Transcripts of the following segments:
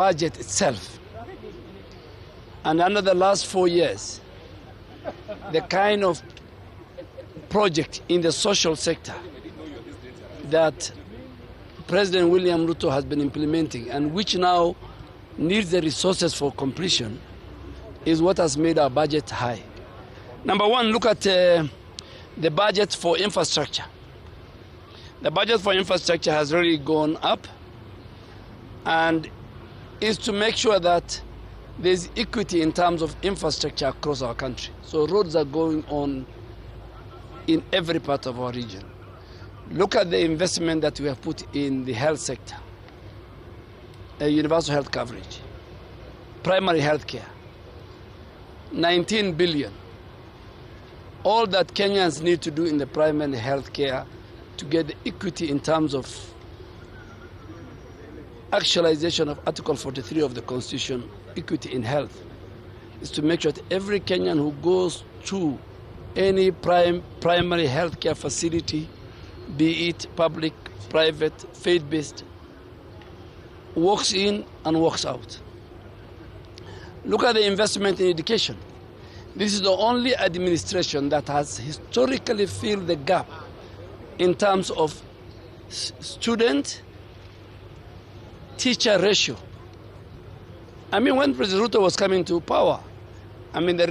budget itself. And under the last 4 years, the kind of project in the social sector that President William Ruto has been implementing and which now needs the resources for completion is what has made our budget high. Number one, look at the budget for infrastructure. The budget for infrastructure has really gone up and is to make sure that there's equity in terms of infrastructure across our country. So roads are going on in every part of our region. Look at the investment that we have put in the health sector, universal health coverage, primary health care, 19 billion. All that Kenyans need to do in the primary health care to get the equity in terms of actualization of Article 43 of the Constitution, equity in health, is to make sure that every Kenyan who goes to any primary health care facility, be it public, private, faith-based, walks in and walks out. Look at the investment in education. This is the only administration that has historically filled the gap in terms of student-teacher ratio. I mean, when President Ruto was coming to power, I mean, the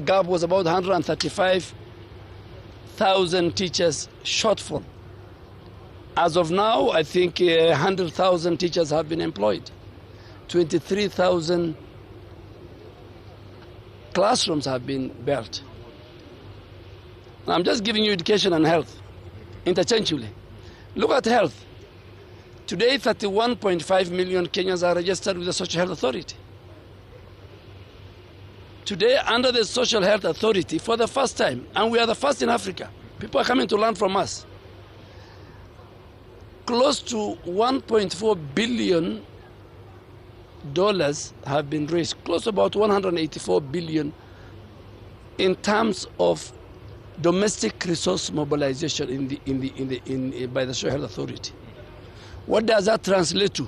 gap was about 135,000 teachers shortfall. As of now, I think 100,000 teachers have been employed. 23,000 classrooms have been built. I'm just giving you education and health interchangeably. Look at health. Today, 31.5 million Kenyans are registered with the Social Health Authority. Today, under the Social Health Authority, for the first time, and we are the first in Africa, people are coming to learn from us, close to $1.4 billion have been raised, close to about 184 billion in terms of domestic resource mobilization by the Social Health Authority. What does that translate to?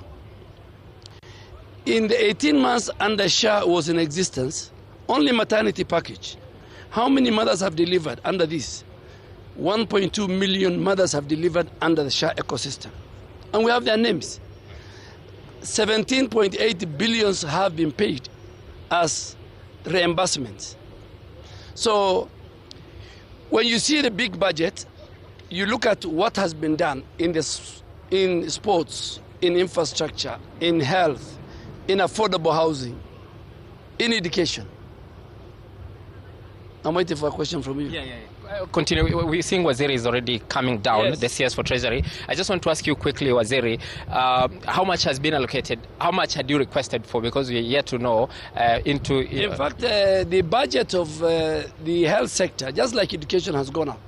In the 18 months under SHA was in existence, only maternity package. How many mothers have delivered under this? 1.2 million mothers have delivered under the SHA ecosystem. And we have their names. 17.8 billion have been paid as reimbursements. So when you see the big budget, you look at what has been done in sports, in infrastructure, in health, in affordable housing, in education. I'm waiting for a question from you. Continue. We're seeing Waziri is already coming down, yes. The CS for Treasury. I just want to ask you quickly, Waziri, how much has been allocated? How much had you requested for? Because we're yet to know In fact, the budget of the health sector, just like education, has gone up.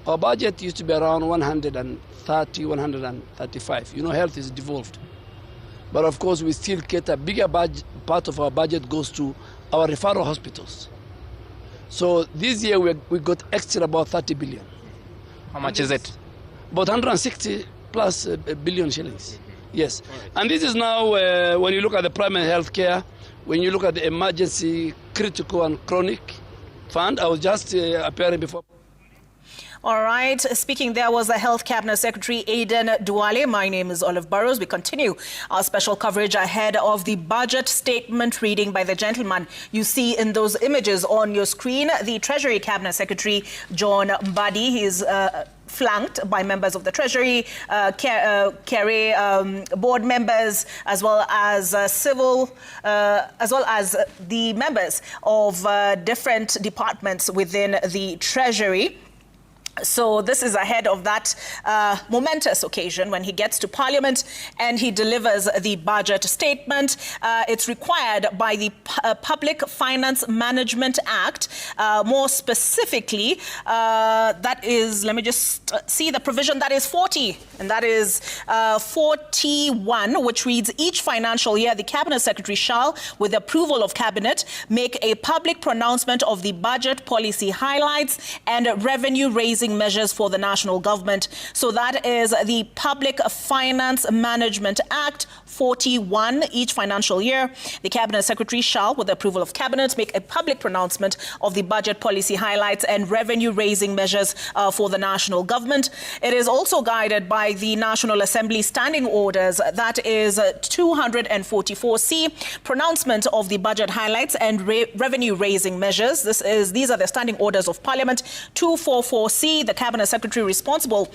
Our budget used to be around 130, 135. You know, health is devolved. But of course, we still get a bigger part of our budget goes to our referral hospitals. So this year we got extra about 30 billion. How much is it? About 160 plus billion shillings. Yes. Right. And this is now when you look at the primary health care, when you look at the emergency, critical and chronic fund. I was just appearing before. All right. Speaking there was the Health Cabinet Secretary Aden Duale. My name is Olive Burrows. We continue our special coverage ahead of the budget statement reading by the gentleman you see in those images on your screen, the Treasury Cabinet Secretary John Mbadi. He's flanked by members of the Treasury, board members, as well as the members of different departments within the Treasury. So this is ahead of that momentous occasion when he gets to Parliament and he delivers the budget statement. It's required by the Public Finance Management Act. More specifically, that is, let me just see the provision, that is 40, and that is 41, which reads, each financial year, the Cabinet Secretary shall, with approval of Cabinet, make a public pronouncement of the budget policy highlights and revenue-raising measures for the national government. So that is the Public Finance Management Act 41 each financial year. The Cabinet Secretary shall, with the approval of Cabinet, make a public pronouncement of the budget policy highlights and revenue-raising measures for the national government. It is also guided by the National Assembly Standing Orders, that is 244C, pronouncement of the budget highlights and revenue-raising measures. These are the Standing Orders of Parliament. 244C, the Cabinet Secretary responsible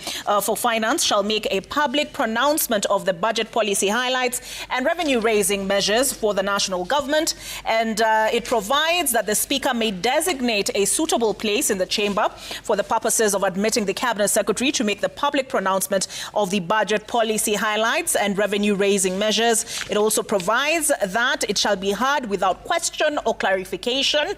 for finance shall make a public pronouncement of the budget policy highlights and revenue-raising measures for the national government, and it provides that the Speaker may designate a suitable place in the chamber for the purposes of admitting the Cabinet Secretary to make the public pronouncement of the budget policy highlights and revenue-raising measures. It also provides that it shall be heard without question or clarification.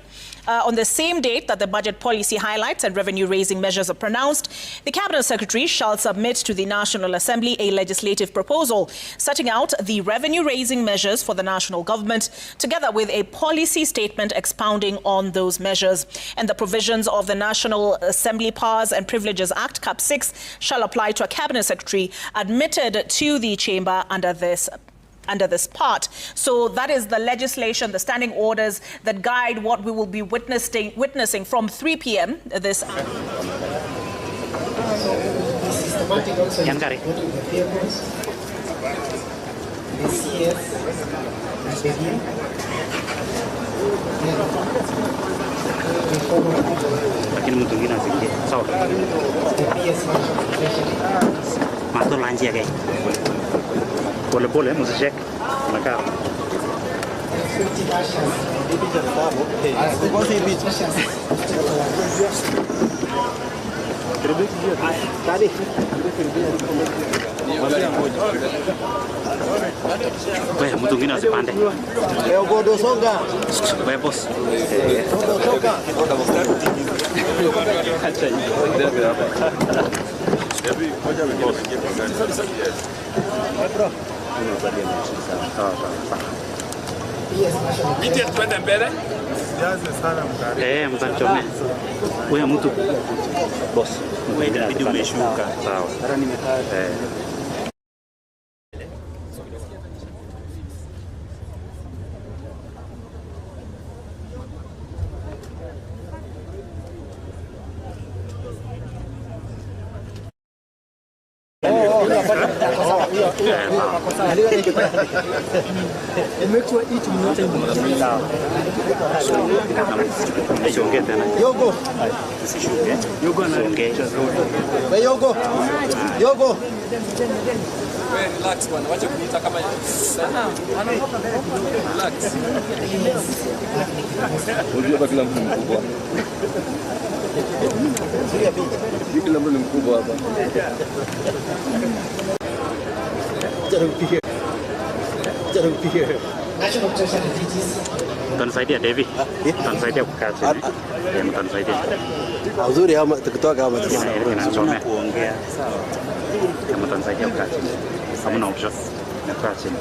On the same date that the budget policy highlights and revenue-raising measures are pronounced, the Cabinet Secretary shall submit to the National Assembly a legislative proposal setting out the revenue-raising measures for the national government, together with a policy statement expounding on those measures. And the provisions of the National Assembly Powers and Privileges Act, Cap 6, shall apply to a Cabinet Secretary admitted to the chamber under this part. So that is the legislation, the standing orders that guide what we will be witnessing from 3 p.m. this Boleh mesti cek maka tadi Wah, mungkin masih pandai. Bodoh soga. Wah, bos. Twende mbele. Mtachome. Wewe mtu boss. Inabidi umeshuka. Sawa. Yogo. Relax bwana, wacha kuniita kama relax. Unajua kila mtu mkubwa. Kila mtu ni mkubwa hapa. Mtanisaidia Devi? Mtanisaidia kukaa chini? Mtanisaidia. Uzuri ama tukitoka kama tunasomea kuongea. Kama mtanisaidia kukaa chini. Hamna option. Kukaa chini.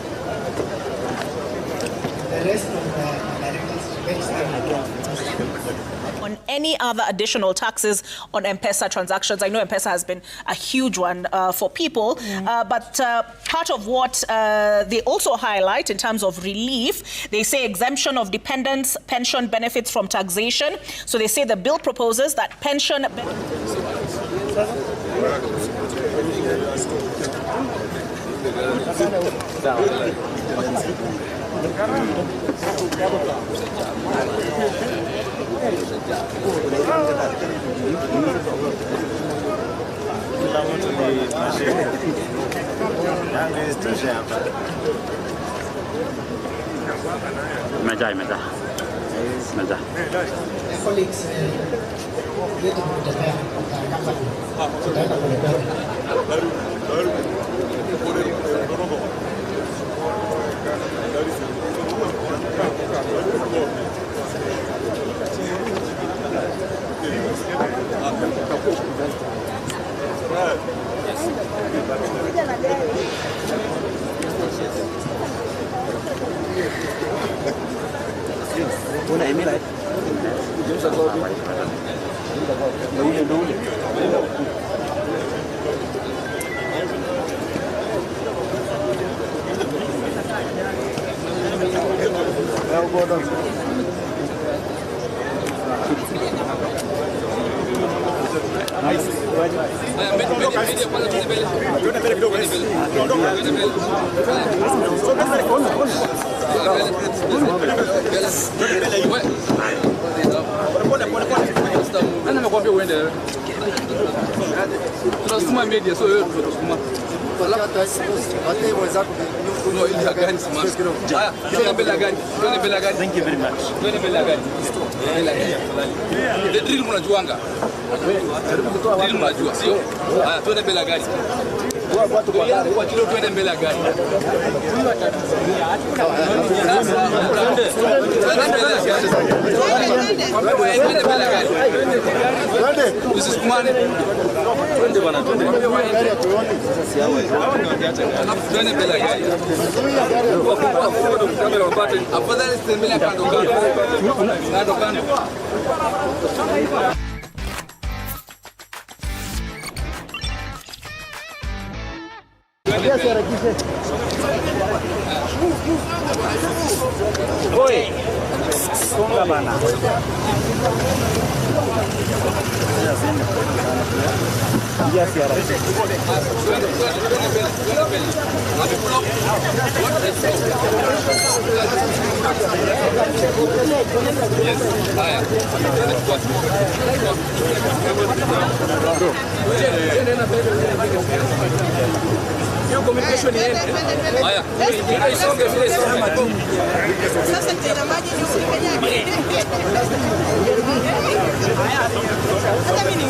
on any other additional taxes on M-Pesa transactions. I know M-Pesa has been a huge one for people, but part of what they also highlight in terms of relief, they say exemption of dependents' pension benefits from taxation. So they say the bill proposes that pension Tunasukuma media so yote tunasukuma. Thank you very much. The drill mnajuanga. Drill mnajua sio? Haya tuende mbele ya gari. Kwa kilo tuende mbele ya gari. Usisukumane. Twende bwana, twende. Twende mbele ya gari. Kamera wapate. Afadhali tembelea kando kando. Kando kando. Oi. Songa bana. Yes, Communication iende. Haya. Vile isonge. Sasa tena maji ni usikanyage. Hata mimi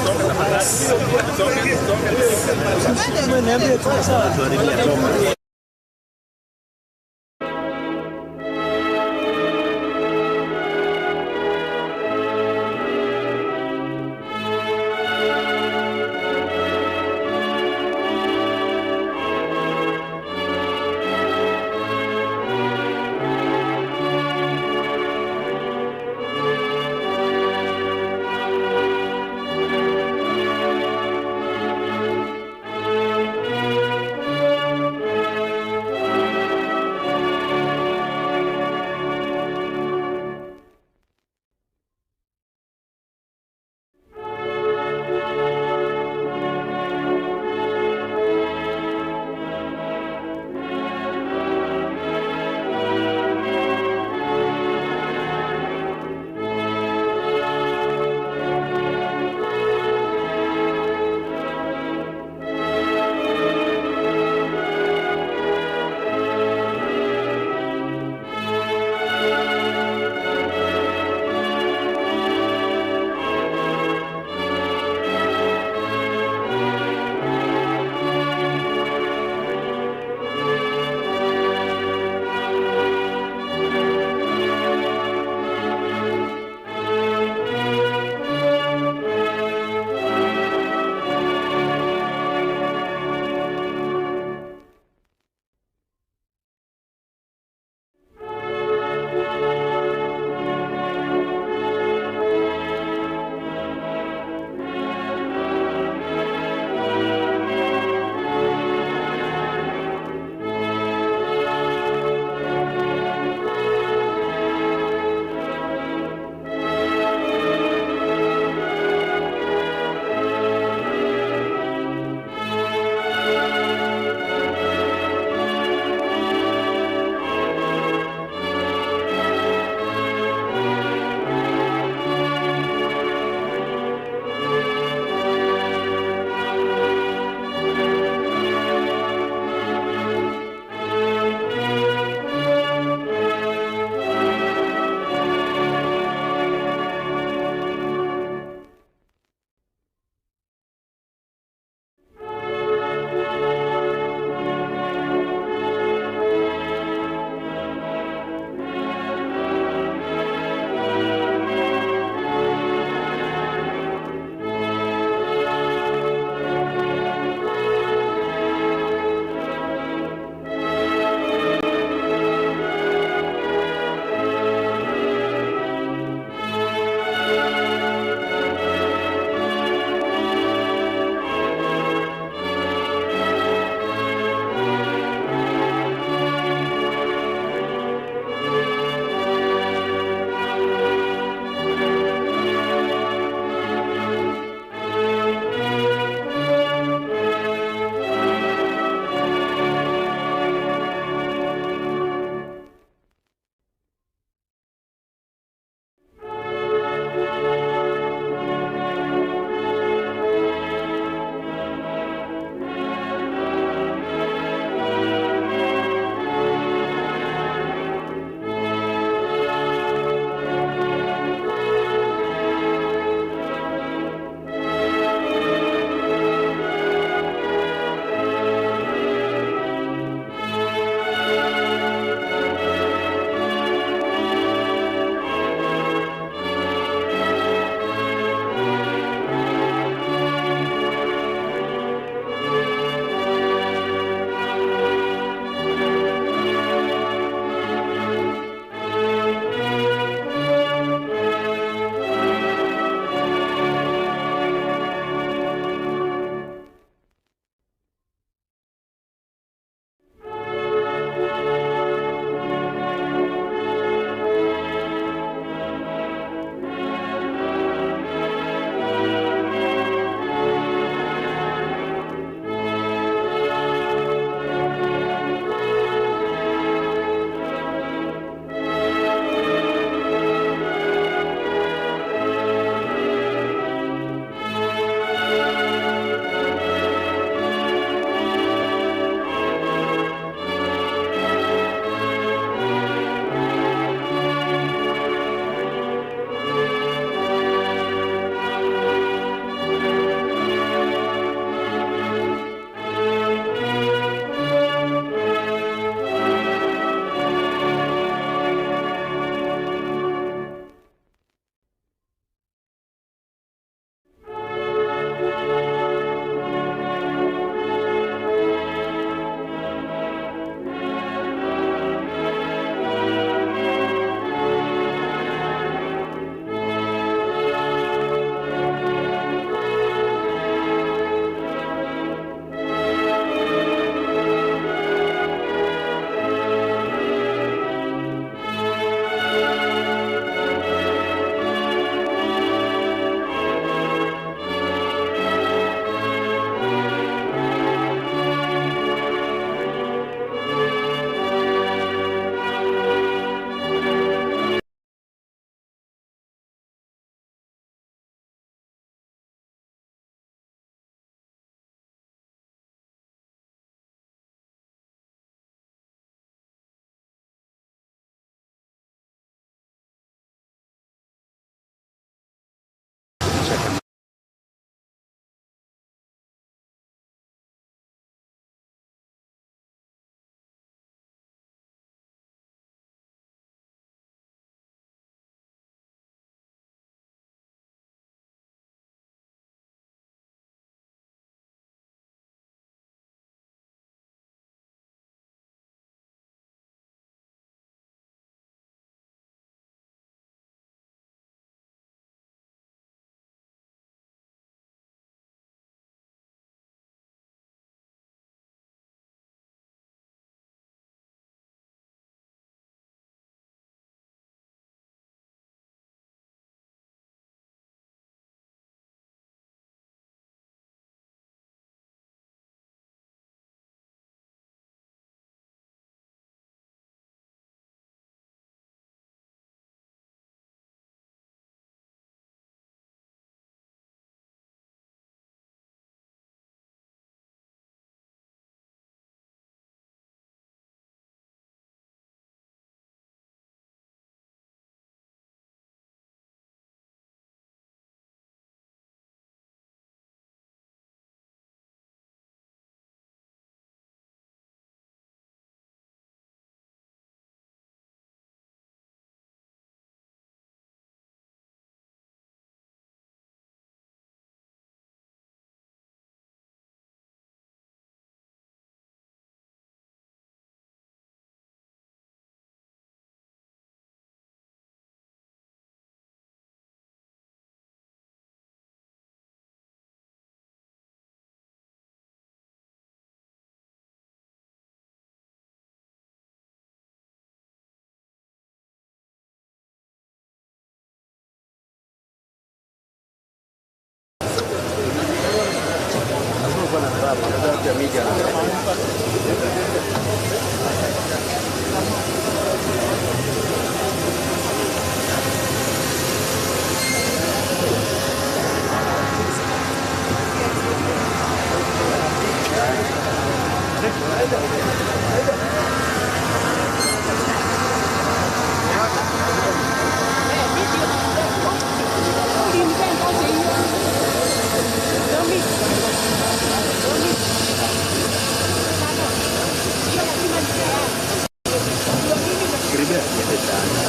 Kijana.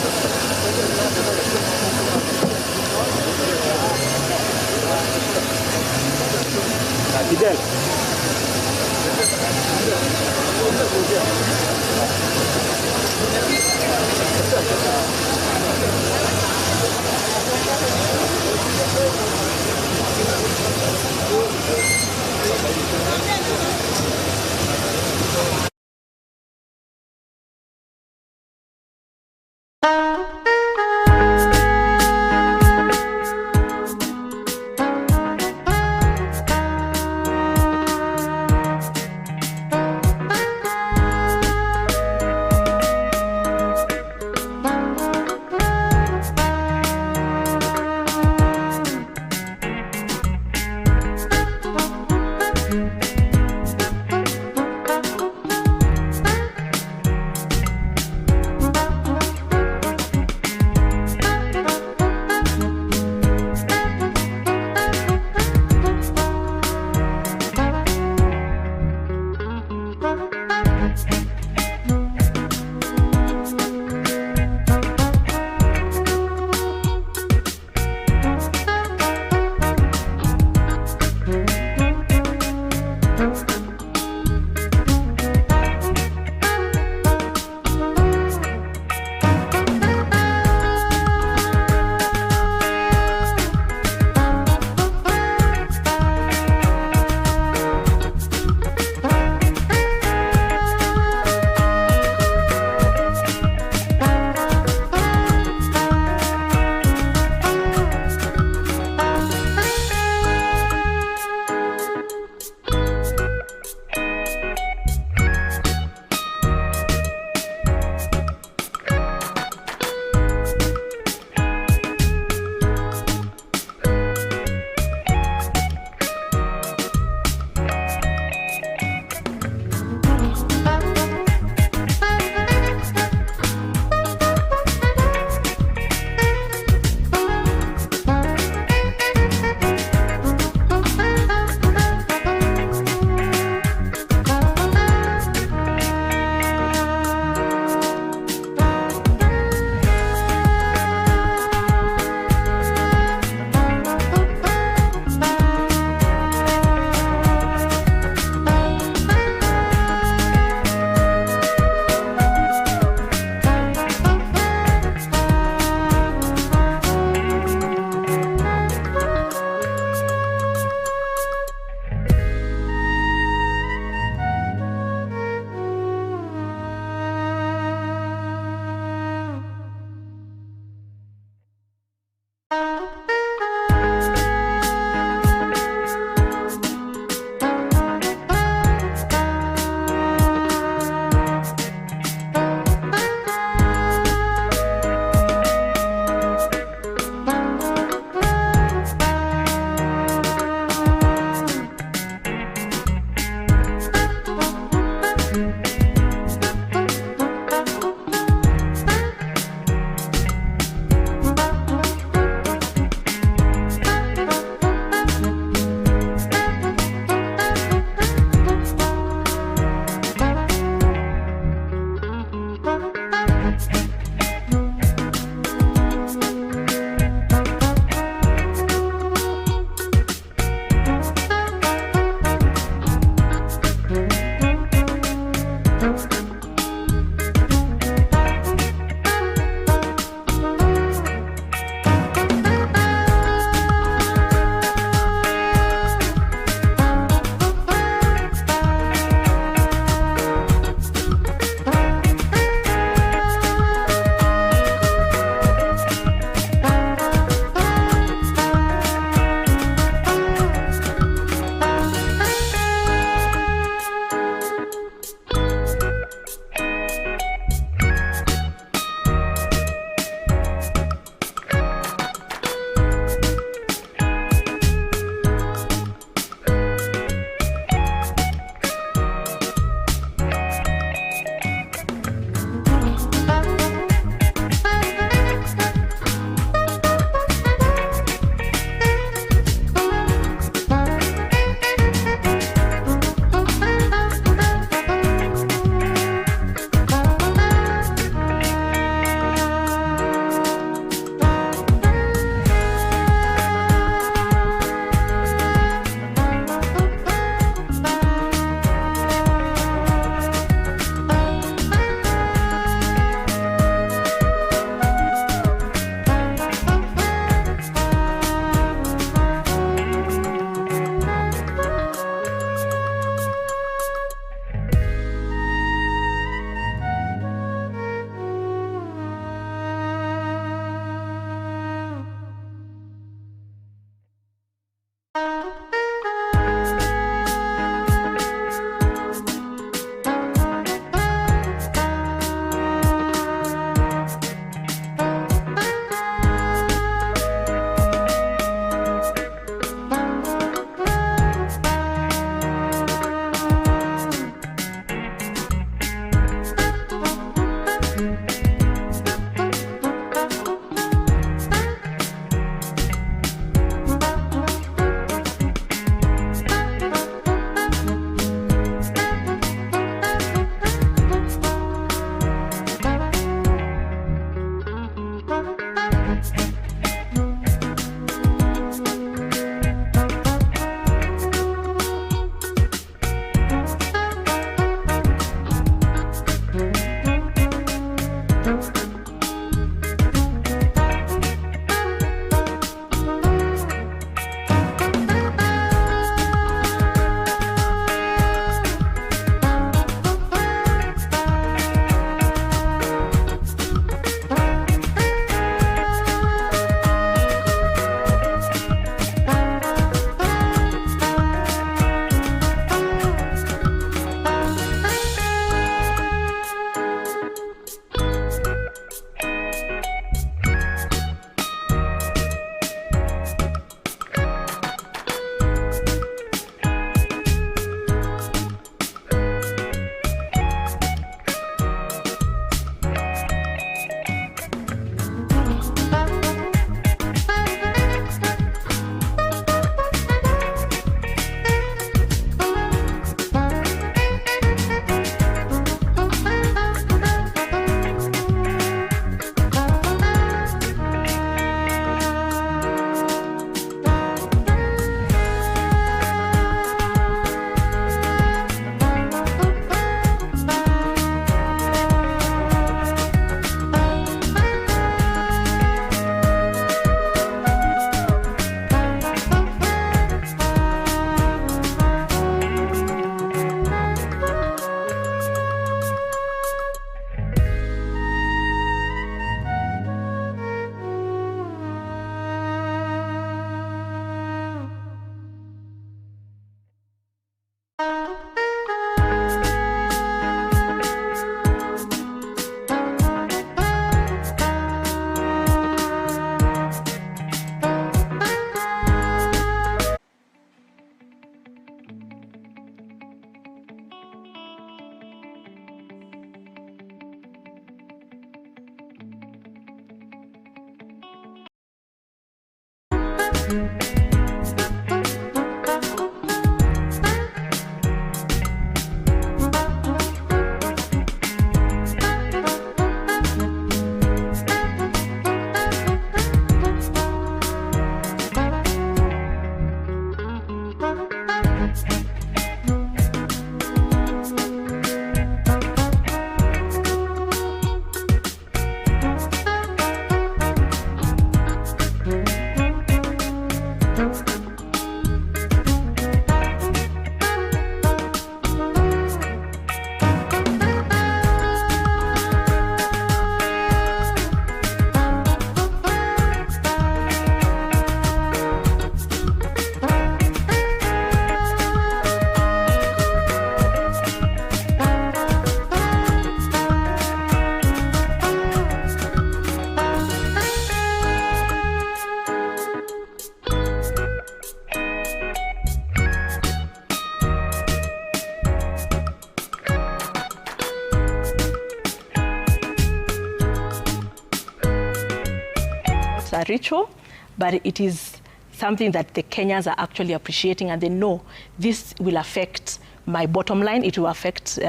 A ritual, but it is something that the Kenyans are actually appreciating, and they know this will affect my bottom line, it will affect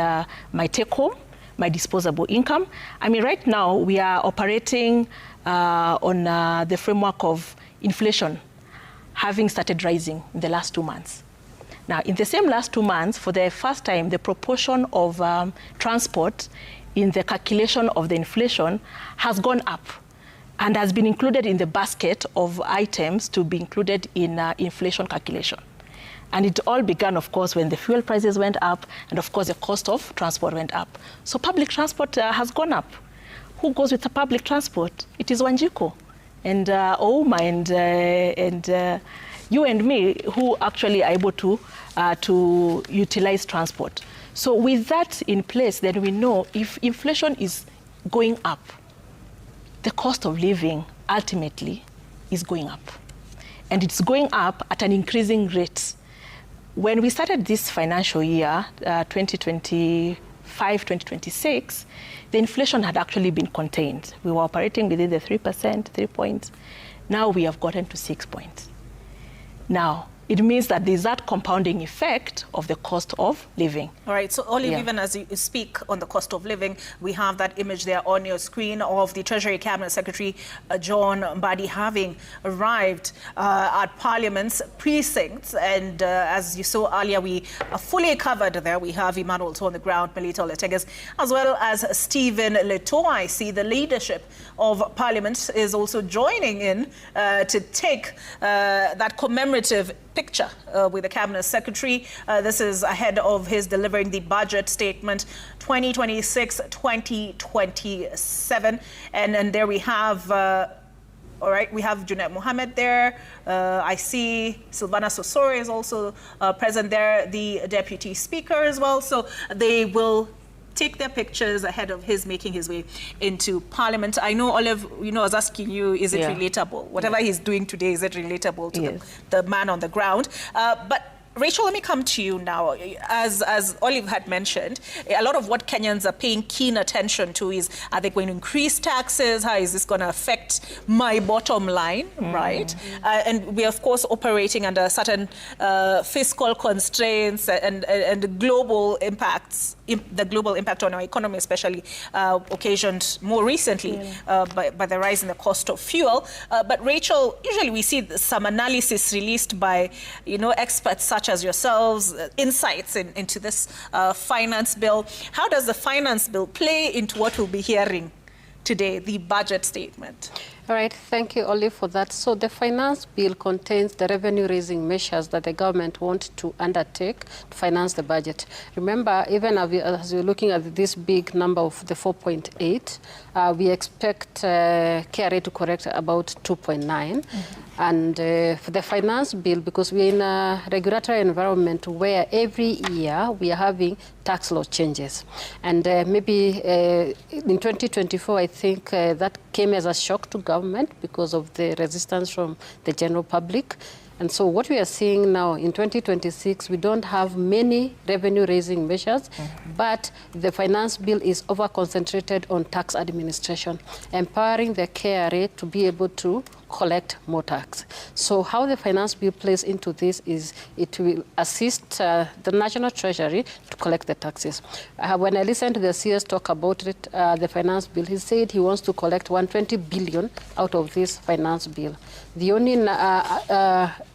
my take home, my disposable income. I mean, right now we are operating on the framework of inflation having started rising in the last 2 months. Now, in the same last 2 months, for the first time, the proportion of transport in the calculation of the inflation has gone up and has been included in the basket of items to be included in inflation calculation. And it all began, of course, when the fuel prices went up, and of course the cost of transport went up. So public transport has gone up. Who goes with the public transport? It is Wanjiku and Ouma and you and me who actually are able to utilize transport. So with that in place, then we know if inflation is going up, the cost of living ultimately is going up. And it's going up at an increasing rate. When we started this financial year, 2025-2026, the inflation had actually been contained. We were operating within the 3%, 3 points. Now we have gotten to 6 points. Now, it means that there's that compounding effect of the cost of living. All right, so Olive, even as you speak on the cost of living, we have that image there on your screen of the Treasury Cabinet Secretary, John Mbadi, having arrived at Parliament's precincts. And as you saw earlier, we are fully covered there. We have Emmanuel on the ground, Melita Oleteges, as well as Stephen Leto. I see the leadership of Parliament is also joining in to take that commemorative picture with the Cabinet Secretary. This is ahead of his delivering the budget statement 2026-2027. And there we have, all right, we have Junet Mohammed there. I see Silvana Sosore is also present there, the Deputy Speaker as well. So they will take their pictures ahead of his making his way into Parliament. I know, Olive, I was asking you, is it relatable? Whatever he's doing today, is it relatable to the man on the ground? But Rachel, let me come to you now. As Olive had mentioned, a lot of what Kenyans are paying keen attention to is, are they going to increase taxes? How is this going to affect my bottom line, right? And we are, of course, operating under certain fiscal constraints and global impacts, the global impact on our economy, especially occasioned more recently by the rise in the cost of fuel. But Rachel, usually we see some analysis released by, experts such as yourselves, insights into this finance bill. How does the finance bill play into what we'll be hearing today, the budget statement? All right, thank you, Olive, for that. So the finance bill contains the revenue-raising measures that the government wants to undertake to finance the budget. Remember, even as we're looking at this big number of the 4.8, we expect KRA to correct about 2.9. And for the finance bill, because we're in a regulatory environment where every year we are having tax law changes. And maybe in 2024, I think that came as a shock to government because of the resistance from the general public. And so what we are seeing now in 2026, we don't have many revenue-raising measures, but the finance bill is over-concentrated on tax administration, empowering the KRA to be able to collect more tax. So how the finance bill plays into this is it will assist the National Treasury to collect the taxes. When I listened to the CS talk about it, the finance bill, he said he wants to collect 120 billion out of this finance bill. The only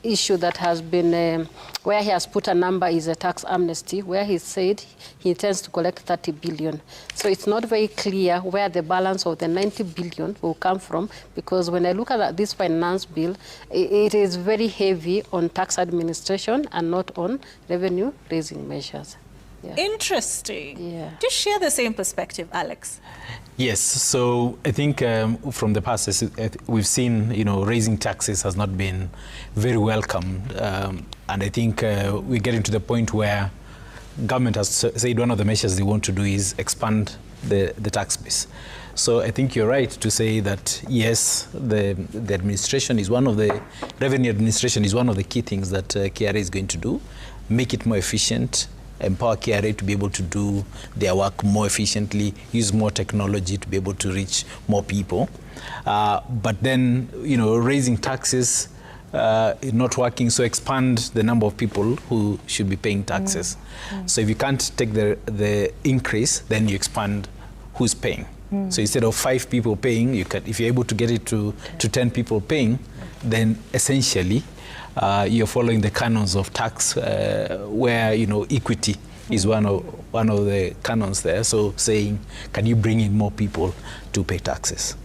issue that has been where he has put a number is a tax amnesty, where he said he intends to collect 30 billion. So it's not very clear where the balance of the 90 billion will come from, because when I look at this finance bill, it is very heavy on tax administration and not on revenue-raising measures. Yeah. Interesting. Yeah. Do you share the same perspective, Alex? Yes. So I think from the past, we've seen, raising taxes has not been very welcomed. And I think we're getting to the point where government has said one of the measures they want to do is expand the tax base. So I think you're right to say that, yes, the administration is one of the, revenue administration is one of the key things that KRA is going to do, make it more efficient, empower KRA to be able to do their work more efficiently, use more technology to be able to reach more people. But then, raising taxes is not working, so expand the number of people who should be paying taxes. So if you can't take the increase, then you expand who's paying. So instead of 5 people paying, if you're able to get it to 10 people paying, then essentially you're following the canons of tax, where equity is one of the canons there. So saying, can you bring in more people to pay taxes?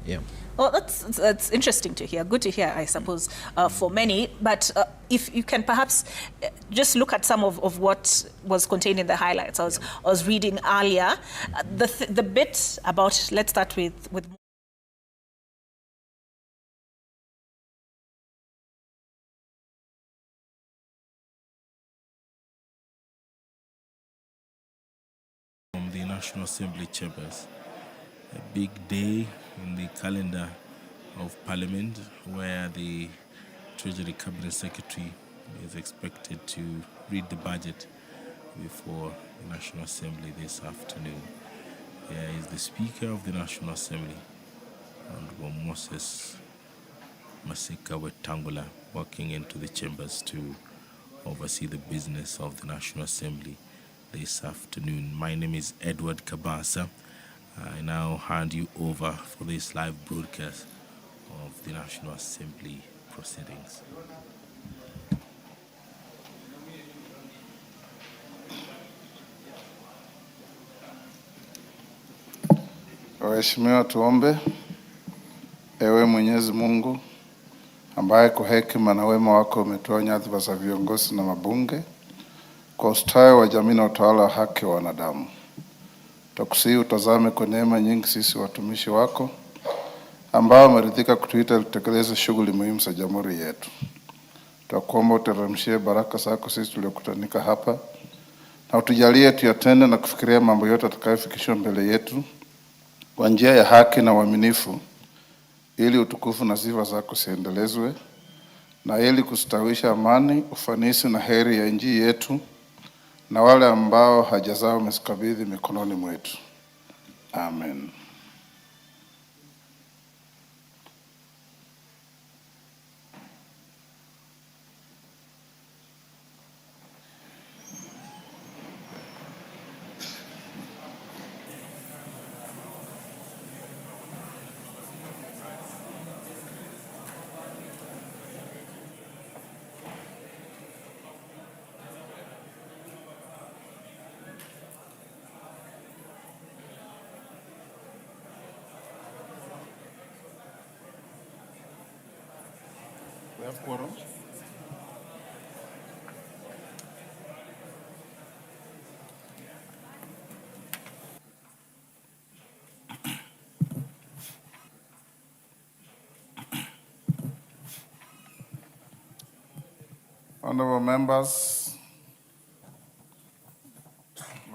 Yeah. Well, that's interesting to hear. Good to hear, I suppose, for many. But if you can perhaps just look at some of what was contained in the highlights. I was reading earlier the bit about. Let's start with. From the National Assembly chambers, a big day in the calendar of Parliament, where the Treasury Cabinet Secretary is expected to read the budget before the National Assembly this afternoon. Here is the Speaker of the National Assembly, Honorable Moses Masika Wetangula walking into the chambers to oversee the business of the National Assembly this afternoon. My name is Edward Kabasa. I now hand you over for this live broadcast of the National Assembly proceedings. Waheshimiwa, tuombe. Ewe Mwenyezi Mungu ambaye kwa hekima na wema wako umetoa nyadhifa za viongozi na mabunge kwa ustawi wa jamii na utawala wa haki wa wanadamu, tukusihi utazame kwa neema nyingi sisi watumishi wako ambao wameridhika kutuita tutekeleze shughuli muhimu za jamhuri yetu. Tunakuomba uteremshie baraka zako sisi tuliokutanika hapa, na utujalie tuyatende na kufikiria mambo yote atakayofikishwa mbele yetu kwa njia ya haki na uaminifu, ili utukufu na sifa zako siendelezwe, na ili kustawisha amani, ufanisi na heri ya nchi yetu na wale ambao haja zao umezikabidhi mikononi mwetu. Amen. We have quorum. Honorable members,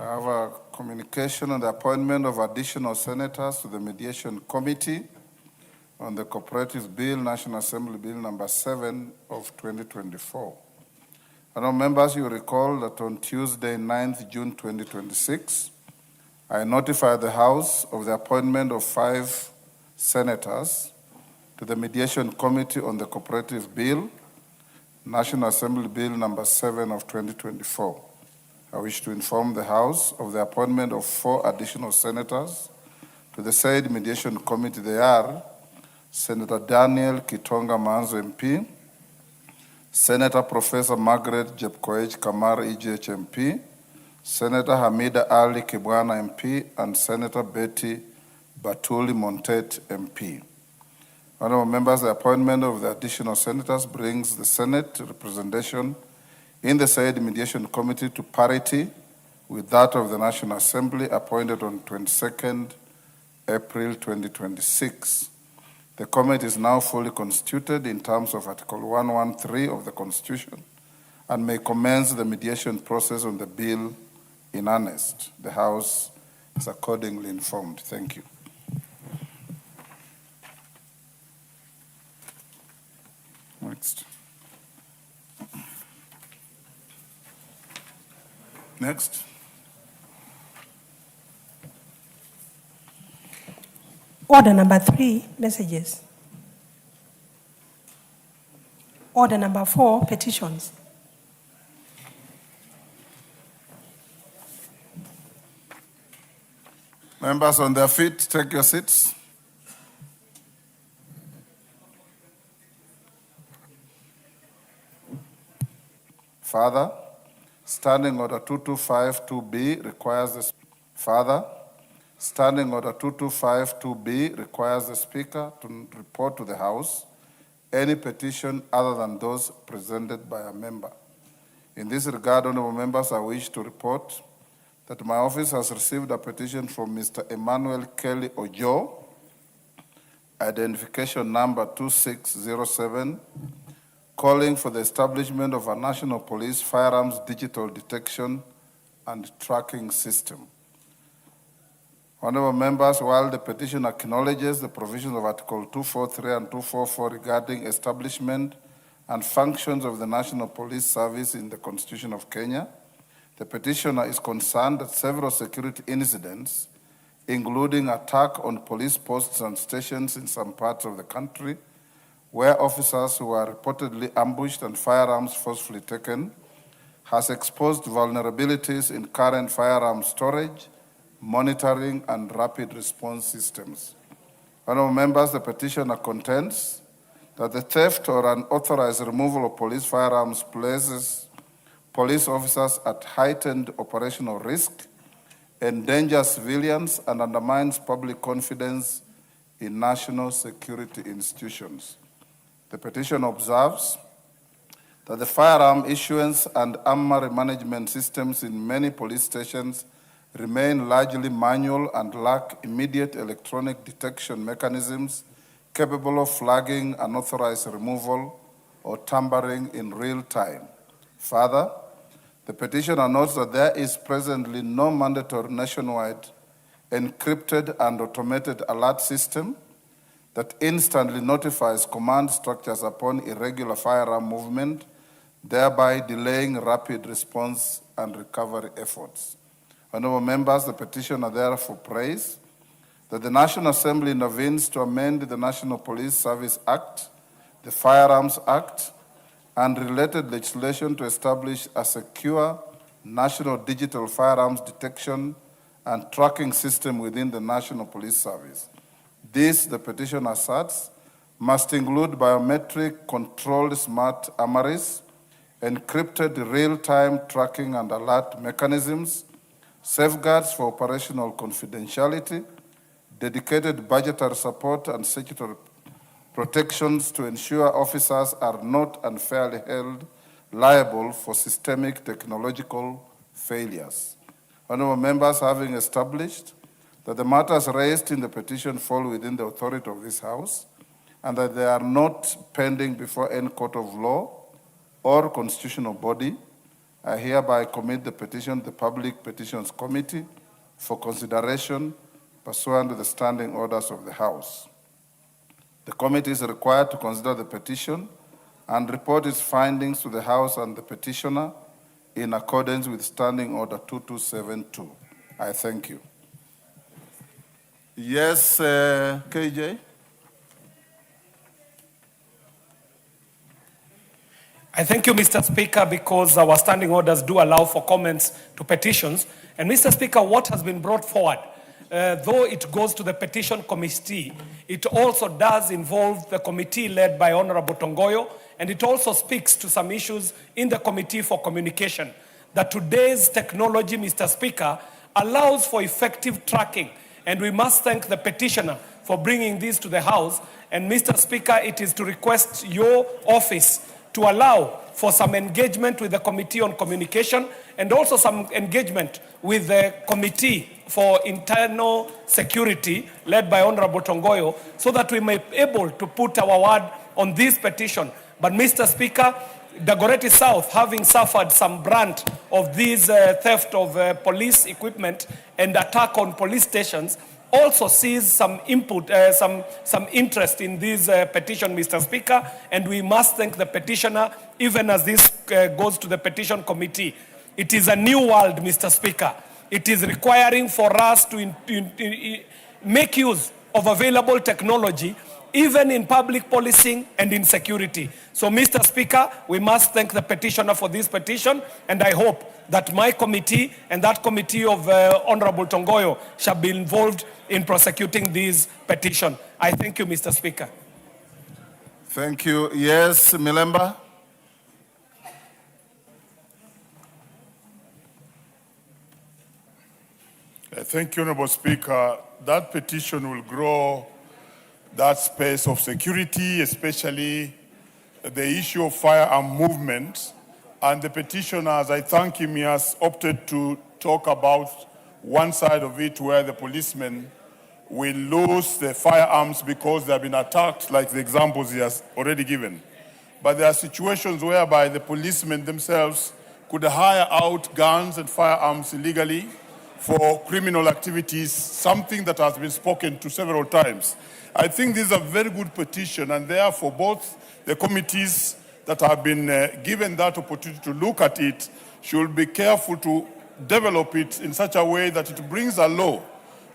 I have a communication on the appointment of additional senators to the Mediation Committee on the Cooperative Bill, National Assembly Bill number 7 of 2024. Honorable members, you recall that on Tuesday, 9th June 2026, I notified the House of the appointment of 5 senators to the Mediation Committee on the Cooperative Bill, National Assembly Bill number 7 of 2024. I wish to inform the House of the appointment of 4 additional senators to the said Mediation Committee. They are Senator Daniel Kitonga Manzo MP, Senator Professor Margaret Jepkoech Kamar EJH MP, Senator Hamida Ali Kibwana MP, and Senator Betty Batuli Montet MP. Honorable members, the appointment of the additional senators brings the Senate representation in the said Mediation Committee to parity with that of the National Assembly appointed on 22nd April 2026. The committee is now fully constituted in terms of Article 113 of the Constitution and may commence the mediation process on the bill in earnest. The House is accordingly informed. Thank you. Next. Next. Order number 3, messages. Order number 4, petitions. Members on their feet, take your seats. Father, Standing Order 2252B requires the Father, Standing Order 2252B requires the Speaker to report to the House any petition other than those presented by a member. In this regard, honorable members, I wish to report that my office has received a petition from Mr. Emmanuel Kelly Ojo, identification number 2607, calling for the establishment of a national police firearms digital detection and tracking system. Honorable members, while the petition acknowledges the provisions of Article 243 and 244 regarding establishment and functions of the National Police Service in the Constitution of Kenya, the petitioner is concerned that several security incidents, including attack on police posts and stations in some parts of the country, where officers who were reportedly ambushed and firearms forcefully taken, has exposed vulnerabilities in current firearm storage, monitoring, and rapid response systems. Honorable members, the petitioner contends that the theft or unauthorized removal of police firearms places police officers at heightened operational risk, endangers civilians, and undermines public confidence in national security institutions. The petition observes that the firearm issuance and armory management systems in many police stations remain largely manual and lack immediate electronic detection mechanisms capable of flagging unauthorized removal or tampering in real time. Further, the petitioner notes that there is presently no mandatory nationwide encrypted and automated alert system that instantly notifies command structures upon irregular firearm movement, thereby delaying rapid response and recovery efforts. Honorable members, the petitioner therefore prays that the National Assembly intervenes to amend the National Police Service Act, the Firearms Act, and related legislation to establish a secure national digital firearms detection and tracking system within the National Police Service. This, the petition asserts, must include biometric controlled smart armories, encrypted real-time tracking and alert mechanisms, safeguards for operational confidentiality, dedicated budgetary support and statutory protections to ensure officers are not unfairly held liable for systemic technological failures. Honorable members, having established that the matters raised in the petition fall within the authority of this House and that they are not pending before any court of law or constitutional body, I hereby commit the petition to the Public Petitions Committee for consideration pursuant to the standing orders of the House. The committee is required to consider the petition and report its findings to the House and the petitioner in accordance with Standing Order 2272. I thank you. Yes, KJ? I thank you, Mr. Speaker, because our standing orders do allow for comments to petitions. And Mr. Speaker, what has been brought forward, though it goes to the petition committee, it also does involve the committee led by Honorable Tongoyo, and it also speaks to some issues in the Committee for Communication. That today's technology, Mr. Speaker, allows for effective tracking, and we must thank the petitioner for bringing this to the House. And Mr. Speaker, it is to request your office to allow for some engagement with the Committee on Communication and also some engagement with the Committee for Internal Security led by Honorable Tongoyo so that we may be able to put our word on this petition. But Mr. Speaker, Dagoretti South, having suffered some brunt of this theft of police equipment and attack on police stations, also sees some input, some interest in this petition, Mr. Speaker, and we must thank the petitioner, even as this goes to the petition committee. It is a new world, Mr. Speaker. It is requiring for us to make use of available technology, even in public policing and in security. So, Mr. Speaker, we must thank the petitioner for this petition, and I hope that my committee and that committee of Honorable Tongoyo shall be involved in prosecuting this petition. I thank you, Mr. Speaker. Thank you. Yes, Milemba. Thank you, Honorable Speaker. That petition will grow that space of security, especially the issue of firearm movement. And the petitioner, as I thank him, he has opted to talk about one side of it where the policemen will lose the firearms because they have been attacked, like the examples he has already given. But there are situations whereby the policemen themselves could hire out guns and firearms illegally for criminal activities, something that has been spoken to several times. I think this is a very good petition, and therefore both the committees that have been given that opportunity to look at it should be careful to develop it in such a way that it brings a law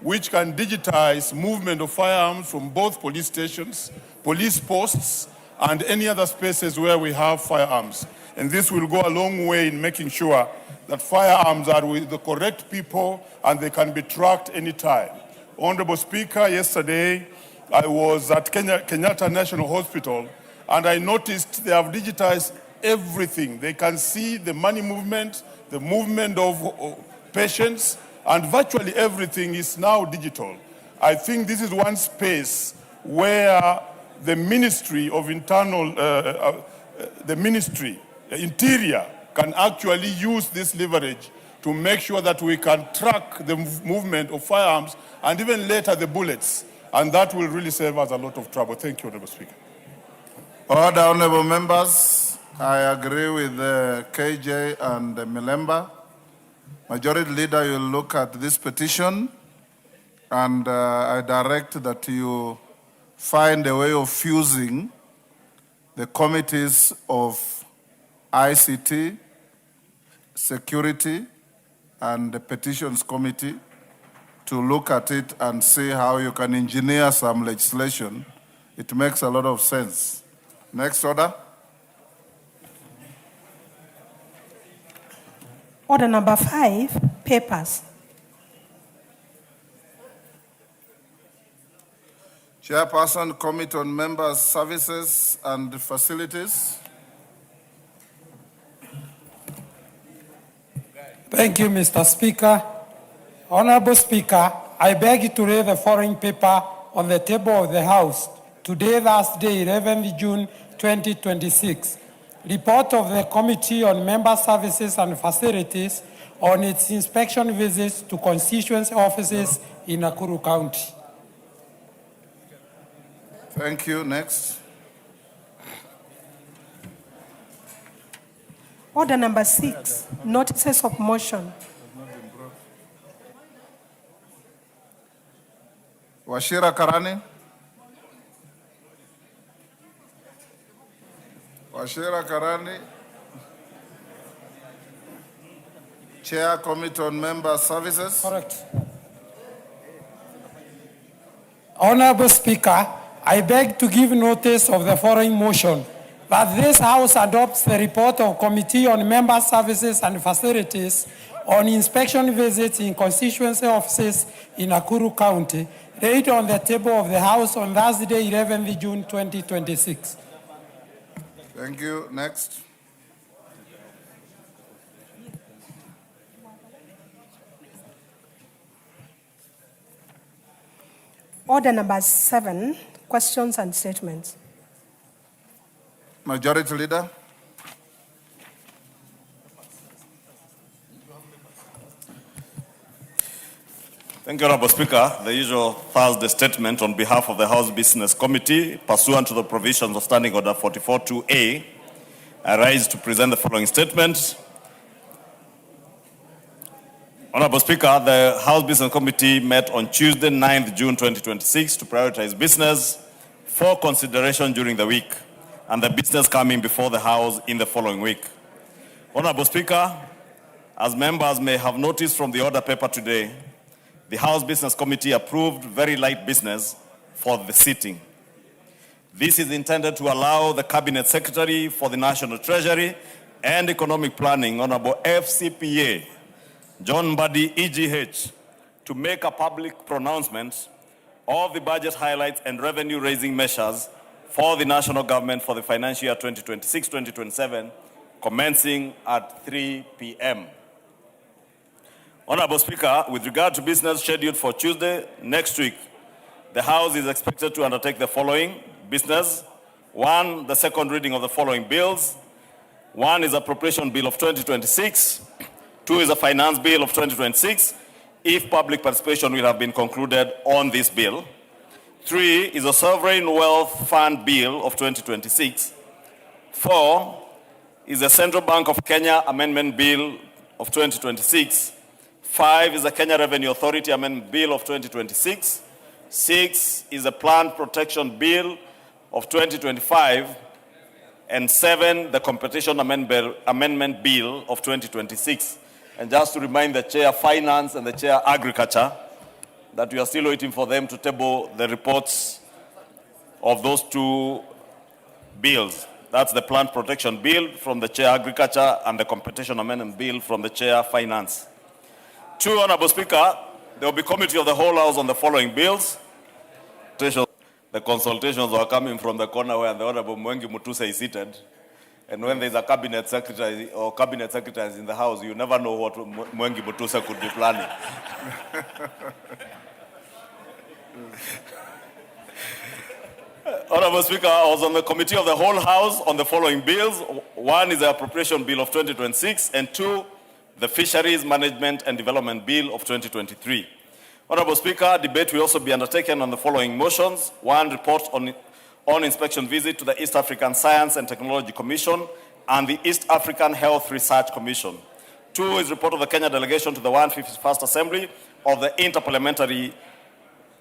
which can digitize movement of firearms from both police stations, police posts, and any other spaces where we have firearms. And this will go a long way in making sure that firearms are with the correct people and they can be tracked anytime. Honorable Speaker, yesterday I was at Kenyatta National Hospital and I noticed they have digitized everything. They can see the money movement, the movement of patients, and virtually everything is now digital. I think this is one space where the Ministry of Interior can actually use this leverage to make sure that we can track the movement of firearms and even later the bullets. And that will really save us a lot of trouble. Thank you, Honorable Speaker. Order, honorable members. I agree with KJ and Milemba. Majority Leader, you look at this petition and I direct that you find a way of fusing the committees of ICT, security, and the petitions committee to look at it and see how you can engineer some legislation. It makes a lot of sense. Next order. Order number 5, papers. Chairperson, Committee on Members' Services and Facilities. Thank you, Mr. Speaker. Honorable Speaker, I beg to raise the following paper on the table of the House today, Thursday, 11th June 2026. Report of the Committee on Member Services and Facilities on its inspection visits to constituency offices in Nakuru County. Thank you. Next. Order number 6, notices of motion. Washira Karani. Washira Karani. Chair, Committee on Member Services. Correct. Honorable Speaker, I beg to give notice of the following motion, that this House adopts the report of Committee on Member Services and Facilities on inspection visits in constituency offices in Nakuru County, laid on the table of the House on Thursday, 11th June 2026. Thank you. Next. Order number 7, questions and statements. Majority Leader. Thank you, Honorable Speaker. The usual Thursday statement on behalf of the House Business Committee, pursuant to the provisions of Standing Order 44.2a, I rise to present the following statement. Honorable Speaker, the House Business Committee met on Tuesday, 9th June 2026 to prioritize business for consideration during the week and the business coming before the House in the following week. Honorable Speaker, as members may have noticed from the order paper today, the House Business Committee approved very light business for the sitting. This is intended to allow the Cabinet Secretary for the National Treasury and Economic Planning, Honorable FCPA, John Mbadi, EGH, to make a public pronouncement of the budget highlights and revenue-raising measures for the national government for the financial year 2026-2027, commencing at 3 p.m. Honorable Speaker, with regard to business scheduled for Tuesday next week, the House is expected to undertake the following business. 1, the second reading of the following bills. 1 is appropriation bill of 2026. 2 is a finance bill of 2026, if public participation will have been concluded on this bill. 3 is a sovereign wealth fund bill of 2026. 4 is the Central Bank of Kenya Amendment Bill of 2026. 5 is the Kenya Revenue Authority Amendment Bill of 2026. 6 is the Plant Protection Bill of 2025. And 7, the Competition Amendment Bill of 2026. And just to remind the Chair Finance and the Chair Agriculture that we are still waiting for them to table the reports of those two bills. That's the Plant Protection Bill from the Chair Agriculture and the Competition Amendment Bill from the Chair Finance. 2, Honorable Speaker, there will be committee of the whole House on the following bills. The consultations were coming from the corner where the Honorable Mwengi Mutuse is seated. And when there's a cabinet secretary or cabinet secretaries in the House, you never know what Mwengi Mutuse could be planning. Honorable Speaker, I was on the committee of the whole House on the following bills. 1 is the Appropriation Bill of 2026, and 2, the Fisheries Management and Development Bill of 2023. Honorable Speaker, debate will also be undertaken on the following motions. 1, report on inspection visit to the East African Science and Technology Commission and the East African Health Research Commission. 2 is report of the Kenya delegation to the 151st Assembly of the Interparliamentary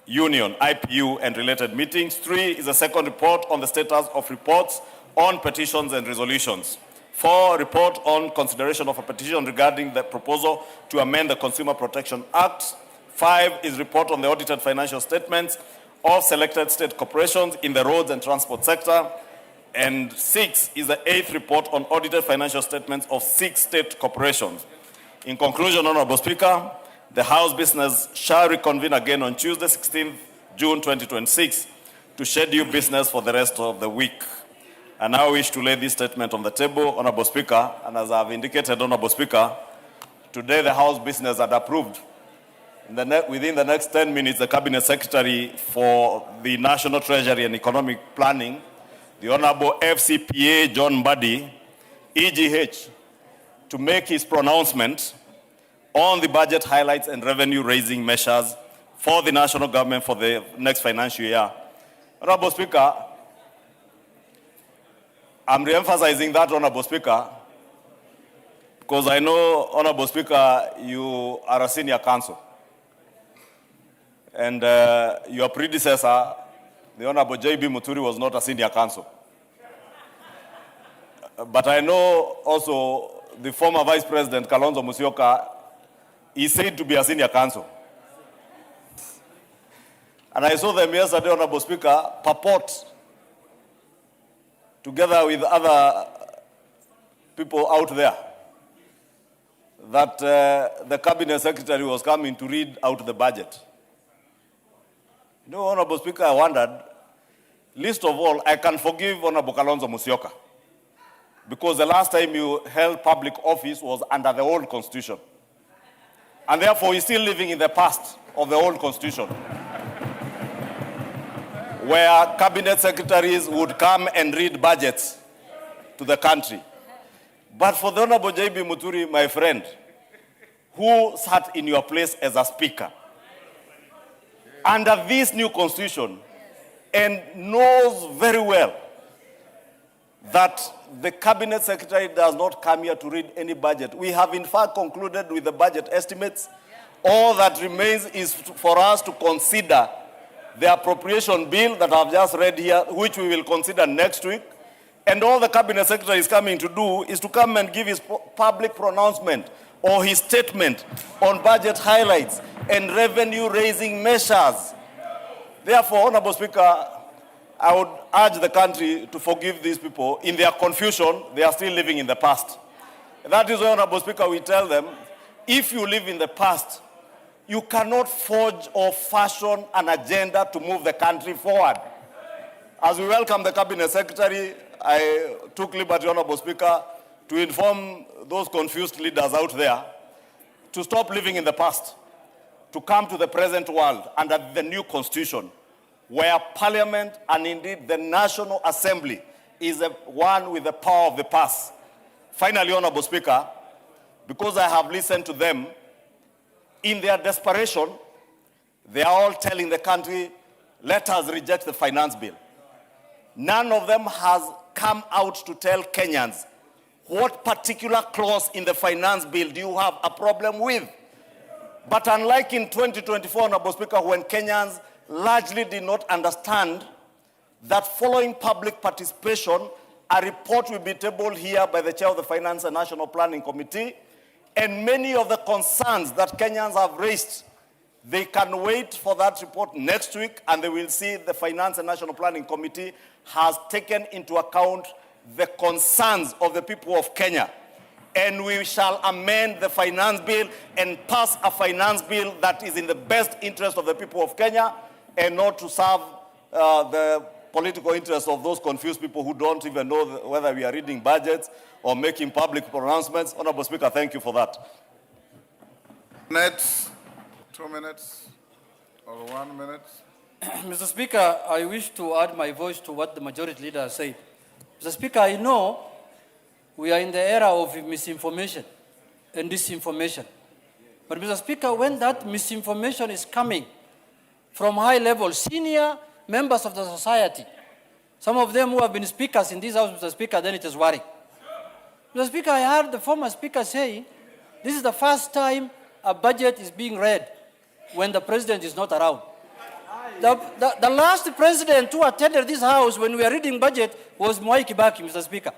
Union, IPU, and related meetings. 3 is a second report on the status of reports on petitions and resolutions. 4, report on consideration of a petition regarding the proposal to amend the Consumer Protection Act. 5 is report on the audited financial statements of selected state corporations in the roads and transport sector. And 6 is the 8th report on audited financial statements of 6 state corporations. In conclusion, Honorable Speaker, the House business shall reconvene again on Tuesday, 16th June 2026, to schedule business for the rest of the week. I now wish to lay this statement on the table, Honorable Speaker, and as I have indicated, Honorable Speaker, today the House business had approved. Within the next 10 minutes, the Cabinet Secretary for the National Treasury and Economic Planning, the Honorable FCPA John Mbadi, EGH, to make his pronouncement on the budget highlights and revenue-raising measures for the national government for the next financial year. Honorable Speaker, I'm re-emphasizing that, Honorable Speaker, because I know, Honorable Speaker, you are a senior counsel. And your predecessor, the Honorable J.B. Muturi, was not a senior counsel. But I know also the former Vice President, Kalonzo Musyoka, is said to be a senior counsel. And I saw them yesterday, Honorable Speaker, purport, together with other people out there, that the Cabinet Secretary was coming to read out the budget. No, Honorable Speaker, I wondered, least of all, I can forgive Honorable Kalonzo Musyoka, because the last time you held public office was under the old constitution. And therefore, he's still living in the past of the old constitution, where cabinet secretaries would come and read budgets to the country. But for the Honorable J.B. Muturi, my friend, who sat in your place as a speaker, under this new constitution, and knows very well that the cabinet secretary does not come here to read any budget. We have in fact concluded with the budget estimates. All that remains is for us to consider the appropriation bill that I've just read here, which we will consider next week. And all the cabinet secretary is coming to do is to come and give his public pronouncement or his statement on budget highlights and revenue-raising measures. Therefore, Honorable Speaker, I would urge the country to forgive these people. In their confusion, they are still living in the past. That is why, Honorable Speaker, we tell them, if you live in the past, you cannot forge or fashion an agenda to move the country forward. As we welcome the Cabinet Secretary, I took liberty, Honorable Speaker, to inform those confused leaders out there to stop living in the past, to come to the present world under the new constitution, where Parliament and indeed the National Assembly is the one with the power of the past. Finally, Honorable Speaker, because I have listened to them, in their desperation, they are all telling the country, let us reject the finance bill. None of them has come out to tell Kenyans what particular clause in the finance bill do you have a problem with. But unlike in 2024, Honorable Speaker, when Kenyans largely did not understand that following public participation, a report will be tabled here by the chair of the Finance and National Planning Committee, and many of the concerns that Kenyans have raised, They can wait for that report next week, and they will see the Finance and National Planning Committee has taken into account the concerns of the people of Kenya. And we shall amend the finance bill and pass a finance bill that is in the best interest of the people of Kenya and not to serve the political interests of those confused people who don't even know whether we are reading budgets or making public pronouncements. Honorable Speaker, thank you for that. Next, 2 minutes or 1 minute. Mr. Speaker, I wish to add my voice to what the majority leader has said. Mr. Speaker, I know we are in the era of misinformation and disinformation. But Mr. Speaker, when that misinformation is coming from high level, senior members of the society, some of them who have been speakers in this house, Mr. Speaker, then it is worrying. Mr. Speaker, I heard the former speaker say, this is the first time a budget is being read when the president is not around. The last president who attended this house when we were reading budget was Mwai Kibaki, Mr. Speaker.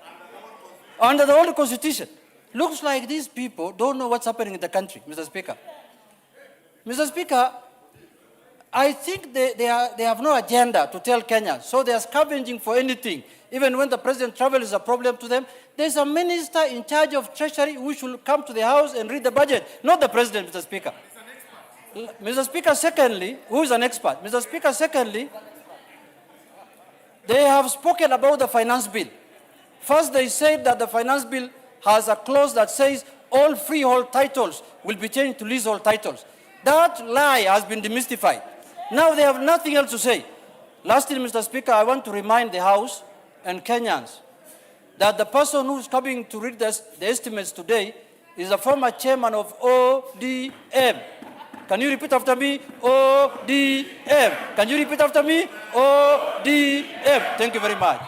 Under the old constitution. Looks like these people don't know what's happening in the country, Mr. Speaker. Mr. Speaker, I think they have no agenda to tell Kenya, so they are scavenging for anything. Even when the president travels is a problem to them, there's a minister in charge of treasury who should come to the house and read the budget, not the president, Mr. Speaker. Mr. Speaker, secondly, who is an expert? Mr. Speaker, secondly, they have spoken about the finance bill. First, they said that the finance bill has a clause that says all freehold titles will be changed to leasehold titles. That lie has been demystified. Now they have nothing else to say. Lastly, Mr. Speaker, I want to remind the House and Kenyans that the person who is coming to read the estimates today is the former chairman of ODM. Can you repeat after me? ODM. Can you repeat after me? ODM. Thank you very much.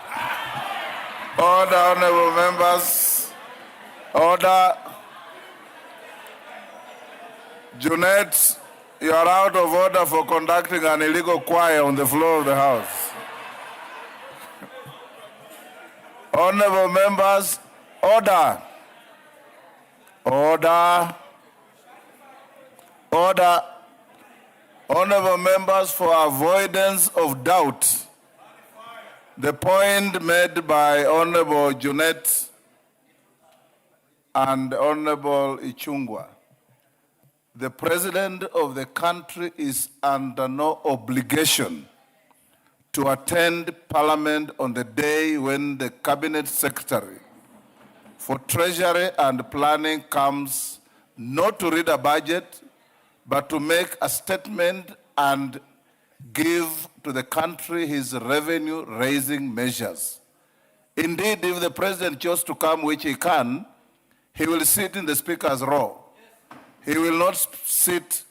Order, honorable members. Order. Junet, you are out of order for conducting an illegal choir on the floor of the House. Honorable members, order. Order. Order. Honorable members, for avoidance of doubt, the point made by Honorable Junet and Honorable Ichungwa, the President of the country is under no obligation to attend Parliament on the day when the Cabinet Secretary for Treasury and Planning comes not to read a budget, but to make a statement and give to the country his revenue-raising measures. Indeed, if the President chose to come, which he can, he will sit in the Speaker's row. He will not sit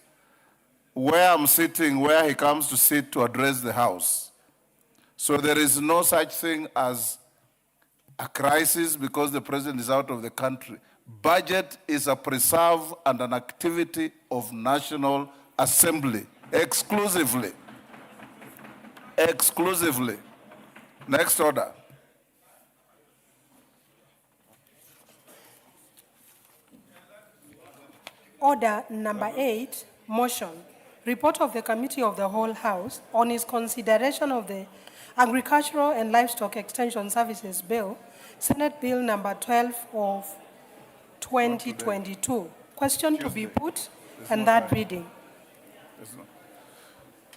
where I'm sitting, where he comes to sit to address the House. So there is no such thing as a crisis because the President is out of the country. Budget is a preserve and an activity of National Assembly, exclusively. Exclusively. Next order. Order number 8, motion. Report of the Committee of the Whole House on its consideration of the Agricultural and Livestock Extension Services Bill, Senate Bill number 12 of 2022. Question to be put and that reading.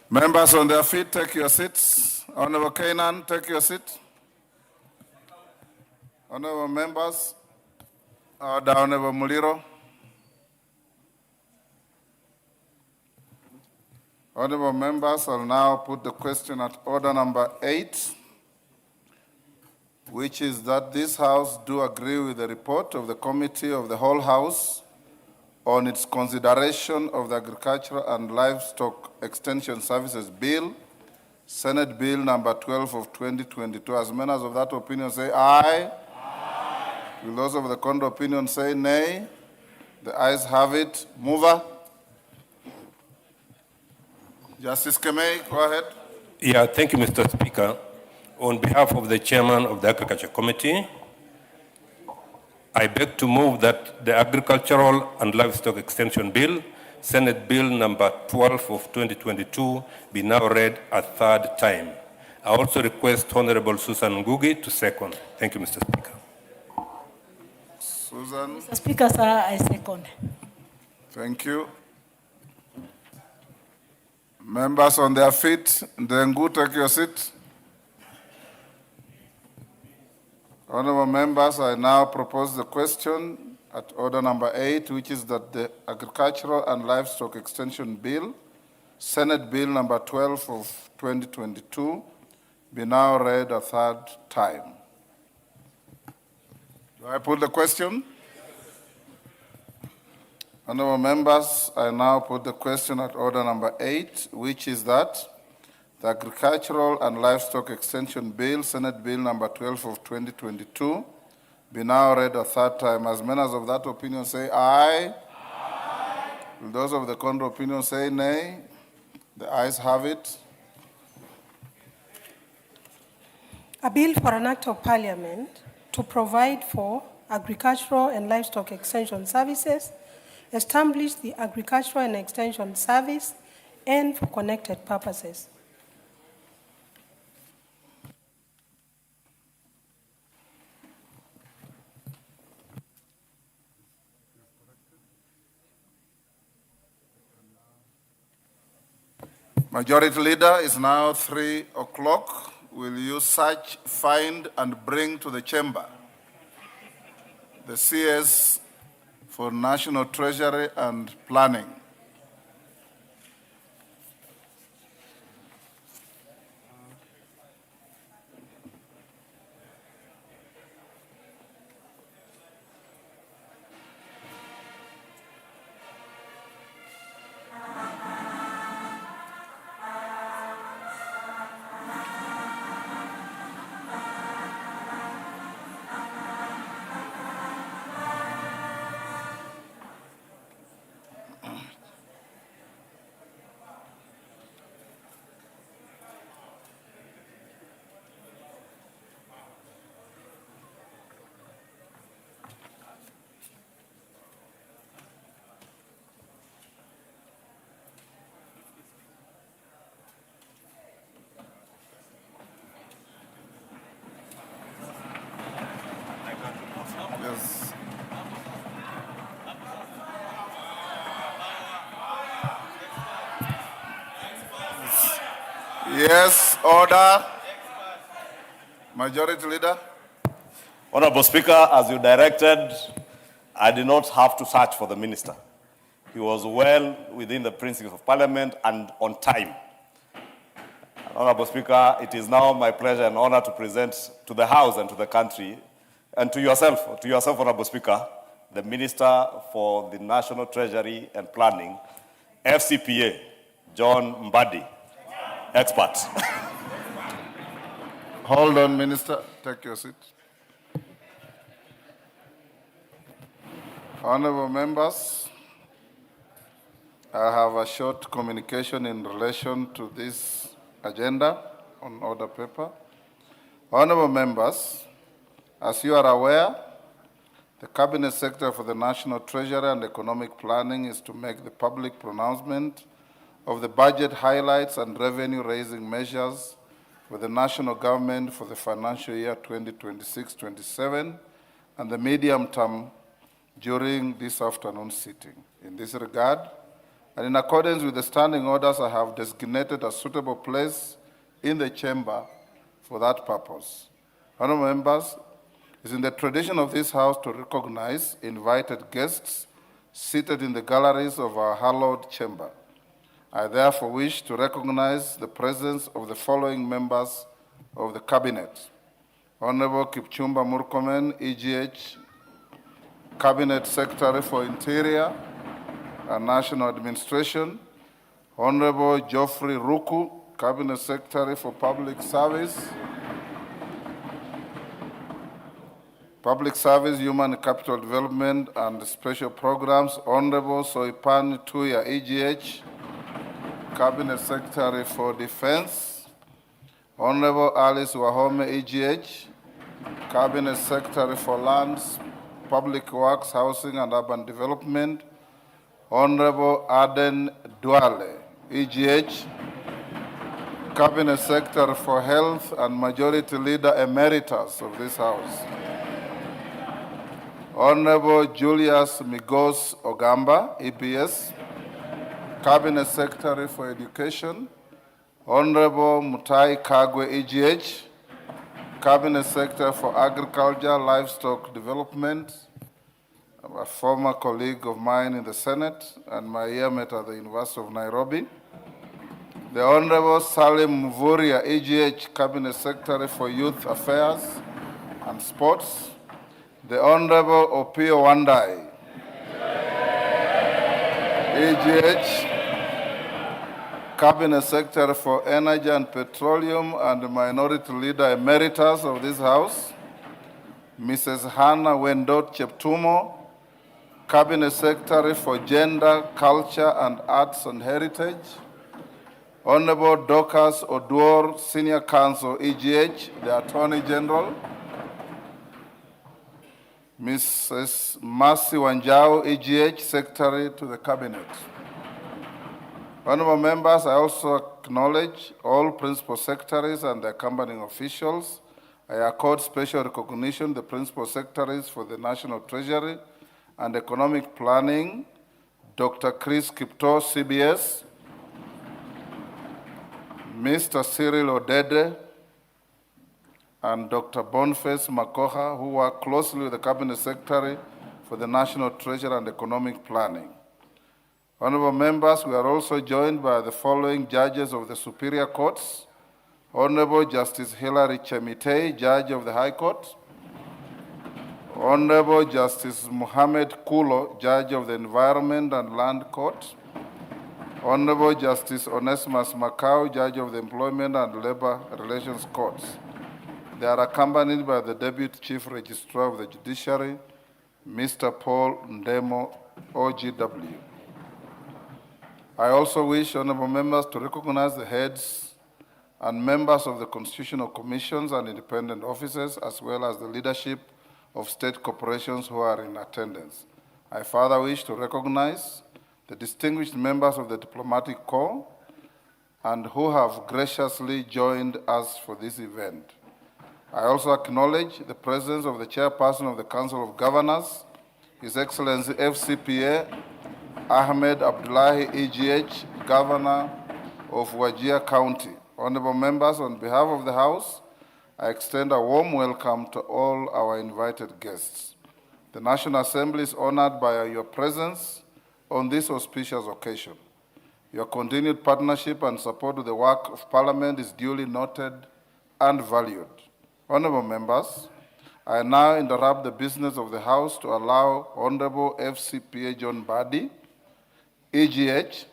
Members on their feet, take your seats. Honorable Kainan, take your seat. Honorable members, Honorable Muliro. Honorable members, I'll now put the question at order number 8, which is that this House do agree with the report of the Committee of the Whole House on its consideration of the Agricultural and Livestock Extension Services Bill, Senate Bill number 12 of 2022. As members of that opinion say aye. Aye. Will those of the contrary opinion say nay? The ayes have it. Mover. Justice Kemei, go ahead. Yeah, thank you, Mr. Speaker. On behalf of the Chairman of the Agriculture Committee, I beg to move that the Agricultural and Livestock Extension Bill, Senate Bill number 12 of 2022 be now read a third time. I also request Honorable Susan Ngugi to second. Thank you, Mr. Speaker. Susan. Mr. Speaker, sir, I second. Thank you. Members on their feet, Ndengu, take your seat. Honorable members, I now propose the question at order number 8, which is that the Agricultural and Livestock Extension Bill, Senate Bill number 12 of 2022, be now read a third time. Do I put the question? Honorable members, I now put the question at order number 8, which is that the Agricultural and Livestock Extension Bill, Senate Bill number 12 of 2022, be now read a third time. As many as of that opinion say aye. Aye. Will those of the contrary opinion say nay? The ayes have it. A bill for an act of parliament to provide for agricultural and livestock extension services, establish the agricultural and extension service, and for connected purposes. Majority Leader, is now 3 o'clock. Will you search, find, and bring to the chamber the CS for National Treasury and Planning? Yes. Yes, order. Majority Leader. Honorable Speaker, as you directed, I did not have to search for the minister. He was well within the principles of Parliament and on time. Honorable Speaker, it is now my pleasure and honor to present to the House and to the country, and to yourself, Honorable Speaker, the Minister for the National Treasury and Planning, FCPA, John Mbadi, expert. Hold on, Minister. Take your seat. Honorable members, I have a short communication in relation to this agenda on order paper. Honorable members, as you are aware, the Cabinet Secretary for the National Treasury and Economic Planning is to make the public pronouncement of the budget highlights and revenue-raising measures for the national government for the financial year 2026-27 and the medium term during this afternoon sitting. In this regard, and in accordance with the standing orders, I have designated a suitable place in the chamber for that purpose. Honorable members, it is in the tradition of this House to recognize invited guests seated in the galleries of our hallowed chamber. I therefore wish to recognize the presence of the following members of the Cabinet. Honorable Kipchumba Murkomen, EGH, Cabinet Secretary for Interior and National Administration. Honorable Geoffrey Ruku, Cabinet Secretary for Public Service, Human and Capital Development and Special Programs. Honorable Soipan Tuya, EGH, Cabinet Secretary for Defense. Honorable Alice Wahome, EGH, Cabinet Secretary for Lands, Public Works, Housing and Urban Development. Honorable Aden Duale, EGH, Cabinet Secretary for Health and Majority Leader Emeritus of this House. Honorable Julius Migos Ogamba, EPS, Cabinet Secretary for Education. Honorable Mutai Kagwe, EGH, Cabinet Secretary for Agriculture, Livestock Development, a former colleague of mine in the Senate and my yearmate at the University of Nairobi. The Honorable Salim Mvuria, EGH, Cabinet Secretary for Youth Affairs and Sports. The Honorable Opio Wandai, EGH, Cabinet Secretary for Energy and Petroleum and Minority Leader Emeritus of this House. Mrs. Hannah Wendot Cheptumo, Cabinet Secretary for Gender, Culture and Arts and Heritage. Honorable Dorcas Oduor, Senior Counsel, EGH, the Attorney General. Mrs. Mercy Wanjao, EGH, Secretary to the Cabinet. Honorable members, I also acknowledge all principal secretaries and the accompanying officials. I accord special recognition to the principal secretaries for the National Treasury and Economic Planning, Dr. Chris Kipto, CBS, Mr. Cyril Odede, and Dr. Boniface Makoha, who work closely with the Cabinet Secretary for the National Treasury and Economic Planning. Honorable members, we are also joined by the following judges of the Superior Courts. Honorable Justice Hilary Chemitei, Judge of the High Court. Honorable Justice Mohammed Kulo, Judge of the Environment and Land Court. Honorable Justice Onesimus Macau, Judge of the Employment and Labor Relations Courts. They are accompanied by the Deputy Chief Registrar of the Judiciary, Mr. Paul Ndemo, OGW. I also wish honorable members to recognize the heads and members of the constitutional commissions and independent officers, as well as the leadership of state corporations who are in attendance. I further wish to recognize the distinguished members of the diplomatic corps and who have graciously joined us for this event. I also acknowledge the presence of the chairperson of the Council of Governors, His Excellency FCPA Ahmed Abdullahi, EGH, Governor of Wajir County. Honorable members, on behalf of the House, I extend a warm welcome to all our invited guests. The National Assembly is honored by your presence on this auspicious occasion. Your continued partnership and support to the work of Parliament is duly noted and valued. Honorable members, I now interrupt the business of the House to allow Honorable FCPA John Badi, EGH,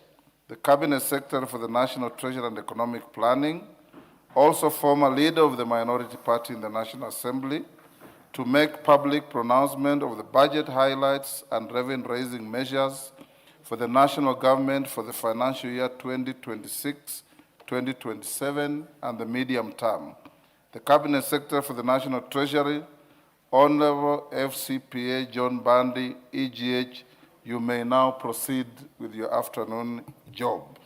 the Cabinet Secretary for the National Treasury and Economic Planning, also former leader of the minority party in the National Assembly, to make public pronouncement of the budget highlights and revenue-raising measures for the national government for the financial year 2026-2027 and the medium term. The Cabinet Secretary for the National Treasury, Honorable FCPA John Bandi, EGH, you may now proceed with your afternoon job.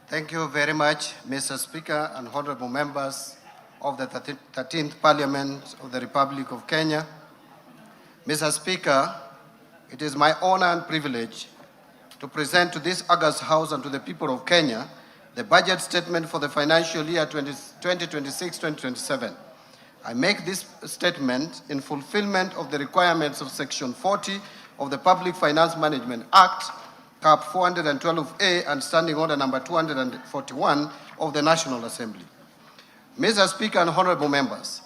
Thank you very much, Mr. Speaker and honorable members of the 13th Parliament of the Republic of Kenya. Mr. Speaker, it is my honor and privilege to present to this august House and to the people of Kenya the budget statement for the financial year 2026-2027. I make this statement in fulfillment of the requirements of Section 40 of the Public Finance Management Act, Cap 412A, and Standing Order number 241 of the National Assembly. Mr. Speaker and honorable members,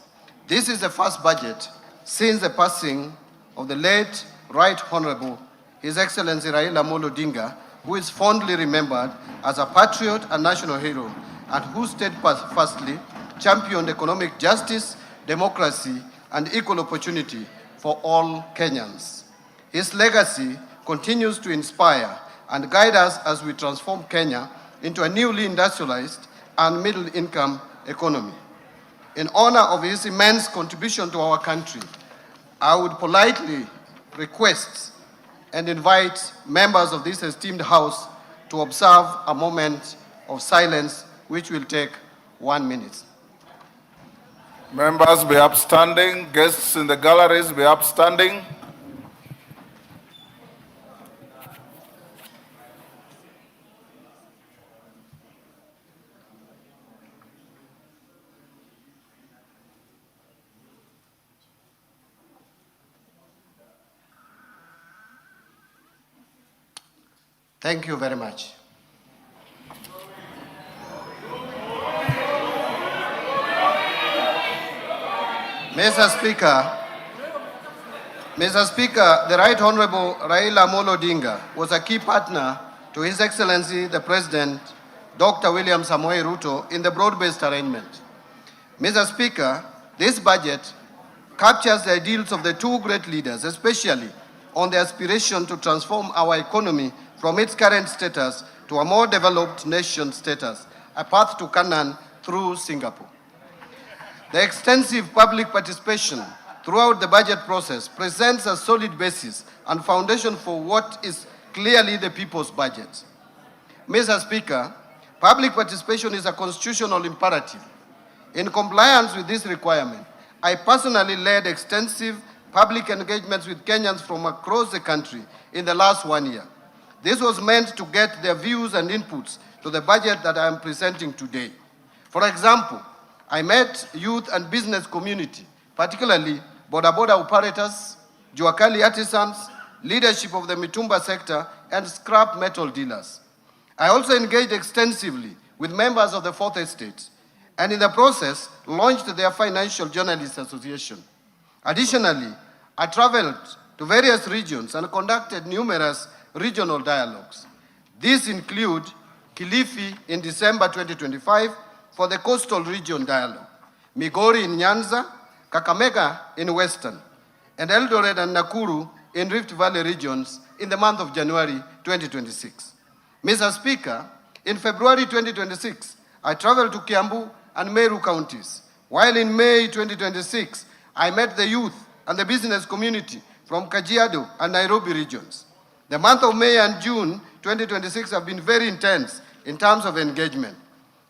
this is the first budget since the passing of the late Right Honorable His Excellency Raila Amolo Odinga, who is fondly remembered as a patriot and national hero, and who steadfastly championed economic justice, democracy, and equal opportunity for all Kenyans. His legacy continues to inspire and guide us as we transform Kenya into a newly industrialized and middle-income economy. In honor of his immense contribution to our country, I would politely request and invite members of this esteemed House to observe a moment of silence, which will take 1 minute. Members be upstanding. Guests in the galleries be upstanding. Thank you very much. Mr. Speaker, the Right Honorable Raila Amolo Odinga was a key partner to His Excellency the President, Dr. William Samoei Ruto, in the broad-based arrangement. Mr. Speaker, this budget captures the ideals of the two great leaders, especially on the aspiration to transform our economy from its current status to a more developed nation status, a path to Canaan through Singapore. The extensive public participation throughout the budget process presents a solid basis and foundation for what is clearly the people's budget. Mr. Speaker, public participation is a constitutional imperative. In compliance with this requirement, I personally led extensive public engagements with Kenyans from across the country in the last 1 year. This was meant to get their views and inputs to the budget that I am presenting today. For example, I met youth and business community, particularly boda operators, Juakali artisans, leadership of the Mitumba sector, and scrap metal dealers. I also engaged extensively with members of the Fourth Estate, and in the process, launched their Financial Journalists Association. Additionally, I traveled to various regions and conducted numerous regional dialogues. These include Kilifi in December 2025 for the Coastal Region Dialogue, Migori in Nyanza, Kakamega in Western, and Eldoret and Nakuru in Rift Valley regions in the month of January 2026. Mr. Speaker, in February 2026, I traveled to Kiambu and Meru counties, while in May 2026, I met the youth and the business community from Kajiado and Nairobi regions. The month of May and June 2026 have been very intense in terms of engagement.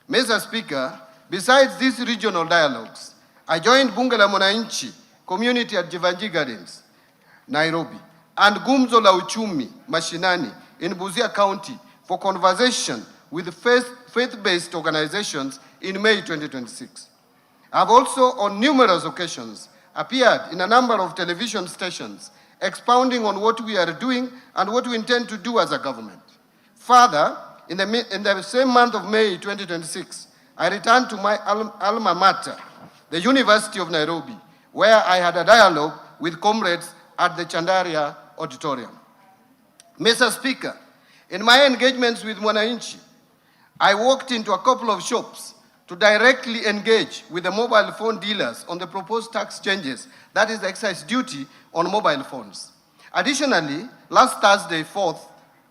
Mr. Speaker, besides these regional dialogues, I joined Bunge la Mwananchi community at Jivanji Gardens, Nairobi, and Gumzo la Uchumi, Mashinani, in Busia County for conversation with faith-based organizations in May 2026. I have also, on numerous occasions, appeared in a number of television stations expounding on what we are doing and what we intend to do as a government. Further, in the same month of May 2026, I returned to my alma mater, the University of Nairobi, where I had a dialogue with comrades at the Chandaria Auditorium. Mr. Speaker, in my engagements with Mwananchi, I walked into a couple of shops to directly engage with the mobile phone dealers on the proposed tax changes, that is the excise duty on mobile phones. Additionally, last Thursday, 4th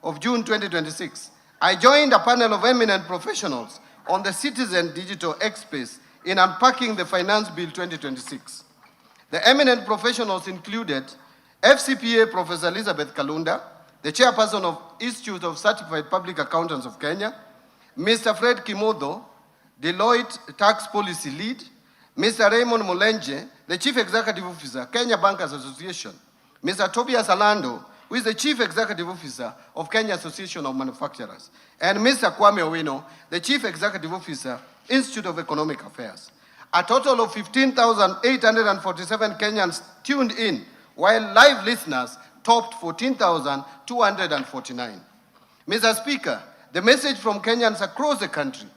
of June 2026, I joined a panel of eminent professionals on the Citizen Digital X-Space in unpacking the Finance Bill 2026. The eminent professionals included FCPA Professor Elizabeth Kalunda, the chairperson of Institute of Certified Public Accountants of Kenya, Mr. Fred Kimodo, Deloitte Tax Policy Lead, Mr. Raymond Molenje, the Chief Executive Officer, Kenya Bankers Association, Mr. Tobias Alando, who is the Chief Executive Officer of Kenya Association of Manufacturers, and Mr. Kwame Owino, the Chief Executive Officer, Institute of Economic Affairs. A total of 15,847 Kenyans tuned in, while live listeners topped 14,249. Mr. Speaker, the message from Kenyans across the country,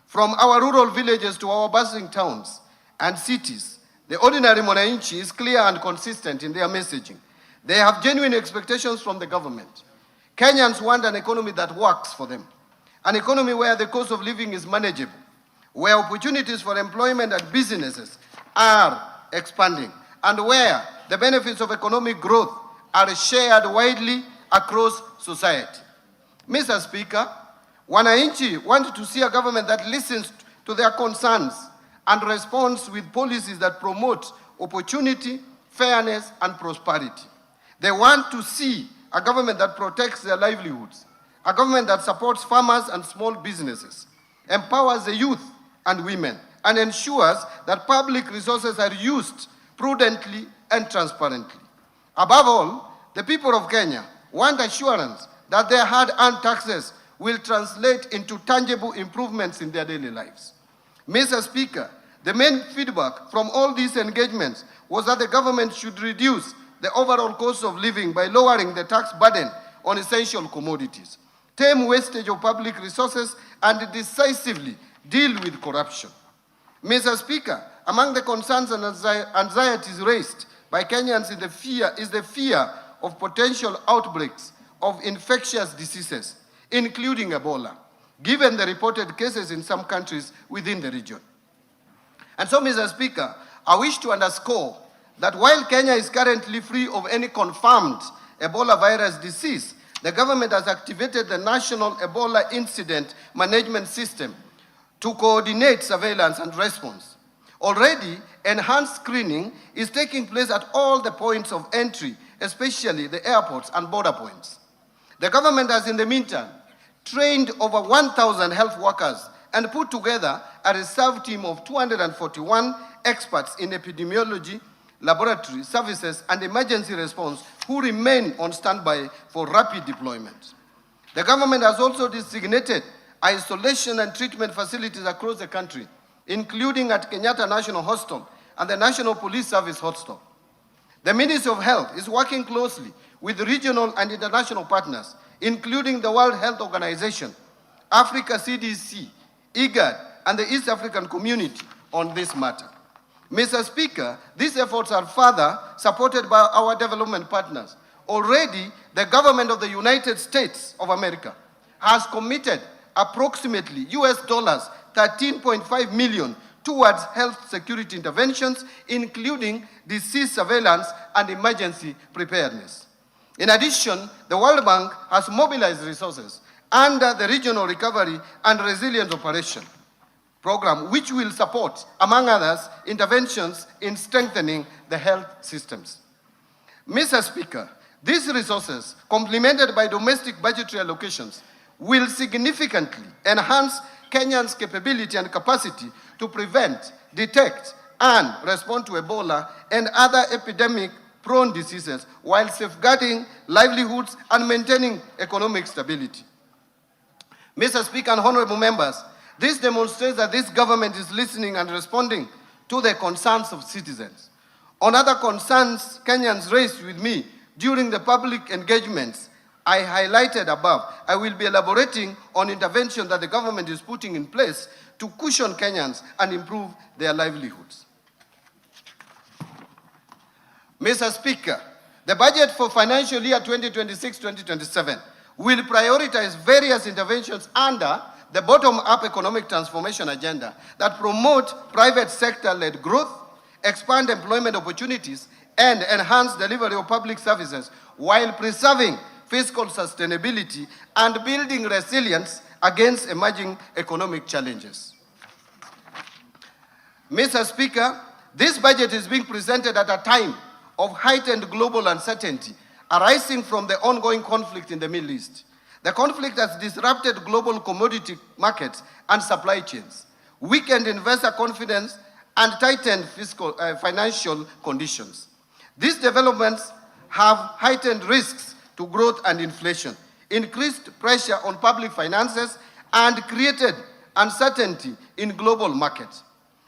from our rural villages to our bustling towns and cities, the ordinary Mwananchi is clear and consistent in their messaging. They have genuine expectations from the government. Kenyans want an economy that works for them, an economy where the cost of living is manageable, where opportunities for employment and businesses are expanding, and where the benefits of economic growth are shared widely across society. Mr. Speaker, wananchi want to see a government that listens to their concerns and responds with policies that promote opportunity, fairness, and prosperity. They want to see a government that protects their livelihoods, a government that supports farmers and small businesses, empowers the youth and women, and ensures that public resources are used prudently and transparently. Above all, the people of Kenya want assurance that their hard-earned taxes will translate into tangible improvements in their daily lives. Mr. Speaker, the main feedback from all these engagements was that the government should reduce the overall cost of living by lowering the tax burden on essential commodities, tame wastage of public resources, and decisively deal with corruption. Mr. Speaker, among the concerns and anxieties raised by Kenyans is the fear of potential outbreaks of infectious diseases, including Ebola, given the reported cases in some countries within the region. And so, Mr. Speaker, I wish to underscore that while Kenya is currently free of any confirmed Ebola virus disease, the government has activated the National Ebola Incident Management System to coordinate surveillance and response. Already, enhanced screening is taking place at all the points of entry, especially the airports and border points. The government has, in the meantime, trained over 1,000 health workers and put together a reserve team of 241 experts in epidemiology, laboratory services, and emergency response who remain on standby for rapid deployment. The government has also designated isolation and treatment facilities across the country, including at Kenyatta National Hospital and the National Police Service Hospital. The Ministry of Health is working closely with regional and international partners, including the World Health Organization, Africa CDC, IGAD, and the East African Community on this matter. Mr. Speaker, these efforts are further supported by our development partners. Already, the government of the United States of America has committed approximately US $13.5 million towards health security interventions, including disease surveillance and emergency preparedness. In addition, the World Bank has mobilized resources under the Regional Recovery and Resilience Operation program, which will support, among others, interventions in strengthening the health systems. Mr. Speaker, these resources, complemented by domestic budgetary allocations, will significantly enhance Kenyans' capability and capacity to prevent, detect, and respond to Ebola and other epidemic-prone diseases while safeguarding livelihoods and maintaining economic stability. Mr. Speaker and honorable members, this demonstrates that this government is listening and responding to the concerns of citizens. On other concerns Kenyans raised with me during the public engagements I highlighted above, I will be elaborating on interventions that the government is putting in place to cushion Kenyans and improve their livelihoods. Mr. Speaker, the budget for financial year 2026-2027 will prioritize various interventions under the bottom-up economic transformation agenda that promote private sector-led growth, expand employment opportunities, and enhance delivery of public services while preserving fiscal sustainability and building resilience against emerging economic challenges. Mr. Speaker, this budget is being presented at a time of heightened global uncertainty arising from the ongoing conflict in the Middle East. The conflict has disrupted global commodity markets and supply chains, weakened investor confidence, and tightened financial conditions. These developments have heightened risks to growth and inflation, increased pressure on public finances, and created uncertainty in global markets.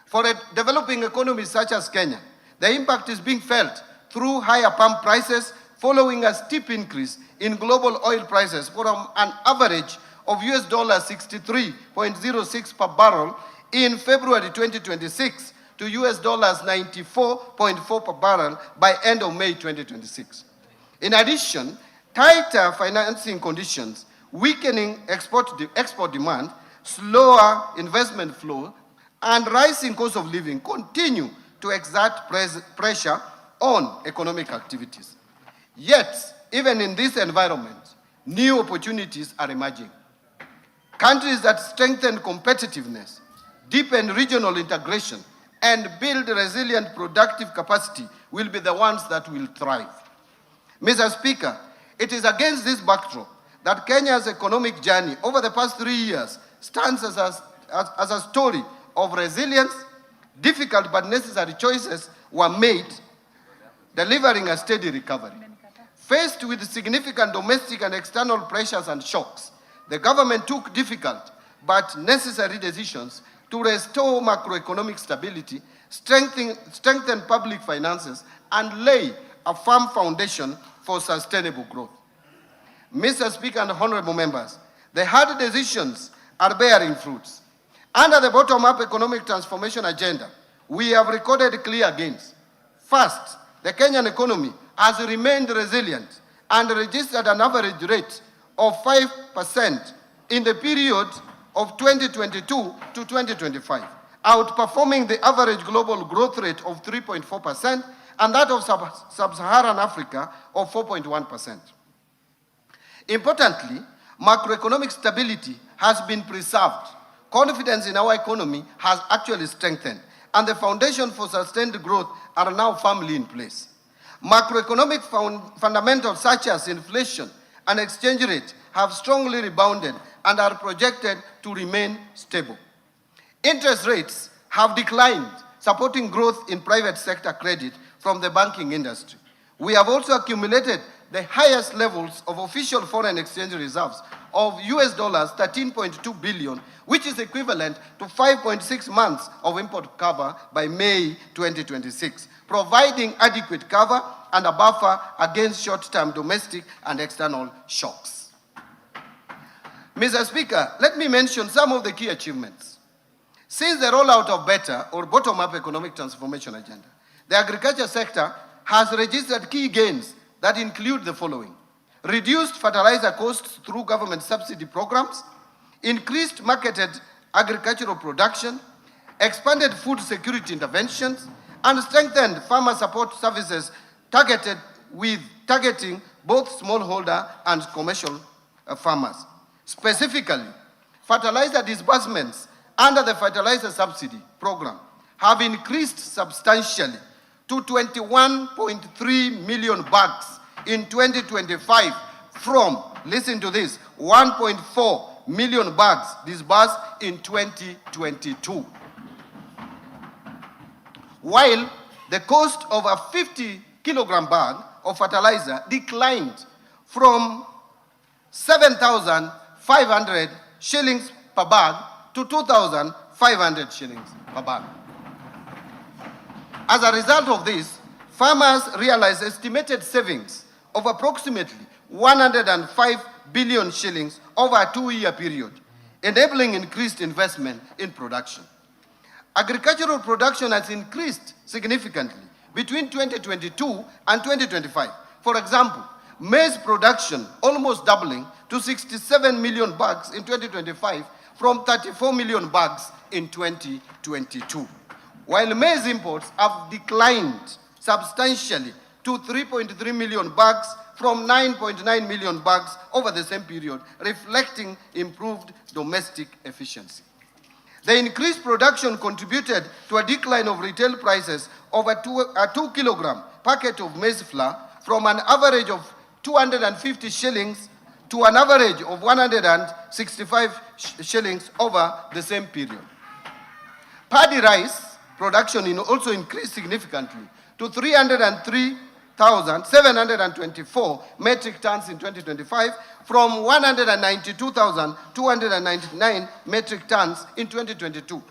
For a developing economy such as Kenya, the impact is being felt through higher pump prices following a steep increase in global oil prices from an average of US $63.06 per barrel in February 2026 to US $94.4 per barrel by end of May 2026. In addition, tighter financing conditions, weakening export demand, slower investment flow, and rising cost of living continue to exert pressure on economic activities. Yet, even in this environment, new opportunities are emerging. Countries that strengthen competitiveness, deepen regional integration, and build resilient productive capacity will be the ones that will thrive. Mr. Speaker, it is against this backdrop that Kenya's economic journey over the past 3 years stands as a story of resilience. Difficult but necessary choices were made, delivering a steady recovery. Faced with significant domestic and external pressures and shocks, the government took difficult but necessary decisions to restore macroeconomic stability, strengthen public finances, and lay a firm foundation for sustainable growth. Mr. Speaker and honorable members, the hard decisions are bearing fruits. Under the bottom-up economic transformation agenda, we have recorded clear gains. First, the Kenyan economy has remained resilient and registered an average rate of 5% in the period of 2022 to 2025, outperforming the average global growth rate of 3.4% and that of sub-Saharan Africa of 4.1%. Importantly, macroeconomic stability has been preserved. Confidence in our economy has actually strengthened, and the foundation for sustained growth are now firmly in place. Macroeconomic fundamentals such as inflation and exchange rate have strongly rebounded and are projected to remain stable. Interest rates have declined, supporting growth in private sector credit from the banking industry. We have also accumulated the highest levels of official foreign exchange reserves of US dollars 13.2 billion, which is equivalent to 5.6 months of import cover by May 2026, providing adequate cover and a buffer against short-term domestic and external shocks. Mr. Speaker, let me mention some of the key achievements. Since the rollout of better or bottom-up economic transformation agenda, the agriculture sector has registered key gains that include the following: reduced fertilizer costs through government subsidy programs, increased marketed agricultural production, expanded food security interventions, and strengthened farmer support services targeting both smallholder and commercial farmers. Specifically, fertilizer disbursements under the fertilizer subsidy program have increased substantially to 21.3 million bags in 2025 from, listen to this, 1.4 million bags disbursed in 2022. While the cost of a 50-kilogram bag of fertilizer declined from 7,500 shillings per bag to 2,500 shillings per bag. As a result of this, farmers realized estimated savings of approximately 105 billion shillings over a 2-year period, enabling increased investment in production. Agricultural production has increased significantly between 2022 and 2025. For example, maize production almost doubling to 67 million bags in 2025 from 34 million bags in 2022. While maize imports have declined substantially to 3.3 million bags from 9.9 million bags over the same period, reflecting improved domestic efficiency. The increased production contributed to a decline of retail prices of a 2-kilogram packet of maize flour from an average of 250 shillings to an average of 165 shillings over the same period. Paddy rice production also increased significantly to 303,724 metric tons in 2025 from 192,299 metric tons in 2022.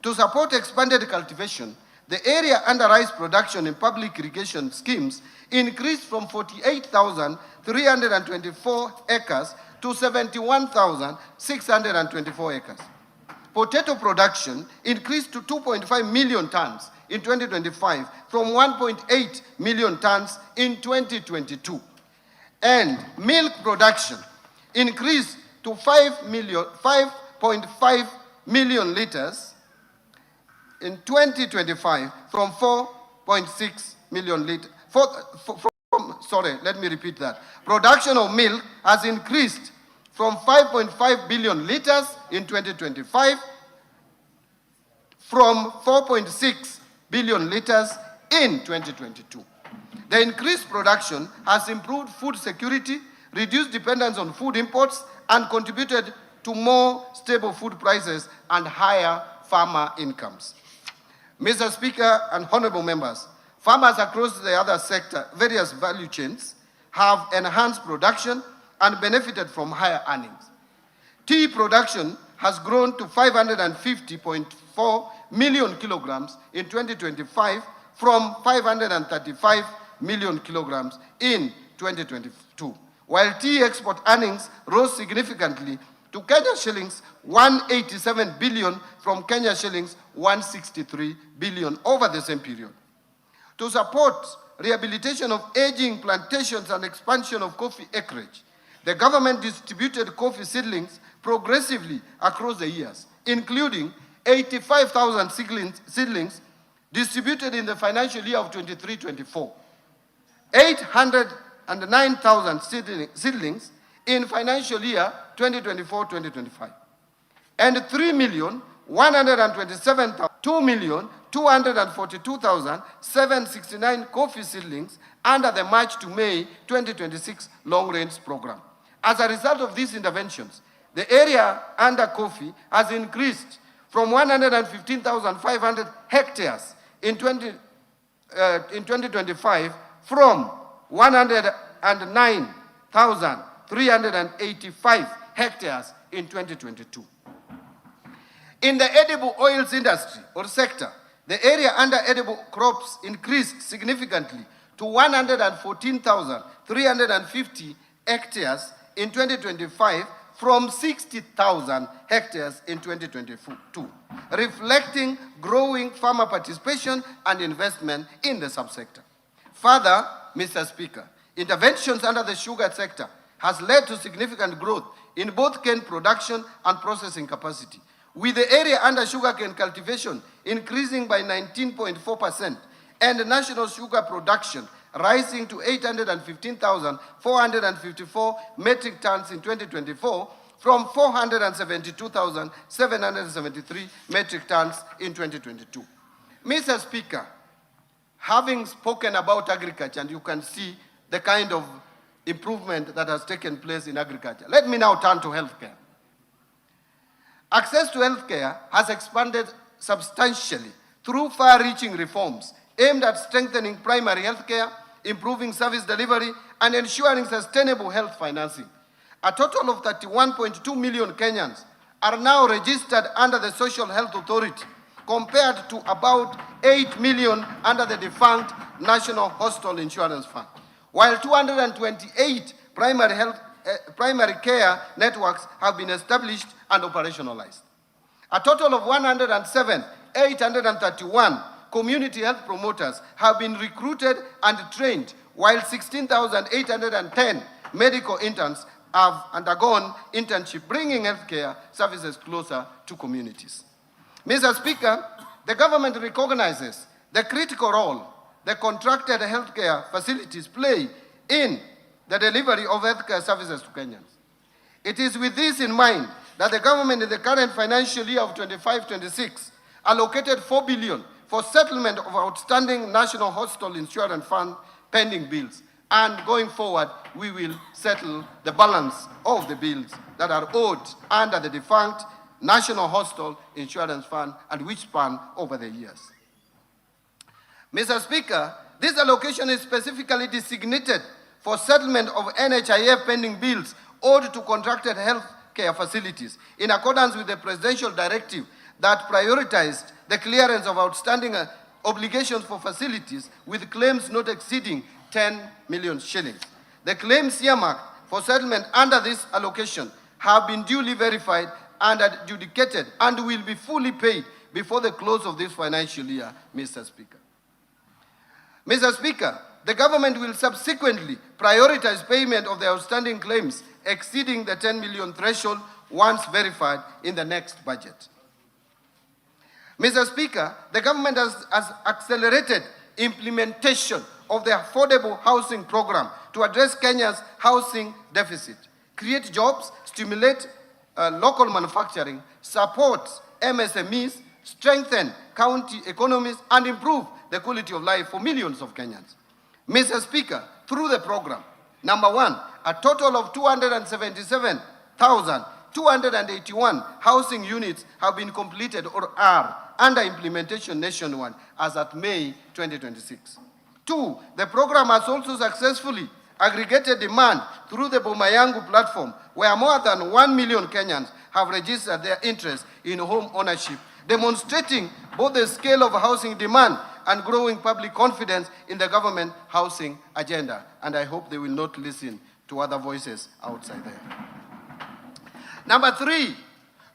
To support expanded cultivation, the area under rice production in public irrigation schemes increased from 48,324 acres to 71,624 acres. Potato production increased to 2.5 million tons in 2025 from 1.8 million tons in 2022. and milk production increased to 5.5 million liters in 2025 from 4.6 million liters. Let me repeat that. Production of milk has increased from 5.5 billion liters in 2025 from 4.6 billion liters in 2022. The increased production has improved food security, reduced dependence on food imports, and contributed to more stable food prices and higher farmer incomes. Mr. Speaker and honorable members, farmers across the other sector, various value chains, have enhanced production and benefited from higher earnings. Tea production has grown to 550.4 million kilograms in 2025 from 535 million kilograms in 2022, while tea export earnings rose significantly to Kenya shillings 187 billion from Kenya shillings 163 billion over the same period. To support rehabilitation of aging plantations and expansion of coffee acreage, the government distributed coffee seedlings progressively across the years, including 85,000 seedlings distributed in the financial year of 23-24, 809,000 seedlings in financial year 2024-2025, and 2,242,769 coffee seedlings under the March to May 2026 long-range program. As a result of these interventions, the area under coffee has increased from 115,500 hectares in 2025 from 109,385 hectares in 2022. In the edible oils industry or sector, the area under edible crops increased significantly to 114,350 hectares in 2025 from 60,000 hectares in 2022, reflecting growing farmer participation and investment in the subsector. Further, Mr. Speaker, interventions under the sugar sector has led to significant growth in both cane production and processing capacity, with the area under sugarcane cultivation increasing by 19.4% and national sugar production rising to 815,454 metric tons in 2024 from 472,773 metric tons in 2022. Mr. Speaker, having spoken about agriculture, and you can see the kind of improvement that has taken place in agriculture, let me now turn to healthcare. Access to healthcare has expanded substantially through far-reaching reforms aimed at strengthening primary healthcare, improving service delivery, and ensuring sustainable health financing. A total of 31.2 million Kenyans are now registered under the Social Health Authority, compared to about 8 million under the defunct National Hospital Insurance Fund, while 228 primary care networks have been established and operationalized. A total of 107,831 community health promoters have been recruited and trained, while 16,810 medical interns have undergone internship, bringing healthcare services closer to communities. Mr. Speaker, the government recognizes the critical role the contracted healthcare facilities play in the delivery of healthcare services to Kenyans. It is with this in mind that the government in the current financial year of 25-26 allocated 4 billion for settlement of outstanding National Hospital Insurance Fund pending bills. And going forward, we will settle the balance of the bills that are owed under the defunct National Hospital Insurance Fund and which span over the years. Mr. Speaker, this allocation is specifically designated for settlement of NHIF pending bills owed to contracted health care facilities in accordance with the presidential directive that prioritized the clearance of outstanding obligations for facilities with claims not exceeding 10 million shillings. The claims earmarked for settlement under this allocation have been duly verified and adjudicated and will be fully paid before the close of this financial year, Mr. Speaker. Mr. Speaker, the government will subsequently prioritize payment of the outstanding claims exceeding the 10 million threshold once verified in the next budget. Mr. Speaker, the government has accelerated implementation of the affordable housing program to address Kenya's housing deficit, create jobs, stimulate local manufacturing, support MSMEs, strengthen county economies, and improve the quality of life for millions of Kenyans. Mr. Speaker, through the program, number one, a total of 277,281 housing units have been completed or are under implementation nationwide as at May 2026. Two, the program has also successfully aggregated demand through the Boma Yangu platform, where more than 1 million Kenyans have registered their interest in home ownership, demonstrating both the scale of housing demand and growing public confidence in the government housing agenda. And I hope they will not listen to other voices outside there. Number three,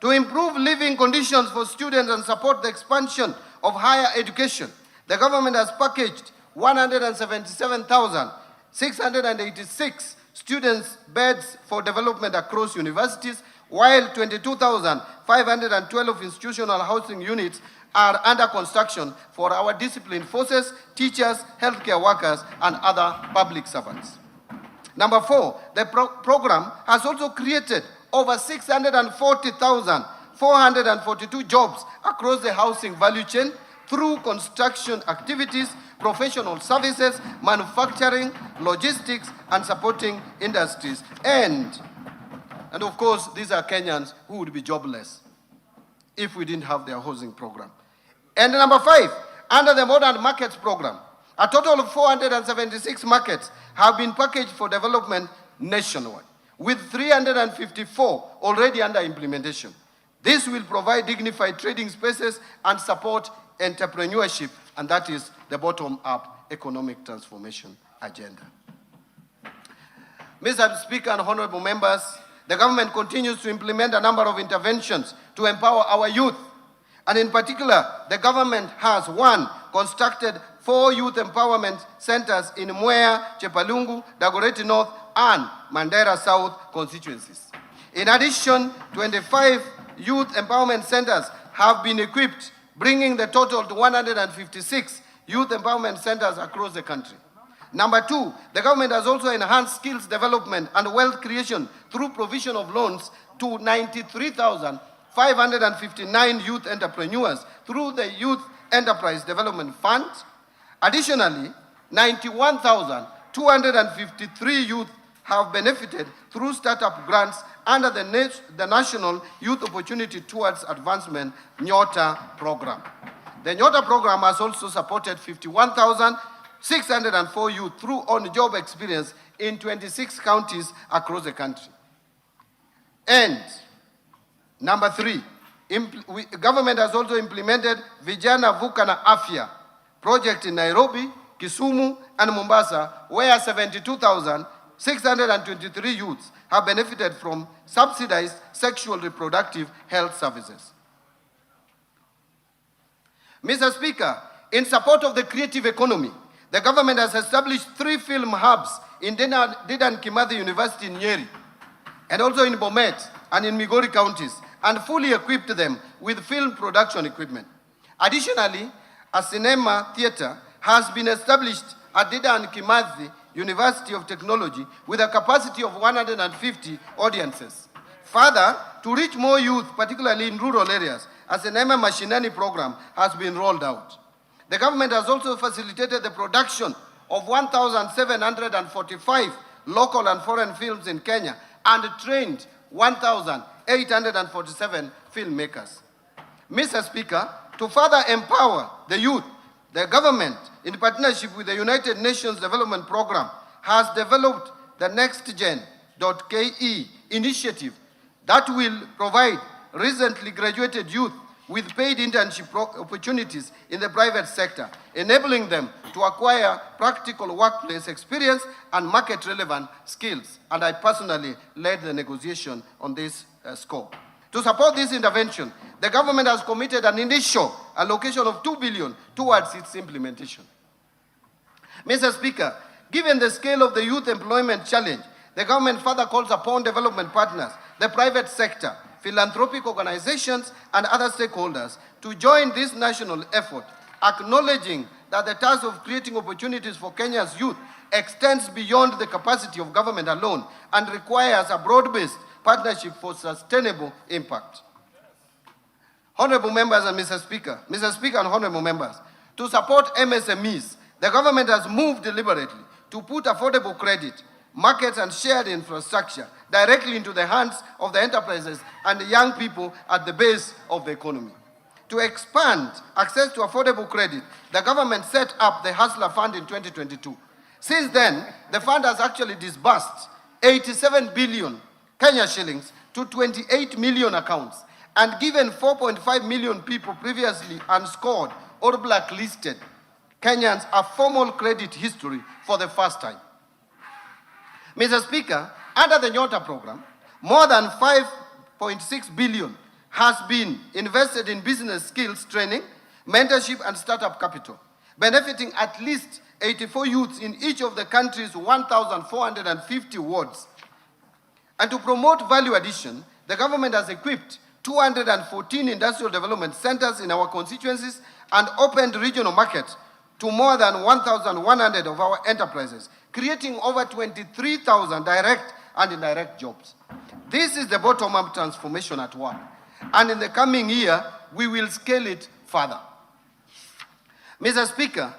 to improve living conditions for students and support the expansion of higher education, the government has packaged 177,686 students' beds for development across universities, while 22,512 institutional housing units are under construction for our disciplined forces, teachers, healthcare workers, and other public servants. Number four, the program has also created over 640,442 jobs across the housing value chain through construction activities, professional services, manufacturing, logistics, and supporting industries. And of course, these are Kenyans who would be jobless if we didn't have their housing program. And number five, under the Modern Markets program, a total of 476 markets have been packaged for development nationwide, with 354 already under implementation. This will provide dignified trading spaces and support entrepreneurship, and that is the bottom-up economic transformation agenda. Mr. Speaker and honorable members, the government continues to implement a number of interventions to empower our youth. And in particular, the government has, one, constructed 4 youth empowerment centers in Mwea, Chepalungu, Dagoretti North, and Mandera South constituencies. In addition, 25 youth empowerment centers have been equipped, bringing the total to 156 youth empowerment centers across the country. Number two, the government has also enhanced skills development and wealth creation through provision of loans to 93,559 youth entrepreneurs through the Youth Enterprise Development Fund. Additionally, 91,253 youth have benefited through startup grants under the National Youth Opportunity Towards Advancement (NYOTA) program. The NYOTA program has also supported 51,604 youth through on-job experience in 26 counties across the country. And number three, government has also implemented Vijana Vuka na Afya project in Nairobi, Kisumu, and Mombasa, where 72,623 youths have benefited from subsidized sexual reproductive health services. Mr. Speaker, in support of the creative economy, the government has established 3 film hubs in Dedan Kimathi University in Nyeri, and also in Bomet and in Migori counties, and fully equipped them with film production equipment. Additionally, a cinema theater has been established at Dedan Kimathi University of Technology with a capacity of 150 audiences. Further, to reach more youth, particularly in rural areas, a cinema Mashinani program has been rolled out. The government has also facilitated the production of 1,745 local and foreign films in Kenya and trained 1,847 filmmakers. Mr. Speaker, to further empower the youth, the government, in partnership with the United Nations Development Program, has developed the NextGen.ke initiative that will provide recently graduated youth with paid internship opportunities in the private sector, enabling them to acquire practical workplace experience and market-relevant skills. And I personally led the negotiation on this scope. To support this intervention, the government has committed an initial allocation of 2 billion towards its implementation. Mr. Speaker, given the scale of the youth employment challenge, the government further calls upon development partners, the private sector, philanthropic organizations, and other stakeholders to join this national effort, acknowledging that the task of creating opportunities for Kenya's youth extends beyond the capacity of government alone and requires a broad-based partnership for sustainable impact. Honorable members and Mr. Speaker and honorable members, to support MSMEs, the government has moved deliberately to put affordable credit, markets, and shared infrastructure directly into the hands of the enterprises and the young people at the base of the economy. To expand access to affordable credit, the government set up the Hustler Fund in 2022. Since then, the fund has actually disbursed 87 billion Kenya shillings to 28 million accounts and given 4.5 million people previously unscored or blacklisted Kenyans a formal credit history for the first time. Mr. Speaker, under the Nyota program, more than 5.6 billion has been invested in business skills training, mentorship, and startup capital, benefiting at least 84 youths in each of the country's 1,450 wards. And to promote value addition, the government has equipped 214 industrial development centers in our constituencies and opened regional markets to more than 1,100 of our enterprises, creating over 23,000 direct and indirect jobs. This is the bottom-up transformation at work, and in the coming year, we will scale it further. Mr. Speaker,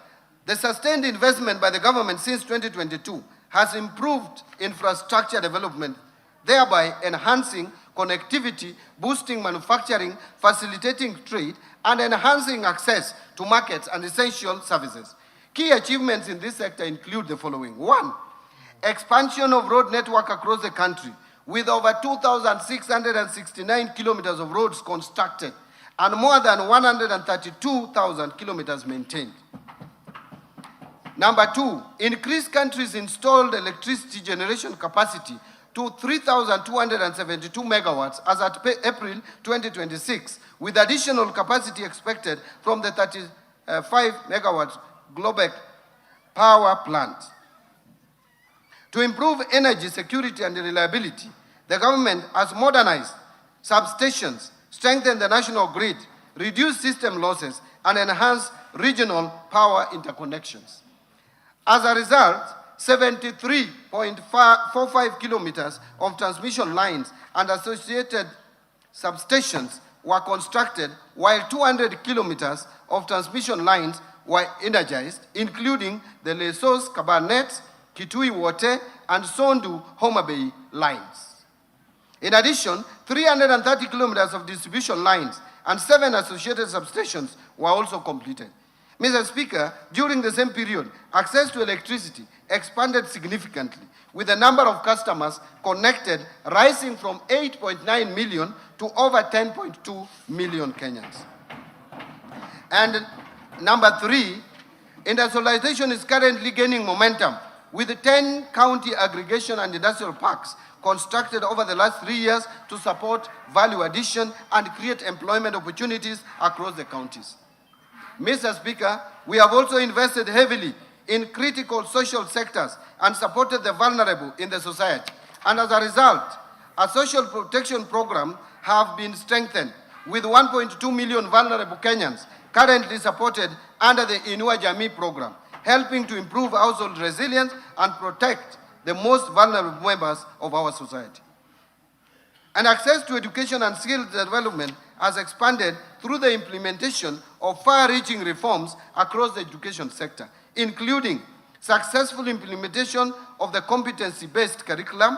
the sustained investment by the government since 2022 has improved infrastructure development, thereby enhancing connectivity, boosting manufacturing, facilitating trade, and enhancing access to markets and essential services. Key achievements in this sector include the following. 1, expansion of road network across the country with over 2,669 kilometers of roads constructed and more than 132,000 kilometers maintained. Number 2, increase country's installed electricity generation capacity to 3,272 megawatts as at April 2026, with additional capacity expected from the 35 megawatts Globek power plant. To improve energy security and reliability, the government has modernized substations, strengthened the national grid, reduced system losses, and enhanced regional power interconnections. As a result, 73.45 kilometers of transmission lines and associated substations were constructed, while 200 kilometers of transmission lines were energized, including the Lesos, Kabarnet, Kitui Wote, and Sondu Homa Bay lines. In addition, 330 kilometers of distribution lines and 7 associated substations were also completed. Mr. Speaker, during the same period, access to electricity expanded significantly, with the number of customers connected rising from 8.9 million to over 10.2 million Kenyans. And number 3, industrialization is currently gaining momentum, with 10 county aggregation and industrial parks constructed over the last 3 years to support value addition and create employment opportunities across the counties. Mr. Speaker, we have also invested heavily in critical social sectors and supported the vulnerable in the society. And as a result, a social protection program have been strengthened with 1.2 million vulnerable Kenyans currently supported under the Inua Jamii program, helping to improve household resilience and protect the most vulnerable members of our society. And access to education and skill development has expanded through the implementation of far-reaching reforms across the education sector, including successful implementation of the competency-based curriculum.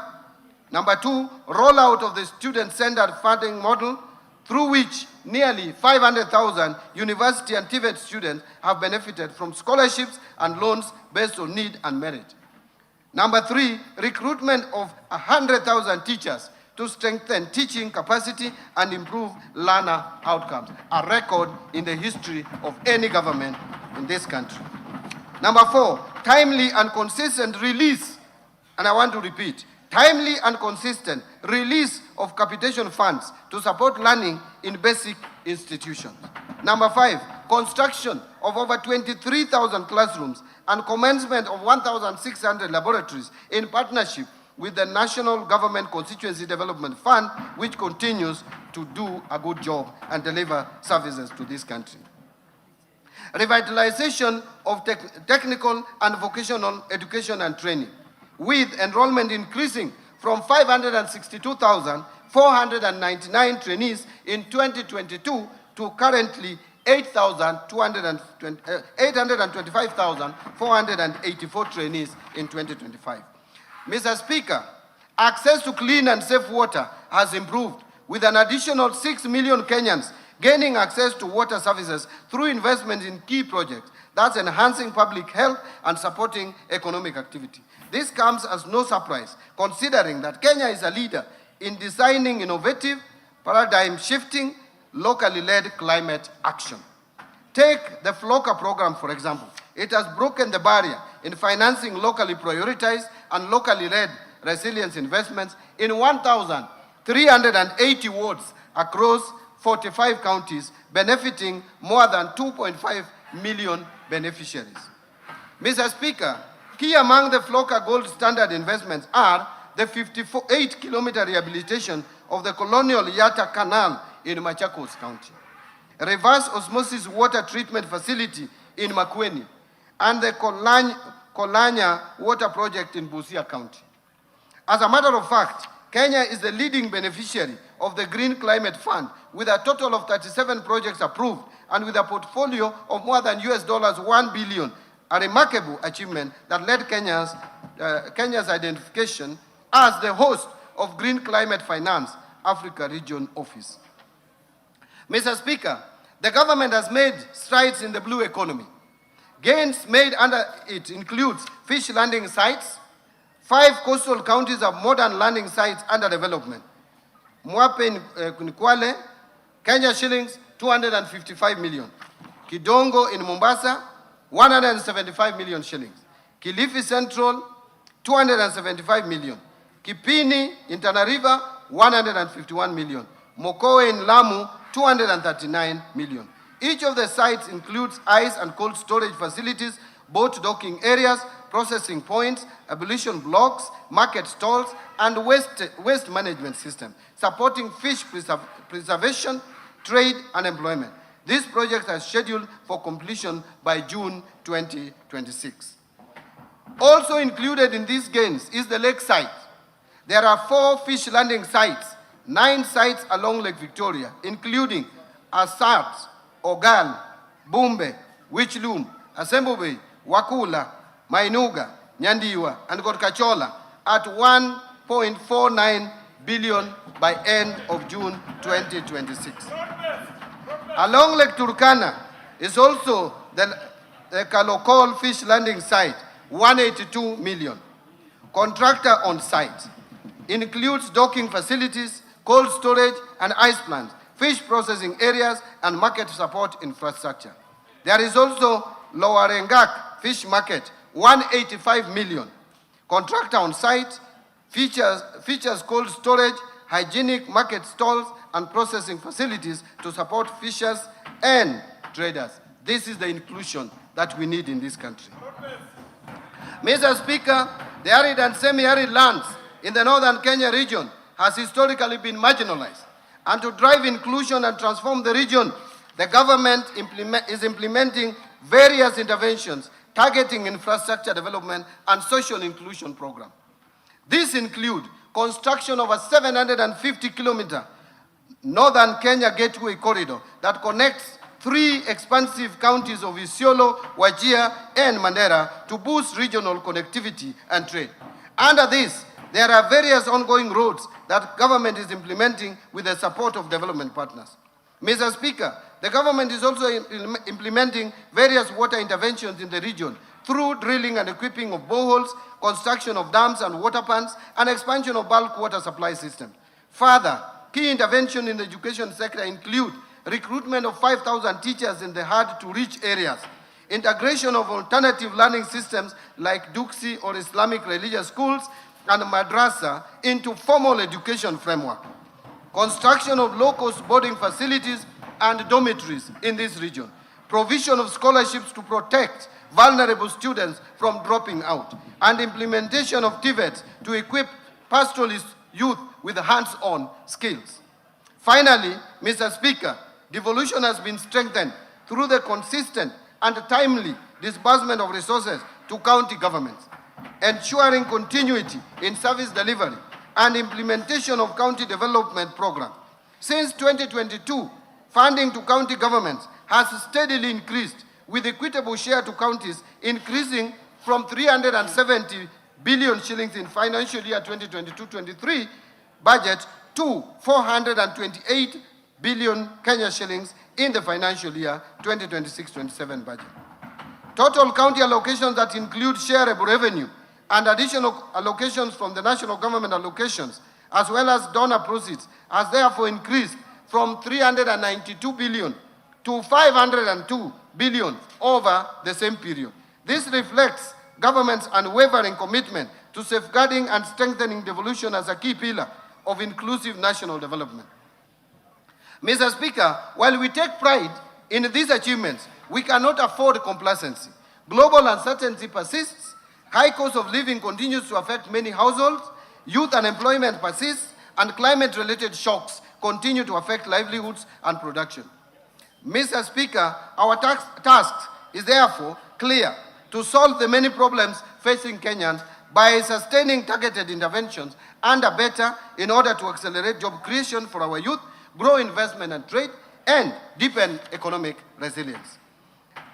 Number 2, rollout of the student-centered funding model, through which nearly 500,000 university and TVET students have benefited from scholarships and loans based on need and merit. Number 3, recruitment of 100,000 teachers to strengthen teaching capacity and improve learner outcomes, a record in the history of any government in this country. Number 4, timely and consistent release, and I want to repeat, timely and consistent release of capitation funds to support learning in basic institutions. Number 5, construction of over 23,000 classrooms, and commencement of 1,600 laboratories in partnership with the National Government Constituency Development Fund, which continues to do a good job and deliver services to this country. Revitalization of technical and vocational education and training, with enrollment increasing from 562,499 trainees in 2022 to currently 825,484 trainees in 2025. Mr. Speaker, access to clean and safe water has improved, with an additional 6 million Kenyans gaining access to water services through investment in key projects, thus enhancing public health and supporting economic activity. This comes as no surprise, considering that Kenya is a leader in designing innovative, paradigm-shifting, locally led climate action. Take the FLOCA program, for example. It has broken the barrier in financing locally prioritized and locally led resilience investments in 1,380 wards across 45 counties, benefiting more than 2.5 million beneficiaries. Mr. Speaker, key among the FLOCA gold standard investments are the 58-kilometer rehabilitation of the Colonial Yatta Canal in Machakos County, a reverse osmosis water treatment facility in Makueni, and the Kolanya water project in Busia County. As a matter of fact, Kenya is the leading beneficiary of the Green Climate Fund, with a total of 37 projects approved and with a portfolio of more than $1 billion, a remarkable achievement that led Kenya's identification as the host of Green Climate Finance Africa Region Office. Mr. Speaker, the government has made strides in the blue economy. Gains made under it includes fish landing sites. 5 coastal counties have modern landing sites under development. Mwape in Kwale, Kenya shillings 255 million. Kidongo in Mombasa, 175 million shillings. Kilifi Central, 275 million. Kipini in Tana River, 151 million. Mokowe in Lamu, 239 million. Each of the sites includes ice and cold storage facilities, boat docking areas, processing points, abolition blocks, market stalls, and waste management system, supporting fish preservation, trade, and employment. These projects are scheduled for completion by June 2026. Also included in these gains is the lake site. There are 4 fish landing sites, 9 sites along Lake Victoria, including Asat, Ogal, Bumbe, Wichlum, Asembo Bay, Wakula, Mainuga, Nyandiwa, and Gorkachola at 1.49 billion by end of June 2026. Along Lake Turkana is also the Kalokol fish landing site, 182 million. Contractor on site includes docking facilities, cold storage and ice plants, fish processing areas, and market support infrastructure. There is also Lower Engak Fish Market, 185 million. Contractor on site, features cold storage, hygienic market stalls, and processing facilities to support fishers and traders. This is the inclusion that we need in this country. Mr. Speaker, the arid and semi-arid lands in the northern Kenya region has historically been marginalized. And to drive inclusion and transform the region, the government is implementing various interventions targeting infrastructure development and social inclusion program. These include construction of a 750-kilometer northern Kenya gateway corridor that connects 3 expansive counties of Isiolo, Wajir, and Mandera to boost regional connectivity and trade. Under this, there are various ongoing roads that government is implementing with the support of development partners. Mr. Speaker, the government is also implementing various water interventions in the region through drilling and equipping of boreholes, construction of dams and water pans, and expansion of bulk water supply systems. Further, key interventions in the education sector include recruitment of 5,000 teachers in the hard-to-reach areas, integration of alternative learning systems like Duksi or Islamic religious schools and madrasa into formal education framework, construction of low-cost boarding facilities and dormitories in this region, provision of scholarships to protect vulnerable students from dropping out, and implementation of TVETs to equip pastoralist youth with hands-on skills. Finally, Mr. Speaker, devolution has been strengthened through the consistent and timely disbursement of resources to county governments, ensuring continuity in service delivery and implementation of county development programs. Since 2022, funding to county governments has steadily increased, with equitable share to counties increasing from 370 billion shillings in financial year 2022-23 budget to 428 billion Kenya shillings in the financial year 2026-27 budget. Total county allocations that include shareable revenue and additional allocations from the national government allocations, as well as donor proceeds, has therefore increased from 392 billion to 502 billion over the same period. This reflects government's unwavering commitment to safeguarding and strengthening devolution as a key pillar of inclusive national development. Mr. Speaker, while we take pride in these achievements, we cannot afford complacency. Global uncertainty persists, high cost of living continues to affect many households, youth unemployment persists, and climate-related shocks continue to affect livelihoods and production. Mr. Speaker, our task is therefore clear: to solve the many problems facing Kenyans by sustaining targeted interventions and better in order to accelerate job creation for our youth, grow investment and trade, and deepen economic resilience.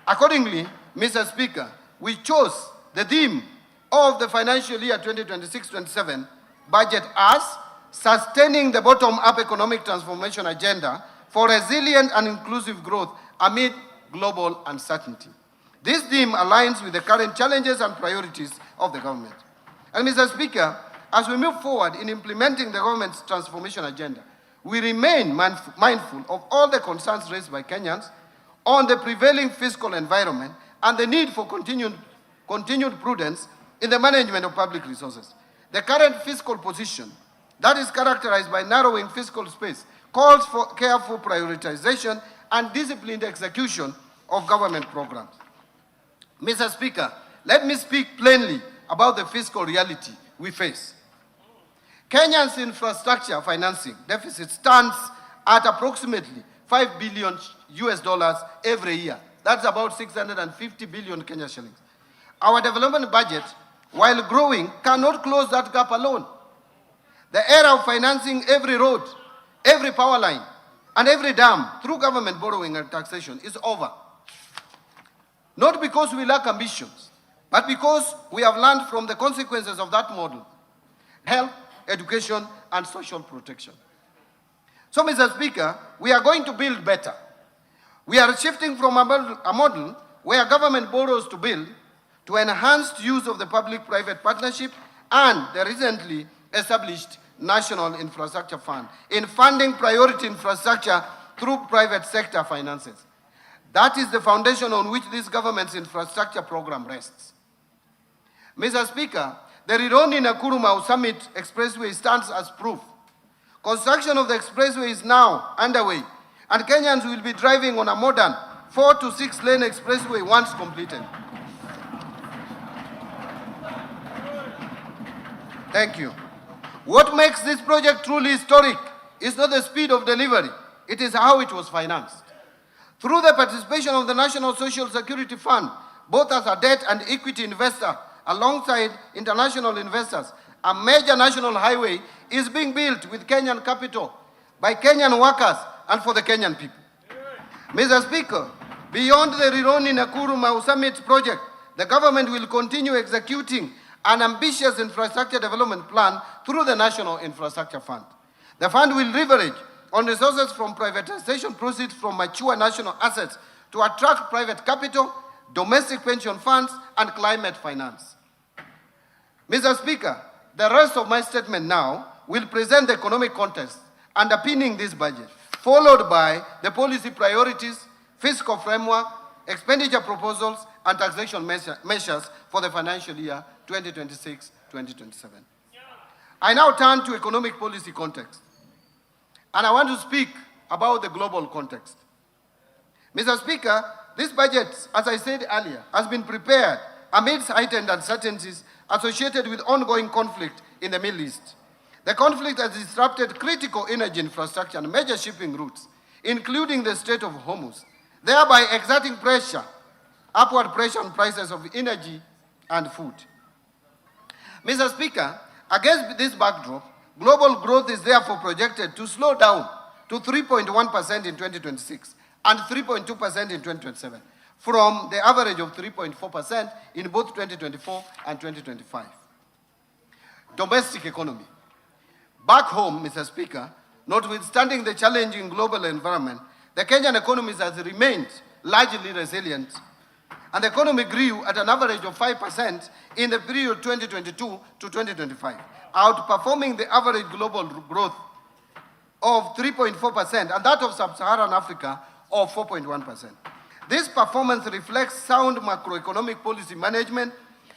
Accordingly, Mr. Speaker, we chose the theme of the financial year 2026-27 budget as sustaining the bottom-up economic transformation agenda for resilient and inclusive growth amid global uncertainty. This theme aligns with the current challenges and priorities of the government. And Mr. Speaker, as we move forward in implementing the government's transformation agenda, we remain mindful of all the concerns raised by Kenyans on the prevailing fiscal environment and the need for continued prudence in the management of public resources. The current fiscal position that is characterized by narrowing fiscal space calls for careful prioritization and disciplined execution of government programs. Mr. Speaker, let me speak plainly about the fiscal reality we face. Kenya's infrastructure financing deficit stands at approximately $5 billion every year. That's about 650 billion Kenya shillings. Our development budget, while growing, cannot close that gap alone. The era of financing every road, every power line, and every dam through government borrowing and taxation is over. Not because we lack ambitions, but because we have learned from the consequences of that model: health, education, and social protection. So, Mr. Speaker, we are going to build better. We are shifting from a model where government borrows to build to enhanced use of the public-private partnership and the recently established National Infrastructure Fund in funding priority infrastructure through private sector finances. That is the foundation on which this government's infrastructure program rests. Mr. Speaker, the Rironi-Nakuru-Mau Summit Expressway stands as proof. Construction of the expressway is now underway, and Kenyans will be driving on a modern 4 to 6 lane expressway once completed. Thank you. What makes this project truly historic is not the speed of delivery, it is how it was financed. Through the participation of the National Social Security Fund, both as a debt and equity investor, alongside international investors, a major national highway is being built with Kenyan capital by Kenyan workers and for the Kenyan people. Mr. Speaker, beyond the Rironi-Nakuru-Mau Summit project, the government will continue executing an ambitious infrastructure development plan through the National Infrastructure Fund. The fund will leverage on resources from privatization proceeds from mature national assets to attract private capital, domestic pension funds, and climate finance. Mr. Speaker, the rest of my statement now will present the economic context underpinning this budget, followed by the policy priorities, fiscal framework, expenditure proposals, and taxation measures for the financial year 2026-2027. I now turn to economic policy context, and I want to speak about the global context. Mr. Speaker, This budget, as I said earlier, has been prepared amidst heightened uncertainties associated with ongoing conflict in the Middle East. The conflict has disrupted critical energy infrastructure and major shipping routes, including the Strait of Hormuz, thereby exerting upward pressure on prices of energy and food. Mr. Speaker, against this backdrop, global growth is therefore projected to slow down to 3.1% in 2026 and 3.2% in 2027, from the average of 3.4% in both 2024 and 2025. Domestic economy. Back home, Mr. Speaker, notwithstanding the challenging global environment, the Kenyan economy has remained largely resilient, and the economy grew at an average of 5% in the period 2022 to 2025, outperforming the average global growth of 3.4% and that of sub-Saharan Africa of 4.1%. This performance reflects sound macroeconomic policy management,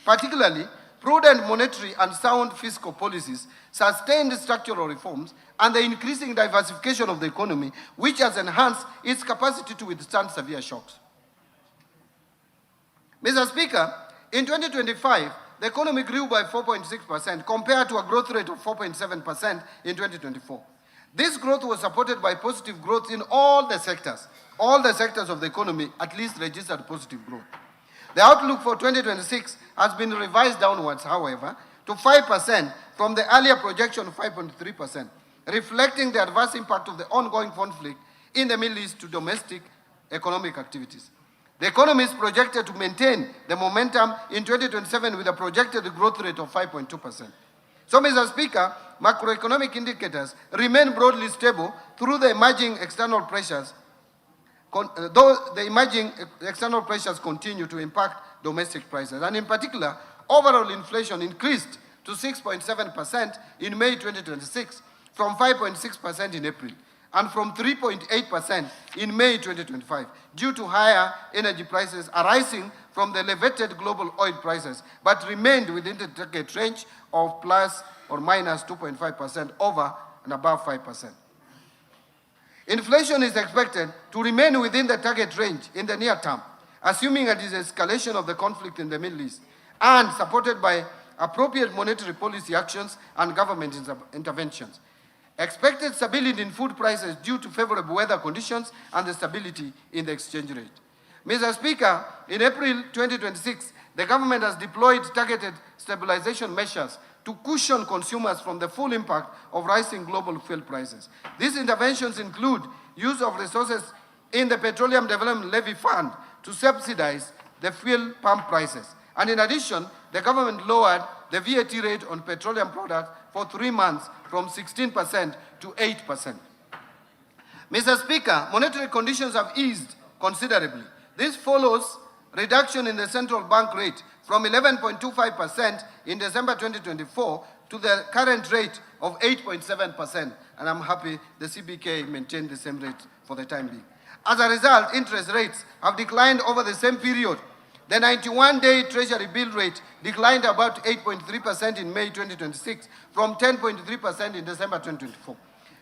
particularly prudent monetary and sound fiscal policies, sustained structural reforms, and the increasing diversification of the economy, which has enhanced its capacity to withstand severe shocks. Mr. Speaker, in 2025, the economy grew by 4.6% compared to a growth rate of 4.7% in 2024. This growth was supported by positive growth in all the sectors. All the sectors of the economy at least registered positive growth. The outlook for 2026 has been revised downwards, however, to 5% from the earlier projection of 5.3%, reflecting the adverse impact of the ongoing conflict in the Middle East to domestic economic activities. The economy is projected to maintain the momentum in 2027 with a projected growth rate of 5.2%. So, Mr. Speaker, macroeconomic indicators remain broadly stable through the emerging external pressures, though the emerging external pressures continue to impact domestic prices. And in particular, overall inflation increased to 6.7% in May 2026 from 5.6% in April and from 3.8% in May 2025 due to higher energy prices arising from the elevated global oil prices, but remained within the target range of plus or minus 2.5% over and above 5%. Inflation is expected to remain within the target range in the near term, assuming a de-escalation of the conflict in the Middle East and supported by appropriate monetary policy actions and government interventions. Expected stability in food prices due to favorable weather conditions and the stability in the exchange rate. Mr. Speaker, in April 2026, the government has deployed targeted stabilization measures to cushion consumers from the full impact of rising global fuel prices. These interventions include use of resources in the Petroleum Development Levy Fund to subsidize the fuel pump prices. And in addition, the government lowered the VAT rate on petroleum products for 3 months from 16% to 8%. Mr. Speaker, monetary conditions have eased considerably. This follows reduction in the central bank rate from 11.25% in December 2024 to the current rate of 8.7%. And I'm happy the CBK maintained the same rate for the time being. As a result, interest rates have declined over the same period. The 91-day Treasury bill rate declined about 8.3% in May 2026 from 10.3% in December 2024.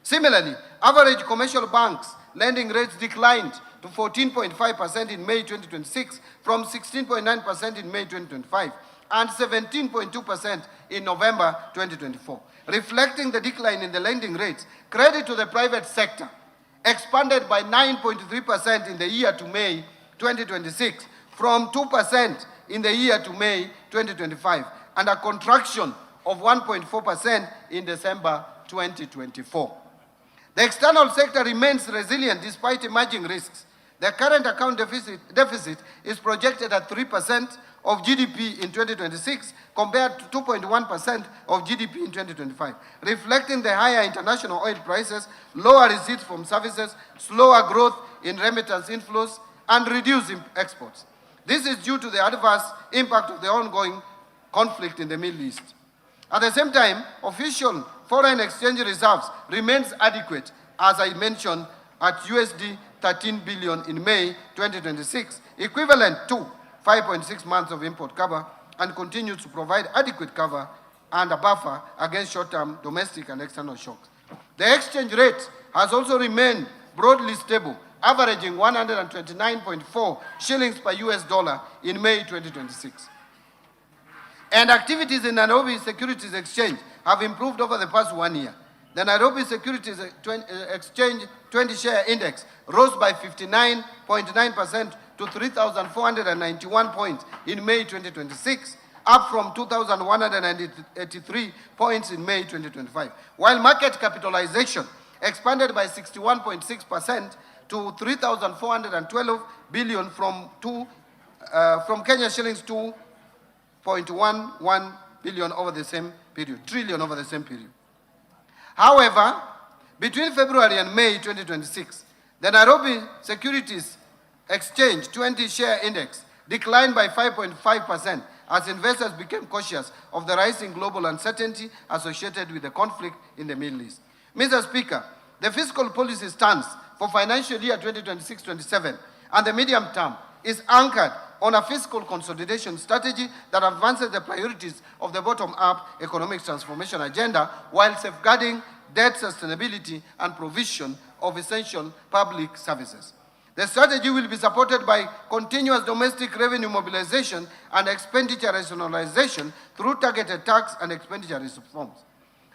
Similarly, average commercial banks lending rates declined to 14.5% in May 2026 from 16.9% in May 2025 and 17.2% in November 2024. Reflecting the decline in the lending rates, credit to the private sector expanded by 9.3% in the year to May 2026 from 2% in the year to May 2025 and a contraction of 1.4% in December 2024. The external sector remains resilient despite emerging risks. The current account deficit is projected at 3% of GDP in 2026 compared to 2.1% of GDP in 2025, reflecting the higher international oil prices, lower receipts from services, slower growth in remittance inflows, and reduced exports. This is due to the adverse impact of the ongoing conflict in the Middle East. At the same time, official foreign exchange reserves remains adequate, as I mentioned, at USD 13 billion in May 2026, equivalent to 5.6 months of import cover, and continues to provide adequate cover and a buffer against short-term domestic and external shocks. The exchange rate has also remained broadly stable averaging 129.4 shillings per US dollar in May 2026. And activities in Nairobi Securities Exchange have improved over the past 1 year. The Nairobi Securities Exchange 20-share index rose by 59.9% to 3,491 points in May 2026, up from 2,183 points in May 2025, while market capitalization expanded by 61.6% to 3,412 billion from Kenya shillings 2.11 billion over the same period, trillion over the same period. However, between February and May 2026, the Nairobi Securities Exchange 20-share index declined by 5.5% as investors became cautious of the rising global uncertainty associated with the conflict in the Middle East. Mr. Speaker, the fiscal policy stance for financial year 2026-27 and the medium term is anchored on a fiscal consolidation strategy that advances the priorities of the bottom-up economic transformation agenda while safeguarding debt sustainability and provision of essential public services. The strategy will be supported by continuous domestic revenue mobilization and expenditure rationalization through targeted tax and expenditure reforms.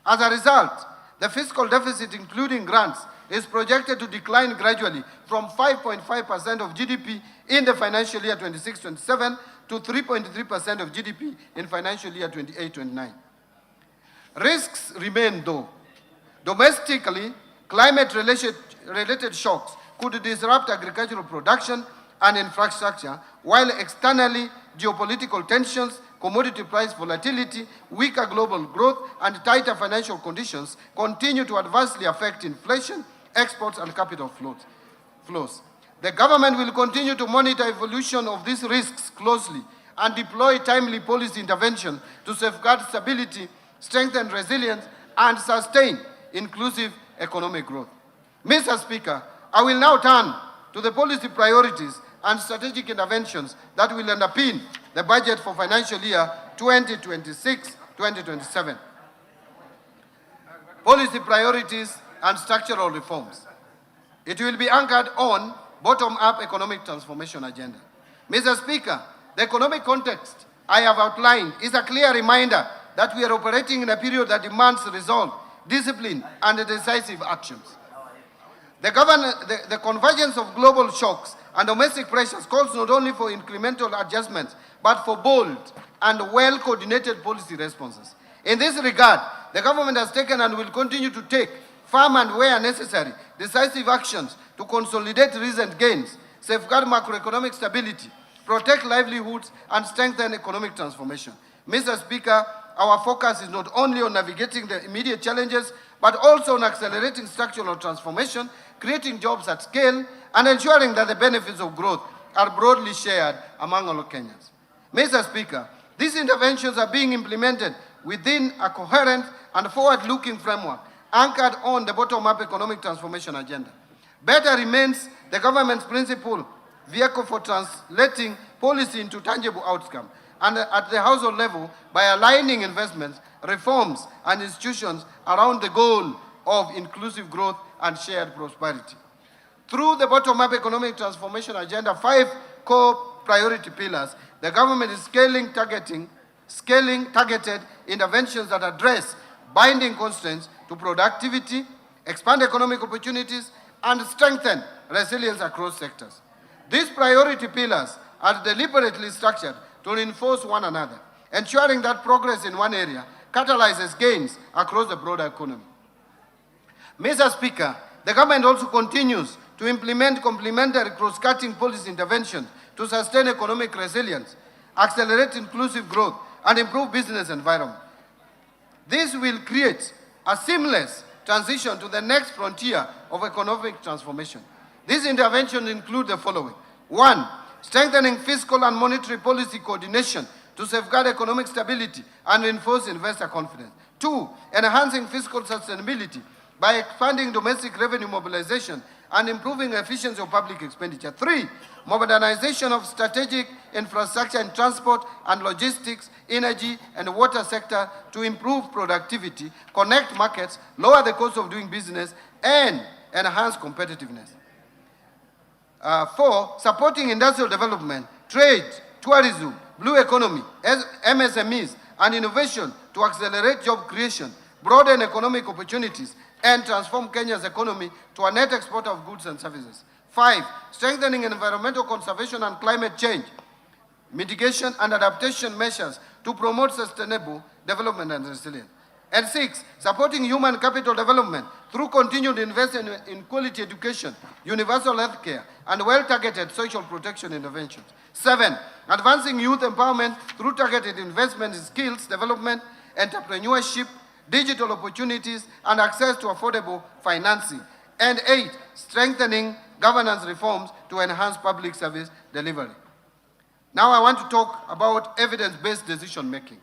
As a result, the fiscal deficit, including grants, is projected to decline gradually from 5.5% of GDP in the financial year 26-27 to 3.3% of GDP in financial year 28-29. Risks remain though. Domestically, climate-related shocks could disrupt agricultural production and infrastructure, while externally, geopolitical tensions, commodity price volatility, weaker global growth, and tighter financial conditions continue to adversely affect inflation, exports, and capital flows. The government will continue to monitor evolution of these risks closely and deploy timely policy intervention to safeguard stability, strengthen resilience, and sustain inclusive economic growth. Mr. Speaker, I will now turn to the policy priorities and strategic interventions that will underpin the budget for financial year 2026-2027. Policy priorities and structural reforms. It will be anchored on bottom-up economic transformation agenda. Mr. Speaker, the economic context I have outlined is a clear reminder that we are operating in a period that demands resolve, discipline, and decisive actions. The convergence of global shocks and domestic pressures calls not only for incremental adjustments, but for bold and well-coordinated policy responses. In this regard, the government has taken and will continue to take firm and where necessary, decisive actions to consolidate recent gains, safeguard macroeconomic stability, protect livelihoods, and strengthen economic transformation. Mr. Speaker, our focus is not only on navigating the immediate challenges, but also on accelerating structural transformation, creating jobs at scale, and ensuring that the benefits of growth are broadly shared among all Kenyans. Mr. Speaker, these interventions are being implemented within a coherent and forward-looking framework anchored on the bottom-up economic transformation agenda. Better remains the government's principal vehicle for translating policy into tangible outcomes, and at the household level by aligning investments, reforms, and institutions around the goal of inclusive growth and shared prosperity. Through the bottom-up economic transformation agenda, 5 core priority pillars, the government is scaling targeted interventions that address binding constraints to productivity, expand economic opportunities, and strengthen resilience across sectors. These priority pillars are deliberately structured to reinforce one another, ensuring that progress in one area catalyzes gains across the broader economy. Mr. Speaker, the government also continues to implement complementary cross-cutting policy interventions to sustain economic resilience, accelerate inclusive growth, and improve business environment. This will create a seamless transition to the next frontier of economic transformation. These interventions include the following. 1, strengthening fiscal and monetary policy coordination to safeguard economic stability and reinforce investor confidence. 2, enhancing fiscal sustainability by expanding domestic revenue mobilization and improving efficiency of public expenditure. 3, modernization of strategic infrastructure in transport and logistics, energy, and water sector to improve productivity, connect markets, lower the cost of doing business, and enhance competitiveness. 4, supporting industrial development, trade, tourism, blue economy, MSMEs, and innovation to accelerate job creation, broaden economic opportunities, and transform Kenya's economy to a net exporter of goods and services. 5, strengthening environmental conservation and climate change, mitigation and adaptation measures to promote sustainable development and resilience. And 6, supporting human capital development through continued investment in quality education, universal health care, and well-targeted social protection interventions. 7, advancing youth empowerment through targeted investment in skills development, entrepreneurship, digital opportunities, and access to affordable financing. And 8, strengthening governance reforms to enhance public service delivery. Now I want to talk about evidence-based decision-making.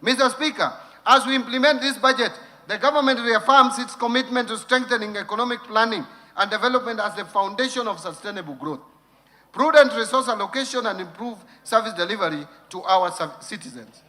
Mr. Speaker, as we implement this budget, the government reaffirms its commitment to strengthening economic planning and development as the foundation of sustainable growth. Prudent resource allocation and improved service delivery to our citizens.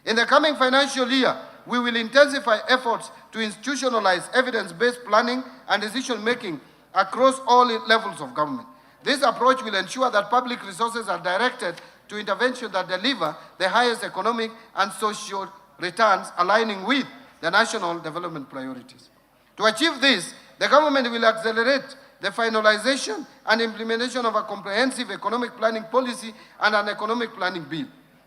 In the coming financial year, we will intensify efforts to institutionalize evidence-based planning and decision-making across all levels of government. This approach will ensure that public resources are directed to interventions that deliver the highest economic and social returns, aligning with the national development priorities. To achieve this, the government will accelerate the finalization and implementation of a comprehensive economic planning policy and an economic planning bill.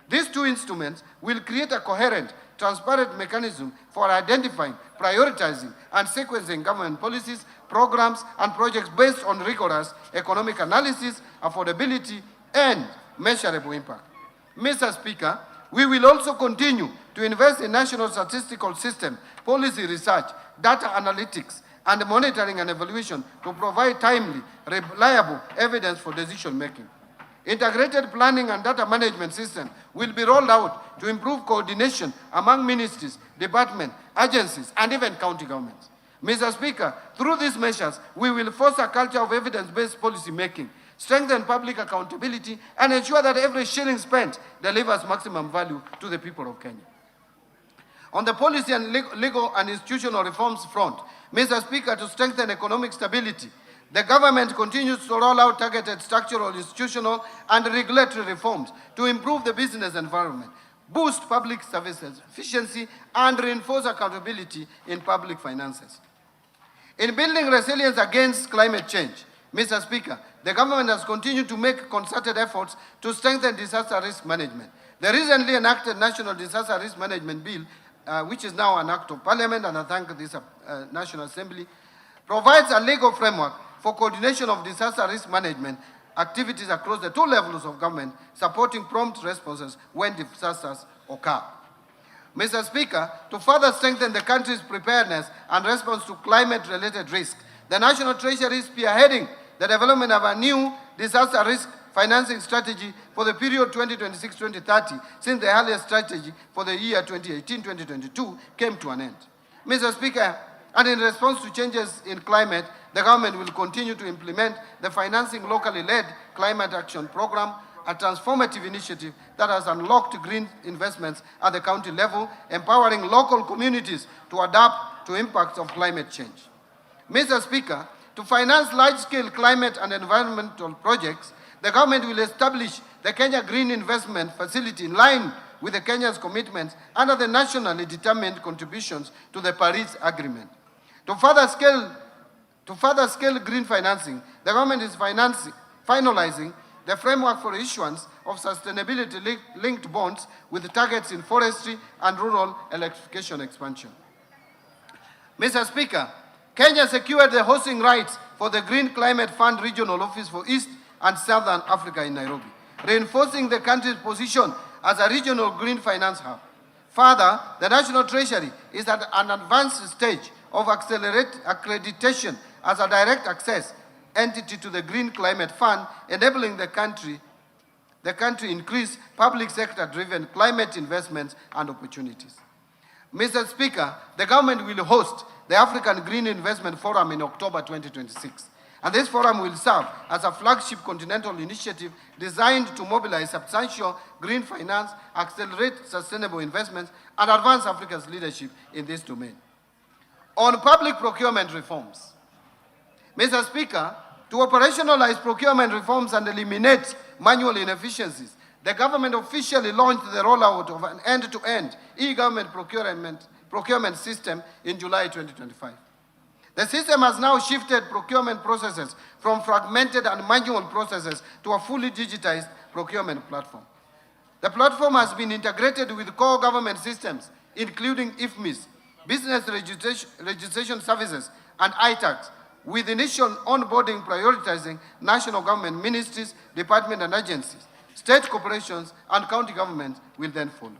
These two instruments will create a coherent, transparent mechanism for identifying, prioritizing, and sequencing government policies, programs, and projects based on rigorous economic analysis, affordability, and measurable impact. Mr. Speaker, we will also continue to invest in national statistical system, policy research, data analytics, and monitoring and evaluation to provide timely, reliable evidence for decision-making. Integrated planning and data management system will be rolled out to improve coordination among ministries, departments, agencies, and even county governments. Mr. Speaker, through these measures, we will foster a culture of evidence-based policy making, strengthen public accountability, and ensure that every shilling spent delivers maximum value to the people of Kenya. On the policy and legal and institutional reforms front, Mr. Speaker, to strengthen economic stability, the government continues to roll out targeted structural, institutional, and regulatory reforms to improve the business environment, boost public services efficiency, and reinforce accountability in public finances. In building resilience against climate change, Mr. Speaker, the government has continued to make concerted efforts to strengthen disaster risk management. The recently enacted National Disaster Risk Management Bill, which is now an act of parliament, and I thank this National Assembly, provides a legal framework for coordination of disaster risk management activities across the two levels of government, supporting prompt responses when disasters occur. Mr. Speaker, to further strengthen the country's preparedness and response to climate-related risks, the National Treasury is spearheading the development of a new disaster risk financing strategy for the period 2026-2030, since the earlier strategy for the year 2018-2022 came to an end. Mr. Speaker, and in response to changes in climate, the government will continue to implement the Financing Locally Led Climate Action Program, a transformative initiative that has unlocked green investments at the county level, empowering local communities to adapt to impacts of climate change. Mr. Speaker, to finance large-scale climate and environmental projects, the government will establish the Kenya Green Investment Facility in line with the Kenya's commitments under the nationally determined contributions to the Paris Agreement. To further scale green financing, the government is finalizing the framework for issuance of sustainability-linked bonds with targets in forestry and rural electrification expansion. Mr. Speaker, Kenya secured the hosting rights for the Green Climate Fund Regional Office for East and Southern Africa in Nairobi, reinforcing the country's position as a regional green finance hub. Further, the National Treasury is at an advanced stage of accreditation as a direct access entity to the Green Climate Fund, enabling the country increase public sector-driven climate investments and opportunities. Mr. Speaker, the government will host the African Green Investment Forum in October 2026. And this forum will serve as a flagship continental initiative designed to mobilize substantial green finance, accelerate sustainable investments, and advance Africa's leadership in this domain. On public procurement reforms, Mr. Speaker, To operationalize procurement reforms and eliminate manual inefficiencies, the government officially launched the rollout of an end-to-end e-government procurement system in July 2025. The system has now shifted procurement processes from fragmented and manual processes to a fully digitized procurement platform. The platform has been integrated with core government systems, including IFMIS, Business Registration Services, and ITAX, with initial onboarding prioritizing national government ministries, departments and agencies. State corporations and county governments will then follow.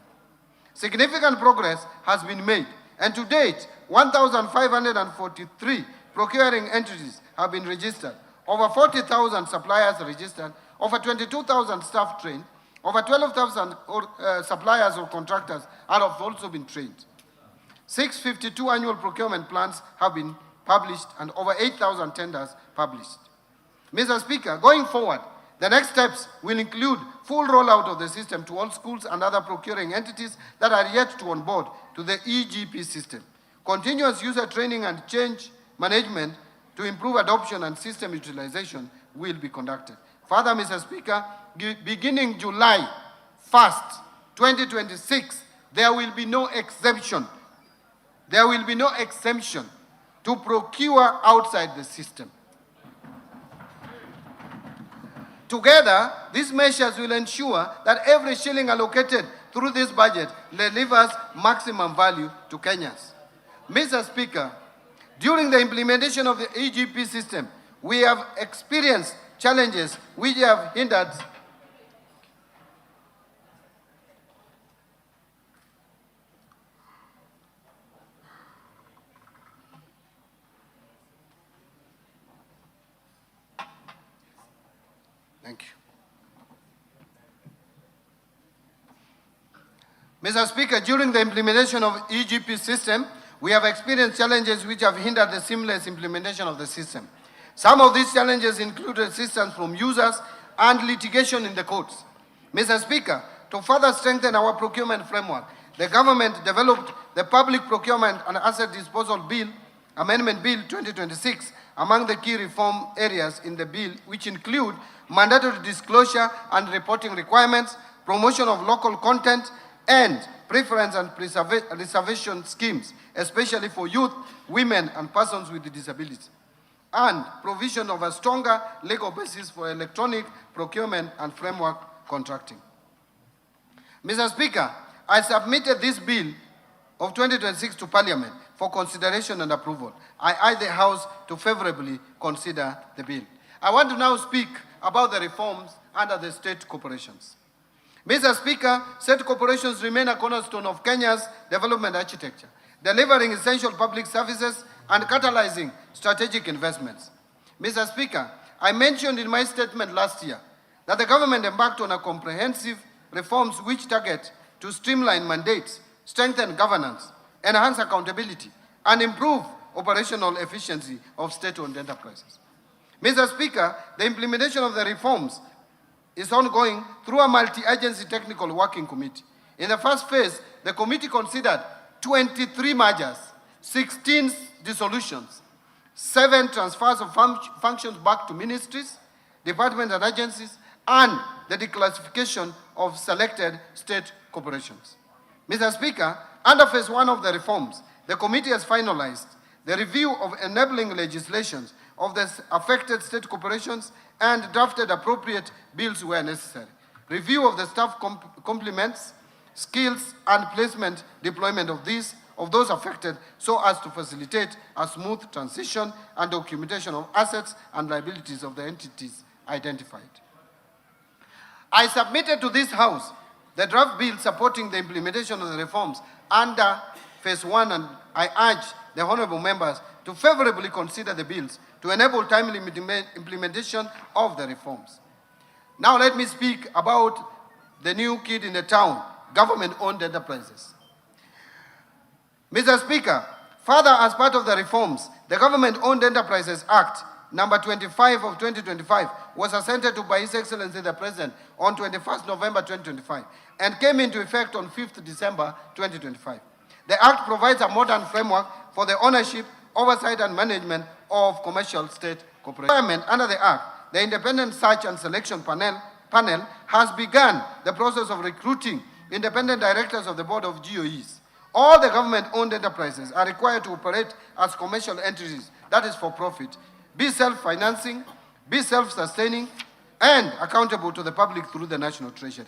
Significant progress has been made, and to date, 1,543 procuring entities have been registered, over 40,000 suppliers registered, over 22,000 staff trained, over 12,000 suppliers or contractors have also been trained. 652 annual procurement plans have been published and over 8,000 tenders published. Mr. Speaker, going forward, the next steps will include full rollout of the system to all schools and other procuring entities that are yet to onboard to the EGP system. Continuous user training and change management to improve adoption and system utilization will be conducted. Further, Mr. Speaker, beginning July 1st, 2026, there will be no exemption. There will be no exemption to procure outside the system. Together, these measures will ensure that every shilling allocated through this budget delivers maximum value to Kenyans. Mr. Speaker, during the implementation of the EGP system, we have experienced challenges which have hindered Thank you. Mr. Speaker, during the implementation of EGP system, we have experienced challenges which have hindered the seamless implementation of the system. Some of these challenges include resistance from users and litigation in the courts. Mr. Speaker, to further strengthen our procurement framework, the government developed the Public Procurement and Asset Disposal Bill, Amendment Bill 2026, among the key reform areas in the bill, which include mandatory disclosure and reporting requirements, promotion of local content, and preference and reservation schemes, especially for youth, women, and persons with disabilities, and provision of a stronger legal basis for electronic procurement and framework contracting. Mr. Speaker, I submitted this bill of 2026 to Parliament for consideration and approval. I urge the House to favorably consider the bill. I want to now speak about the reforms under the state corporations. Mr. Speaker, state corporations remain a cornerstone of Kenya's development architecture, delivering essential public services and catalyzing strategic investments. Mr. Speaker, I mentioned in my statement last year that the government embarked on a comprehensive reforms which target to streamline mandates, strengthen governance, enhance accountability, and improve operational efficiency of state-owned enterprises. Mr. Speaker, the implementation of the reforms is ongoing through a multi-agency technical working committee. In the first phase, the committee considered 23 mergers, 16 dissolutions, 7 transfers of functions back to ministries, departments and agencies, and the declassification of selected state corporations. Mr. Speaker, under phase 1 of the reforms, the committee has finalized the review of enabling legislations of the affected state corporations and drafted appropriate bills where necessary. Review of the staff complements, skills, and placement deployment of those affected so as to facilitate a smooth transition and documentation of assets and liabilities of the entities identified. I submitted to this House the draft bill supporting the implementation of the reforms under phase 1, and I urge the honorable members to favorably consider the bills to enable timely implementation of the reforms. Now let me speak about the new kid in the town, government-owned enterprises. Mr. Speaker, further, as part of the reforms, the Government-Owned Enterprises Act number 25 of 2025 was assented to by His Excellency the President on 21st November 2025 and came into effect on 5th December 2025. The Act provides a modern framework for the ownership, oversight, and management of commercial state corporations. corporation. Under the Act, the Independent Search and Selection Panel has begun the process of recruiting independent directors of the Board of GOEs. All the government-owned enterprises are required to operate as commercial entities, that is for profit, be self-financing, be self-sustaining, and accountable to the public through the National Treasury.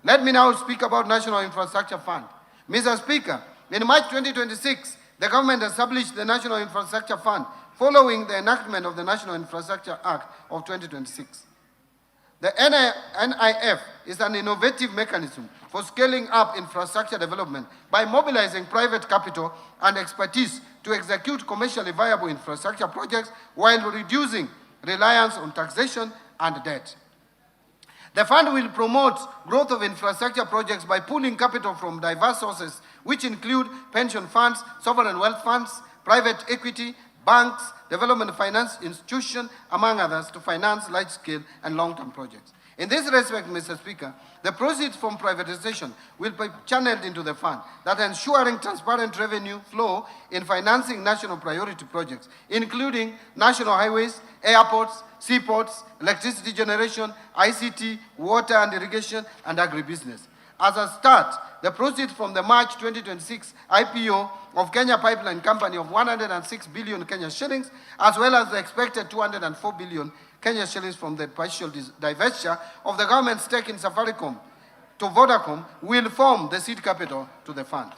Let me now speak about National Infrastructure Fund. Mr. Speaker, in March 2026, the government established the National Infrastructure Fund following the enactment of the National Infrastructure Act of 2026. The NIF is an innovative mechanism for scaling up infrastructure development by mobilizing private capital and expertise to execute commercially viable infrastructure projects while reducing reliance on taxation and debt. The fund will promote growth of infrastructure projects by pooling capital from diverse sources, which include pension funds, sovereign wealth funds, private equity, banks, development finance institutions, among others, to finance large-scale and long-term projects. In this respect, Mr. Speaker, the proceeds from privatization will be channeled into the fund, that ensuring transparent revenue flow in financing national priority projects, including national highways, airports, seaports, electricity generation, ICT, water and irrigation, and agribusiness. As a start, the proceeds from the March 2026 IPO of Kenya Pipeline Company of 106 billion Kenya shillings, as well as the expected 204 billion Kenya shillings from the partial divestiture of the government stake in Safaricom to Vodacom, will form the seed capital to the fund.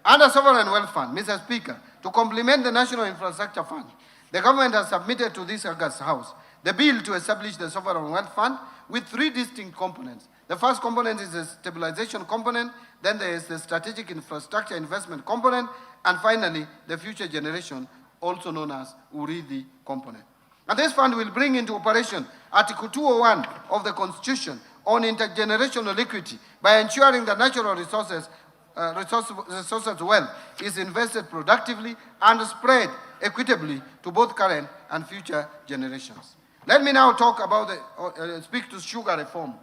Under Sovereign Wealth Fund, Mr. Speaker, to complement the National Infrastructure Fund, the government has submitted to this August House the bill to establish the Sovereign Wealth Fund with three distinct components. The first component is the stabilization component, then there is the strategic infrastructure investment component, and finally, the future generation, also known as URIDI component. And this fund will bring into operation Article 201 of the Constitution on intergenerational equity by ensuring that natural resources wealth is invested productively and spread equitably to both current and future generations. Let me now talk about speak to sugar reforms,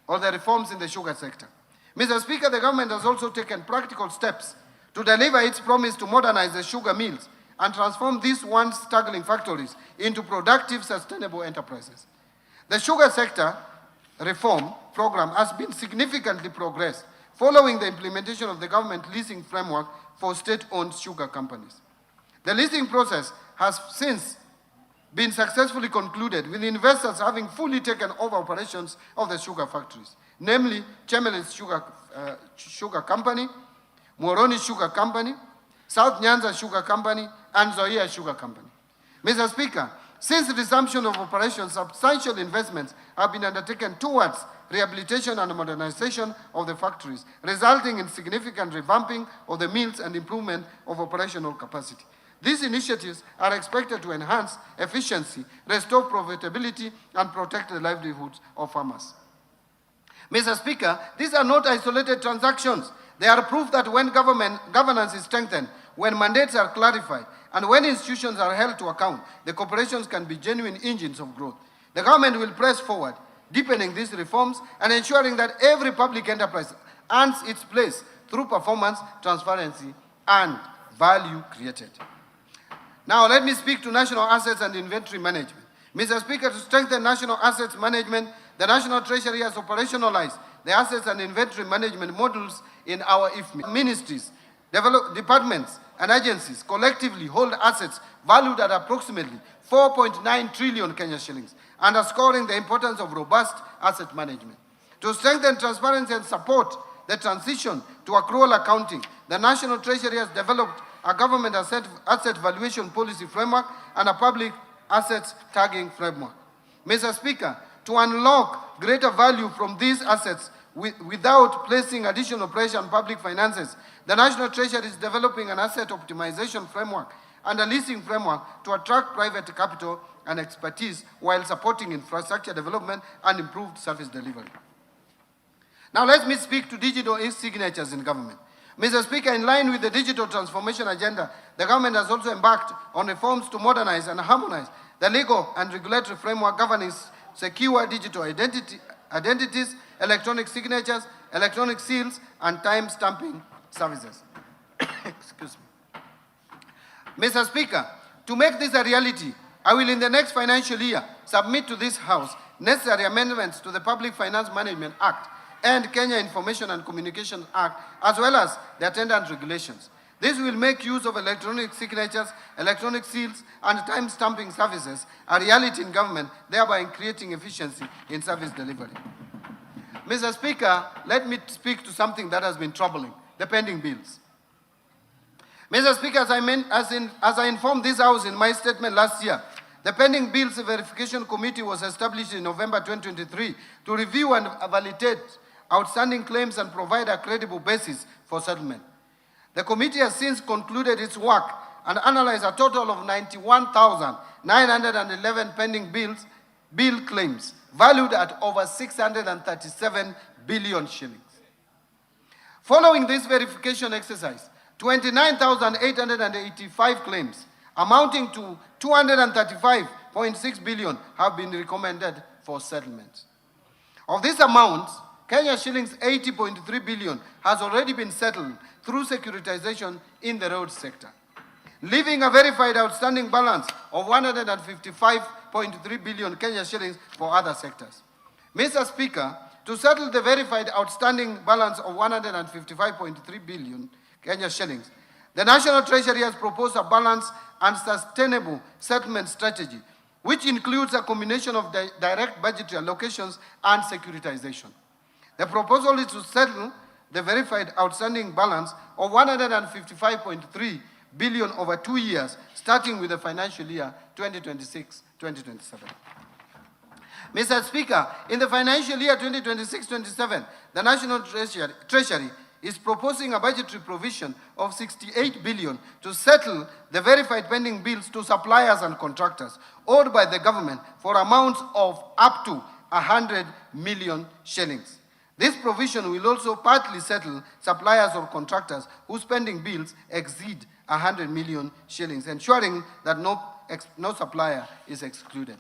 or the reforms in the sugar sector. Mr. Speaker, the government has also taken practical steps to deliver its promise to modernize the sugar mills and transform these once struggling factories into productive, sustainable enterprises. The sugar sector reform program has been significantly progressed following the implementation of the government leasing framework for state-owned sugar companies. The leasing process has since been successfully concluded, with investors having fully taken over operations of the sugar factories, namely Chemelis Sugar Company, Moroni Sugar Company, South Nyanza Sugar Company, and Zoia Sugar Company. Mr. Speaker, since the resumption of operations, substantial investments have been undertaken towards rehabilitation and modernization of the factories, resulting in significant revamping of the mills and improvement of operational capacity. These initiatives are expected to enhance efficiency, restore profitability, and protect the livelihoods of farmers. Mr. Speaker, these are not isolated transactions. They are proof that when governance is strengthened, when mandates are clarified, and when institutions are held to account, the corporations can be genuine engines of growth. The government will press forward, deepening these reforms and ensuring that every public enterprise earns its place through performance, transparency, and value created. Now, let me speak to national assets and inventory management. Mr. Speaker, to strengthen national assets management, the National Treasury has operationalized the assets and inventory management modules in our IFMI. Ministries, departments, and agencies collectively hold assets valued at approximately 4.9 trillion Kenya shillings, underscoring the importance of robust asset management. To strengthen transparency and support the transition to accrual accounting, the National Treasury has developed a government asset valuation policy framework and a public assets tagging framework. Mr. Speaker, to unlock greater value from these assets without placing additional pressure on public finances, the National Treasury is developing an asset optimization framework and a leasing framework to attract private capital and expertise while supporting infrastructure development and improved service delivery. Now let me speak to digital e-signatures in government. Mr. Speaker, in line with the digital transformation agenda, the government has also embarked on reforms to modernize and harmonize the legal and regulatory framework governing secure digital identities, electronic signatures, electronic seals, and time stamping services. Excuse me. Mr. Speaker, to make this a reality, I will in the next financial year submit to this House necessary amendments to the Public Finance Management Act and Kenya Information and Communications Act, as well as the attendant regulations. This will make use of electronic signatures, electronic seals, and time-stamping services a reality in government, thereby creating efficiency in service delivery. Mr. Speaker, let me speak to something that has been troubling, the pending bills. Mr. Speaker, as I informed this House in my statement last year, the Pending Bills Verification Committee was established in November 2023 to review and validate outstanding claims and provide a credible basis for settlement. The committee has since concluded its work and analyzed a total of 91,911 pending bill claims, valued at over 637 billion shillings. Following this verification exercise, 29,885 claims amounting to 235.6 billion have been recommended for settlement. Of this amount, Kenya shillings 80.3 billion has already been settled through securitization in the road sector, leaving a verified outstanding balance of 155.3 billion Kenya shillings for other sectors. Mr. Speaker, to settle the verified outstanding balance of 155.3 billion Kenya shillings, the National Treasury has proposed a balanced and sustainable settlement strategy, which includes a combination of direct budgetary allocations and securitization. The proposal is to settle the verified outstanding balance of 155.3 billion over 2 years, starting with the financial year 2026-2027. Mr. Speaker, in the financial year 2026-27, the National Treasury is proposing a budgetary provision of 68 billion to settle the verified pending bills to suppliers and contractors owed by the government for amounts of up to 100 million shillings. This provision will also partly settle suppliers or contractors whose pending bills exceed 100 million shillings, ensuring that no supplier is excluded.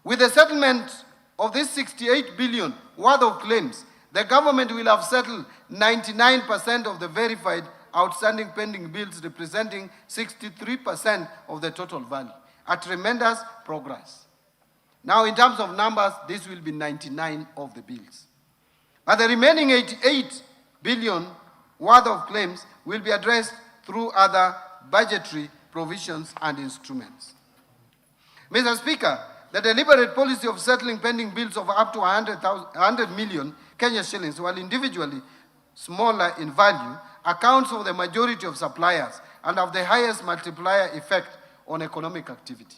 With the settlement of this 68 billion worth of claims, the government will have settled 99% of the verified outstanding pending bills, representing 63% of the total value, a tremendous progress. Now, in terms of numbers, this will be 99 of the bills. But the remaining 88 billion worth of claims will be addressed through other budgetary provisions and instruments. Mr. Speaker, the deliberate policy of settling pending bills of up to 100 million Kenya shillings, while individually smaller in value, accounts for the majority of suppliers and have the highest multiplier effect on economic activity.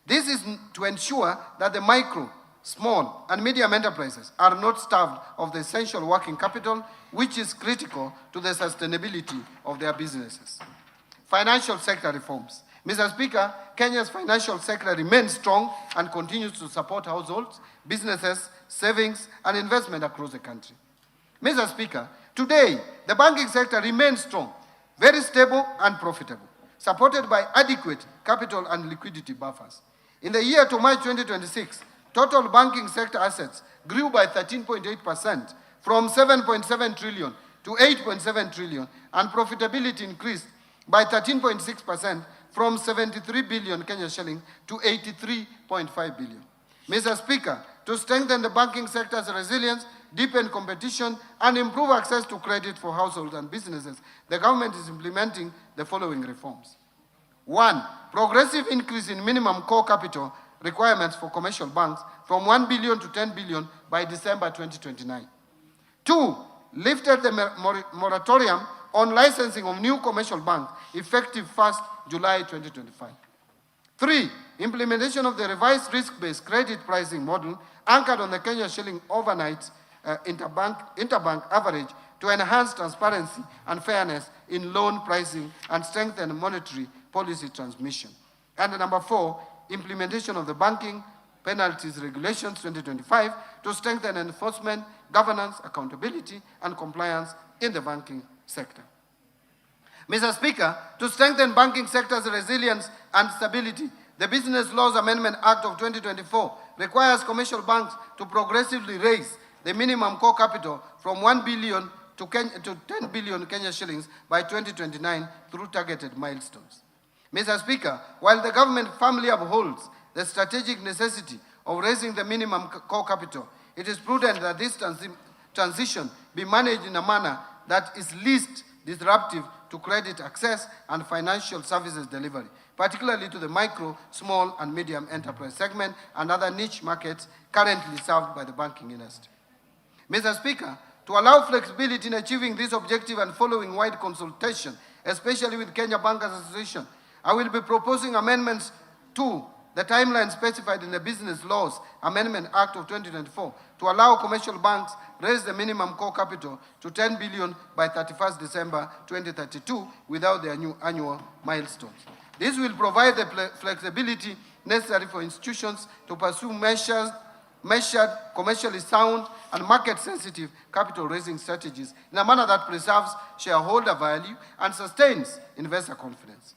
This is to ensure that the micro, small, and medium enterprises are not starved of the essential working capital, which is critical to the sustainability of their businesses. Financial sector reforms. Mr. Speaker, Kenya's financial sector remains strong and continues to support households, businesses, savings, and investment across the country. Mr. Speaker, today, the banking sector remains strong, very stable and profitable, supported by adequate capital and liquidity buffers. In the year to March 2026, total banking sector assets grew by 13.8% from 7.7 trillion to 8.7 trillion, and profitability increased by 13.6% from 73 billion Kenya shilling to 83.5 billion. Mr. Speaker, to strengthen the banking sector's resilience, deepen competition, and improve access to credit for households and businesses, the government is implementing the following reforms. 1. Progressive increase in minimum core capital requirements for commercial banks from 1 billion to 10 billion by December 2029. 2. Lifted the moratorium on licensing of new commercial banks effective 1st July 2025. 3. Implementation of the revised risk-based credit pricing model anchored on the Kenya shilling overnight interbank average to enhance transparency and fairness in loan pricing and strengthen monetary policy transmission. And number 4, implementation of the banking penalties regulations 2025 to strengthen enforcement, governance, accountability, and compliance in the banking sector. Mr. Speaker, to strengthen banking sector's resilience and stability, the Business Laws Amendment Act of 2024 requires commercial banks to progressively raise the minimum core capital from 1 billion to 10 billion Kenya shillings by 2029 through targeted milestones. Mr. Speaker, while the government firmly upholds the strategic necessity of raising the minimum core capital, it is prudent that this transition be managed in a manner that is least disruptive to credit access and financial services delivery, particularly to the micro, small, and medium enterprise segment and other niche markets currently served by the banking industry. Mr. Speaker, to allow flexibility in achieving this objective and following wide consultation, especially with Kenya Bankers Association, I will be proposing amendments to the timeline specified in the Business Laws Amendment Act of 2024 to allow commercial banks raise the minimum core capital to 10 billion by 31st December 2032 without their new annual milestones. This will provide the flexibility necessary for institutions to pursue measured, commercially sound, and market-sensitive capital-raising strategies in a manner that preserves shareholder value and sustains investor confidence.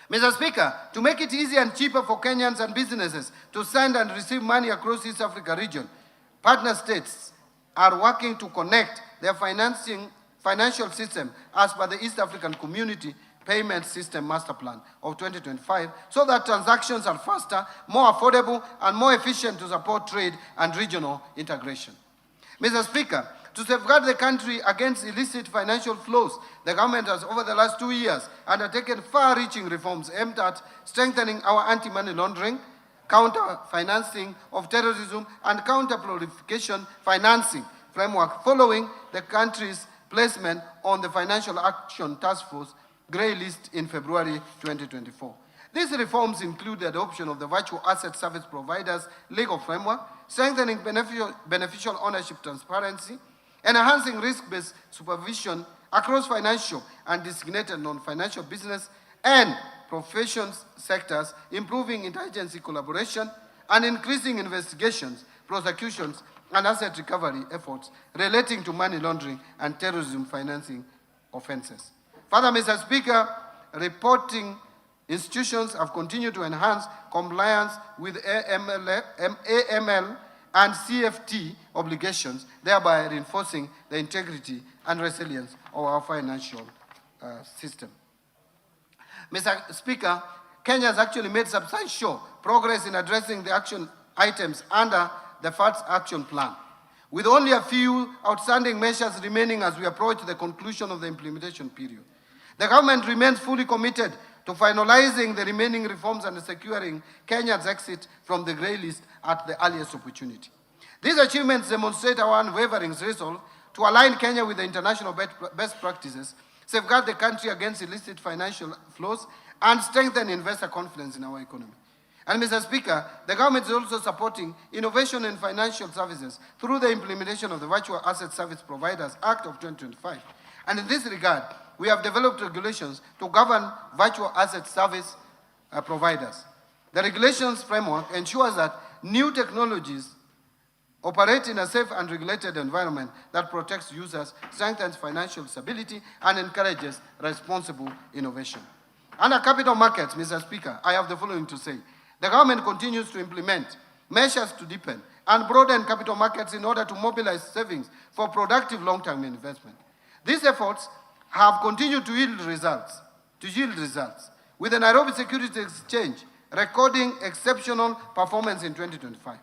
Mr. Speaker, to make it easier and cheaper for Kenyans and businesses to send and receive money across the East Africa region, partner states are working to connect their financial system as per the East African Community Payment System Master Plan of 2025 so that transactions are faster, more affordable, and more efficient to support trade and regional integration. Mr. Speaker, to safeguard the country against illicit financial flows, the government has, over the last 2 years, undertaken far-reaching reforms aimed at strengthening our anti-money laundering, counter-financing of terrorism, and counter-proliferation financing framework following the country's placement on the Financial Action Task Force Grey List in February 2024. These reforms include the adoption of the Virtual Asset Service Providers legal framework, strengthening beneficial ownership transparency, enhancing risk-based supervision across financial and designated non-financial business and professions sectors, improving interagency collaboration, and increasing investigations, prosecutions, and asset recovery efforts relating to money laundering and terrorism financing offenses. Further, Mr. Speaker, reporting institutions have continued to enhance compliance with AML and CFT obligations, thereby reinforcing the integrity and resilience of our financial system. Mr. Speaker, Kenya has actually made substantial progress in addressing the action items under the FATS Action Plan, with only a few outstanding measures remaining as we approach the conclusion of the implementation period. The government remains fully committed to finalizing the remaining reforms and securing Kenya's exit from the grey list at the earliest opportunity. These achievements demonstrate our unwavering resolve to align Kenya with the international best practices, safeguard the country against illicit financial flows, and strengthen investor confidence in our economy. And Mr. Speaker, the government is also supporting innovation in financial services through the implementation of the Virtual Asset Service Providers Act of 2025. And in this regard, we have developed regulations to govern virtual asset service providers. The regulations framework ensures that new technologies operate in a safe and regulated environment that protects users, strengthens financial stability, and encourages responsible innovation. Under capital markets, Mr. Speaker, I have the following to say. The government continues to implement measures to deepen and broaden capital markets in order to mobilize savings for productive long-term investment. These efforts have continued to yield results, with the Nairobi Securities Exchange recording exceptional performance in 2025.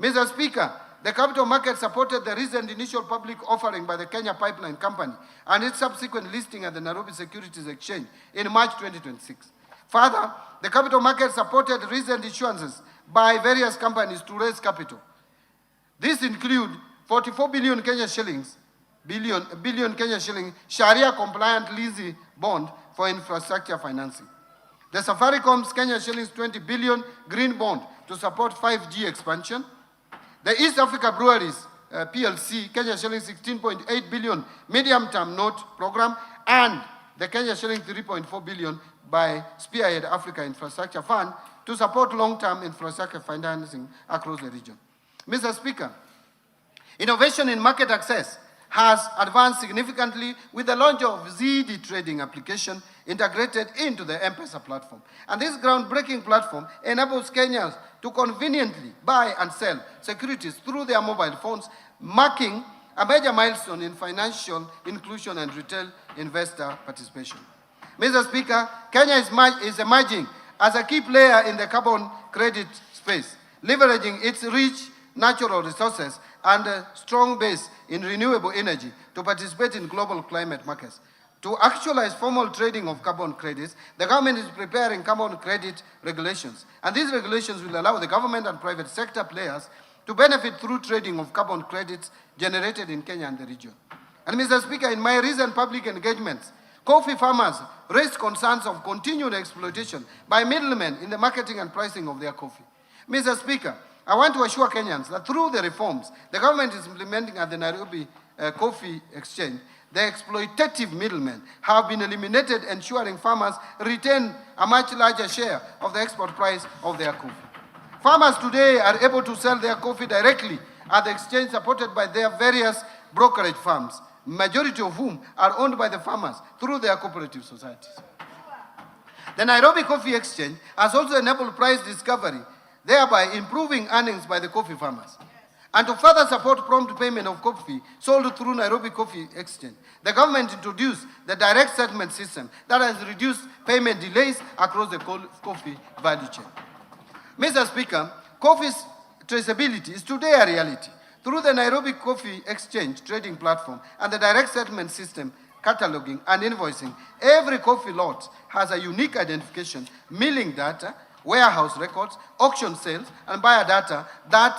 Mr. Speaker, the capital market supported the recent initial public offering by the Kenya Pipeline Company and its subsequent listing at the Nairobi Securities Exchange in March 2026. Further, the capital market supported recent issuances by various companies to raise capital. These include 44 billion Kenya shillings, Sharia-compliant leasing bond for infrastructure financing. The Safaricom's Kenya shillings 20 billion green bond to support 5G expansion. The East Africa Breweries PLC Kenya shillings 16.8 billion medium-term note program, and the Kenya shillings 3.4 billion by Spearhead Africa Infrastructure Fund to support long-term infrastructure financing across the region. Mr. Speaker, innovation in market access has advanced significantly with the launch of ZD trading application integrated into the M-Pesa platform. And this groundbreaking platform enables Kenyans to conveniently buy and sell securities through their mobile phones, marking a major milestone in financial inclusion and retail investor participation. Mr. Speaker, Kenya is emerging as a key player in the carbon credit space, leveraging its rich natural resources and a strong base in renewable energy to participate in global climate markets. To actualize formal trading of carbon credits, the government is preparing carbon credit regulations. And these regulations will allow the government and private sector players to benefit through trading of carbon credits generated in Kenya and the region. And Mr. Speaker, in my recent public engagements, coffee farmers raised concerns of continued exploitation by middlemen in the marketing and pricing of their coffee. Mr. Speaker, I want to assure Kenyans that through the reforms the government is implementing at the Nairobi Coffee Exchange, the exploitative middlemen have been eliminated, ensuring farmers retain a much larger share of the export price of their coffee. Farmers today are able to sell their coffee directly at the exchange, supported by their various brokerage firms, majority of whom are owned by the farmers through their cooperative societies. The Nairobi Coffee Exchange has also enabled price discovery, thereby improving earnings by the coffee farmers. And to further support prompt payment of coffee sold through Nairobi Coffee Exchange, the government introduced the direct settlement system that has reduced payment delays across the coffee value chain. Mr. Speaker, coffee's traceability is today a reality. Through the Nairobi Coffee Exchange trading platform and the direct settlement system, cataloging and invoicing, every coffee lot has a unique identification, milling data, warehouse records, auction sales, and buyer data that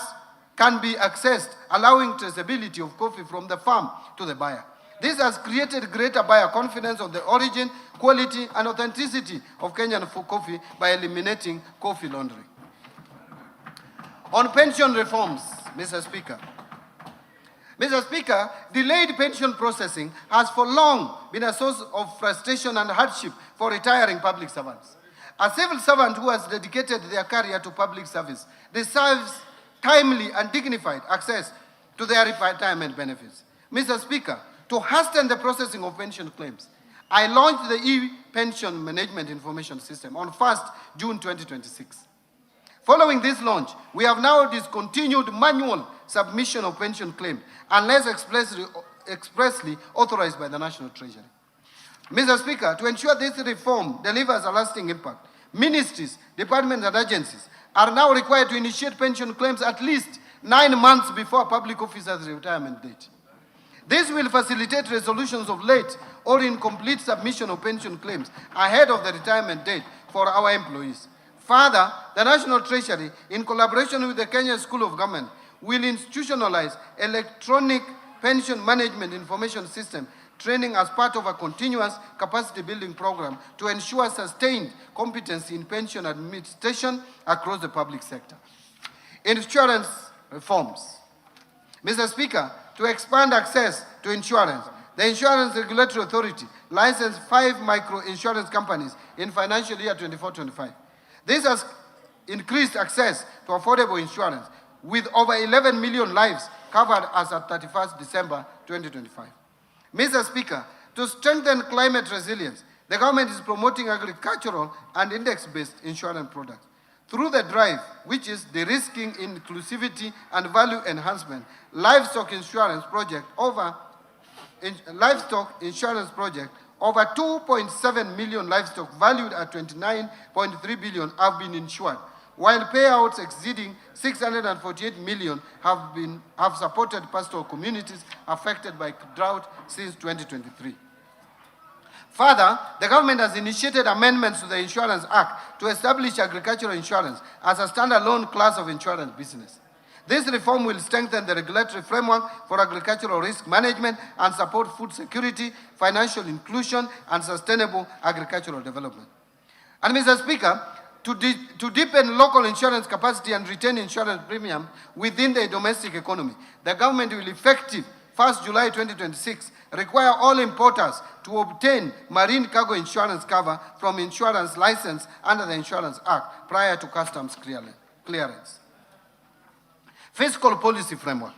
can be accessed, allowing traceability of coffee from the farm to the buyer. This has created greater buyer confidence of the origin, quality, and authenticity of Kenyan coffee by eliminating coffee laundering. On pension reforms, Mr. Speaker. Mr. Speaker, delayed pension processing has for long been a source of frustration and hardship for retiring public servants. A civil servant who has dedicated their career to public service deserves timely and dignified access to their retirement benefits. Mr. Speaker, to hasten the processing of pension claims, I launched the e-pension management information system on 1st June 2026. Following this launch, we have now discontinued manual submission of pension claims unless expressly authorized by the National Treasury. Mr. Speaker, to ensure this reform delivers a lasting impact, ministries, departments, and agencies are now required to initiate pension claims at least 9 months before a public officer's retirement date. This will facilitate resolutions of late or incomplete submission of pension claims ahead of the retirement date for our employees. Further, the National Treasury, in collaboration with the Kenya School of Government, will institutionalize electronic pension management information system training as part of a continuous capacity building program to ensure sustained competency in pension administration across the public sector. Insurance reforms. Mr. Speaker, to expand access to insurance, the Insurance Regulatory Authority licensed 5 micro-insurance companies in financial year 24-25. This has increased access to affordable insurance, with over 11 million lives covered as of 31st December 2025. Mr. Speaker, to strengthen climate resilience, the government is promoting agricultural and index-based insurance products. Through the drive, which is de-risking, inclusivity, and value enhancement, livestock insurance project over 2.7 million livestock valued at 29.3 billion have been insured, while payouts exceeding 648 million have supported pastoral communities affected by drought since 2023. Further, the government has initiated amendments to the Insurance Act to establish agricultural insurance as a standalone class of insurance business. This reform will strengthen the regulatory framework for agricultural risk management and support food security, financial inclusion, and sustainable agricultural development. And Mr. Speaker, to deepen local insurance capacity and retain insurance premium within the domestic economy, the government will effective 1st July 2026 require all importers to obtain marine cargo insurance cover from insurance license under the Insurance Act prior to customs clearance. Fiscal policy framework.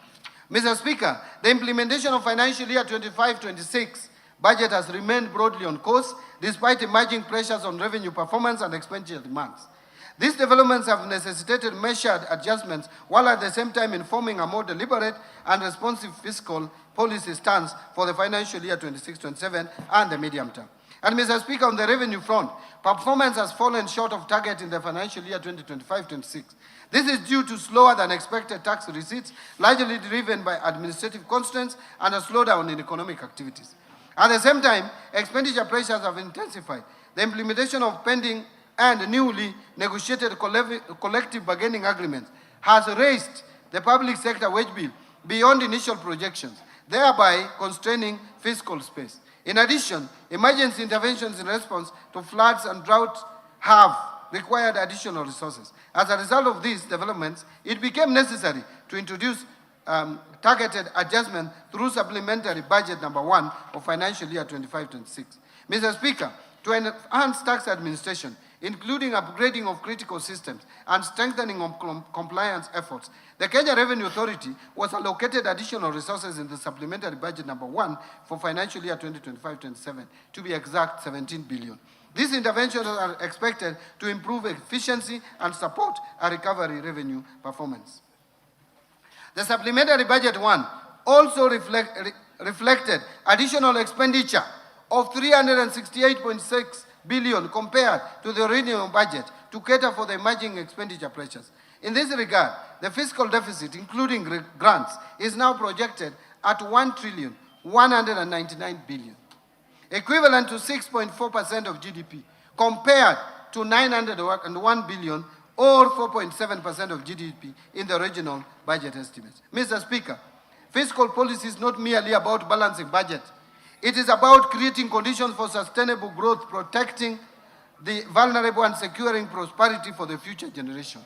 Mr. Speaker, the implementation of financial year 25-26 budget has remained broadly on course despite emerging pressures on revenue performance and expenditure demands. These developments have necessitated measured adjustments while at the same time informing a more deliberate and responsive fiscal policy stance for the financial year 26-27 and the medium term. And Mr. Speaker, on the revenue front, performance has fallen short of target in the financial year 2025-26. This is due to slower than expected tax receipts, largely driven by administrative constraints and a slowdown in economic activities. At the same time, expenditure pressures have intensified. The implementation of pending and newly negotiated collective bargaining agreements has raised the public sector wage bill beyond initial projections, thereby constraining fiscal space. In addition, emergency interventions in response to floods and droughts have required additional resources. As a result of these developments, it became necessary to introduce targeted adjustment through supplementary budget number 1 of financial year 25-26. Mr. Speaker, to enhance tax administration, including upgrading of critical systems and strengthening of compliance efforts, the Kenya Revenue Authority was allocated additional resources in the supplementary budget number 1 for financial year 2025-27, to be exact, 17 billion. These interventions are expected to improve efficiency and support a recovery revenue performance. The supplementary budget 1 also reflected additional expenditure of 368.6 billion compared to the original budget to cater for the emerging expenditure pressures. In this regard, the fiscal deficit, including grants, is now projected at 1,199 billion, equivalent to 6.4% of GDP, compared to 901 billion or 4.7% of GDP in the original budget estimates. Mr. Speaker, fiscal policy is not merely about balancing budget. It is about creating conditions for sustainable growth, protecting the vulnerable and securing prosperity for the future generation.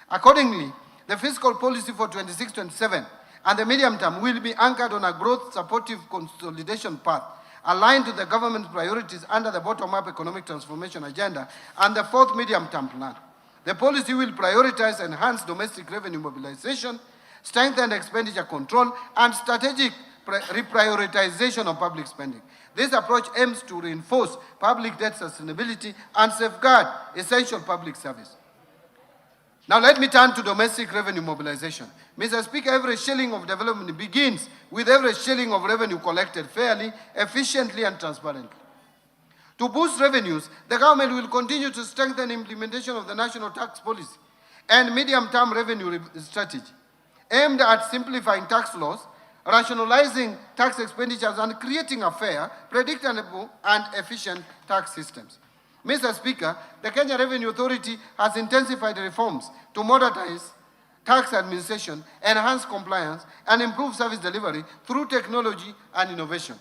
Accordingly, the fiscal policy for 26-27 and the medium term will be anchored on a growth-supportive consolidation path aligned to the government's priorities under the bottom-up economic transformation agenda and the 4th medium-term plan. The policy will prioritize enhanced domestic revenue mobilization, strengthen expenditure control, and strategic reprioritization of public spending. This approach aims to reinforce public debt sustainability and safeguard essential public service. Now let me turn to domestic revenue mobilization. Mr. Speaker, every shilling of development begins with every shilling of revenue collected fairly, efficiently, and transparently. To boost revenues, the government will continue to strengthen implementation of the national tax policy and medium-term revenue strategy, aimed at simplifying tax laws, rationalizing tax expenditures, and creating a fair, predictable, and efficient tax systems. Mr. Speaker, the Kenya Revenue Authority has intensified reforms to modernize tax administration, enhance compliance, and improve service delivery through technology and innovation.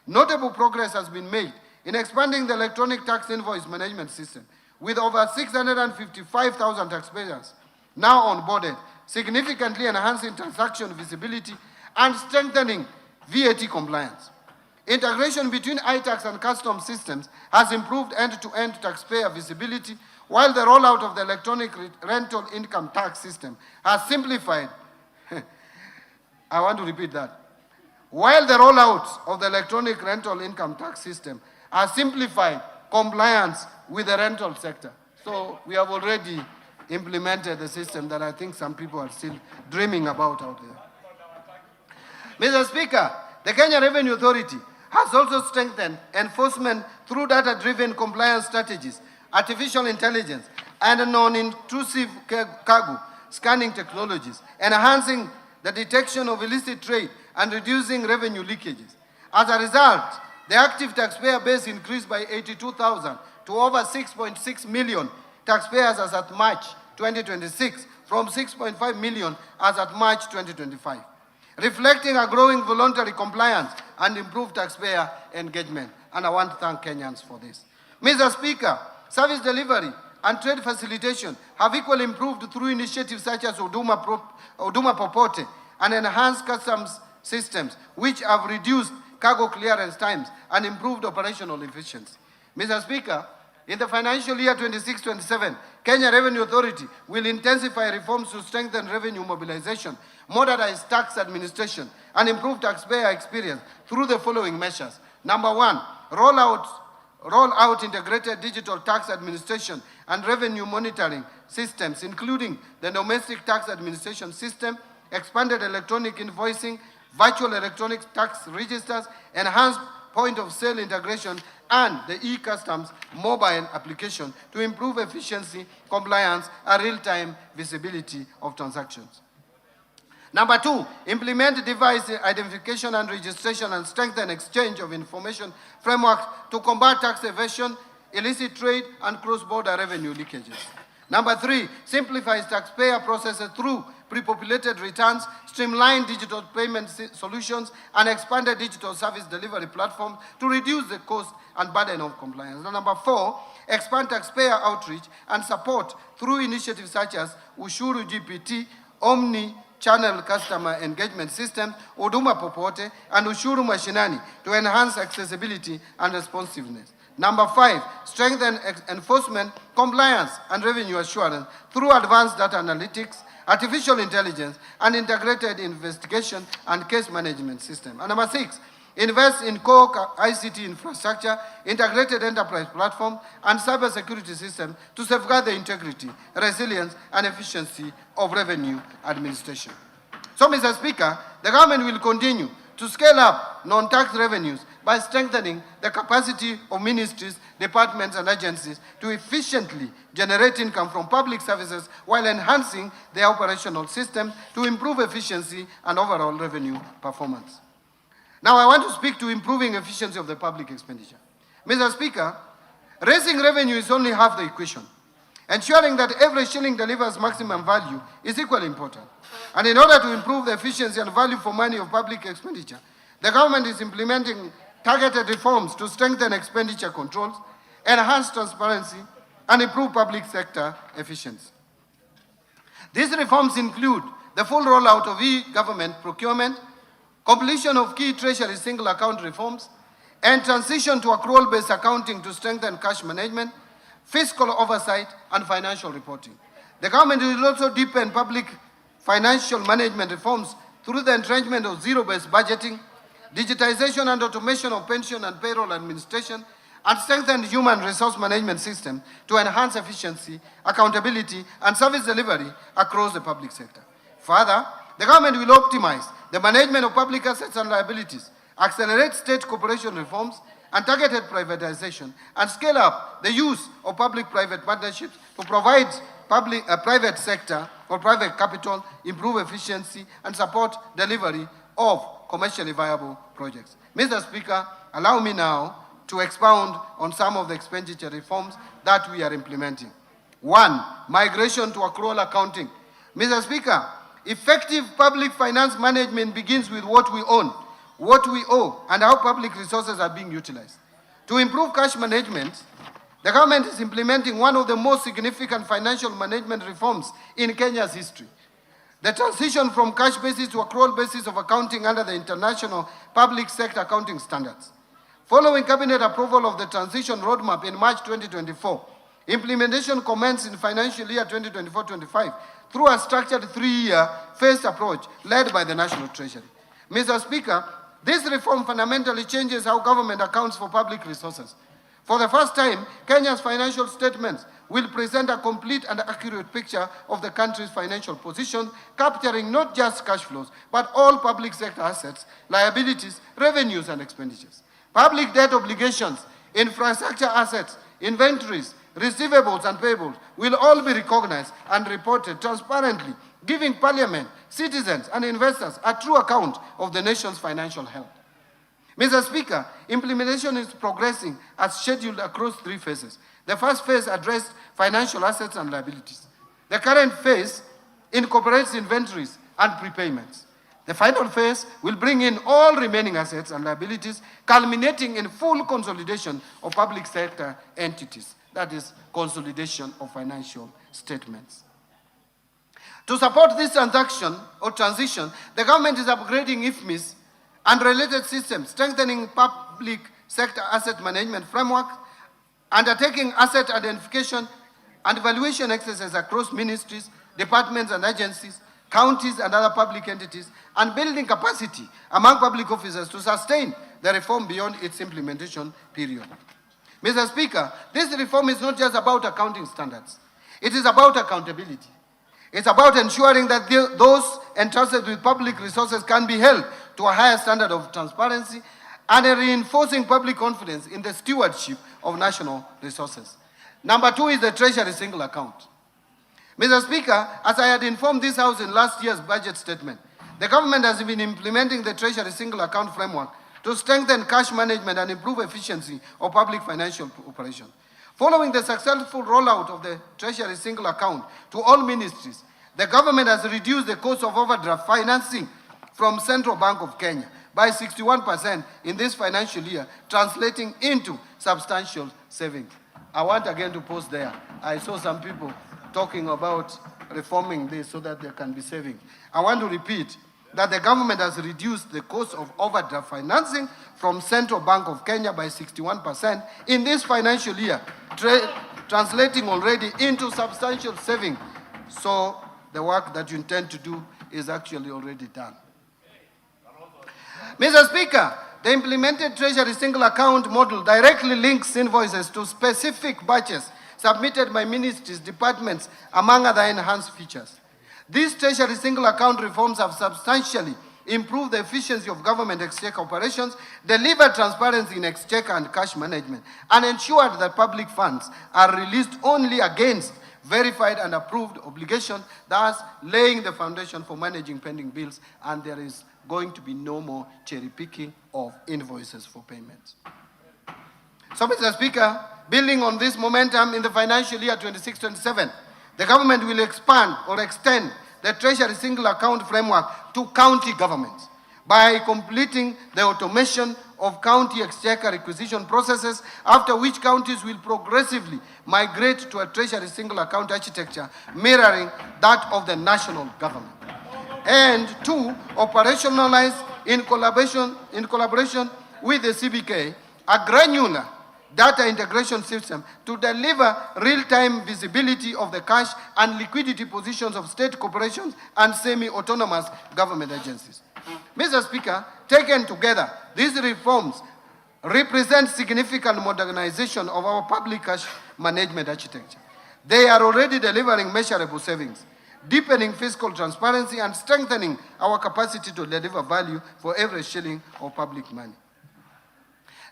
Notable progress has been made in expanding the electronic tax invoice management system, with over 655,000 taxpayers now onboarded, significantly enhancing transaction visibility and strengthening VAT compliance. Integration between iTax and customs systems has improved end-to-end taxpayer visibility, while the rollout of the electronic rental income tax system has simplified. I want to repeat that. While the rollout of the electronic rental income tax system has simplified compliance with the rental sector. So we have already implemented the system that I think some people are still dreaming about out there. Mr. Speaker, the Kenya Revenue Authority has also strengthened enforcement through data-driven compliance strategies, artificial intelligence, and non-intrusive cargo scanning technologies, enhancing the detection of illicit trade and reducing revenue leakages. As a result, the active taxpayer base increased by 82,000 to over 6.6 million taxpayers as at March 2026 from 6.5 million as at March 2025, reflecting a growing voluntary compliance and improved taxpayer engagement. And I want to thank Kenyans for this. Mr. Speaker, service delivery and trade facilitation have equally improved through initiatives such as Huduma Popote and enhanced customs systems, which have reduced cargo clearance times and improved operational efficiency. Mr. Speaker, in the financial year 26-27, Kenya Revenue Authority will intensify reforms to strengthen revenue mobilization, modernize tax administration, and improve taxpayer experience through the following measures. Number 1, roll out integrated digital tax administration and revenue monitoring systems, including the domestic tax administration system, expanded electronic invoicing, virtual electronic tax registers, enhanced point-of-sale integration, and the e-customs mobile application to improve efficiency, compliance, and real-time visibility of transactions. Number 2, implement device identification and registration and strengthen exchange of information frameworks to combat tax evasion, illicit trade, and cross-border revenue leakages. Number 3, simplifies taxpayer processes through pre-populated returns, streamlined digital payment solutions, and expanded digital service delivery platforms to reduce the cost and burden of compliance. And number 4, expand taxpayer outreach and support through initiatives such as Ushuru GPT, Omni-channel customer engagement system, Huduma Popote, and Ushuru Mashinani to enhance accessibility and responsiveness. Number 5, strengthen enforcement, compliance, and revenue assurance through advanced data analytics, artificial intelligence, and integrated investigation and case management system. And number 6, invest in core ICT infrastructure, integrated enterprise platform, and cybersecurity system to safeguard the integrity, resilience, and efficiency of revenue administration. So, Mr. Speaker, the government will continue to scale up non-tax revenues by strengthening the capacity of ministries, departments, and agencies to efficiently generate income from public services while enhancing their operational system to improve efficiency and overall revenue performance. Now, I want to speak to improving efficiency of the public expenditure. Mr. Speaker, raising revenue is only half the equation. Ensuring that every shilling delivers maximum value is equally important. And in order to improve the efficiency and value for money of public expenditure, the government is implementing targeted reforms to strengthen expenditure controls, enhance transparency, and improve public sector efficiency. These reforms include the full rollout of e-government procurement, completion of key treasury single account reforms, and transition to accrual-based accounting to strengthen cash management, fiscal oversight, and financial reporting. The government will also deepen public financial management reforms through the entrenchment of zero-based budgeting, digitization and automation of pension and payroll administration, and strengthen human resource management system to enhance efficiency, accountability, and service delivery across the public sector. Further, the government will optimize the management of public assets and liabilities, accelerate state corporation reforms and targeted privatization, and scale up the use of public-private partnerships to provide private sector or private capital, improve efficiency, and support delivery of commercially viable projects. Mr. Speaker, allow me now to expound on some of the expenditure reforms that we are implementing. 1, migration to accrual accounting. Mr. Speaker, effective public finance management begins with what we own, what we owe, and how public resources are being utilized. To improve cash management, the government is implementing one of the most significant financial management reforms in Kenya's history. The transition from cash basis to accrual basis of accounting under the International Public Sector Accounting Standards. Following cabinet approval of the transition roadmap in March 2024, implementation commenced in financial year 2024-25 through a structured 3-year phased approach led by the National Treasury. Mr. Speaker, this reform fundamentally changes how government accounts for public resources. For the first time, Kenya's financial statements will present a complete and accurate picture of the country's financial position, capturing not just cash flows, but all public sector assets, liabilities, revenues, and expenditures. Public debt obligations, infrastructure assets, inventories, receivables, and payables will all be recognized and reported transparently, giving Parliament, citizens, and investors a true account of the nation's financial health. Mr. Speaker, implementation is progressing as scheduled across 3 phases. The first phase addressed financial assets and liabilities. The current phase incorporates inventories and prepayments. The final phase will bring in all remaining assets and liabilities, culminating in full consolidation of public sector entities, that is, consolidation of financial statements. To support this transition, the government is upgrading IFMIS and related systems, strengthening public sector asset management framework, undertaking asset identification and evaluation exercises across ministries, departments and agencies, counties and other public entities, and building capacity among public officers to sustain the reform beyond its implementation period. Mr. Speaker, this reform is not just about accounting standards. It is about accountability. It's about ensuring that those entrusted with public resources can be held to a higher standard of transparency and reinforcing public confidence in the stewardship of national resources. Number 2 is the Treasury single account. Mr. Speaker, as I had informed this House in last year's budget statement, the government has been implementing the Treasury single account framework to strengthen cash management and improve efficiency of public financial operations. Following the successful rollout of the Treasury single account to all ministries, the government has reduced the cost of overdraft financing from Central Bank of Kenya by 61% in this financial year, translating into substantial savings. I want again to pause there. I saw some people talking about reforming this so that there can be savings. I want to repeat that the government has reduced the cost of overdraft financing from Central Bank of Kenya by 61% in this financial year, translating already into substantial savings. So the work that you intend to do is actually already done. Mr. Speaker, the implemented Treasury single account model directly links invoices to specific batches submitted by ministries, departments, among other enhanced features. These Treasury single account reforms have substantially improved the efficiency of government exchequer operations, delivered transparency in exchequer and cash management, and ensured that public funds are released only against verified and approved obligations, thus laying the foundation for managing pending bills, and there is going to be no more cherry-picking of invoices for payments. So, Mr. Speaker, building on this momentum in the financial year 26-27, the government will expand or extend the Treasury single account framework to county governments by completing the automation of county exchequer acquisition processes, after which counties will progressively migrate to a Treasury single account architecture mirroring that of the national government. And 2, operationalize in collaboration with the CBK a granular data integration system to deliver real-time visibility of the cash and liquidity positions of state corporations and semi-autonomous government agencies. Mr. Speaker, taken together, these reforms represent significant modernization of our public cash management architecture. They are already delivering measurable savings, deepening fiscal transparency, and strengthening our capacity to deliver value for every shilling of public money.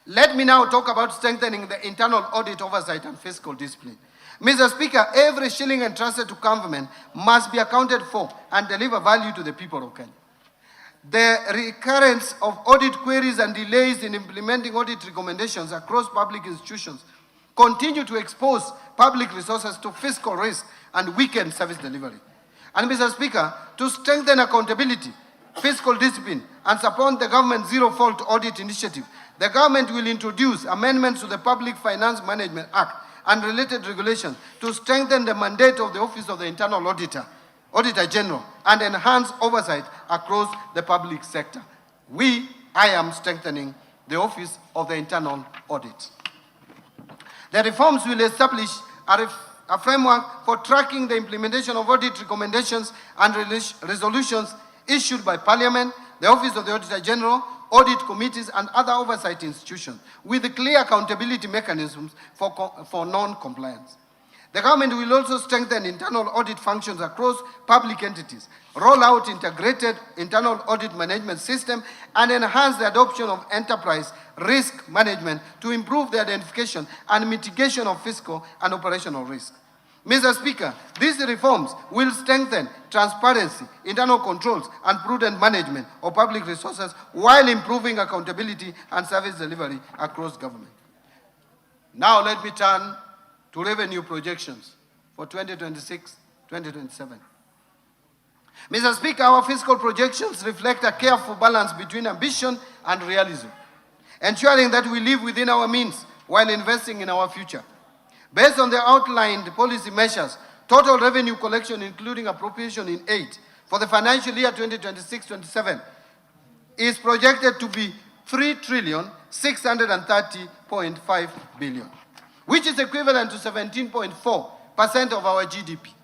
Let me now talk about strengthening the internal audit oversight and fiscal discipline. Mr. Speaker, every shilling entrusted to government must be accounted for and deliver value to the people of Kenya. The recurrence of audit queries and delays in implementing audit recommendations across public institutions continue to expose public resources to fiscal risk and weaken service delivery. And Mr. Speaker, to strengthen accountability, fiscal discipline, and support the government's zero-fault audit initiative, the government will introduce amendments to the Public Finance Management Act and related regulations to strengthen the mandate of the Office of the Internal Auditor General, and enhance oversight across the public sector. I am strengthening the Office of the Internal Audit. The reforms will establish a framework for tracking the implementation of audit recommendations and resolutions issued by Parliament, the Office of the Auditor General, audit committees, and other oversight institutions, with clear accountability mechanisms for non-compliance. The government will also strengthen internal audit functions across public entities, roll out integrated internal audit management system, and enhance the adoption of enterprise risk management to improve the identification and mitigation of fiscal and operational risk. Mr. Speaker, these reforms will strengthen transparency, internal controls, and prudent management of public resources while improving accountability and service delivery across government. Now let me turn to revenue projections for 2026-2027. Mr. Speaker, our fiscal projections reflect a careful balance between ambition and realism, ensuring that we live within our means while investing in our future. Based on the outlined policy measures, total revenue collection, including appropriation in aid, for the financial year 2026-27 is projected to be 3,630.5 billion, which is equivalent to 17.4% of our GDP.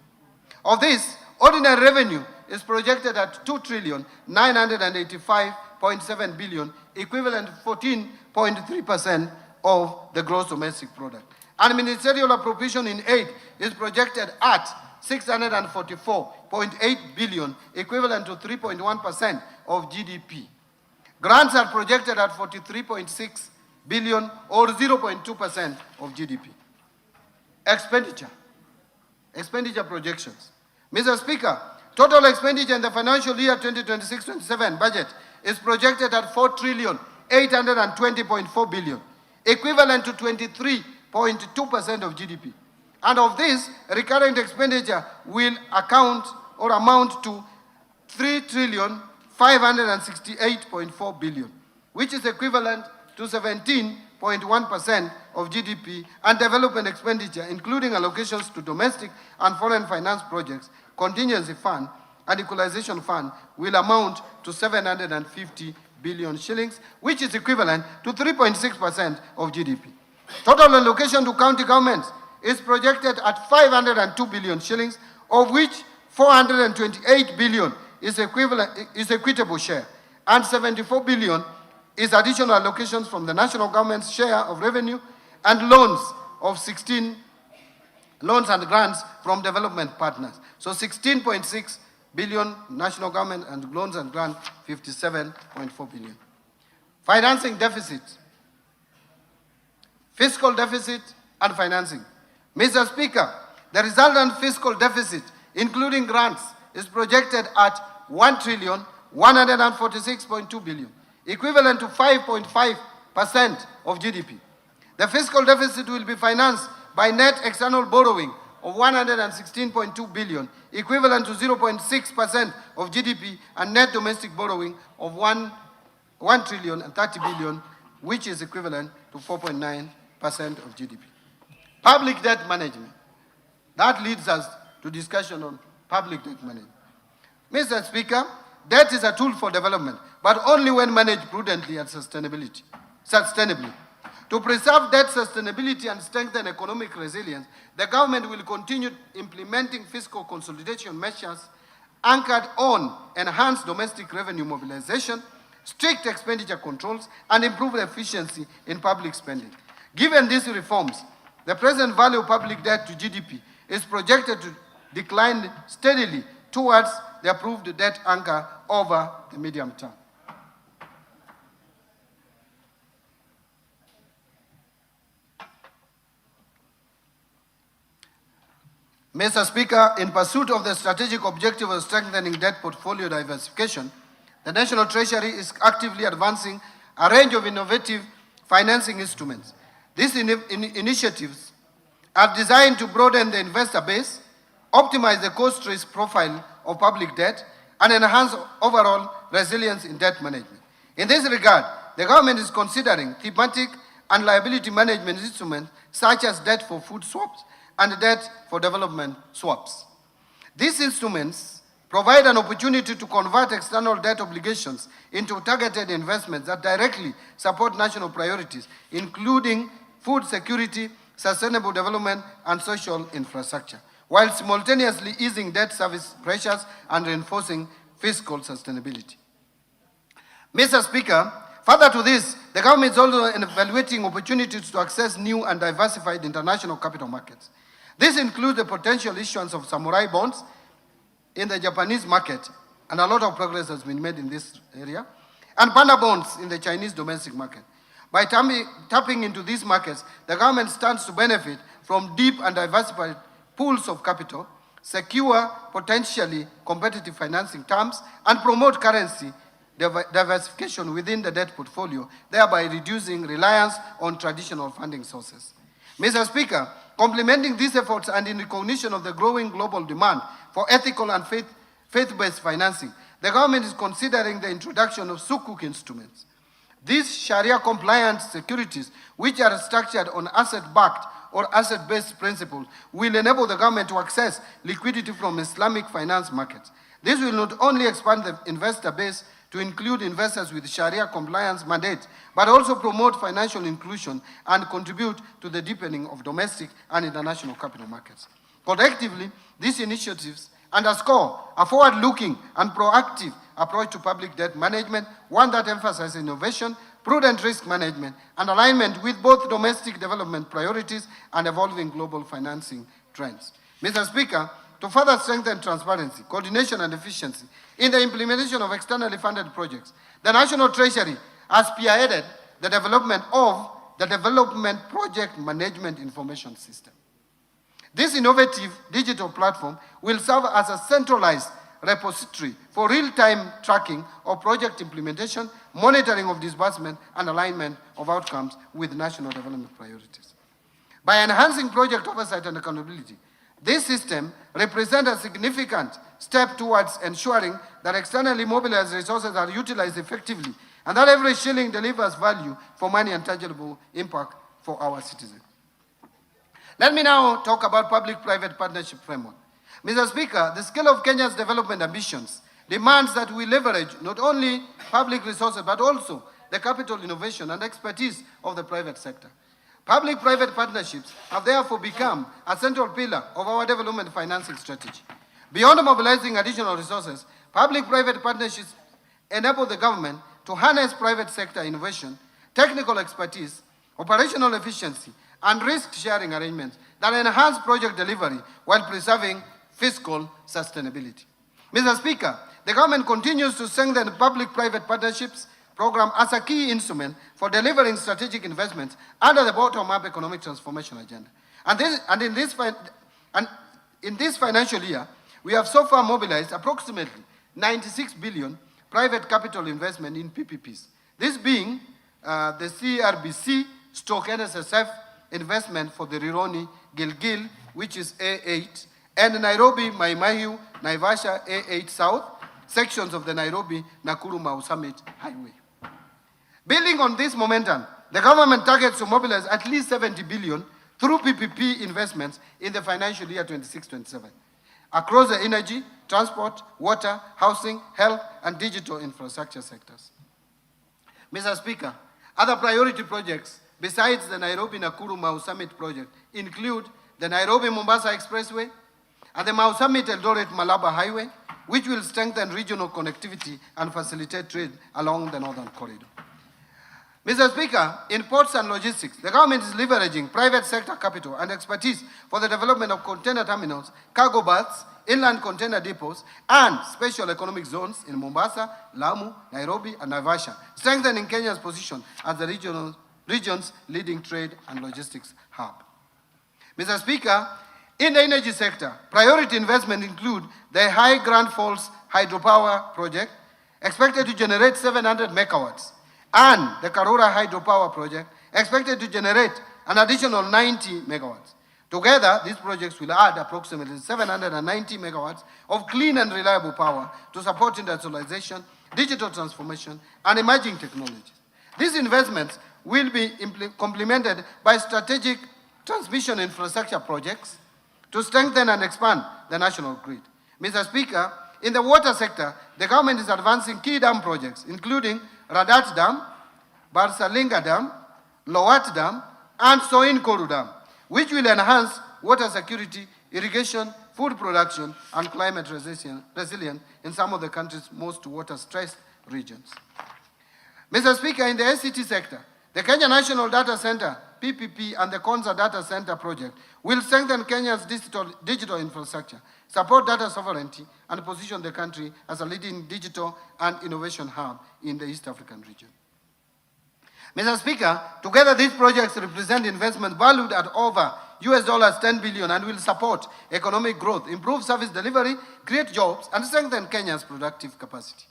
Of this, ordinary revenue is projected at 2,985.7 billion, equivalent to 14.3% of the gross domestic product. And ministerial appropriation in aid is projected at 644.8 billion, equivalent to 3.1% of GDP. Grants are projected at 43.6 billion or 0.2% of GDP. Expenditure projections. Mr. Speaker, total expenditure in the financial year 2026-27 budget is projected at 4,820.4 billion, equivalent to 23.2% of GDP. And of this, recurrent expenditure will amount to 3,568.4 billion, which is equivalent to 17.1% of GDP, and development expenditure, including allocations to domestic and foreign finance projects, contingency fund, and equalization fund, will amount to 750 billion shillings, which is equivalent to 3.6% of GDP. Total allocation to county governments is projected at 502 billion shillings, of which 428 billion is equitable share, and 74 billion is additional allocations from the national government's share of revenue, and loans and grants from development partners. So 16.6 billion national government, and loans and grants 57.4 billion. Financing deficit, fiscal deficit and financing. Mr. Speaker, the resultant fiscal deficit, including grants, is projected at 1,146.2 billion, equivalent to 5.5% of GDP. The fiscal deficit will be financed by net external borrowing of 116.2 billion, equivalent to 0.6% of GDP, and net domestic borrowing of 1,030 billion, which is equivalent to 4.9% of GDP. Public debt management. That leads us to discussion on public debt management. Mr. Speaker, debt is a tool for development, but only when managed prudently and sustainably. To preserve debt sustainability and strengthen economic resilience, the government will continue implementing fiscal consolidation measures anchored on enhanced domestic revenue mobilization, strict expenditure controls, and improved efficiency in public spending. Given these reforms, the present value of public debt to GDP is projected to decline steadily towards the approved debt anchor over the medium term. Mr. Speaker, in pursuit of the strategic objective of strengthening debt portfolio diversification, the National Treasury is actively advancing a range of innovative financing instruments. These initiatives are designed to broaden the investor base, optimize the cost risk profile of public debt, and enhance overall resilience in debt management. In this regard, the government is considering thematic and liability management instruments such as debt for food swaps and debt for development swaps. These instruments provide an opportunity to convert external debt obligations into targeted investments that directly support national priorities, including food security, sustainable development, and social infrastructure, while simultaneously easing debt service pressures and reinforcing fiscal sustainability. Mr. Speaker, further to this, the government is also evaluating opportunities to access new and diversified international capital markets. This includes the potential issuance of samurai bonds in the Japanese market, and a lot of progress has been made in this area, and panda bonds in the Chinese domestic market. By tapping into these markets, the government stands to benefit from deep and diversified pools of capital, secure potentially competitive financing terms, and promote currency diversification within the debt portfolio, thereby reducing reliance on traditional funding sources. Mr. Speaker, complementing these efforts and in recognition of the growing global demand for ethical and faith-based financing, the government is considering the introduction of sukuk instruments. These Sharia-compliant securities, which are structured on asset-backed or asset-based principles, will enable the government to access liquidity from Islamic finance markets. This will not only expand the investor base to include investors with Sharia compliance mandate, but also promote financial inclusion and contribute to the deepening of domestic and international capital markets. Collectively, these initiatives underscore a forward-looking and proactive approach to public debt management, one that emphasizes innovation, prudent risk management, and alignment with both domestic development priorities and evolving global financing trends. Mr. Speaker, to further strengthen transparency, coordination, and efficiency in the implementation of externally funded projects, the National Treasury has spearheaded the development of the Development Project Management Information System. This innovative digital platform will serve as a centralized repository for real-time tracking of project implementation, monitoring of disbursement, and alignment of outcomes with national development priorities. By enhancing project oversight and accountability, this system represents a significant step towards ensuring that externally mobilized resources are utilized effectively and that every shilling delivers value for money and tangible impact for our citizens. Let me now talk about public-private partnership framework. Mr. Speaker, the scale of Kenya's development ambitions demands that we leverage not only public resources but also the capital, innovation, and expertise of the private sector. Public-private partnerships have therefore become a central pillar of our development financing strategy. Beyond mobilizing additional resources, public-private partnerships enable the government to harness private sector innovation, technical expertise, operational efficiency, and risk-sharing arrangements that enhance project delivery while preserving fiscal sustainability. Mr. Speaker, the government continues to strengthen public-private partnerships program as a key instrument for delivering strategic investments under the bottom-up economic transformation agenda. In this financial year, we have so far mobilized approximately 96 billion private capital investment in PPPs. This being the CRBC/NSSF investment for the Rironi Gilgil, which is A8, and Nairobi Maimahiu Naivasha A8 South, sections of the Nairobi Nakuru Mau Summit Highway. Building on this momentum, the government targets to mobilize at least 70 billion through PPP investments in the financial year 26-27 across the energy, transport, water, housing, health, and digital infrastructure sectors. Mr. Speaker, other priority projects besides the Nairobi Nakuru Mau Summit project include the Nairobi Mombasa Expressway and the Mau Summit Eldoret Malaba Highway, which will strengthen regional connectivity and facilitate trade along the northern corridor. Mr. Speaker, in ports and logistics, the government is leveraging private sector capital and expertise for the development of container terminals, cargo berths, inland container depots, and special economic zones in Mombasa, Lamu, Nairobi, and Naivasha, strengthening Kenya's position as the region's leading trade and logistics hub. Mr. Speaker, in the energy sector, priority investment include the High Grand Falls hydropower project, expected to generate 700 megawatts, and the Karura hydropower project, expected to generate an additional 90 megawatts. Together, these projects will add approximately 790 megawatts of clean and reliable power to support industrialization, digital transformation, and emerging technologies. These investments will be complemented by strategic transmission infrastructure projects to strengthen and expand the national grid. Mr. Speaker, in the water sector, the government is advancing key dam projects, including Radat Dam, Barsalinga Dam, Lowat Dam, and Soin Koru Dam, which will enhance water security, irrigation, food production, and climate resilience in some of the country's most water-stressed regions. Mr. Speaker, in the ICT sector, the Kenya National Data Center, PPP, and the Konza Data Center project will strengthen Kenya's digital infrastructure, support data sovereignty, and position the country as a leading digital and innovation hub in the East African region. Mr. Speaker, together these projects represent investment valued at over US $10 billion and will support economic growth, improve service delivery, create jobs, and strengthen Kenya's productive capacity.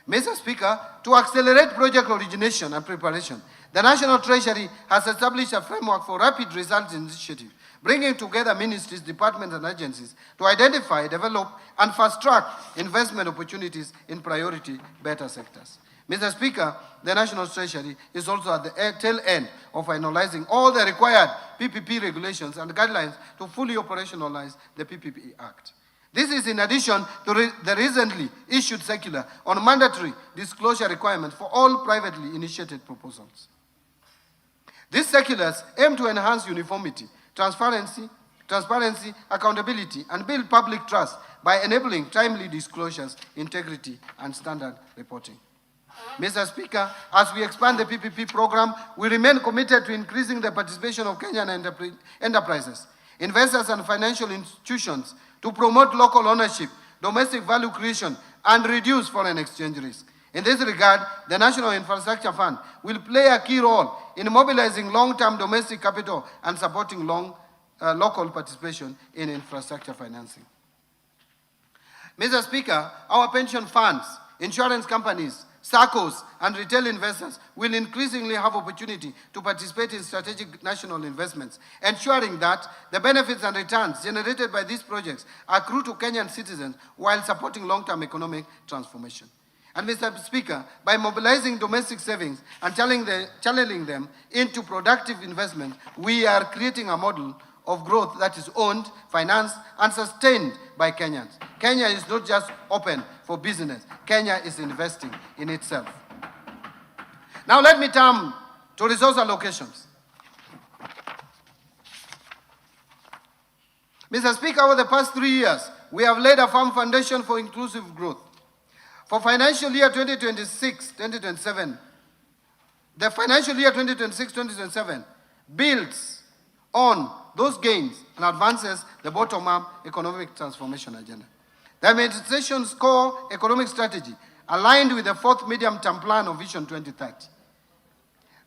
Mr. Speaker, to accelerate project origination and preparation, the National Treasury has established a framework for rapid results initiative, bringing together ministries, departments, and agencies to identify, develop, and fast-track investment opportunities in priority beta sectors. Mr. Speaker, the National Treasury is also at the tail end of finalizing all the required PPP regulations and guidelines to fully operationalize the PPP Act. This is in addition to the recently issued circular on mandatory disclosure requirements for all privately initiated proposals. These circulars aim to enhance uniformity, transparency, accountability, and build public trust by enabling timely disclosures, integrity, and standard reporting. Mr. Speaker, as we expand the PPP program, we remain committed to increasing the participation of Kenyan enterprises investors and financial institutions to promote local ownership, domestic value creation, and reduce foreign exchange risk. In this regard, the National Infrastructure Fund will play a key role in mobilizing long-term domestic capital and supporting local participation in infrastructure financing. Mr. Speaker, our pension funds, insurance companies, SACCOs, and retail investors will increasingly have opportunity to participate in strategic national investments, ensuring that the benefits and returns generated by these projects accrue to Kenyan citizens while supporting long-term economic transformation. And Mr. Speaker, by mobilizing domestic savings and channeling them into productive investment, we are creating a model of growth that is owned, financed, and sustained by Kenyans. Kenya is not just open for business. Kenya is investing in itself. Now let me turn to resource allocations. Mr. Speaker, over the past 3 years, we have laid a firm foundation for inclusive growth. For financial year 2026-2027, the financial year 2026-2027 builds on those gains and advances the bottom-up economic transformation agenda. The administration's core economic strategy aligned with the fourth medium-term plan of Vision 2030.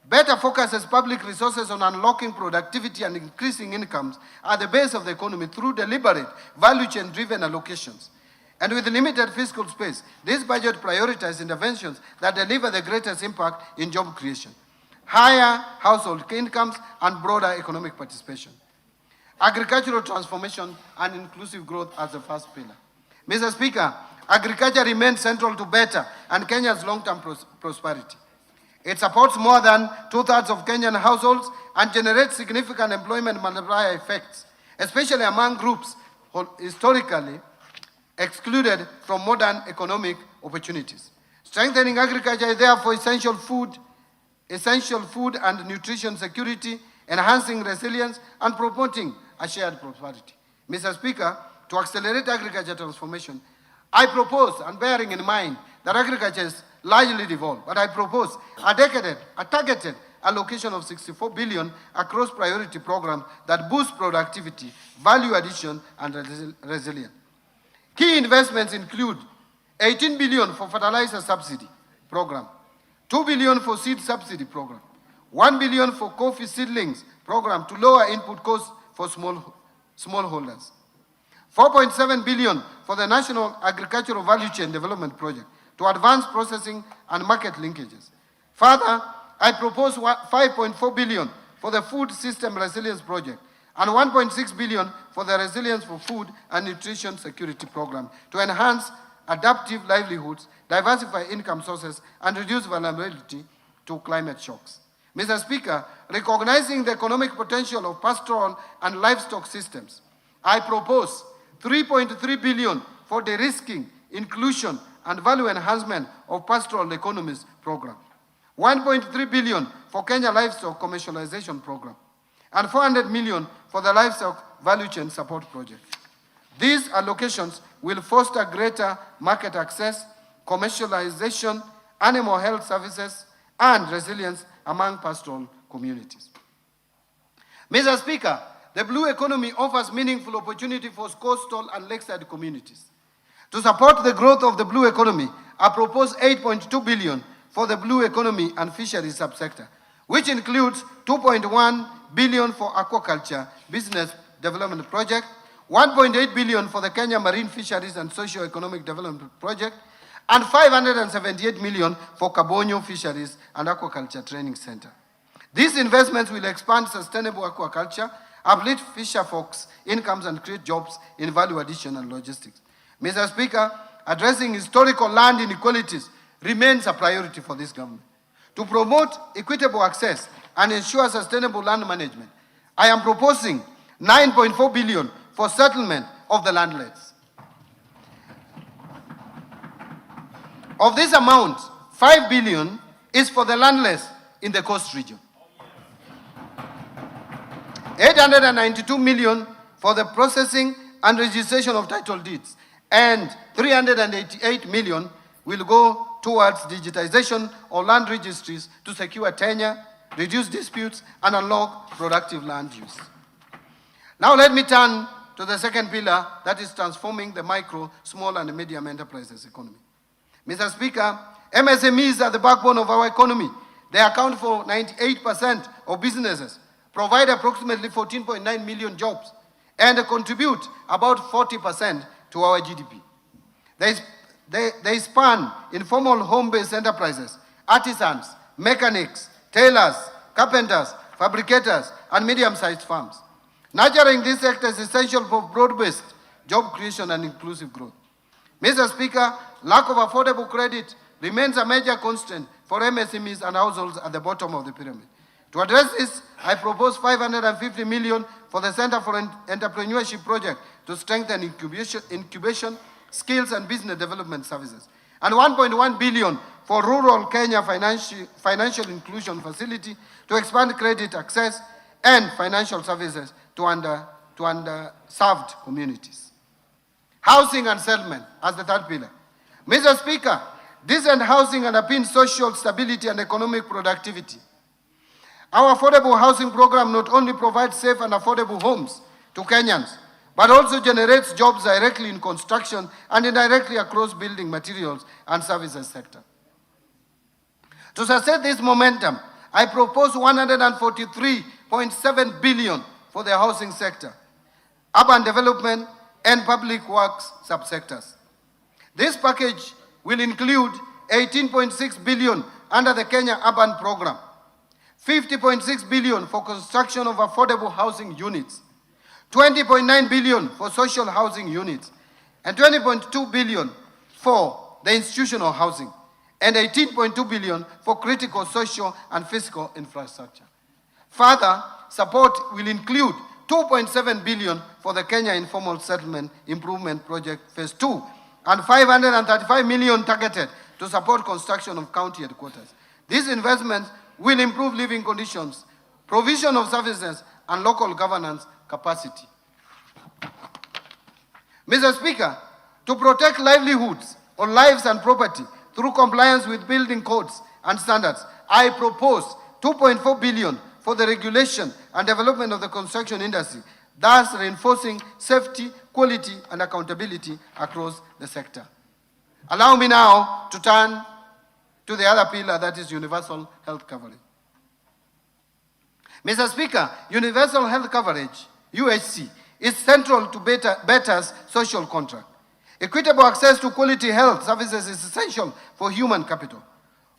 Better focuses public resources on unlocking productivity and increasing incomes at the base of the economy through deliberate, value chain-driven allocations. And with limited fiscal space, this budget prioritizes interventions that deliver the greatest impact in job creation, higher household incomes, and broader economic participation. Agricultural transformation and inclusive growth as the first pillar. Mr. Speaker, agriculture remains central to better and Kenya's long-term prosperity. It supports more than 2/3 of Kenyan households and generates significant employment multiplier effects, especially among groups historically excluded from modern economic opportunities. Strengthening agriculture is therefore essential food and nutrition security, enhancing resilience, and promoting a shared prosperity. Mr. Speaker, to accelerate agriculture transformation, I propose, and bearing in mind that agriculture is largely devolved, but I propose a targeted allocation of 64 billion across priority programs that boost productivity, value addition, and resilience. Key investments include 18 billion for fertilizer subsidy program, 2 billion for seed subsidy program, 1 billion for coffee seedlings program to lower input costs for smallholders, 4.7 billion for the National Agricultural Value Chain Development Project to advance processing and market linkages. Further, I propose 5.4 billion for the Food System Resilience Project and 1.6 billion for the Resilience for Food and Nutrition Security Program to enhance adaptive livelihoods, diversify income sources, and reduce vulnerability to climate shocks. Mr. Speaker, recognizing the economic potential of pastoral and livestock systems, I propose 3.3 billion for de-risking, inclusion, and value enhancement of pastoral economies program, 1.3 billion for Kenya Livestock Commercialization Program, and 400 million for the Livestock Value Chain Support Project. These allocations will foster greater market access, commercialization, animal health services, and resilience among pastoral communities. Mr. Speaker, the blue economy offers meaningful opportunity for coastal and lakeside communities. To support the growth of the blue economy, I propose 8.2 billion for the blue economy and fisheries subsector, which includes 2.1 billion for aquaculture business development project, 1.8 billion for the Kenya Marine Fisheries and Socio-Economic Development Project, and 578 million for Kabonyo Fisheries and Aquaculture Training Center. These investments will expand sustainable aquaculture, uplift fisher folks' incomes, and create jobs in value addition and logistics. Mr. Speaker, addressing historical land inequalities remains a priority for this government. To promote equitable access and ensure sustainable land management, I am proposing 9.4 billion for settlement of the landless. Of this amount, 5 billion is for the landless in the coast region. 892 million for the processing and registration of title deeds, and 388 million will go towards digitization of land registries to secure tenure, reduce disputes, and unlock productive land use. Now let me turn to the second pillar, that is transforming the micro, small and medium enterprises economy. Mr. Speaker, MSMEs are the backbone of our economy. They account for 98% of businesses, provide approximately 14.9 million jobs, and contribute about 40% to our GDP. They span informal home-based enterprises, artisans, mechanics, tailors, carpenters, fabricators, and medium-sized firms. Nurturing this sector is essential for broad-based job creation and inclusive growth. Mr. Speaker, lack of affordable credit remains a major constraint for MSMEs and households at the bottom of the pyramid. To address this, I propose 550 million for the Center for Entrepreneurship project to strengthen incubation, skills and business development services, and 1.1 billion for rural Kenya financial inclusion facility to expand credit access and financial services to underserved communities. Housing and settlement as the third pillar. Mr. Speaker, decent housing underpins social stability and economic productivity. Our affordable housing program not only provides safe and affordable homes to Kenyans, but also generates jobs directly in construction and indirectly across building materials and services sector. To sustain this momentum, I propose 143.7 billion for the housing sector, urban development, and public works subsectors. This package will include 18.6 billion under the Kenya Urban Program, 50.6 billion for construction of affordable housing units, 20.9 billion for social housing units, and 20.2 billion for the institutional housing, and 18.2 billion for critical social and physical infrastructure. Further, support will include 2.7 billion for the Kenya Informal Settlement Improvement Project Phase 2, and 535 million targeted to support construction of county headquarters. These investments will improve living conditions, provision of services, and local governance capacity. Mr. Speaker, to protect livelihoods or lives and property through compliance with building codes and standards, I propose 2.4 billion for the regulation and development of the construction industry, thus reinforcing safety, quality, and accountability across the sector. Allow me now to turn to the other pillar, that is universal health coverage. Mr. Speaker, universal health coverage, UHC, is central to better's social contract. Equitable access to quality health services is essential for human capital,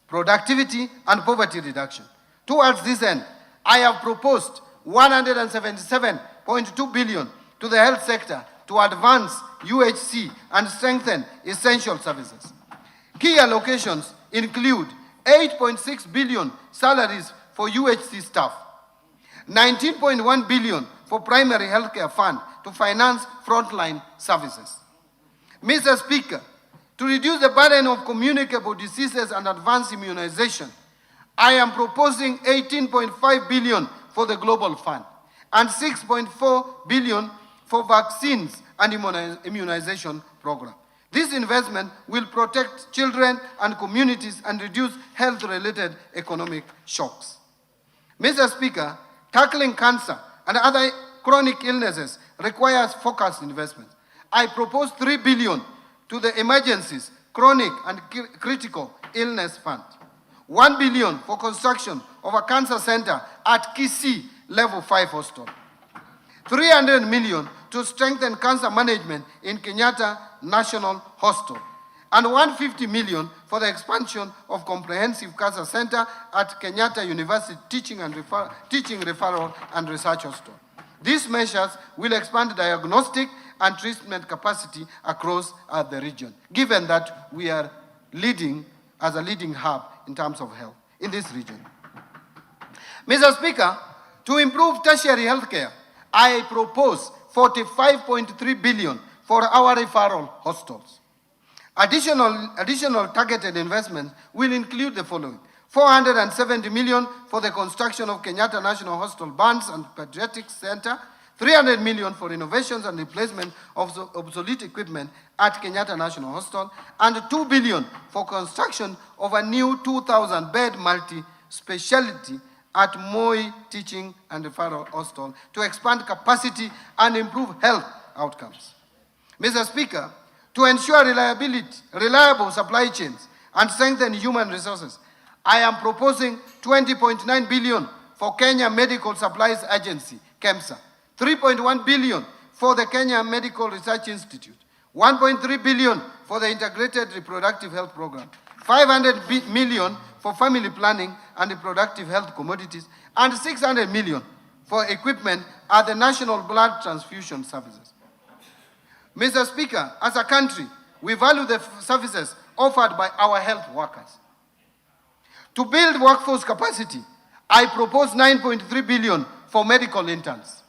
productivity, and poverty reduction. Towards this end, I have proposed 177.2 billion to the health sector to advance UHC and strengthen essential services. Key allocations include 8.6 billion salaries for UHC staff, 19.1 billion for primary healthcare fund to finance frontline services. Mr. Speaker, to reduce the burden of communicable diseases and advance immunization, I am proposing 18.5 billion for the Global Fund and 6.4 billion for vaccines and immunization program. This investment will protect children and communities and reduce health-related economic shocks. Mr. Speaker, tackling cancer and other chronic illnesses requires focused investment. I propose 3 billion to the Emergencies, Chronic and Critical Illness Fund, 1 billion for construction of a cancer center at Kisii Level 5 Hospital, 300 million to strengthen cancer management in Kenyatta National Hospital, and 150 million for the expansion of comprehensive cancer center at Kenyatta University Teaching Referral and Research Hospital. These measures will expand diagnostic and treatment capacity across the region, given that we are leading as a leading hub in terms of health in this region. Mr. Speaker, to improve tertiary healthcare, I propose 45.3 billion for our referral hospitals. Additional targeted investments will include the following: 470 million for the construction of Kenyatta National Hospital Burns and Pediatrics Center, 300 million for renovations and replacement of obsolete equipment at Kenyatta National Hospital, and 2 billion for construction of a new 2,000-bed multi-specialty at Moi Teaching and Referral Hospital to expand capacity and improve health outcomes. Mr. Speaker, to ensure reliable supply chains and strengthen human resources, I am proposing 20.9 billion for Kenya Medical Supplies Agency, KEMSA, 3.1 billion for the Kenya Medical Research Institute, 1.3 billion for the Integrated Reproductive Health Program, 500 million for family planning and reproductive health commodities, and 600 million for equipment at the National Blood Transfusion Services. Mr. Speaker, as a country, we value the services offered by our health workers. To build workforce capacity, I propose 9.3 billion for medical interns,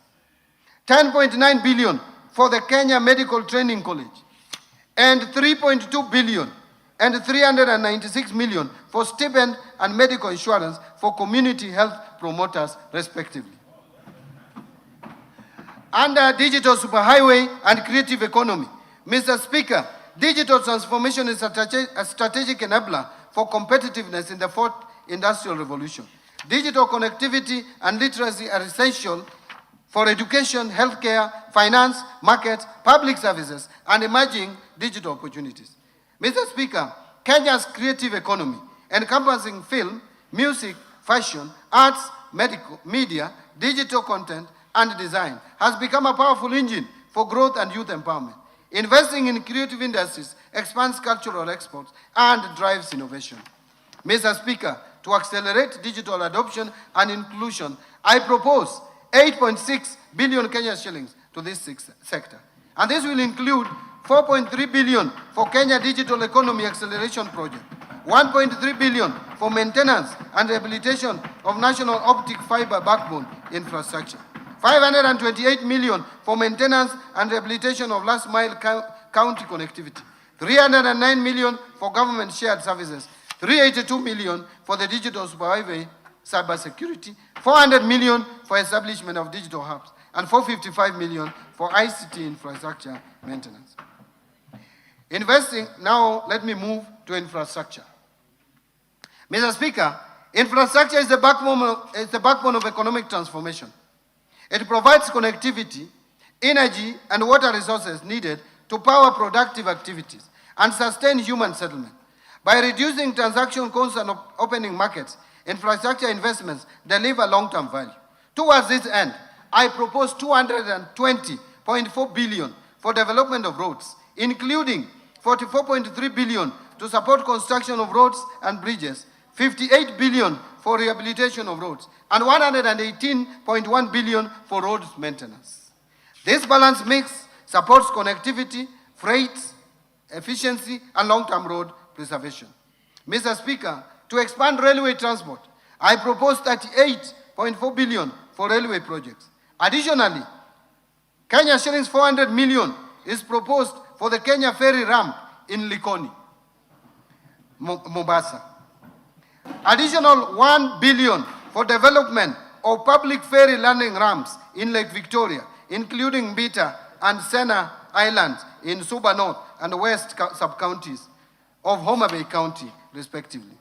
10.9 billion for the Kenya Medical Training College, and 3.2 billion and 396 million for stipend and medical insurance for community health promoters, respectively. Under digital superhighway and creative economy, Mr. Speaker, digital transformation is a strategic enabler for competitiveness in the fourth industrial revolution. Digital connectivity and literacy are essential for education, healthcare, finance, markets, public services, and emerging digital opportunities. Mr. Speaker, Kenya's creative economy, encompassing film, music, fashion, arts, medical, media, digital content, and design, has become a powerful engine for growth and youth empowerment. Investing in creative industries expands cultural exports and drives innovation. Mr. Speaker, to accelerate digital adoption and inclusion, I propose 8.6 billion Kenya shillings to this sector. And this will include 4.3 billion for Kenya Digital Economy Acceleration Project, 1.3 billion for maintenance and rehabilitation of national optic fiber backbone infrastructure, 528 million for maintenance and rehabilitation of last mile county connectivity, 309 million for government shared services, 382 million for the digital superhighway cybersecurity, 400 million for establishment of digital hubs, and 455 million for ICT infrastructure maintenance. Investing, now let me move to infrastructure. Mr. Speaker, infrastructure is the backbone of economic transformation. It provides connectivity, energy, and water resources needed to power productive activities and sustain human settlement. By reducing transaction costs and opening markets, infrastructure investments deliver long-term value. Towards this end, I propose 220.4 billion for development of roads, including 44.3 billion to support construction of roads and bridges, 58 billion for rehabilitation of roads, and 118.1 billion for road maintenance. This balanced mix supports connectivity, freight, efficiency, and long-term road preservation. Mr. Speaker, to expand railway transport, I propose 38.4 billion for railway projects. Additionally, Kenya shillings 400 million is proposed for the Kenya ferry ramp in Likoni, Mombasa. Additional 1 billion for development of public ferry landing ramps in Lake Victoria, including Mbita and Sena Islands in Suba North and West sub-counties of Homa Bay County, respectively.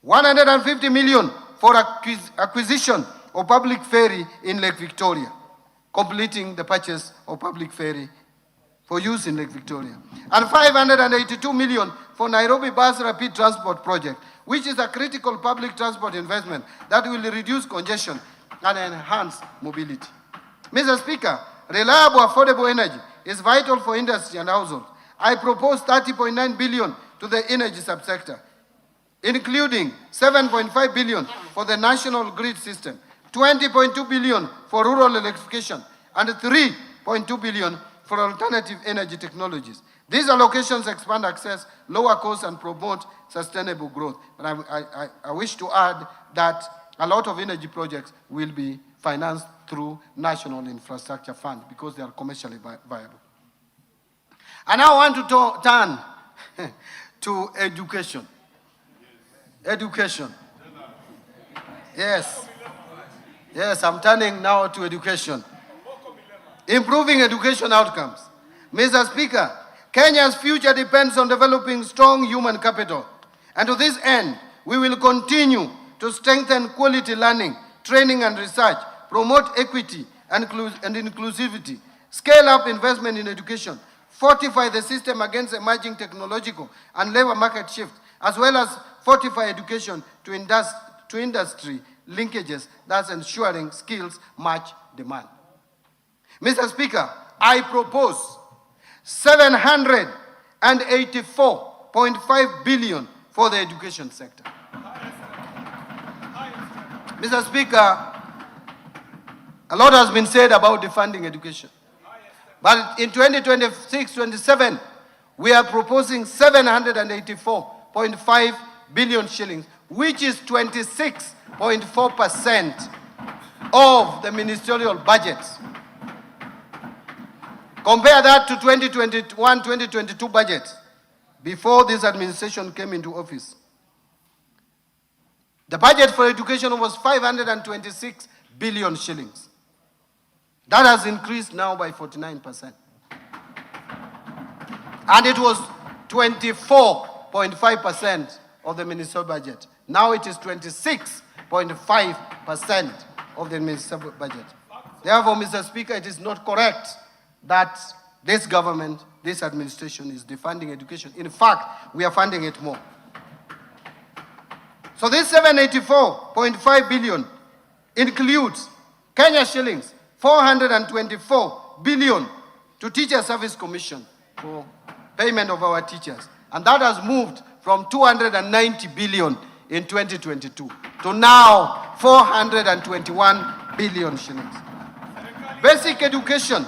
150 million for acquisition of public ferry in Lake Victoria, completing the purchase of public ferry for use in Lake Victoria. And 582 million for Nairobi Bus Rapid Transport Project, which is a critical public transport investment that will reduce congestion and enhance mobility. Mr. Speaker, reliable, affordable energy is vital for industry and households. I propose 30.9 billion to the energy subsector, including 7.5 billion for the national grid system, 20.2 billion for rural electrification, and 3.2 billion for alternative energy technologies. These allocations expand access, lower costs, and promote sustainable growth. And I wish to add that a lot of energy projects will be financed through National Infrastructure Fund because they are commercially viable. And I want to turn to education. Education. Yes. Yes, I'm turning now to education. Improving education outcomes. Mr. Speaker, Kenya's future depends on developing strong human capital. And to this end, we will continue to strengthen quality learning, training and research, promote equity and inclusivity, scale up investment in education, fortify the system against emerging technological and labor market shifts, as well as fortify education to industry linkages, thus ensuring skills match demand. Mr. Speaker, I propose 784.5 billion for the education sector. Mr. Speaker, a lot has been said about defunding education. But in 2026-27, we are proposing 784.5 billion shillings, which is 26.4% of the ministerial budgets. Compare that to 2021-2022 budgets before this administration came into office. The budget for education was 526 billion shillings. That has increased now by 49%. And it was 24.5% of the ministerial budget. Now it is 26.5% of the ministerial budget. Therefore, Mr. Speaker, it is not correct that this government, this administration is defunding education. In fact, we are funding it more. So this 784.5 billion includes Kenya shillings 424 billion to Teacher Service Commission for payment of our teachers. And that has moved from 290 billion in 2022 to now 421 billion shillings. Basic education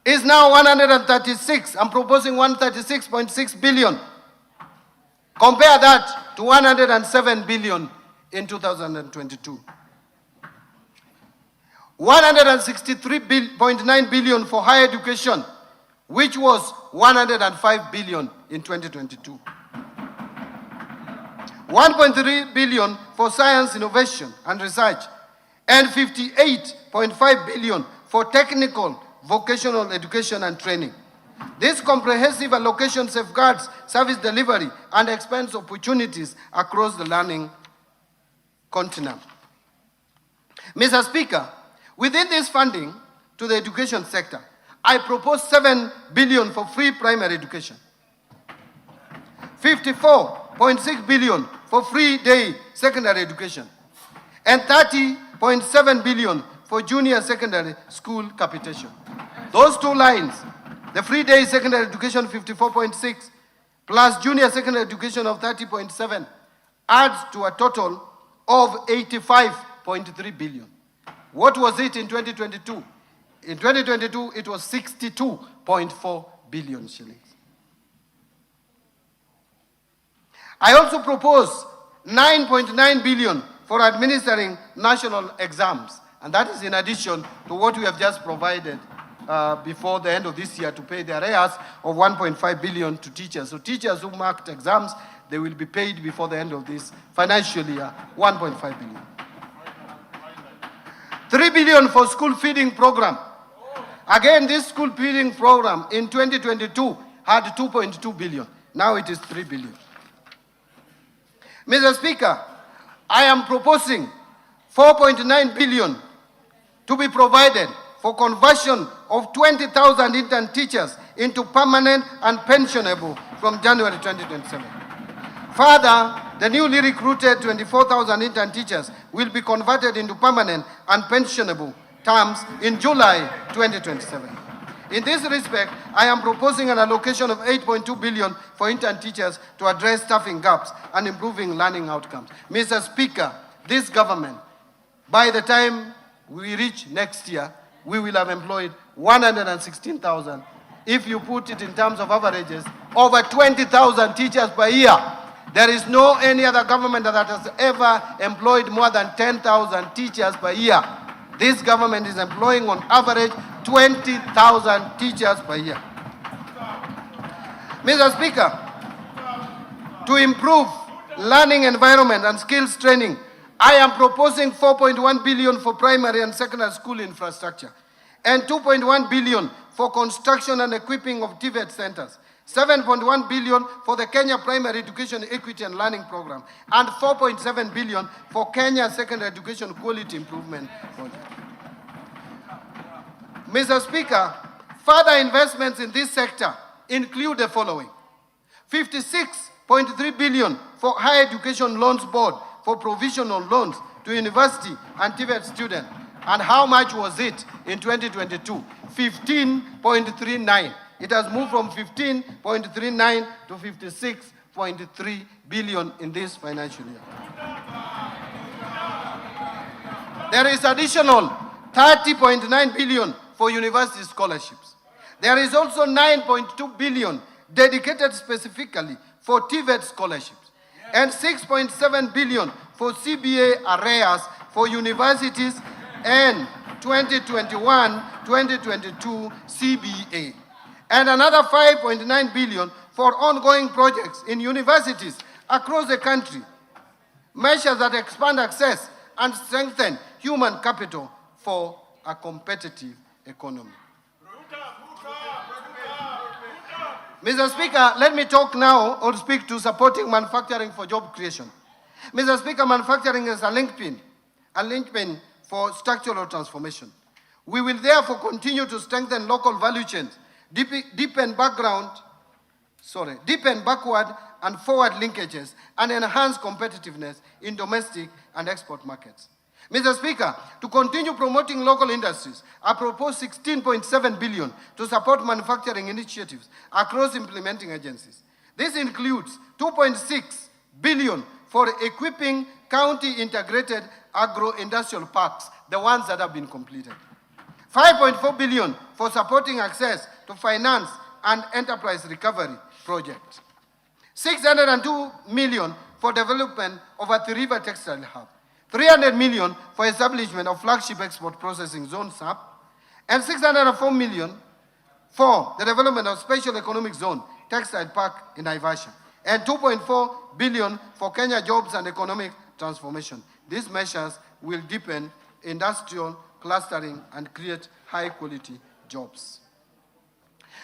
is now 136. I'm proposing 136.6 billion. Compare that to 107 billion in 2022. 163.9 billion for higher education, which was 105 billion in 2022. 1.3 billion for science, innovation and research, and 58.5 billion for technical, vocational education and training. This comprehensive allocation safeguards service delivery and expands opportunities across the learning continent. Mr. Speaker, within this funding to the education sector, I propose 7 billion for free primary education, 54.6 billion for free day secondary education, and 30.7 billion for junior secondary school capitation. Those two lines, the free day secondary education 54.6 plus junior secondary education of 30.7 adds to a total of 85.3 billion. What was it in 2022? In 2022, it was 62.4 billion shillings. I also propose 9.9 billion for administering national exams, and that is in addition to what we have just provided before the end of this year to pay the arrears of 1.5 billion to teachers. So teachers who marked exams, they will be paid before the end of this financial year, 1.5 billion. 3 billion for school feeding program. Again, this school feeding program in 2022 had 2.2 billion. Now it is 3 billion. Mr. Speaker, I am proposing 4.9 billion to be provided for conversion of 20,000 intern teachers into permanent and pensionable from January 2027. Further, the newly recruited 24,000 intern teachers will be converted into permanent and pensionable terms in July 2027. In this respect, I am proposing an allocation of 8.2 billion for intern teachers to address staffing gaps and improving learning outcomes. Mr. Speaker, this government, by the time we reach next year, we will have employed 116,000. If you put it in terms of averages, over 20,000 teachers per year. There is no any other government that has ever employed more than 10,000 teachers per year. This government is employing on average 20,000 teachers per year. Mr. Speaker, to improve learning environment and skills training, I am proposing 4.1 billion for primary and secondary school infrastructure and 2.1 billion for construction and equipping of TVET centers, 7.1 billion for the Kenya Primary Education Equity and Learning Program, and 4.7 billion for Kenya Secondary Education Quality Improvement Project. Mr. Speaker, further investments in this sector include the following: 56.3 billion for Higher Education Loans Board for provisional loans to university and TVET students. And how much was it in 2022? 15.39. It has moved from 15.39 to 56.3 billion in this financial year. There is additional 30.9 billion for university scholarships. There is also 9.2 billion dedicated specifically for TVET scholarships, and 6.7 billion for CBA arrears for universities and 2021-2022 CBA, and another 5.9 billion for ongoing projects in universities across the country, measures that expand access and strengthen human capital for a competitive economy. Mr. Speaker, let me talk now or speak to supporting manufacturing for job creation. Mr. Speaker, manufacturing is a linchpin for structural transformation. We will therefore continue to strengthen local value chains, deepen backward and forward linkages, and enhance competitiveness in domestic and export markets. Mr. Speaker, to continue promoting local industries, I propose 16.7 billion to support manufacturing initiatives across implementing agencies. This includes 2.6 billion for equipping county integrated agro-industrial parks, the ones that have been completed. 5.4 billion for supporting access to finance and enterprise recovery projects. 602 million for development of a three-river textile hub. 300 million for establishment of flagship export processing zone SAP, and 604 million for the development of special economic zone textile park in Naivasha, and 2.4 billion for Kenya jobs and economic transformation. These measures will deepen industrial clustering and create high-quality jobs.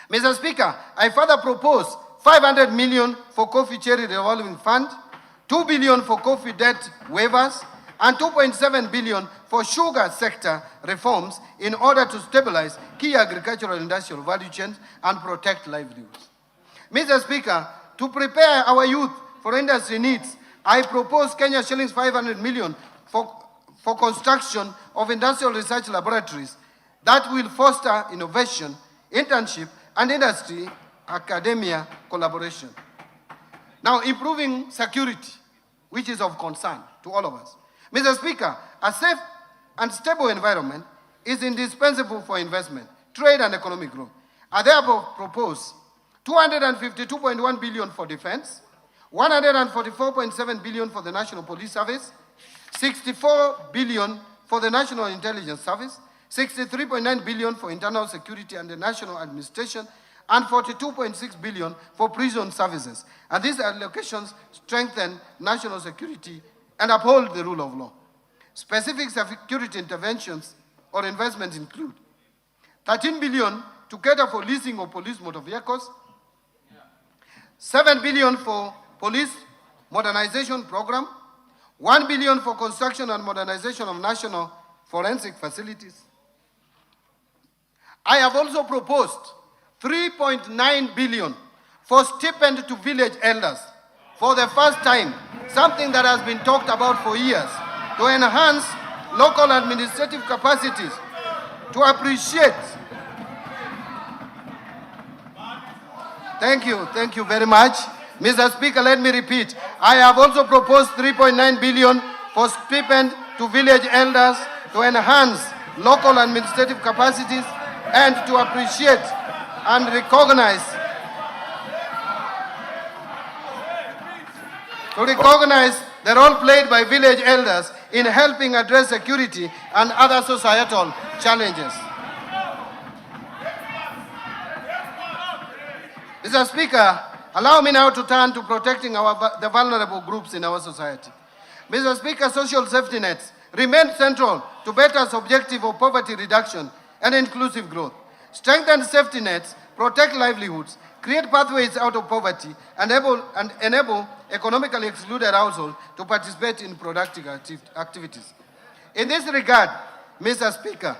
Mr. Speaker, I further propose 500 million for coffee cherry revolving fund, 2 billion for coffee debt waivers, and 2.7 billion for sugar sector reforms in order to stabilize key agricultural industrial value chains and protect livelihoods. Mr. Speaker, to prepare our youth for industry needs, I propose Kenya shillings 500 million for construction of industrial research laboratories that will foster innovation, internship, and industry academia collaboration. Now, improving security, which is of concern to all of us. Mr. Speaker, a safe and stable environment is indispensable for investment, trade, and economic growth. I therefore propose 252.1 billion for defense, 144.7 billion for the National Police Service, 64 billion for the National Intelligence Service, 63.9 billion for internal security and the national administration, and 42.6 billion for prison services. And these allocations strengthen national security and uphold the rule of law. Specific security interventions or investments include 13 billion to cater for leasing of police motor vehicles, 7 billion for police modernization program, 1 billion for construction and modernization of national forensic facilities. I have also proposed 3.9 billion for stipend to village elders for the first time, something that has been talked about for years, to enhance local administrative capacities, to appreciate. Thank you very much. Mr. Speaker, let me repeat. I have also proposed 3.9 billion for stipend to village elders to enhance local administrative capacities and to appreciate and recognize the role played by village elders in helping address security and other societal challenges. Mr. Speaker, allow me now to turn to protecting the vulnerable groups in our society. Mr. Speaker, social safety nets remain central to BETA's objective of poverty reduction and inclusive growth. Strengthened safety nets protect livelihoods, create pathways out of poverty, and enable economically excluded households to participate in productive activities. In this regard, Mr. Speaker,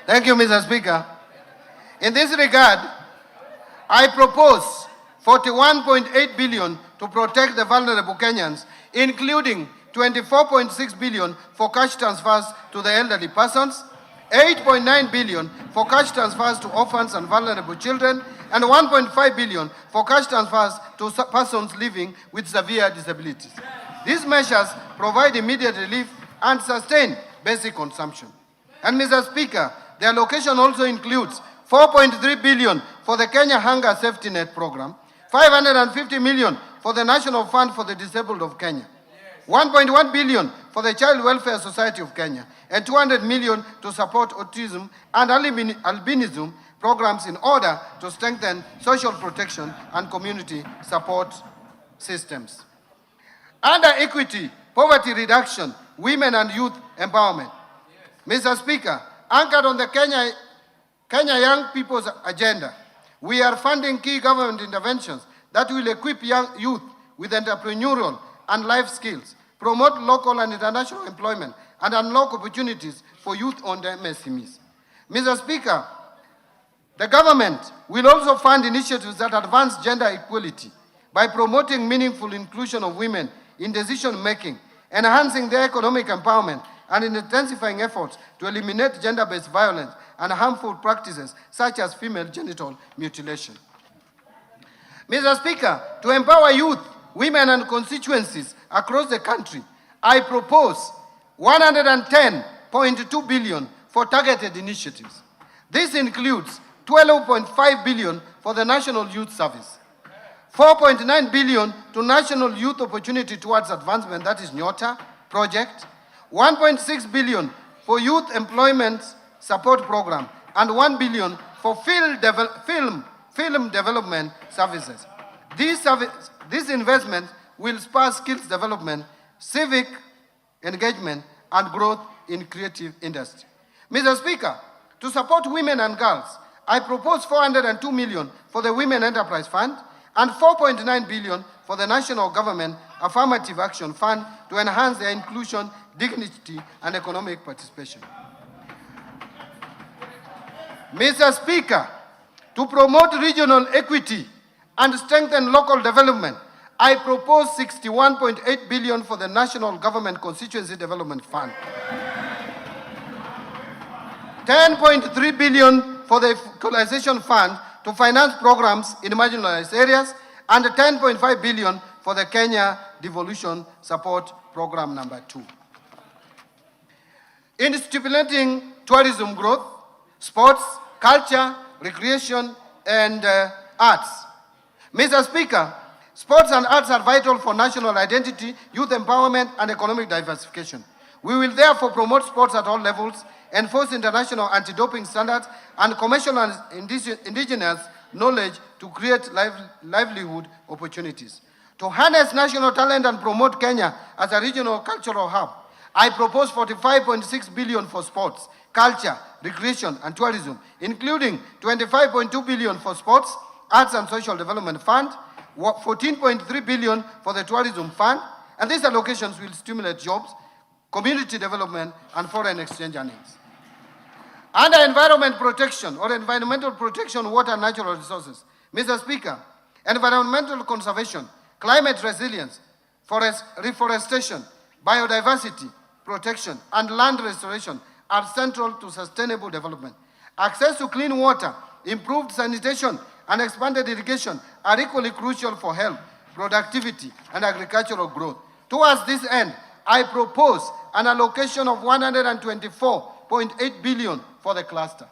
Thank you, Mr. Speaker. In this regard, I propose 41.8 billion to protect the vulnerable Kenyans, including 24.6 billion for cash transfers to the elderly persons, 8.9 billion for cash transfers to orphans and vulnerable children, and 1.5 billion for cash transfers to persons living with severe disabilities. These measures provide immediate relief and sustain basic consumption. And Mr. Speaker, the allocation also includes 4.3 billion for the Kenya Hunger Safety Net program, 550 million for the National Fund for the Disabled of Kenya, 1.1 billion for the Child Welfare Society of Kenya, and 200 million to support autism and albinism programs in order to strengthen social protection and community support systems. Under equity, poverty reduction, women and youth empowerment. Mr. Speaker, anchored on the Kenya Young People's Agenda, we are funding key government interventions that will equip young youth with entrepreneurial and life skills, promote local and international employment, and unlock opportunities for youth-owned MSMEs. Mr. Speaker, the government will also fund initiatives that advance gender equality by promoting meaningful inclusion of women in decision-making, enhancing their economic empowerment, and intensifying efforts to eliminate gender-based violence and harmful practices such as female genital mutilation. Mr. Speaker, to empower youth, women, and constituencies across the country, I propose 110.2 billion for targeted initiatives. This includes 12.5 billion for the National Youth Service, 4.9 billion to National Youth Opportunity Towards Advancement, that is NYOTA project, 1.6 billion for Youth Employment Support Program, and 1 billion for film development services. These investments will spur skills development, civic engagement, and growth in creative industry. Mr. Speaker, to support women and girls, I propose 402 million for the Women Enterprise Fund and 4.9 billion for the National Government Affirmative Action Fund to enhance their inclusion, dignity, and economic participation. Mr. Speaker, to promote regional equity and strengthen local development, I propose 61.8 billion for the National Government Constituency Development Fund, 10.3 billion for the Equalization Fund to finance programs in marginalized areas, and 10.5 billion for the Kenya Devolution Support Program number 2. In stimulating tourism growth, sports, culture, recreation, and arts. Mr. Speaker, sports and arts are vital for national identity, youth empowerment, and economic diversification. We will therefore promote sports at all levels, enforce international anti-doping standards, and commercial and indigenous knowledge to create livelihood opportunities. To harness national talent and promote Kenya as a regional cultural hub, I propose 45.6 billion for sports, culture, recreation, and tourism, including 25.2 billion for sports, arts and social development fund, 14.3 billion for the tourism fund, and these allocations will stimulate jobs, community development, and foreign exchange earnings. Under environmental protection, water and natural resources, Mr. Speaker, environmental conservation, climate resilience, forest reforestation, biodiversity protection, and land restoration are central to sustainable development. Access to clean water, improved sanitation, and expanded irrigation are equally crucial for health, productivity, and agricultural growth. Towards this end, I propose an allocation of 124.8 billion for the cluster.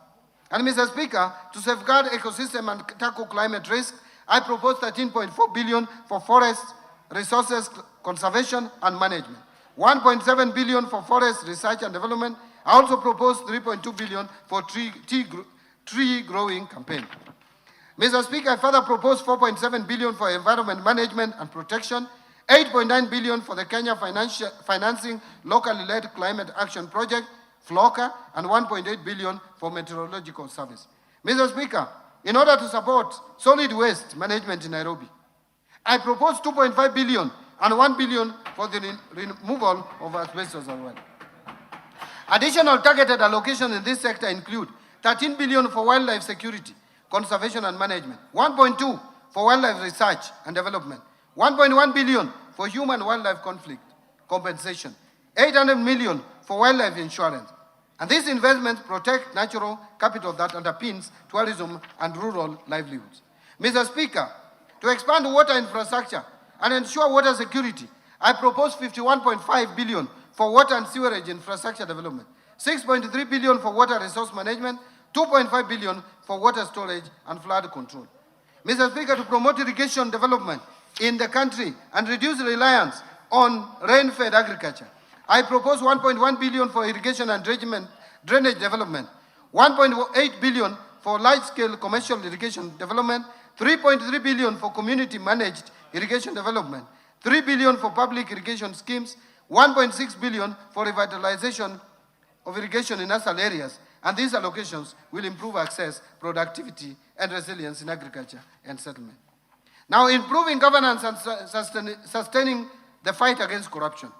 And Mr. Speaker, to safeguard ecosystem and tackle climate risk, I propose 13.4 billion for forest resources conservation and management, 1.7 billion for forest research and development. I also propose 3.2 billion for tree tree growing campaign. Mr. Speaker, I further propose 4.7 billion for environment management and protection, 8.9 billion for the Kenya Financing Locally Led Climate Action Project, FLOCA, and 1.8 billion for meteorological service. Mr. Speaker, in order to support solid waste management in Nairobi, I propose 2.5 billion and 1 billion for the removal of asbestos as well. Additional targeted allocations in this sector include 13 billion for wildlife security, conservation and management, 1.2 for wildlife research and development, 1.1 billion for human-wildlife conflict compensation, 800 million for wildlife insurance. And these investments protect natural capital that underpins tourism and rural livelihoods. Mr. Speaker, to expand water infrastructure and ensure water security, I propose 51.5 billion for water and sewerage infrastructure development, 6.3 billion for water resource management, 2.5 billion for water storage and flood control. Mr. Speaker, to promote irrigation development in the country and reduce reliance on rain-fed agriculture, I propose 1.1 billion for irrigation and drainage development, 1.8 billion for large-scale commercial irrigation development, 3.3 billion for community-managed irrigation development, 3 billion for public irrigation schemes, 1.6 billion for revitalization of irrigation in asal areas, and these allocations will improve access, productivity, and resilience in agriculture and settlement. Now, improving governance and sustaining the fight against corruption.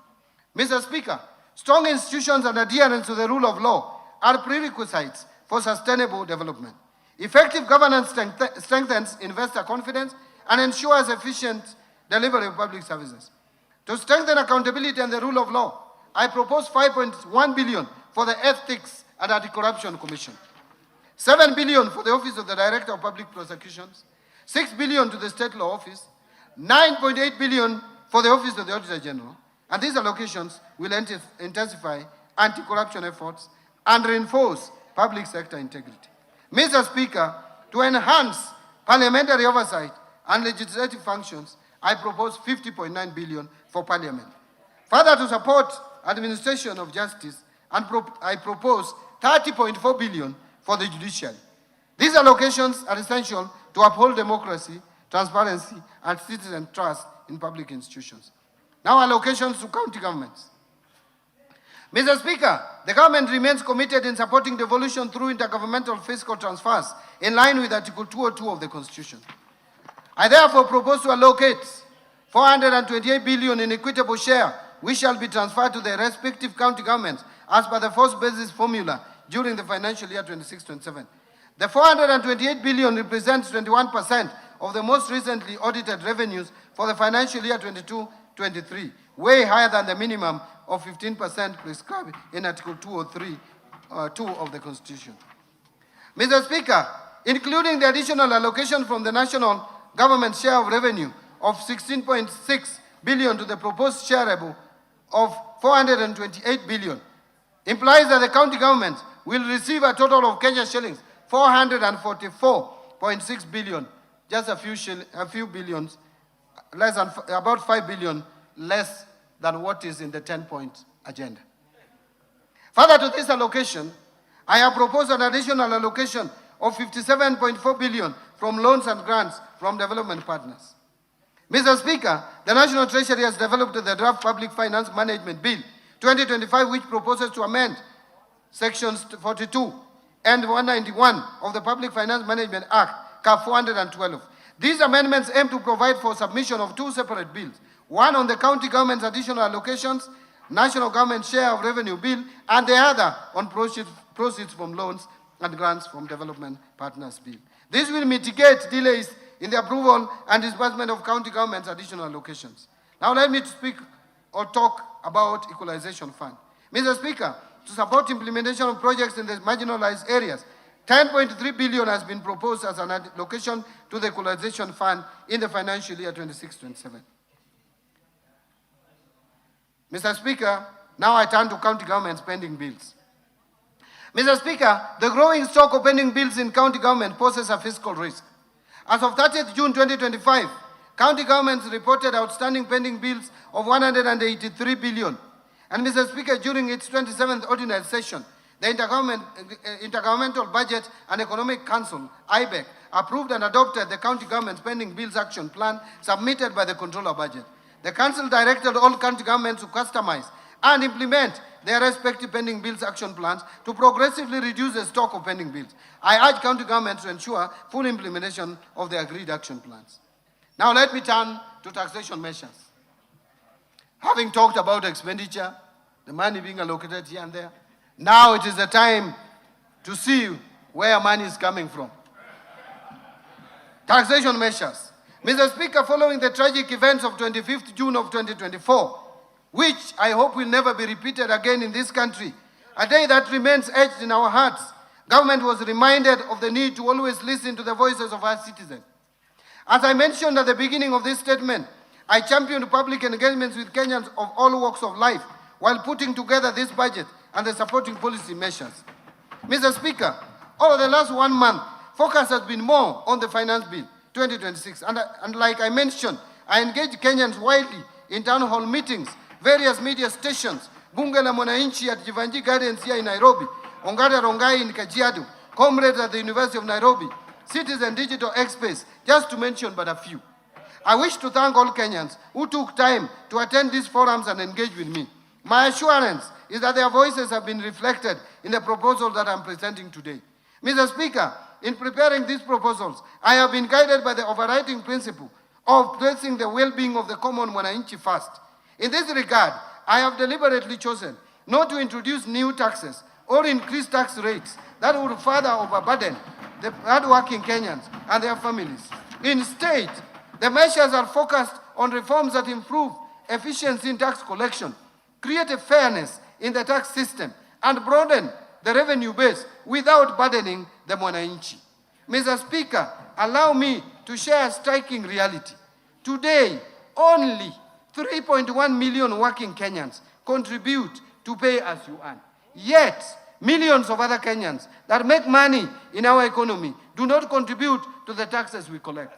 Mr. Speaker, strong institutions and adherence to the rule of law are prerequisites for sustainable development. Effective governance strengthens investor confidence and ensures efficient delivery of public services. To strengthen accountability and the rule of law, I propose 5.1 billion for the Ethics and Anti-Corruption Commission, 7 billion for the Office of the Director of Public Prosecutions, 6 billion to the State Law Office, 9.8 billion for the Office of the Auditor General, and these allocations will intensify anti-corruption efforts and reinforce public sector integrity. Mr. Speaker, to enhance parliamentary oversight and legislative functions, I propose 50.9 billion for Parliament. Further, to support administration of justice, I propose 30.4 billion for the judiciary. These allocations are essential to uphold democracy, transparency, and citizen trust in public institutions. Now, allocations to county governments. Mr. Speaker, the government remains committed in supporting devolution through intergovernmental fiscal transfers in line with Article 202 of the Constitution. I therefore propose to allocate 428 billion in equitable share, which shall be transferred to the respective county governments as per the first basis formula during the financial year 26-27. The 428 billion represents 21% of the most recently audited revenues for the financial year 22-23, way higher than the minimum of 15% prescribed in Article 203(2) of the Constitution. Mr. Speaker, including the additional allocation from the national government share of revenue of 16.6 billion to the proposed shareable of 428 billion, implies that the county governments will receive a total of Kenya shillings 444.6 billion, just a few billions, less than about 5 billion less than what is in the 10-point agenda. Further to this allocation, I have proposed an additional allocation of 57.4 billion from loans and grants from development partners. Mr. Speaker, the National Treasury has developed the Draft Public Finance Management Bill 2025, which proposes to amend Sections 42 and 191 of the Public Finance Management Act, CAP 412. These amendments aim to provide for submission of two separate bills, one on the county government's additional allocations, national government share of revenue bill, and the other on proceeds from loans and grants from development partners bill. This will mitigate delays in the approval and disbursement of county government's additional allocations. Now let me speak or talk about equalization fund. Mr. Speaker, to support implementation of projects in the marginalized areas, 10.3 billion has been proposed as an allocation to the equalization fund in the financial year 26-27. Mr. Speaker, now I turn to county government pending bills. Mr. Speaker, the growing stock of pending bills in county government poses a fiscal risk. As of 30th June 2025, county governments reported outstanding pending bills of 183 billion. And Mr. Speaker, during its 27th ordinary session, The Intergovernmental Budget and Economic Council, IBEC, approved and adopted the county government spending bills action plan submitted by the Controller Budget. The Council directed all county governments to customize and implement their respective pending bills action plans to progressively reduce the stock of pending bills. I urge county governments to ensure full implementation of the agreed action plans. Now let me turn to taxation measures. Having talked about expenditure, the money being allocated here and there, now it is the time to see where money is coming from. Taxation measures. Mr. Speaker, following the tragic events of 25th June of 2024, which I hope will never be repeated again in this country, a day that remains etched in our hearts, government was reminded of the need to always listen to the voices of our citizens. As I mentioned at the beginning of this statement, I championed public engagements with Kenyans of all walks of life while putting together this budget and the supporting policy measures. Mr. Speaker, over the last 1 month, focus has been more on the Finance Bill 2026. And like I mentioned, I engaged Kenyans widely in town hall meetings, various media stations, Bunge la Mwananchi at Jivanji Gardens here in Nairobi, Ongata Rongai in Kajiado, comrades at the University of Nairobi, Citizen Digital X-Space, just to mention but a few. I wish to thank all Kenyans who took time to attend these forums and engage with me. My assurance is that their voices have been reflected in the proposal that I'm presenting today. Mr. Speaker, in preparing these proposals, I have been guided by the overriding principle of placing the well-being of the common Mwananchi first. In this regard, I have deliberately chosen not to introduce new taxes or increase tax rates that would further overburden the hardworking Kenyans and their families. Instead, the measures are focused on reforms that improve efficiency in tax collection, create a fairness in the tax system, and broaden the revenue base without burdening the Mwananchi. Mr. Speaker, allow me to share a striking reality. Today, only 3.1 million working Kenyans contribute to pay as you earn. Yet, millions of other Kenyans that make money in our economy do not contribute to the taxes we collect.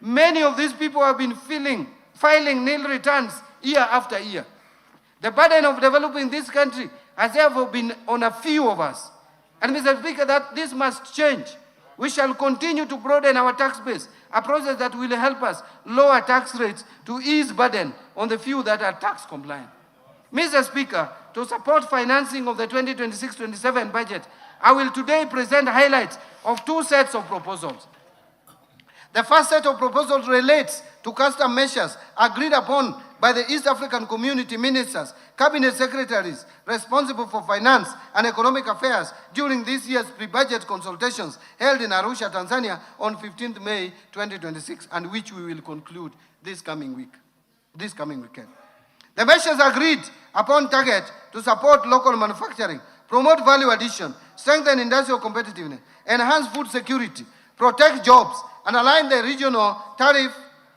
Many of these people have been filing nil returns year after year. The burden of developing this country has therefore been on a few of us. And Mr. Speaker, that this must change. We shall continue to broaden our tax base, a process that will help us lower tax rates to ease burden on the few that are tax compliant. Mr. Speaker, to support financing of the 2026-27 budget, I will today present highlights of two sets of proposals. The first set of proposals relates to custom measures agreed upon by the East African Community Ministers, Cabinet Secretaries responsible for finance and economic affairs during this year's pre-budget consultations held in Arusha, Tanzania on 15th May 2026, and which we will conclude this coming weekend. The measures agreed upon target to support local manufacturing, promote value addition, strengthen industrial competitiveness, enhance food security, protect jobs, and align the regional tariff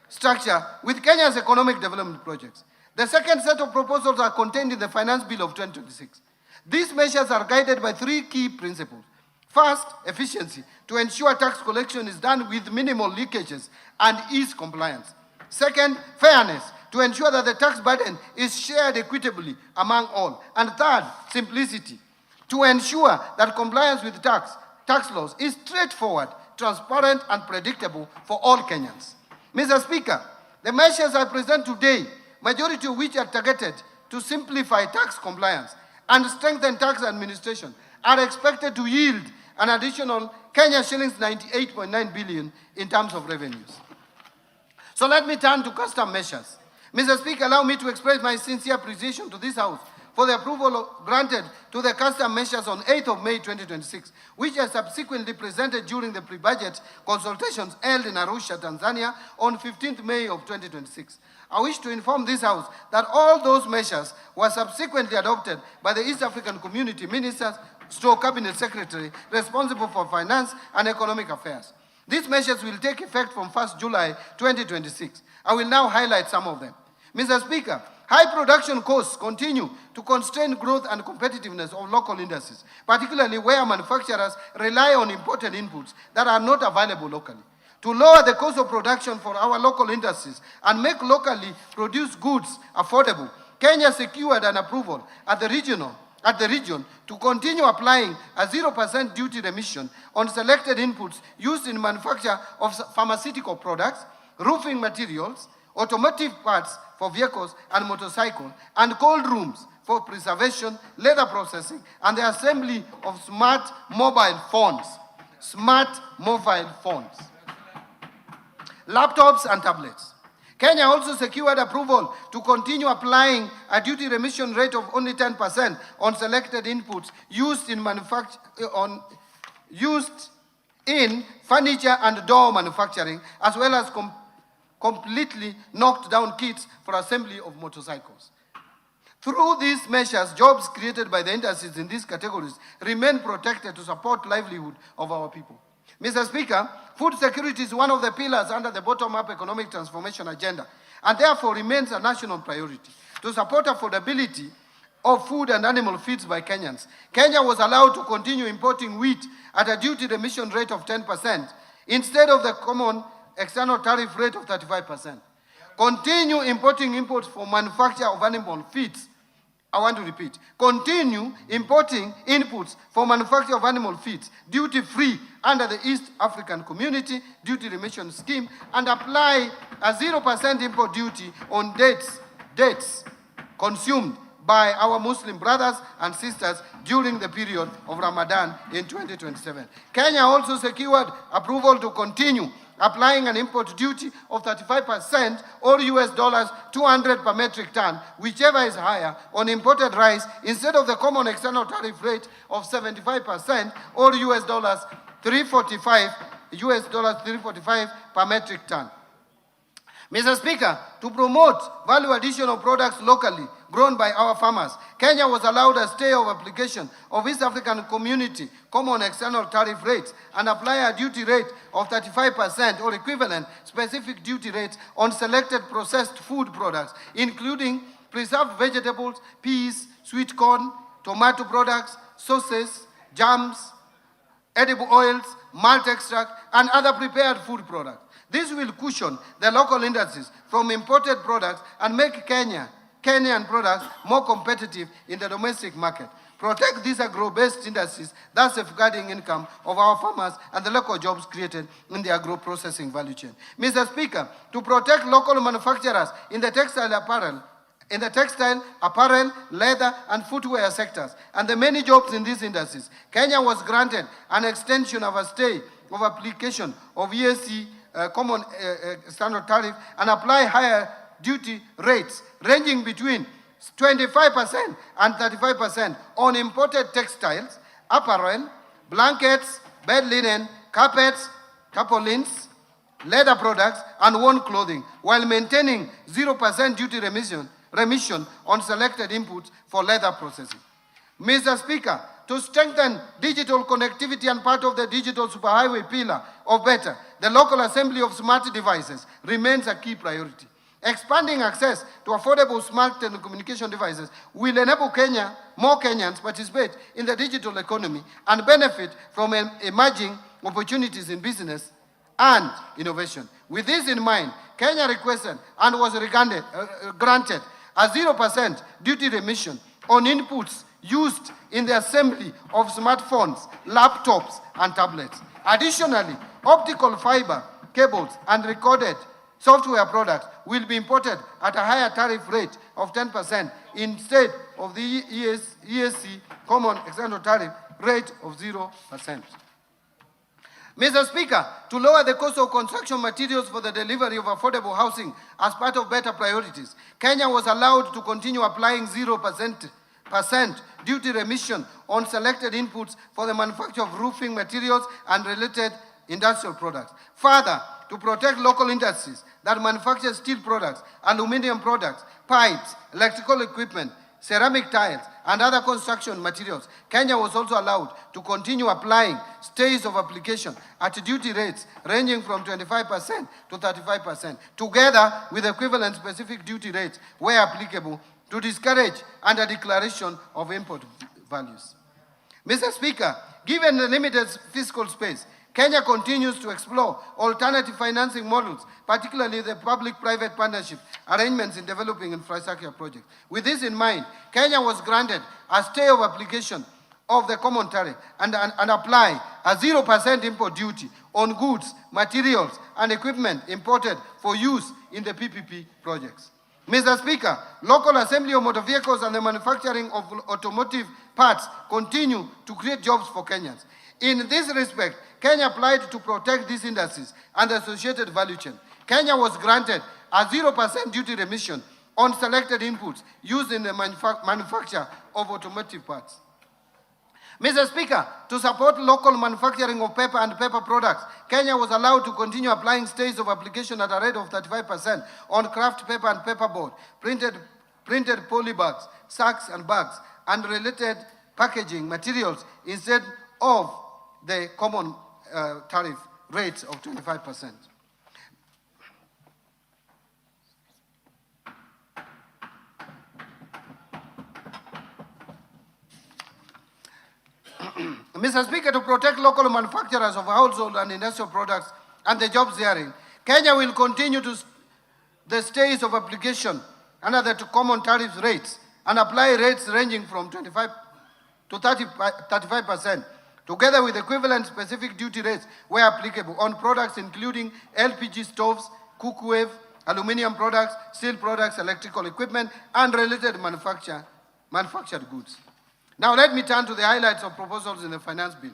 structure with Kenya's economic development projects. The second set of proposals are contained in the Finance Bill of 2026. These measures are guided by three key principles. First, efficiency, to ensure tax collection is done with minimal leakages and ease compliance. Second, fairness, to ensure that the tax burden is shared equitably among all. And third, simplicity, to ensure that compliance with tax laws is straightforward, transparent, and predictable for all Kenyans. Mr. Speaker, the measures I present today, majority of which are targeted to simplify tax compliance and strengthen tax administration, are expected to yield an additional Kenya shillings 98.9 billion in terms of revenues. So let me turn to custom measures. Mr. Speaker, allow me to express my sincere appreciation to this House for the approval granted to the custom measures on 8th of May 2026, which are subsequently presented during the pre-budget consultations held in Arusha, Tanzania on 15th May of 2026. I wish to inform this House that all those measures were subsequently adopted by the East African Community Ministers, Cabinet Secretary responsible for finance and economic affairs. These measures will take effect from 1st July 2026. I will now highlight some of them. Mr. Speaker, high production costs continue to constrain growth and competitiveness of local industries, particularly where manufacturers rely on imported inputs that are not available locally. To lower the cost of production for our local industries and make locally produced goods affordable, Kenya secured an approval at the regional at the region to continue applying a 0% duty remission on selected inputs used in manufacture of pharmaceutical products, roofing materials, automotive parts for vehicles and motorcycles, and cold rooms for preservation, leather processing, and the assembly of smart mobile phones. Smart mobile phones. Laptops and tablets. Kenya also secured approval to continue applying a duty remission rate of only 10% on selected inputs used in furniture and door manufacturing, as well as completely knocked down kits for assembly of motorcycles. Through these measures, jobs created by the industries in these categories remain protected to support livelihood of our people. Mr. Speaker, food security is one of the pillars under the bottom-up economic transformation agenda, and therefore remains a national priority. To support affordability of food and animal feeds by Kenyans, Kenya was allowed to continue importing wheat at a duty remission rate of 10% instead of the common external tariff rate of 35%. Continue importing imports for manufacture of animal feeds. I want to repeat, continue importing inputs for manufacture of animal feeds duty-free under the East African Community Duty Remission Scheme, and apply a 0% import duty on dates consumed by our Muslim brothers and sisters during the period of Ramadan in 2027. Kenya also secured approval to continue applying an import duty of 35% or US dollars 200 per metric ton, whichever is higher, on imported rice instead of the common external tariff rate of 75% or US dollars 345 per metric ton. Mr. Speaker, to promote value additional products locally grown by our farmers, Kenya was allowed a stay of application of East African Community common external tariff rates and apply a duty rate of 35% or equivalent specific duty rates on selected processed food products, including preserved vegetables, peas, sweet corn, tomato products, sauces, jams, edible oils, malt extract, and other prepared food products. This will cushion the local industries from imported products and make Kenyan products more competitive in the domestic market. Protect these agro-based industries, thus safeguarding income of our farmers and the local jobs created in the agro-processing value chain. Mr. Speaker, to protect local manufacturers in the textile, apparel, leather, and footwear sectors, and the many jobs in these industries, Kenya was granted an extension of a stay of application of EAC common standard tariff and apply higher duty rates ranging between 25% and 35% on imported textiles, apparel, blankets, bed linen, carpets, tarpaulins, leather products, and worn clothing, while maintaining 0% duty remission on selected inputs for leather processing. Mr. Speaker, to strengthen digital connectivity and part of the digital superhighway pillar of BETTER, the local assembly of smart devices remains a key priority. Expanding access to affordable smart telecommunication devices will enable more Kenyans participate in the digital economy and benefit from emerging opportunities in business and innovation. With this in mind, Kenya requested and was granted a 0% duty remission on inputs used in the assembly of smartphones, laptops, and tablets. Additionally, optical fiber cables and recorded software products will be imported at a higher tariff rate of 10% instead of the EAC common external tariff rate of 0%. Mr. Speaker, to lower the cost of construction materials for the delivery of affordable housing as part of BETTER priorities, Kenya was allowed to continue applying 0% duty remission on selected inputs for the manufacture of roofing materials and related industrial products. Further, to protect local industries that manufacture steel products, aluminum products, pipes, electrical equipment, ceramic tiles, and other construction materials, Kenya was also allowed to continue applying stays of application at duty rates ranging from 25% to 35%, together with equivalent specific duty rates where applicable, to discourage under declaration of import values. Mr. Speaker, given the limited fiscal space, Kenya continues to explore alternative financing models, particularly the public-private partnership arrangements in developing infrastructure projects. With this in mind, Kenya was granted a stay of application of the common tariff and apply a 0% import duty on goods, materials, and equipment imported for use in the PPP projects. Mr. Speaker, local assembly of motor vehicles and the manufacturing of automotive parts continue to create jobs for Kenyans. In this respect, Kenya applied to protect these industries and the associated value chain. Kenya was granted a 0% duty remission on selected inputs used in the manufacture of automotive parts. Mr. Speaker, to support local manufacturing of paper and paper products, Kenya was allowed to continue applying stays of application at a rate of 35% on craft paper and paperboard, printed polybags, sacks and bags, and related packaging materials instead of the common tariff rates of 25%. Mr. Speaker, to protect local manufacturers of household and industrial products and the jobs therein, Kenya will continue to the stays of application under the common tariff rates and apply rates ranging from 25 to 35%, together with equivalent specific duty rates where applicable on products including LPG stoves, cookware, aluminium products, steel products, electrical equipment, and related manufactured goods. Now let me turn to the highlights of proposals in the Finance Bill.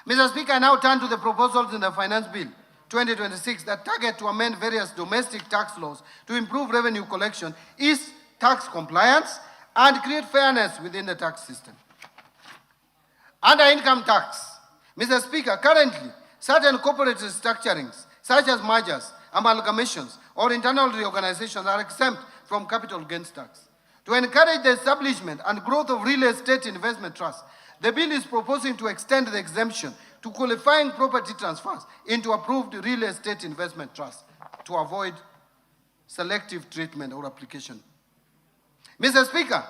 Mr. Speaker, I now turn to the proposals in the Finance Bill 2026 that target to amend various domestic tax laws to improve revenue collection, ease tax compliance, and create fairness within the tax system. Under income tax, Mr. Speaker, currently certain corporate restructurings, such as mergers, amalgamations, or internal reorganizations are exempt from capital gains tax. To encourage the establishment and growth of real estate investment trusts, the bill is proposing to extend the exemption to qualifying property transfers into approved real estate investment trusts to avoid selective treatment or application. Mr. Speaker,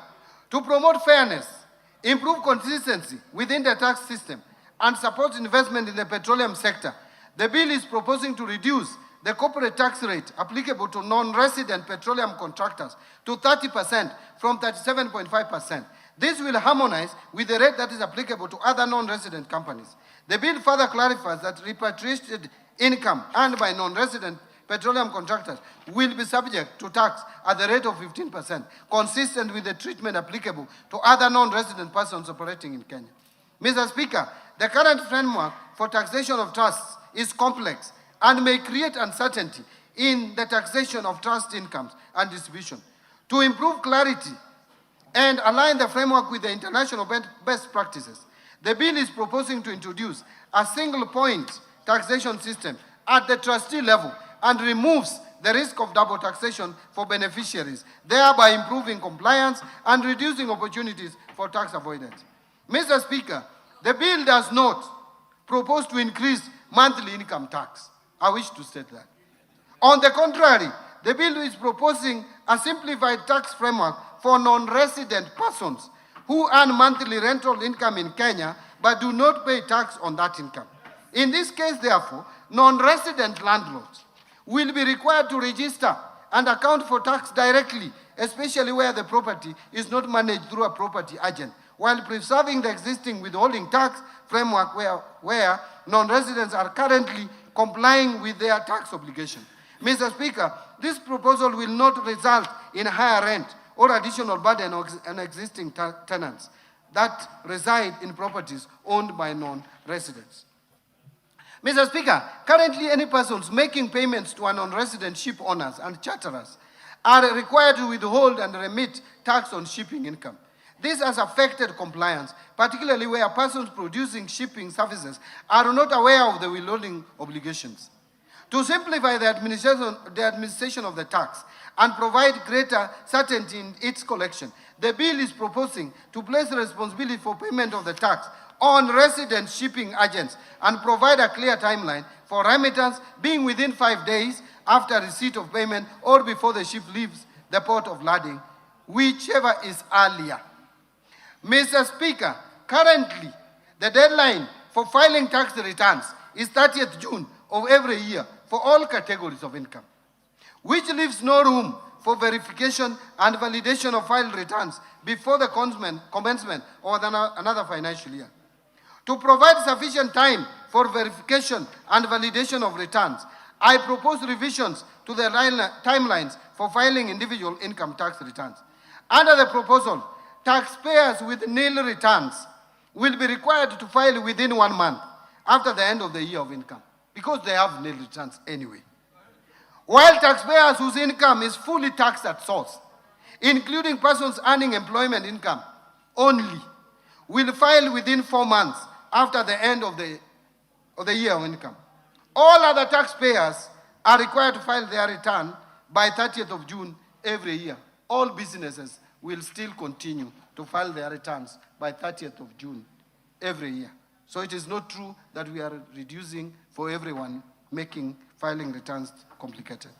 to promote fairness, improve consistency within the tax system, and support investment in the petroleum sector, the bill is proposing to reduce the corporate tax rate applicable to non-resident petroleum contractors to 30% from 37.5%. This will harmonize with the rate that is applicable to other non-resident companies. The bill further clarifies that repatriated income earned by non-resident petroleum contractors will be subject to tax at the rate of 15%, consistent with the treatment applicable to other non-resident persons operating in Kenya. Mr. Speaker, the current framework for taxation of trusts is complex and may create uncertainty in the taxation of trust incomes and distribution. To improve clarity and align the framework with the international best practices, the bill is proposing to introduce a single point taxation system at the trustee level and removes the risk of double taxation for beneficiaries, thereby improving compliance and reducing opportunities for tax avoidance. Mr. Speaker, the bill does not propose to increase monthly income tax. I wish to state that. On the contrary, the bill is proposing a simplified tax framework for non-resident persons who earn monthly rental income in Kenya but do not pay tax on that income. In this case, therefore, non-resident landlords will be required to register and account for tax directly, especially where the property is not managed through a property agent, while preserving the existing withholding tax framework where non-residents are currently complying with their tax obligation. Mr. Speaker, this proposal will not result in higher rent or additional burden on existing tenants that reside in properties owned by non-residents. Mr. Speaker, currently any persons making payments to non-resident ship owners and charterers are required to withhold and remit tax on shipping income. This has affected compliance, particularly where persons producing shipping services are not aware of the withholding obligations. To simplify the administration of the tax and provide greater certainty in its collection, the bill is proposing to place the responsibility for payment of the tax on resident shipping agents and provide a clear timeline for remittance being within 5 days after receipt of payment or before the ship leaves the port of landing, whichever is earlier. Mr. Speaker, currently, the deadline for filing tax returns is 30th June of every year for all categories of income, which leaves no room for verification and validation of filed returns before the commencement of another financial year. To provide sufficient time for verification and validation of returns, I propose revisions to the timelines for filing individual income tax returns. Under the proposal, taxpayers with nil returns will be required to file within 1 month after the end of the year of income, because they have nil returns anyway. While taxpayers whose income is fully taxed at source, including persons earning employment income only, will file within 4 months after the end of the year of income. All other taxpayers are required to file their return by 30th of June every year. All businesses will still continue to file their returns by 30th of June every year. So it is not true that we are reducing for everyone, making filing returns complicated.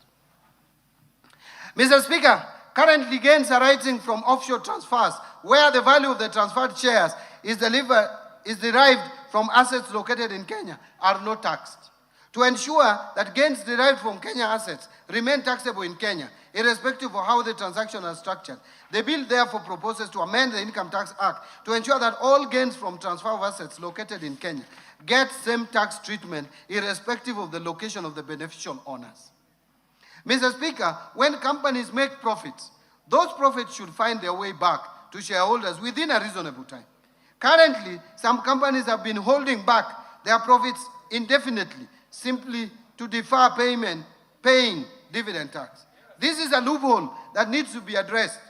Mr. Speaker, currently gains arising from offshore transfers, where the value of the transferred shares is derived from assets located in Kenya, are not taxed. To ensure that gains derived from Kenya assets remain taxable in Kenya, irrespective of how the transaction is structured, the bill therefore proposes to amend the Income Tax Act to ensure that all gains from transfer of assets located in Kenya get same tax treatment, irrespective of the location of the beneficial owners. Mr. Speaker, when companies make profits, those profits should find their way back to shareholders within a reasonable time. Currently, some companies have been holding back their profits indefinitely, simply to defer paying dividend tax. This is a loophole that needs to be addressed.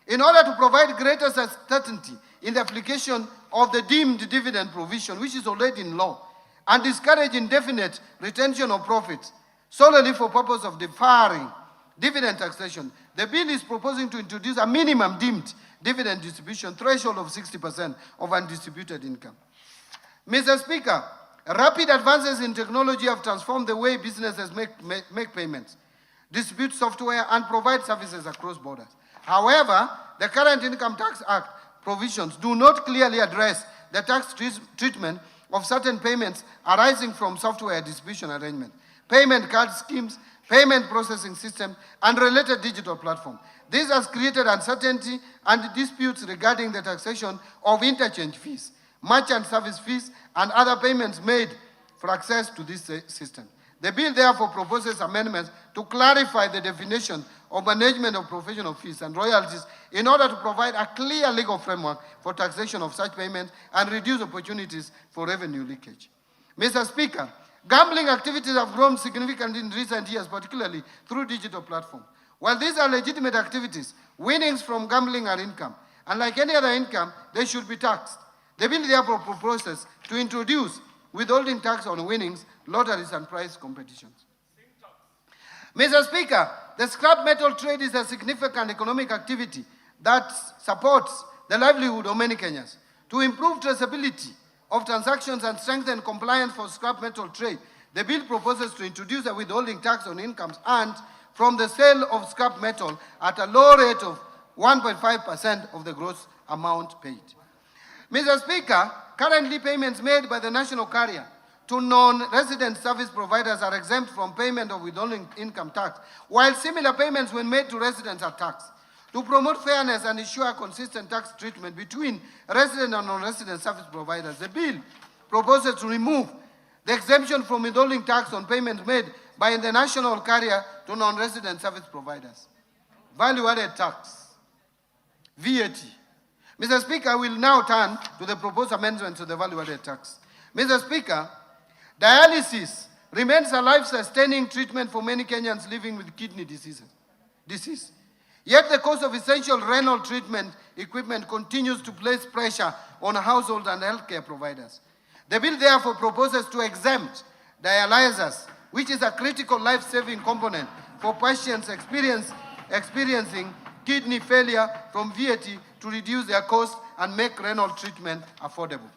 In order to provide greater certainty in the application of the deemed dividend provision, which is already in law, and discourage indefinite retention of profits solely for purpose of deferring dividend taxation, the bill is proposing to introduce a minimum deemed dividend distribution threshold of 60% of undistributed income. Mr. Speaker, rapid advances in technology have transformed the way businesses make payments, distribute software, and provide services across borders. However, the current Income Tax Act provisions do not clearly address the tax treatment of certain payments arising from software distribution arrangements, payment card schemes, payment processing systems, and related digital platforms. This has created uncertainty and disputes regarding the taxation of interchange fees, merchant service fees, and other payments made for access to this system. The bill therefore proposes amendments to clarify the definition of management of professional fees and royalties in order to provide a clear legal framework for taxation of such payments and reduce opportunities for revenue leakage. Mr. Speaker, gambling activities have grown significantly in recent years, particularly through digital platforms. While these are legitimate activities, winnings from gambling are income, and like any other income, they should be taxed. The bill therefore proposes to introduce withholding tax on winnings, lotteries, and prize competitions. Mr. Speaker, the scrap metal trade is a significant economic activity that supports the livelihood of many Kenyans. To improve traceability of transactions and strengthen compliance for scrap metal trade, the bill proposes to introduce a withholding tax on incomes earned from the sale of scrap metal at a low rate of 1.5% of the gross amount paid. Mr. Speaker, currently payments made by the national carrier to non-resident service providers are exempt from payment of withholding income tax, while similar payments when made to residents are taxed. To promote fairness and ensure consistent tax treatment between resident and non-resident service providers, the bill proposes to remove the exemption from withholding tax on payments made by the national carrier to non-resident service providers. Value-added tax, VAT. Mr. Speaker, I will now turn to the proposed amendments to the value-added tax. Mr. Speaker, dialysis remains a life-sustaining treatment for many Kenyans living with kidney disease. Yet the cost of essential renal treatment equipment continues to place pressure on households and healthcare providers. The bill therefore proposes to exempt dialyzers, which is a critical life-saving component for patients experiencing kidney failure, from VAT to reduce their cost and make renal treatment affordable.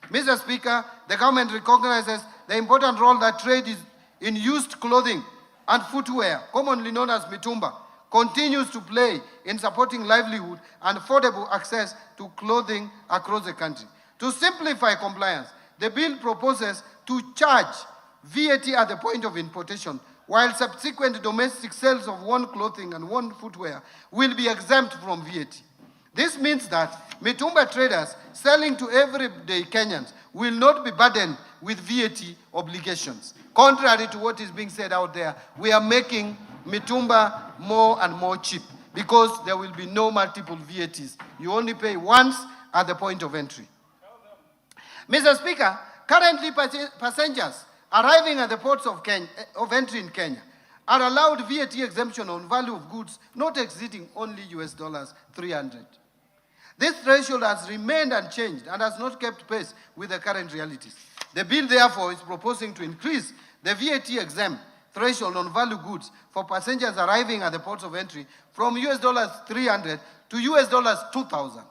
Mr. Speaker, the government recognizes the important role that trade is in used clothing and footwear, commonly known as mitumba, continues to play in supporting livelihood and affordable access to clothing across the country. To simplify compliance, the bill proposes to charge VAT at the point of importation, while subsequent domestic sales of worn clothing and worn footwear will be exempt from VAT. This means that Mitumba traders selling to everyday Kenyans will not be burdened with VAT obligations. Contrary to what is being said out there, we are making Mitumba more and more cheap because there will be no multiple VATs. You only pay once at the point of entry. Mr. Speaker, currently passengers arriving at the ports of entry in Kenya are allowed VAT exemption on value of goods not exceeding only $300. This threshold has remained unchanged and has not kept pace with the current realities. The bill, therefore, is proposing to increase the VAT exempt threshold on value goods for passengers arriving at the ports of entry from $300 to $2,000.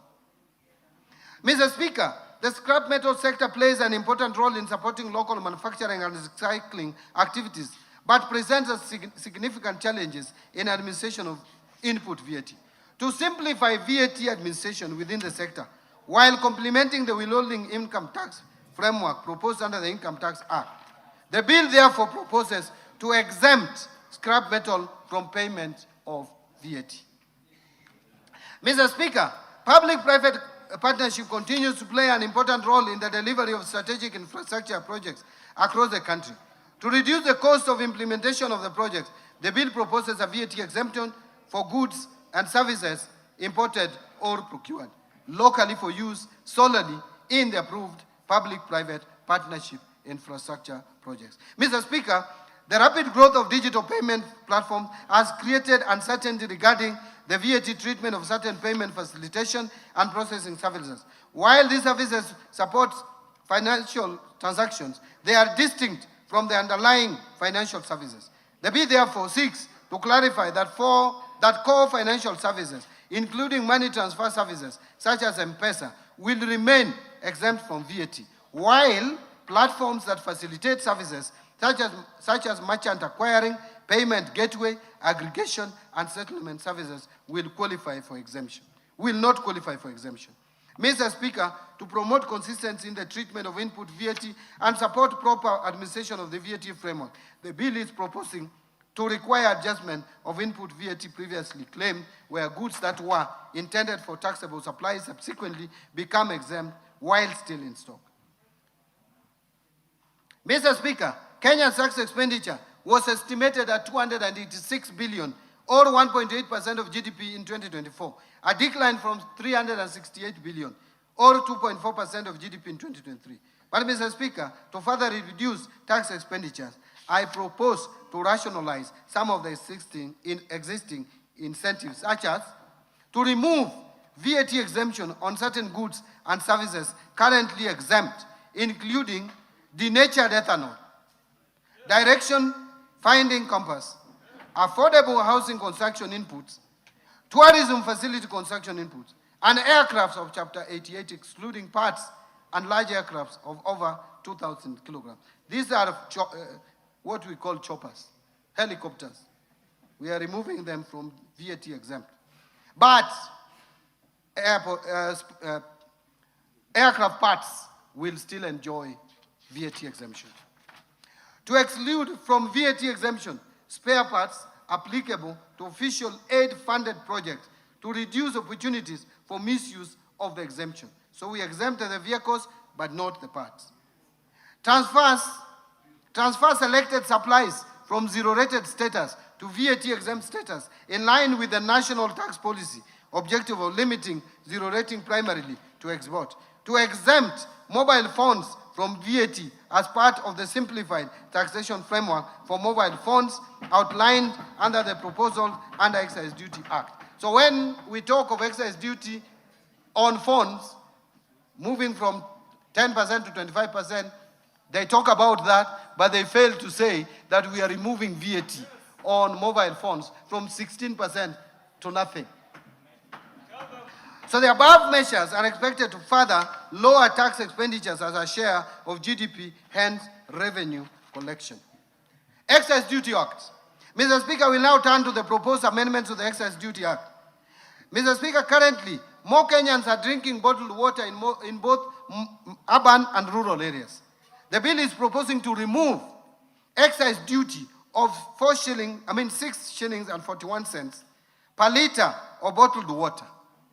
Mr. Speaker, the scrap metal sector plays an important role in supporting local manufacturing and recycling activities, but presents us significant challenges in administration of input VAT. To simplify VAT administration within the sector, while complementing the withholding income tax framework proposed under the Income Tax Act, the bill therefore proposes to exempt scrap metal from payment of VAT. Mr. Speaker, public-private partnership continues to play an important role in the delivery of strategic infrastructure projects across the country. To reduce the cost of implementation of the projects, the bill proposes a VAT exemption for goods and services imported or procured locally for use solely in the approved public-private partnership infrastructure projects. Mr. Speaker, the rapid growth of digital payment platforms has created uncertainty regarding the VAT treatment of certain payment facilitation and processing services. While these services support financial transactions, they are distinct from the underlying financial services. The bill therefore seeks to clarify that core financial services, including money transfer services such as M-Pesa, will remain exempt from VAT, while platforms that facilitate services such as merchant acquiring, payment gateway, aggregation, and settlement services will not qualify for exemption. Mr. Speaker, to promote consistency in the treatment of input VAT and support proper administration of the VAT framework, the bill is proposing to require adjustment of input VAT previously claimed where goods that were intended for taxable supply subsequently become exempt while still in stock. Mr. Speaker, Kenya's tax expenditure was estimated at 286 billion, or 1.8% of GDP in 2024, a decline from 368 billion, or 2.4% of GDP in 2023. But, Mr. Speaker, to further reduce tax expenditures, I propose to rationalize some of the existing incentives, such as to remove VAT exemption on certain goods and services currently exempt, including denatured ethanol, direction finding compass, affordable housing construction inputs, tourism facility construction inputs, and aircrafts of Chapter 88, excluding parts and large aircrafts of over 2,000 kilograms. These are what we call choppers, helicopters. We are removing them from VAT exempt. But aircraft parts will still enjoy VAT exemption. To exclude from VAT exemption spare parts applicable to official aid-funded projects to reduce opportunities for misuse of the exemption. So we exempted the vehicles, but not the parts. Transfer selected supplies from zero-rated status to VAT-exempt status in line with the national tax policy objective of limiting zero rating primarily to export. To exempt mobile phones from VAT as part of the simplified taxation framework for mobile phones outlined under the proposal under Excise Duty Act. So when we talk of excise duty on phones, moving from 10% to 25%, they talk about that, but they fail to say that we are removing VAT on mobile phones from 16% to nothing. So the above measures are expected to further lower tax expenditures as a share of GDP, hence revenue collection. Excise Duty Act. Mr. Speaker, we now turn to the proposed amendments to the Excise Duty Act. Mr. Speaker, currently, more Kenyans are drinking bottled water in both urban and rural areas. The bill is proposing to remove excise duty of 6 shillings and 41 cents per liter of bottled water.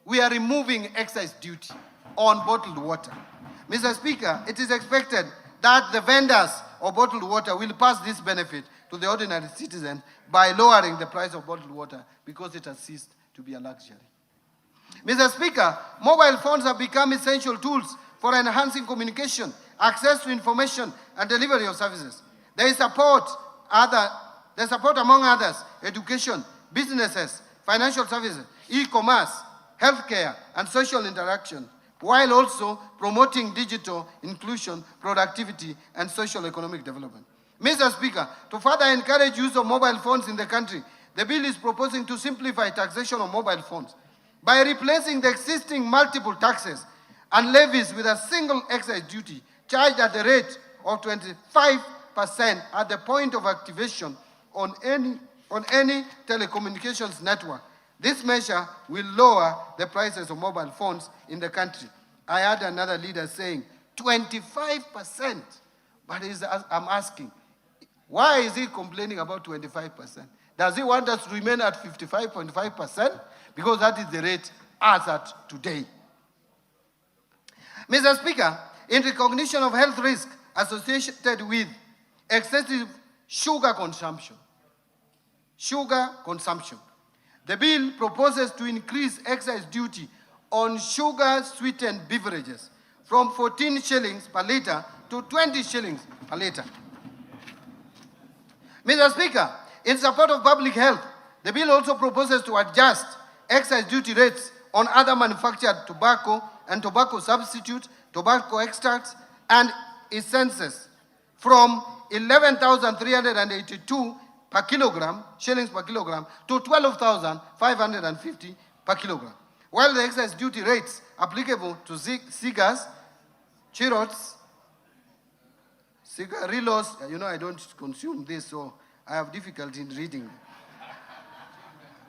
We are removing excise duty on bottled water. Mr. Speaker, it is expected that the vendors of bottled water will pass this benefit to the ordinary citizen by lowering the price of bottled water because it has ceased to be a luxury. Mr. Speaker, mobile phones have become essential tools for enhancing communication, access to information, and delivery of services. They support among others, education, businesses, financial services, e-commerce, healthcare, and social interaction, while also promoting digital inclusion, productivity, and social economic development. Mr. Speaker, to further encourage use of mobile phones in the country, the bill is proposing to simplify taxation of mobile phones by replacing the existing multiple taxes and levies with a single excise duty charged at the rate of 25% at the point of activation on any telecommunications network. This measure will lower the prices of mobile phones in the country. I heard another leader saying 25%, but I'm asking, why is he complaining about 25%? Does he want us to remain at 55.5%? Because that is the rate as at today. Mr. Speaker, in recognition of health risk associated with excessive sugar consumption, the bill proposes to increase excise duty on sugar-sweetened beverages from 14 shillings per liter to 20 shillings per liter. Mr. Speaker, in support of public health, the bill also proposes to adjust excise duty rates on other manufactured tobacco and tobacco substitutes, tobacco extracts, and essences from 11,382 per kilogram, shillings per kilogram, to 12,550 per kilogram. While the excise duty rates applicable to cigars, churros, cigarillos, I don't consume this, so I have difficulty in reading,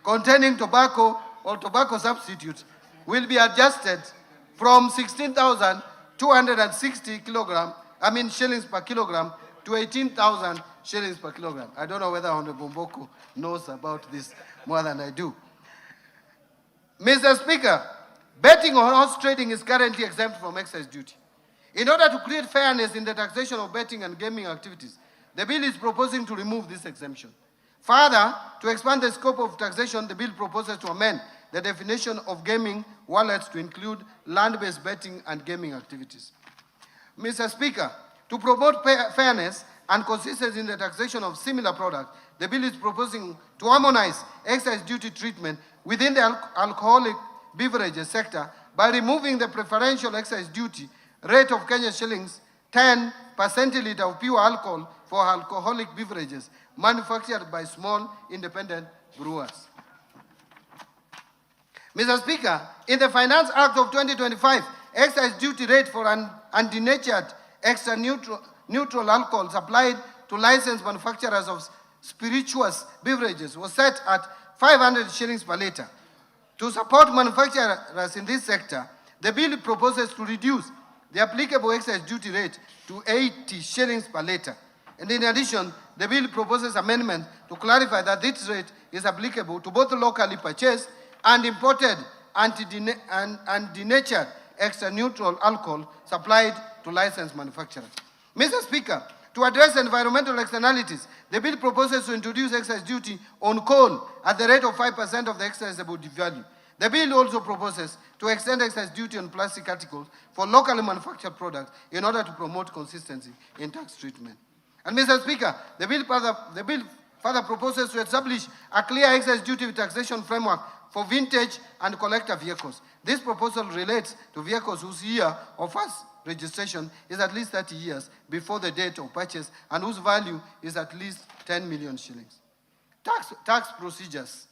containing tobacco or tobacco substitutes will be adjusted from 16,260 shillings per kilogram to 18,000 shillings per kilogram. I don't know whether Honorable Mboko knows about this more than I do. Mr. Speaker, betting on horse trading is currently exempt from excise duty. In order to create fairness in the taxation of betting and gaming activities, the bill is proposing to remove this exemption. Further, to expand the scope of taxation, the bill proposes to amend the definition of gaming wallets to include land-based betting and gaming activities. Mr. Speaker, to promote fairness and consistency in the taxation of similar products, the bill is proposing to harmonize excise duty treatment within the alcoholic beverages sector by removing the preferential excise duty rate of Kenya shillings 10 per centiliter of pure alcohol for alcoholic beverages manufactured by small independent brewers. Mr. Speaker, in the Finance Act of 2025, excise duty rate for undenatured extra neutral alcohol supplied to licensed manufacturers of spirituous beverages was set at 500 shillings per liter. To support manufacturers in this sector, the bill proposes to reduce the applicable excise duty rate to 80 shillings per liter. And in addition, the bill proposes amendment to clarify that this rate is applicable to both locally purchased and imported undenatured extra neutral alcohol supplied to licensed manufacturers. Mr. Speaker, to address environmental externalities, the bill proposes to introduce excise duty on coal at the rate of 5% of the excisable value. The bill also proposes to extend excise duty on plastic articles for locally manufactured products in order to promote consistency in tax treatment. And Mr. Speaker, the bill further proposes to establish a clear excise duty taxation framework for vintage and collector vehicles. This proposal relates to vehicles whose year of first registration is at least 30 years before the date of purchase and whose value is at least 10 million shillings. Tax procedures.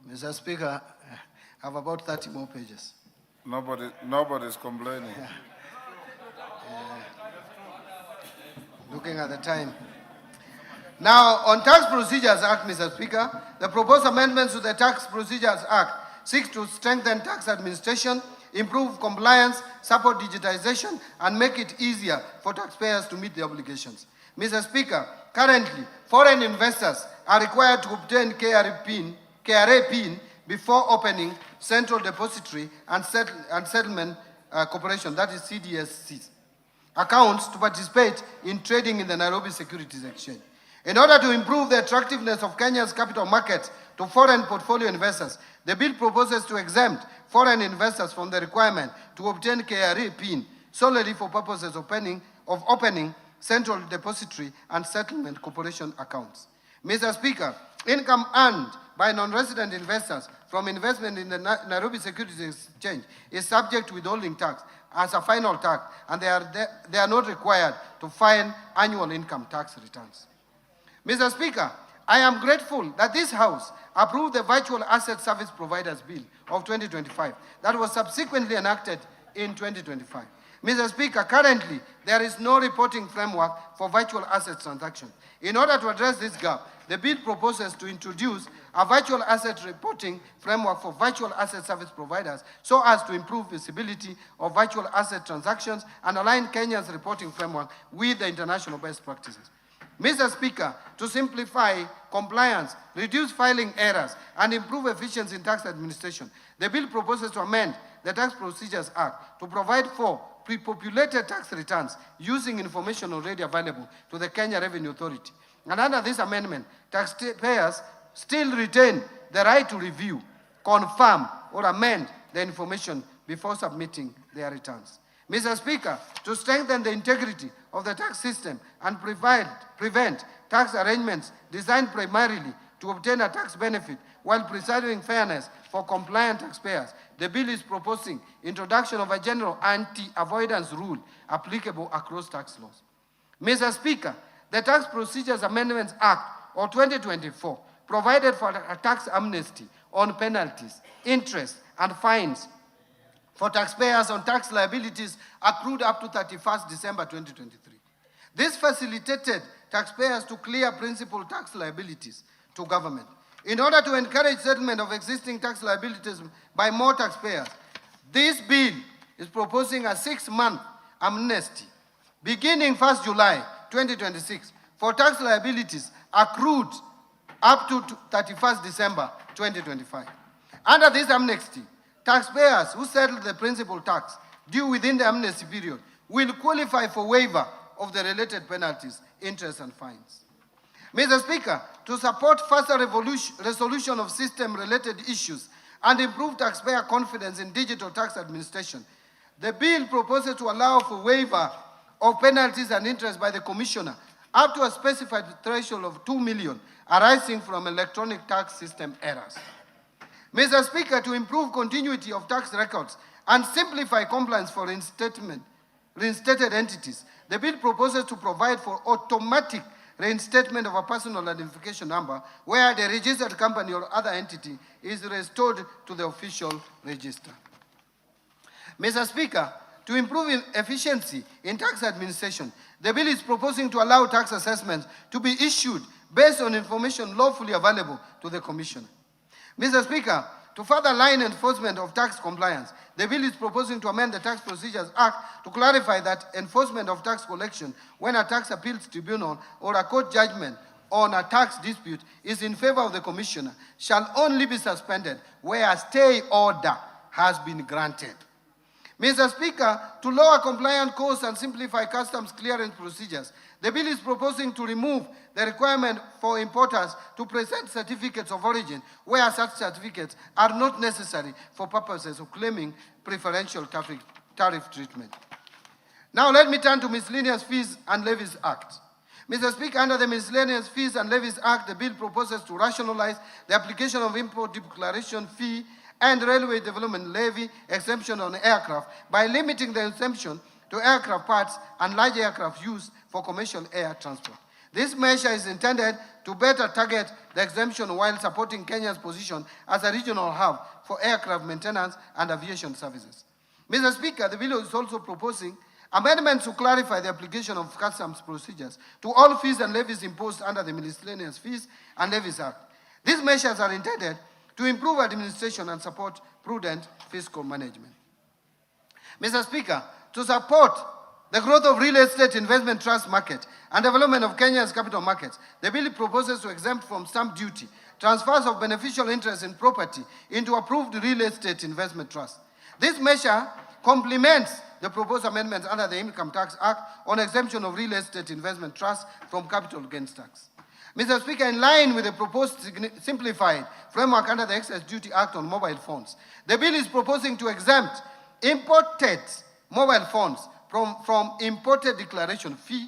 Mr. Speaker, I have about 30 more pages. Nobody's complaining. looking at the time. Now, on Tax Procedures Act, Mr. Speaker, the proposed amendments to the Tax Procedures Act seek to strengthen tax administration, improve compliance, support digitization, and make it easier for taxpayers to meet their obligations. Mr. Speaker, currently, foreign investors are required to obtain KRA PIN before opening Central Depository and Settlement Corporation, that is CDSC, accounts to participate in trading in the Nairobi Securities Exchange. In order to improve the attractiveness of Kenya's capital market to foreign portfolio investors, the bill proposes to exempt foreign investors from the requirement to obtain KRA PIN solely for purposes of opening Central Depository and Settlement Corporation accounts. Mr. Speaker, income earned by non-resident investors from investment in the Nairobi Securities Exchange is subject to withholding tax as a final tax, and they are not required to file annual income tax returns. Mr. Speaker, I am grateful that this House approved the Virtual Asset Service Providers Bill of 2025 that was subsequently enacted in 2025. Mr. Speaker, currently there is no reporting framework for virtual asset transactions. In order to address this gap, the bill proposes to introduce a virtual asset reporting framework for virtual asset service providers so as to improve visibility of virtual asset transactions and align Kenya's reporting framework with the international best practices. Mr. Speaker, to simplify compliance, reduce filing errors, and improve efficiency in tax administration, the bill proposes to amend the Tax Procedures Act to provide for pre-populated tax returns using information already available to the Kenya Revenue Authority. And under this amendment, taxpayers still retain the right to review, confirm, or amend the information before submitting their returns. Mr. Speaker, to strengthen the integrity of the tax system and prevent tax arrangements designed primarily to obtain a tax benefit while preserving fairness for compliant taxpayers, the bill is proposing introduction of a general anti-avoidance rule applicable across tax laws. Mr. Speaker, the Tax Procedures Amendments Act of 2024 provided for a tax amnesty on penalties, interest, and fines for taxpayers on tax liabilities accrued up to 31st December 2023. This facilitated taxpayers to clear principal tax liabilities to government. In order to encourage settlement of existing tax liabilities by more taxpayers, this bill is proposing a 6-month amnesty beginning 1st July 2026 for tax liabilities accrued up to 31st December 2025. Under this amnesty, taxpayers who settle the principal tax due within the amnesty period will qualify for waiver of the related penalties, interest, and fines. Mr. Speaker, to support faster resolution of system-related issues and improve taxpayer confidence in digital tax administration, the bill proposes to allow for waiver of penalties and interest by the Commissioner up to a specified threshold of 2 million arising from electronic tax system errors. Mr. Speaker, to improve continuity of tax records and simplify compliance for reinstated entities, the bill proposes to provide for automatic reinstatement of a personal identification number where the registered company or other entity is restored to the official register. Mr. Speaker, to improve efficiency in tax administration, the bill is proposing to allow tax assessments to be issued based on information lawfully available to the Commissioner. Mr. Speaker, to further align enforcement of tax compliance, the bill is proposing to amend the Tax Procedures Act to clarify that enforcement of tax collection when a tax appeals tribunal or a court judgment on a tax dispute is in favor of the Commissioner shall only be suspended where a stay order has been granted. Mr. Speaker, to lower compliance costs and simplify customs clearance procedures, the bill is proposing to remove the requirement for importers to present certificates of origin where such certificates are not necessary for purposes of claiming preferential tariff treatment. Now let me turn to Miscellaneous Fees and Levies Act. Mr. Speaker, under the Miscellaneous Fees and Levies Act, the bill proposes to rationalize the application of import declaration fee and railway development levy exemption on aircraft by limiting the exemption to aircraft parts and large aircraft used for commercial air transport. This measure is intended to better target the exemption while supporting Kenya's position as a regional hub for aircraft maintenance and aviation services. Mr. Speaker, the bill is also proposing Amendments to clarify the application of customs procedures to all fees and levies imposed under the Miscellaneous Fees and Levies Act. These measures are intended to improve administration and support prudent fiscal management. Mr. Speaker, to support the growth of real estate investment trust market and development of Kenya's capital markets, the bill proposes to exempt from stamp duty transfers of beneficial interest in property into approved real estate investment trust. This measure complements the proposed amendments under the Income Tax Act on exemption of real estate investment trust from capital gains tax. Mr. Speaker, in line with the proposed simplified framework under the Excess Duty Act on mobile phones, the bill is proposing to exempt imported mobile phones from imported declaration fee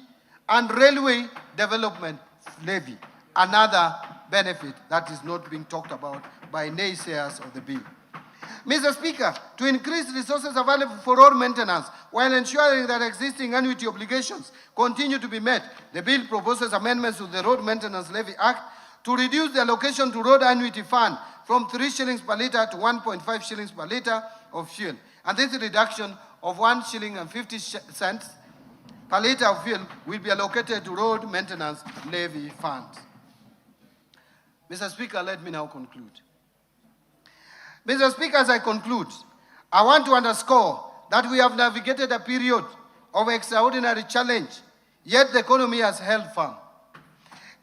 and railway development levy, another benefit that is not being talked about by naysayers of the bill. Mr. Speaker, to increase resources available for road maintenance while ensuring that existing annuity obligations continue to be met, the bill proposes amendments to the Road Maintenance Levy Act to reduce the allocation to road annuity fund from 3 shillings per litre to 1.5 shillings per litre of fuel. And this reduction of 1 shilling and 50 cents per litre of fuel will be allocated to road maintenance levy funds. Mr. Speaker, let me now conclude. Mr. Speaker, as I conclude, I want to underscore that we have navigated a period of extraordinary challenge, yet the economy has held firm.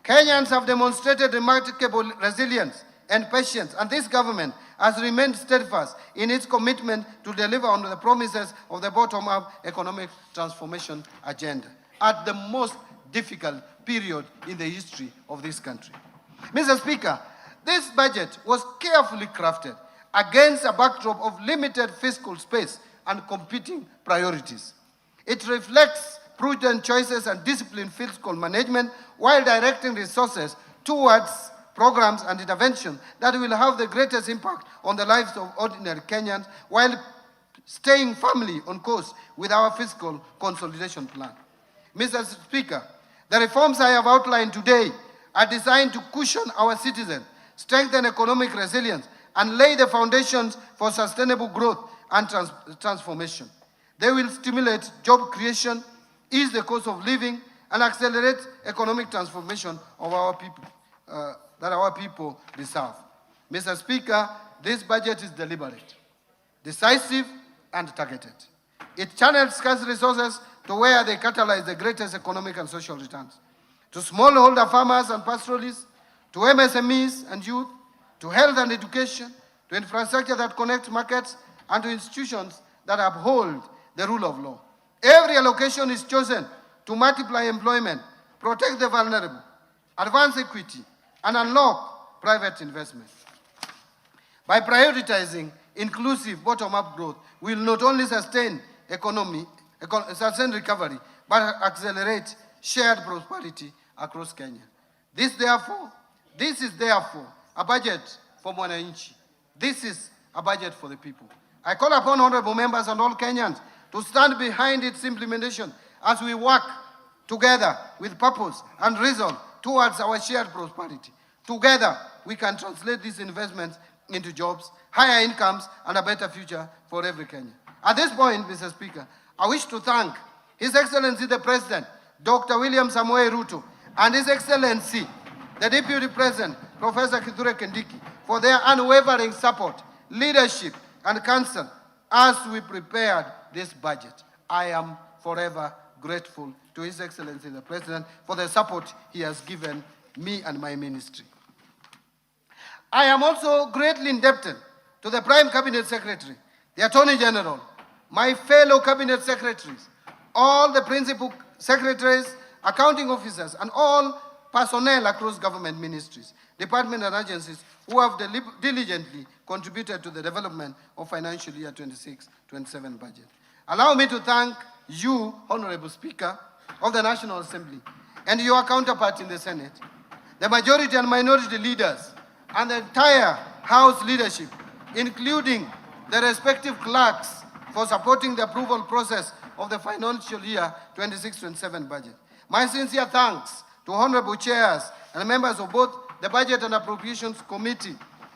Kenyans have demonstrated remarkable resilience and patience, and this government has remained steadfast in its commitment to deliver on the promises of the bottom-up economic transformation agenda at the most difficult period in the history of this country. Mr. Speaker, this budget was carefully crafted against a backdrop of limited fiscal space and competing priorities. It reflects prudent choices and disciplined fiscal management while directing resources towards programs and interventions that will have the greatest impact on the lives of ordinary Kenyans while staying firmly on course with our fiscal consolidation plan. Mr. Speaker, the reforms I have outlined today are designed to cushion our citizens, strengthen economic resilience, and lay the foundations for sustainable growth and transformation. They will stimulate job creation, ease the cost of living, and accelerate economic transformation of our people, that our people deserve. Mr. Speaker, this budget is deliberate, decisive, and targeted. It channels scarce resources to where they catalyze the greatest economic and social returns. To smallholder farmers and pastoralists, to MSMEs and youth, to health and education, to infrastructure that connects markets, and to institutions that uphold the rule of law. Every allocation is chosen to multiply employment, protect the vulnerable, advance equity, and unlock private investment. By prioritizing inclusive bottom-up growth, we will not only sustain recovery, but accelerate shared prosperity across Kenya. This is therefore a budget for Mwananchi. This is a budget for the people. I call upon honorable members and all Kenyans to stand behind its implementation as we work together with purpose and resolve towards our shared prosperity. Together, we can translate these investments into jobs, higher incomes, and a better future for every Kenyan. At this point, Mr. Speaker, I wish to thank His Excellency the President, Dr. William Samoei Ruto, and His Excellency, the Deputy President, Professor Kithure Kindiki, for their unwavering support, leadership, and counsel as we prepared this budget. I am forever grateful to His Excellency the President for the support he has given me and my ministry. I am also greatly indebted to the Prime Cabinet Secretary, the Attorney General, my fellow Cabinet Secretaries, all the Principal Secretaries, accounting officers, and all personnel across government ministries, departments, and agencies who have diligently contributed to the development of financial year 26-27 budget. Allow me to thank you, Honorable Speaker of the National Assembly, and your counterpart in the Senate, the majority and minority leaders, and the entire House leadership, including the respective clerks, for supporting the approval process of the financial year 26-27 budget. My sincere thanks to honorable chairs and members of both the Budget and Appropriations Committee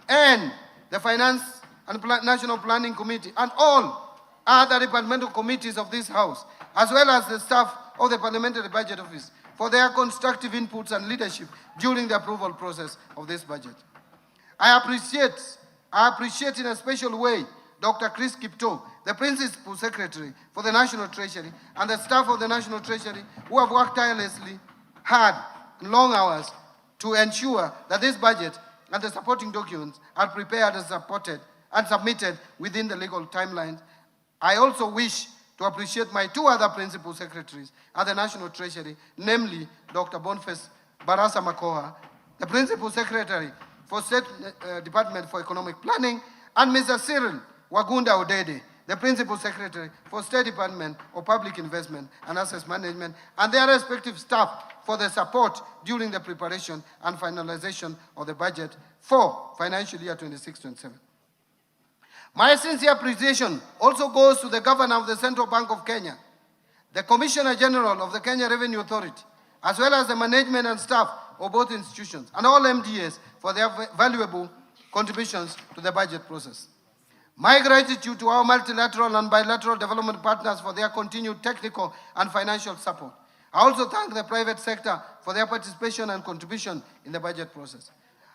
and the Finance and National Planning Committee and all other departmental committees of this House as well as the staff of the Parliamentary Budget Office for their constructive inputs and leadership during the approval process of this budget. I appreciate in a special way Dr. Chris Kipto, the Principal Secretary for the National Treasury, and the staff of the National Treasury who have worked tirelessly, hard, and long hours to ensure that this budget and the supporting documents are prepared and supported and submitted within the legal timelines. I also wish to appreciate my two other Principal Secretaries at the National Treasury, namely Dr. Boniface Barasa Makoha, the Principal Secretary for State Department for Economic Planning, and Mr. Cyril Wagunda Odede, the Principal Secretary for State Department of Public Investment and Assets Management, and their respective staff for the support during the preparation and finalization of the budget for financial year 26-27. My sincere appreciation also goes to the Governor of the Central Bank of Kenya, the Commissioner General of the Kenya Revenue Authority, as well as the management and staff of both institutions, and all MDAs for their valuable contributions to the budget process. My gratitude to our multilateral and bilateral development partners for their continued technical and financial support. I also thank the private sector for their participation and contribution in the budget process.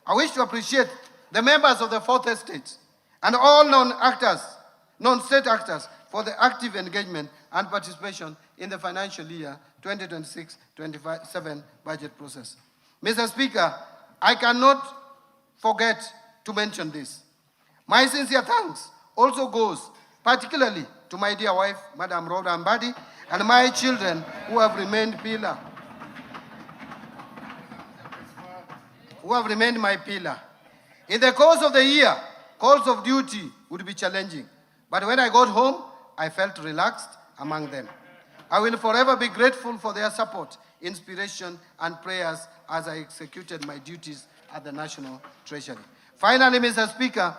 I wish to appreciate the members of the Fourth Estate and all non-state actors for the active engagement and participation in the financial year 2026-27 budget process. Mr. Speaker, I cannot forget to mention this. My sincere thanks also goes particularly to my dear wife, Madam Rhoda Mbadi, and my children who have remained my pillar. In the course of the year, calls of duty would be challenging, but when I got home, I felt relaxed among them. I will forever be grateful for their support, inspiration, and prayers as I executed my duties at the National Treasury. Finally, Mr. Speaker,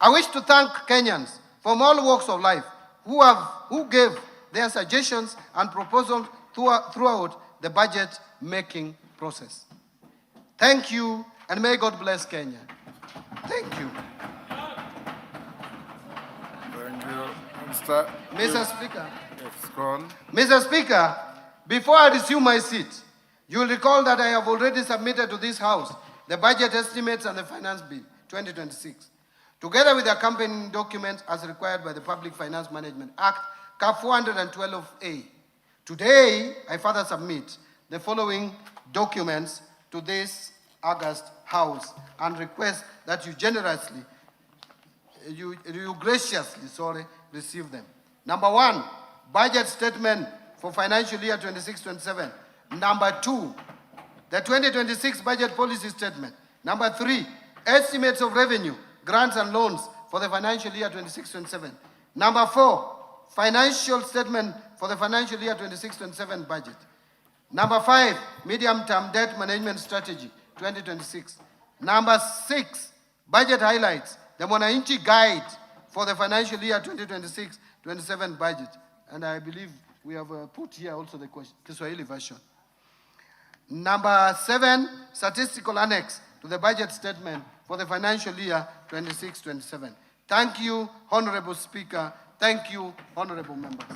I wish to thank Kenyans from all walks of life who gave their suggestions and proposals throughout the budget-making process. Thank you, and may God bless Kenya. Thank you. Thank you. Mr. Speaker. Yes, go on. Mr. Speaker, before I resume my seat, you will recall that I have already submitted to this House the budget estimates and the Finance Bill 2026, together with the accompanying documents as required by the Public Finance Management Act, CAP 412A. Today, I further submit the following documents to this August House and request that you graciously receive them. Number one, budget statement for financial year 26-27. Number two, the 2026 budget policy statement. Number three, estimates of revenue, grants and loans for the financial year 26-27. Number four, financial statement for the financial year 26-27 budget. Number five, medium-term debt management strategy 2026. Number six, budget highlights, the Mwananchi guide for the financial year 2026-27 budget. And I believe we have put here also the Kiswahili version. Number seven, statistical annex to the budget statement for the financial year 26-27. Thank you, Honorable Speaker. Thank you, honorable members.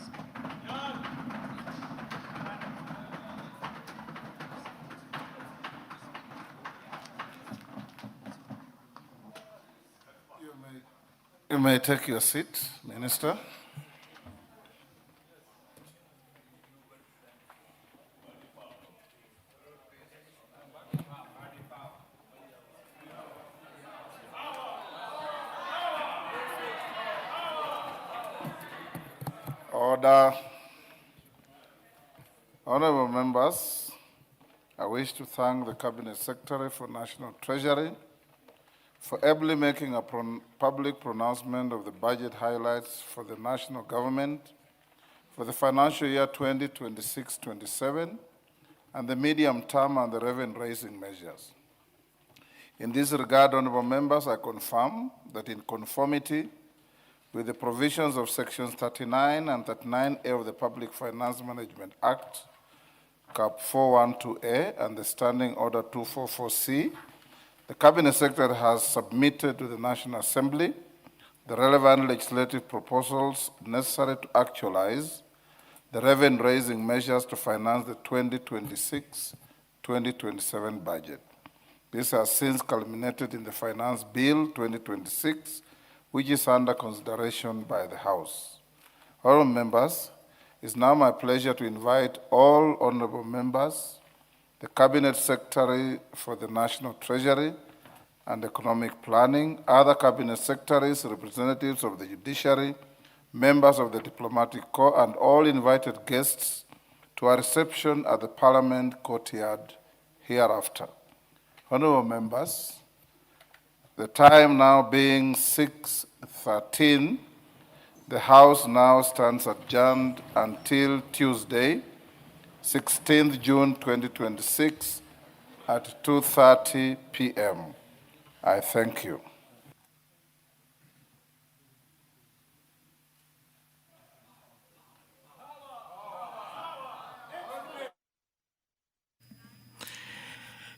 You may take your seat, Minister. Order. Honorable members, I wish to thank the Cabinet Secretary for National Treasury for ably making a public pronouncement of the budget highlights for the national government for the financial year 2026-27 and the medium term and the revenue-raising measures. In this regard, honorable members, I confirm that in conformity with the provisions of sections 39 and 39A of the Public Finance Management Act, CAP 412A, and the Standing Order 244C, the Cabinet Secretary has submitted to the National Assembly the relevant legislative proposals necessary to actualize the revenue-raising measures to finance the 2026-2027 budget. This has since culminated in the Finance Bill 2026, which is under consideration by the House. Honourable members, it's now my pleasure to invite all honourable members, the Cabinet Secretary for the National Treasury and Economic Planning, other Cabinet Secretaries, representatives of the Judiciary, members of the Diplomatic Corps, and all invited guests to a reception at the Parliament courtyard hereafter. Honourable members, the time now being 6:13, the House now stands adjourned until Tuesday, 16th June 2026 at 2:30 p.m. I thank you.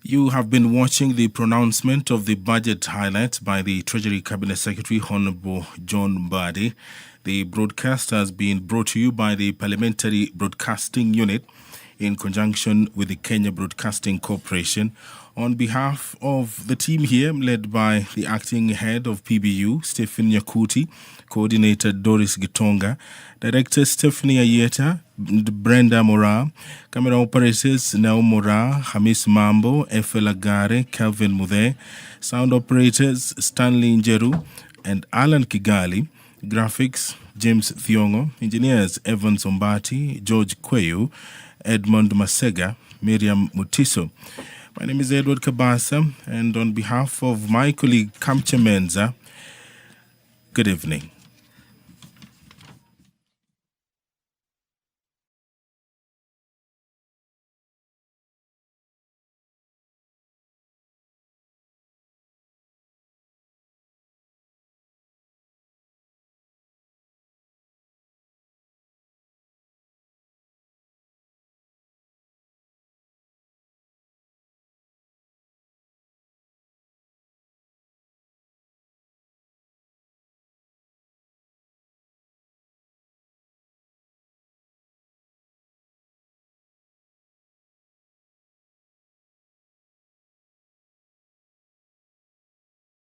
You have been watching the pronouncement of the budget highlights by the Treasury Cabinet Secretary, Honorable John Mbadi. The broadcast has been brought to you by the Parliamentary Broadcasting Unit in conjunction with the Kenya Broadcasting Corporation. On behalf of the team here, led by the acting head of PBU, Stephen Nyakuti, coordinator Doris Gitonga, director Stephanie Ayeta, Brenda Mora, camera operators Nao Mora, Hamis Mambo, Efe Lagare, Calvin Muthe, sound operators Stanley Njeru and Alan Kigali, graphics James Thiongo, engineers Evans Ombati, George Kweyu, Edmond Masega, Miriam Mutiso. My name is Edward Kabasa, and on behalf of my colleague Kamcha Menza, good evening.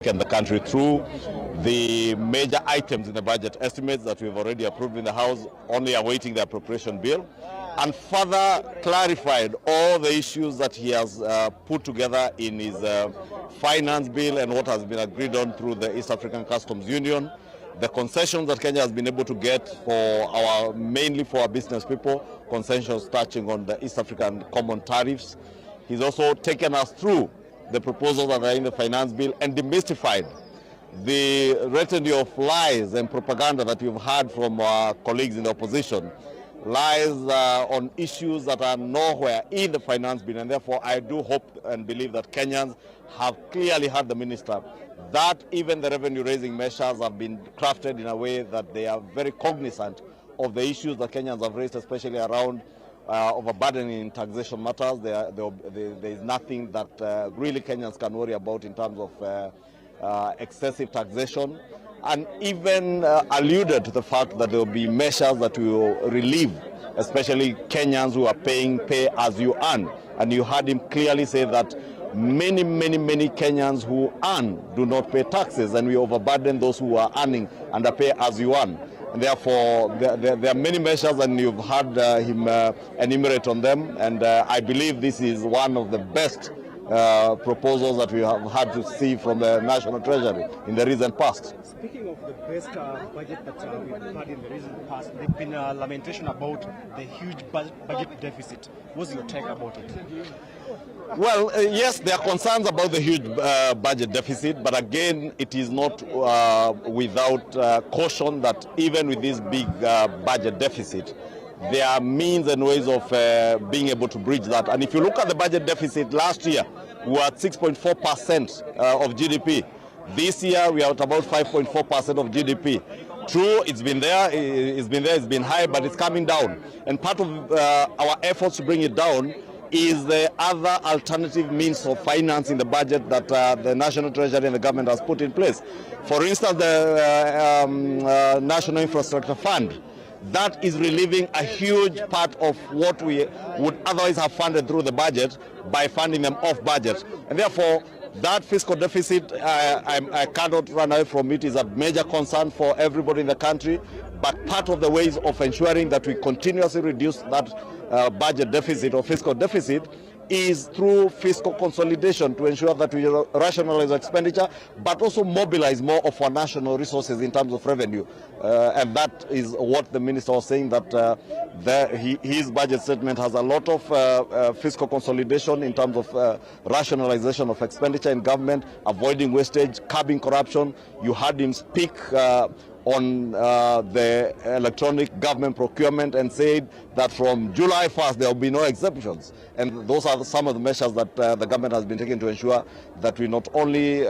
And the country through the major items in the budget estimates that we've already approved in the House, only awaiting the appropriation bill, and further clarified all the issues that he has put together in his finance bill and what has been agreed on through the East African Customs Union, the concessions that Kenya has been able to get for mainly for our business people, concessions touching on the East African common tariffs. He's also taken us through the proposals that are in the finance bill and demystified the retinue of lies and propaganda that we've heard from our colleagues in the opposition. Lies on issues that are nowhere in the finance bill, and therefore I do hope and believe that Kenyans have clearly heard the minister that even the revenue-raising measures have been crafted in a way that they are very cognizant of the issues that Kenyans have raised, especially around overburdening in taxation matters. There is nothing that really Kenyans can worry about in terms of excessive taxation, and even alluded to the fact that there will be measures that will relieve, especially Kenyans who are paying pay as you earn. And you heard him clearly say that many Kenyans who earn do not pay taxes, and we overburden those who are earning and pay as you earn. And therefore, there are many measures, and you've heard him enumerate on them. And I believe this is one of the best proposals that we have had to see from the National Treasury in the recent past. Speaking of the best budget that we've had in the recent past, there's been a lamentation about the huge budget deficit. What's your take about it? Well, yes, there are concerns about the huge budget deficit, but again, it is not without caution that even with this big budget deficit, there are means and ways of being able to bridge that. And if you look at the budget deficit last year, we were at 6.4% of GDP. This year, we are at about 5.4% of GDP. True, it's been there, high, but it's coming down. And part of our efforts to bring it down is the other alternative means of financing the budget that the National Treasury and the government has put in place. For instance, the National Infrastructure Fund that is relieving a huge part of what we would otherwise have funded through the budget by funding them off budget. And therefore, that fiscal deficit, I cannot run away from it, is a major concern for everybody in the country. But part of the ways of ensuring that we continuously reduce that budget deficit or fiscal deficit is through fiscal consolidation to ensure that we rationalize expenditure, but also mobilize more of our national resources in terms of revenue. And that is what the minister was saying, that his budget statement has a lot of fiscal consolidation in terms of rationalization of expenditure in government, avoiding wastage, curbing corruption. You heard him speak on the electronic government procurement and said that from July 1st there will be no exceptions. And those are some of the measures that the government has been taking to ensure that we not only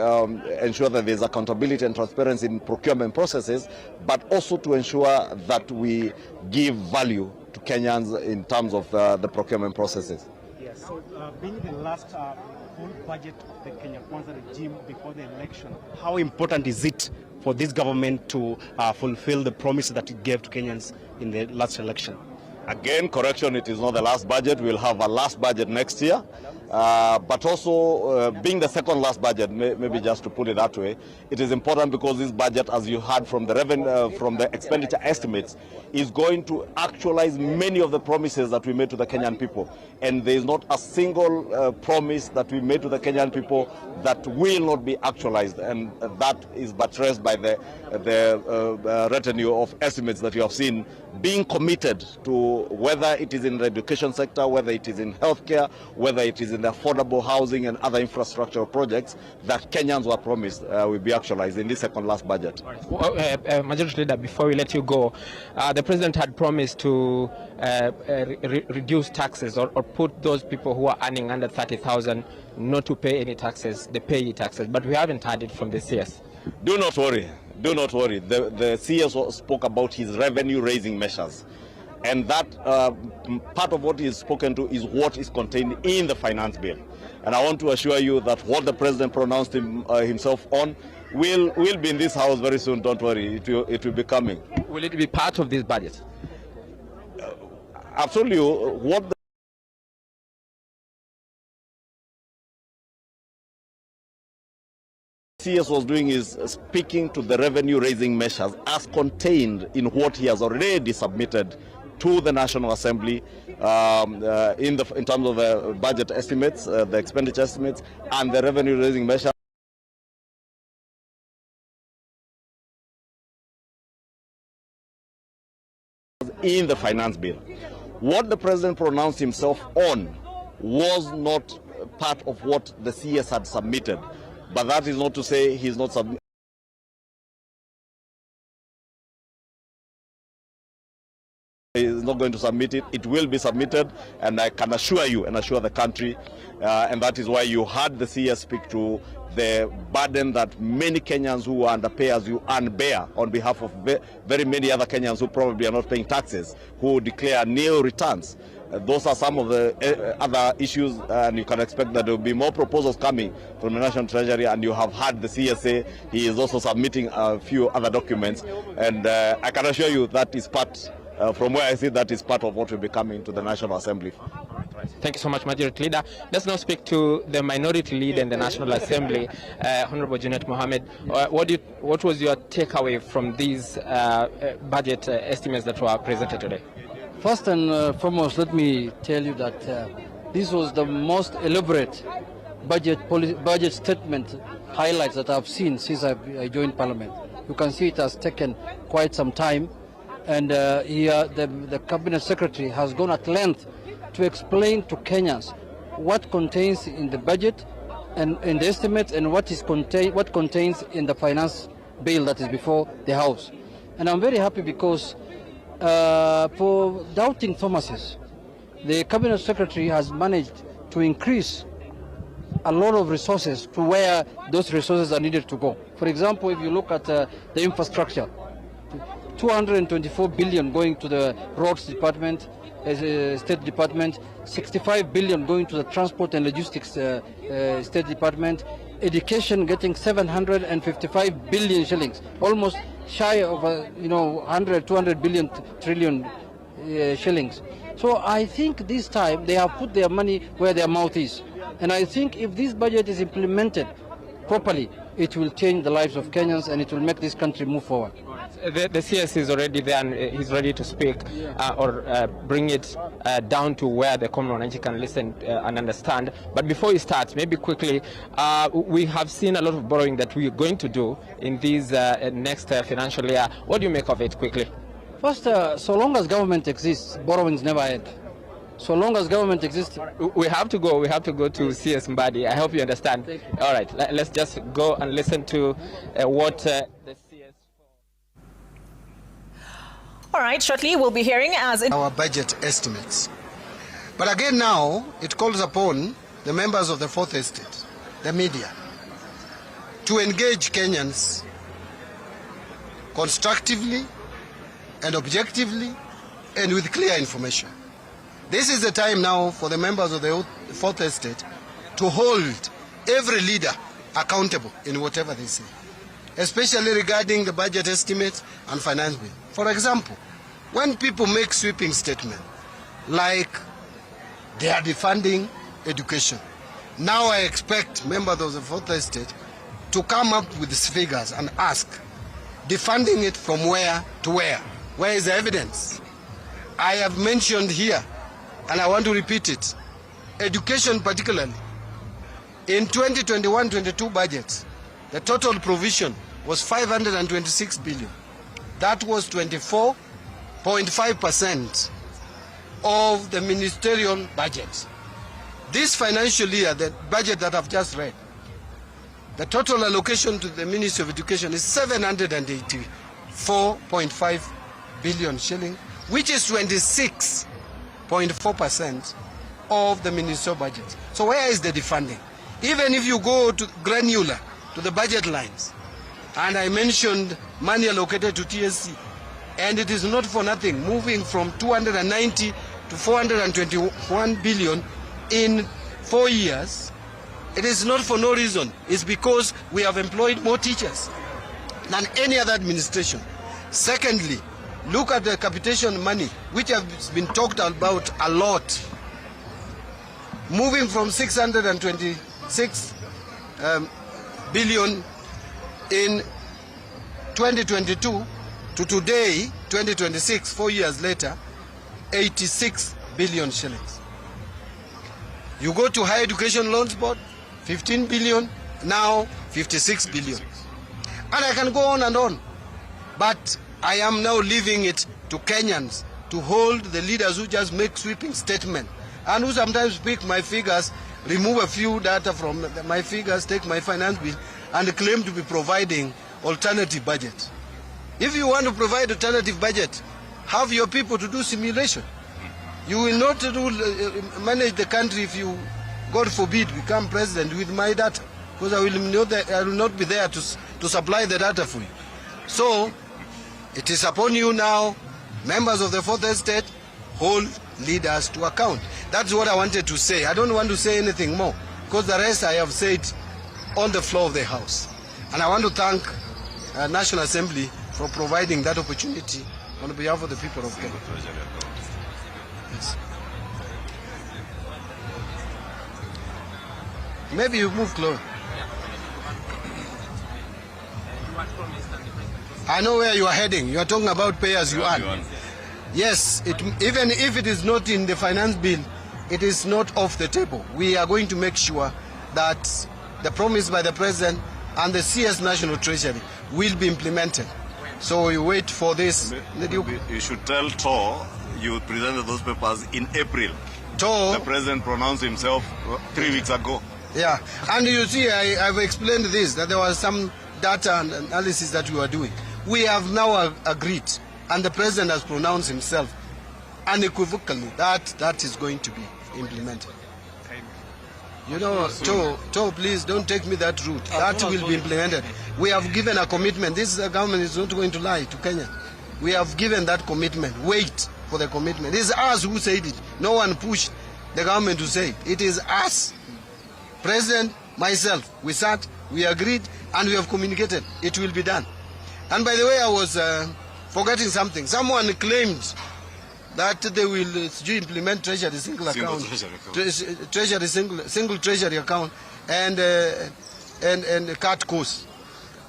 ensure that there's accountability and transparency in procurement processes, but also to ensure that we give value to Kenyans in terms of the procurement processes. Yes, so being the last full budget of the Kenya Kwanza regime before the election, how important is it for this government to fulfill the promises that it gave to Kenyans in the last election? Again, correction, it is not the last budget. We'll have a last budget next year. But also, being the second last budget, maybe just to put it that way, it is important because this budget, as you heard from the revenue, from the expenditure estimates, is going to actualize many of the promises that we made to the Kenyan people. And there is not a single promise that we made to the Kenyan people that will not be actualized. And that is buttressed by the retinue of estimates that you have seen being committed to, whether it is in the education sector, whether it is in healthcare, whether it is in the affordable housing and other infrastructural projects that Kenyans were promised will be actualized in this second last budget. Majority Leader, before we let you go, the President had promised to reduce taxes or put those people who are earning under 30,000 not to pay any taxes, they pay taxes, but we haven't heard it from the CS. Do not worry. Do not worry. The CS spoke about his revenue-raising measures. And that part of what he is spoken to is what is contained in the finance bill. And I want to assure you that what the President pronounced himself on will be in this house very soon. Don't worry, it will be coming. Will it be part of this budget? Absolutely. What the CS was doing is speaking to the revenue-raising measures as contained in what he has already submitted to the National Assembly in terms of the budget estimates, the expenditure estimates, and the revenue-raising measures. In the finance bill. What the President pronounced himself on was not part of what the CS had submitted. But that is not to say he's not submitting. He is not going to submit it. It will be submitted, and I can assure you and assure the country, and that is why you heard the CS speak to the burden that many Kenyans who are under pay as you earn bear on behalf of very many other Kenyans who probably are not paying taxes, who declare nil returns. Those are some of the other issues, and you can expect that there will be more proposals coming from the National Treasury, and you have heard the CSA. He is also submitting a few other documents, and I can assure you that is part, from where I see, that is part of what will be coming to the National Assembly. Thank you so much, Majority Leader. Let's now speak to the Minority Leader in the National Assembly, Honorable Junet Mohammed. What was your takeaway from these budget estimates that were presented today? First and foremost, let me tell you that this was the most elaborate budget statement highlights that I've seen since I joined Parliament. You can see it has taken quite some time, and here the Cabinet Secretary has gone at length to explain to Kenyans what contains in the budget and in the estimates, and what contains in the finance bill that is before the House. And I'm very happy because for doubting Thomases, the Cabinet Secretary has managed to increase a lot of resources to where those resources are needed to go. For example, if you look at the infrastructure, 224 billion going to the Roads Department, State Department, 65 billion going to the Transport and Logistics State Department, Education getting 755 billion shillings, almost shy of 100, 200 billion, trillion shillings. So I think this time they have put their money where their mouth is. And I think if this budget is implemented properly, it will change the lives of Kenyans and it will make this country move forward. The CS is already there and he's ready to speak or bring it down to where the common wananchi can listen and understand. But before he starts, maybe quickly, we have seen a lot of borrowing that we're going to do in this next financial year. What do you make of it quickly? First, so long as government exists, borrowings never end. So long as government exists. We have to go to CS Mbadi. I hope you understand. All right, let's just go and listen to what the CS... All right, shortly we'll be hearing as our budget estimates. But again now, it calls upon the members of the Fourth Estate, the media, to engage Kenyans constructively and objectively and with clear information. This is the time now for the members of the Fourth Estate to hold every leader accountable in whatever they say, especially regarding the budget estimates and finance bill. For example, when people make sweeping statements like they are defunding education, now I expect members of the Fourth Estate to come up with these figures and ask, defunding it from where to where? Where is the evidence? I have mentioned here, and I want to repeat it, education particularly. In 2021-22 budget, the total provision was 526 billion. That was 24.5% of the ministerial budget. This financial year, the budget that I've just read, the total allocation to the Ministry of Education is 784.5 billion shilling, which is 26.4% of the ministerial budget. So where is the defunding? Even if you go to granular, to the budget lines, and I mentioned money allocated to TSC, and it is not for nothing, moving from 290 to 421 billion in 4 years. It is not for no reason. It's because we have employed more teachers than any other administration. Secondly, look at the capitation money, which has been talked about a lot. Moving from 626 billion in 2022 to today, 2026, 4 years later, 86 billion shillings. You go to Higher Education Loans Board, 15 billion, now 56 billion. And I can go on and on. But I am now leaving it to Kenyans to hold the leaders who just make sweeping statements and who sometimes pick my figures, remove a few data from my figures, take my finance bill, and claim to be providing alternative budget. If you want to provide alternative budget, have your people to do simulation. You will not manage the country if you, God forbid, become president with my data, because I will not be there to supply the data for you. So it is upon you now, members of the Fourth Estate, hold leaders to account. That's what I wanted to say. I don't want to say anything more, because the rest I have said on the floor of the House. And I want to thank National Assembly for providing that opportunity on behalf of the people of Kenya. Yes. Maybe you move closer. I know where you are heading. You are talking about pay as you earn. Yes, even if it is not in the finance bill, it is not off the table. We are going to make sure that the promise by the President and the CS National Treasury will be implemented. So we wait for this. You should tell TOR you presented those papers in April. TOR? The President pronounced himself 3 weeks ago. Yeah, and you see, I've explained this, that there was some data and analysis that we were doing. We have now agreed, and the President has pronounced himself unequivocally that that is going to be implemented. You know, TOR, please don't take me that route. That will be implemented. We have given a commitment. This government is not going to lie to Kenya. We have given that commitment. Wait for the commitment. It is us who said it. No one pushed the government to say it. It is us. President, myself, we sat, we agreed, and we have communicated. It will be done. And by the way, I was forgetting something. Someone claimed that they will implement treasury single account, single treasury account, and cut costs.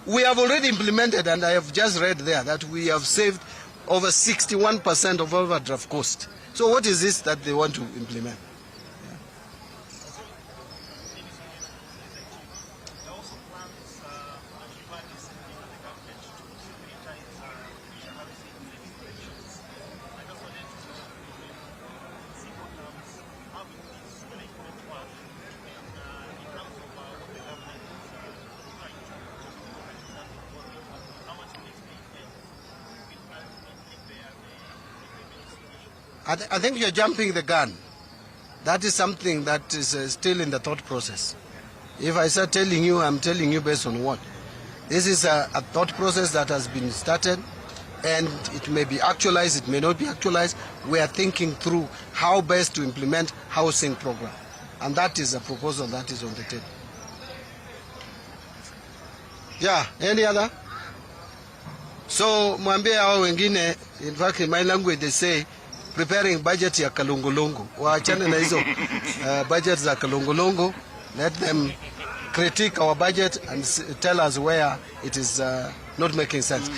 We have already implemented, and I have just read there that we have saved over 61% of overdraft cost. So what is this that they want to implement? I think you're jumping the gun. That is something that is still in the thought process. If I start telling you, I'm telling you based on what? This is a thought process that has been started, and it may be actualized, it may not be actualized. We are thinking through how best to implement housing program. And that is a proposal that is on the table. Yeah, any other? So, mwambie hao wengine, in fact in my language they say, preparing budget ya kalongolongo. Waachane na hizo budget za kalongolongo. Let them critique our budget and tell us where it is not making sense.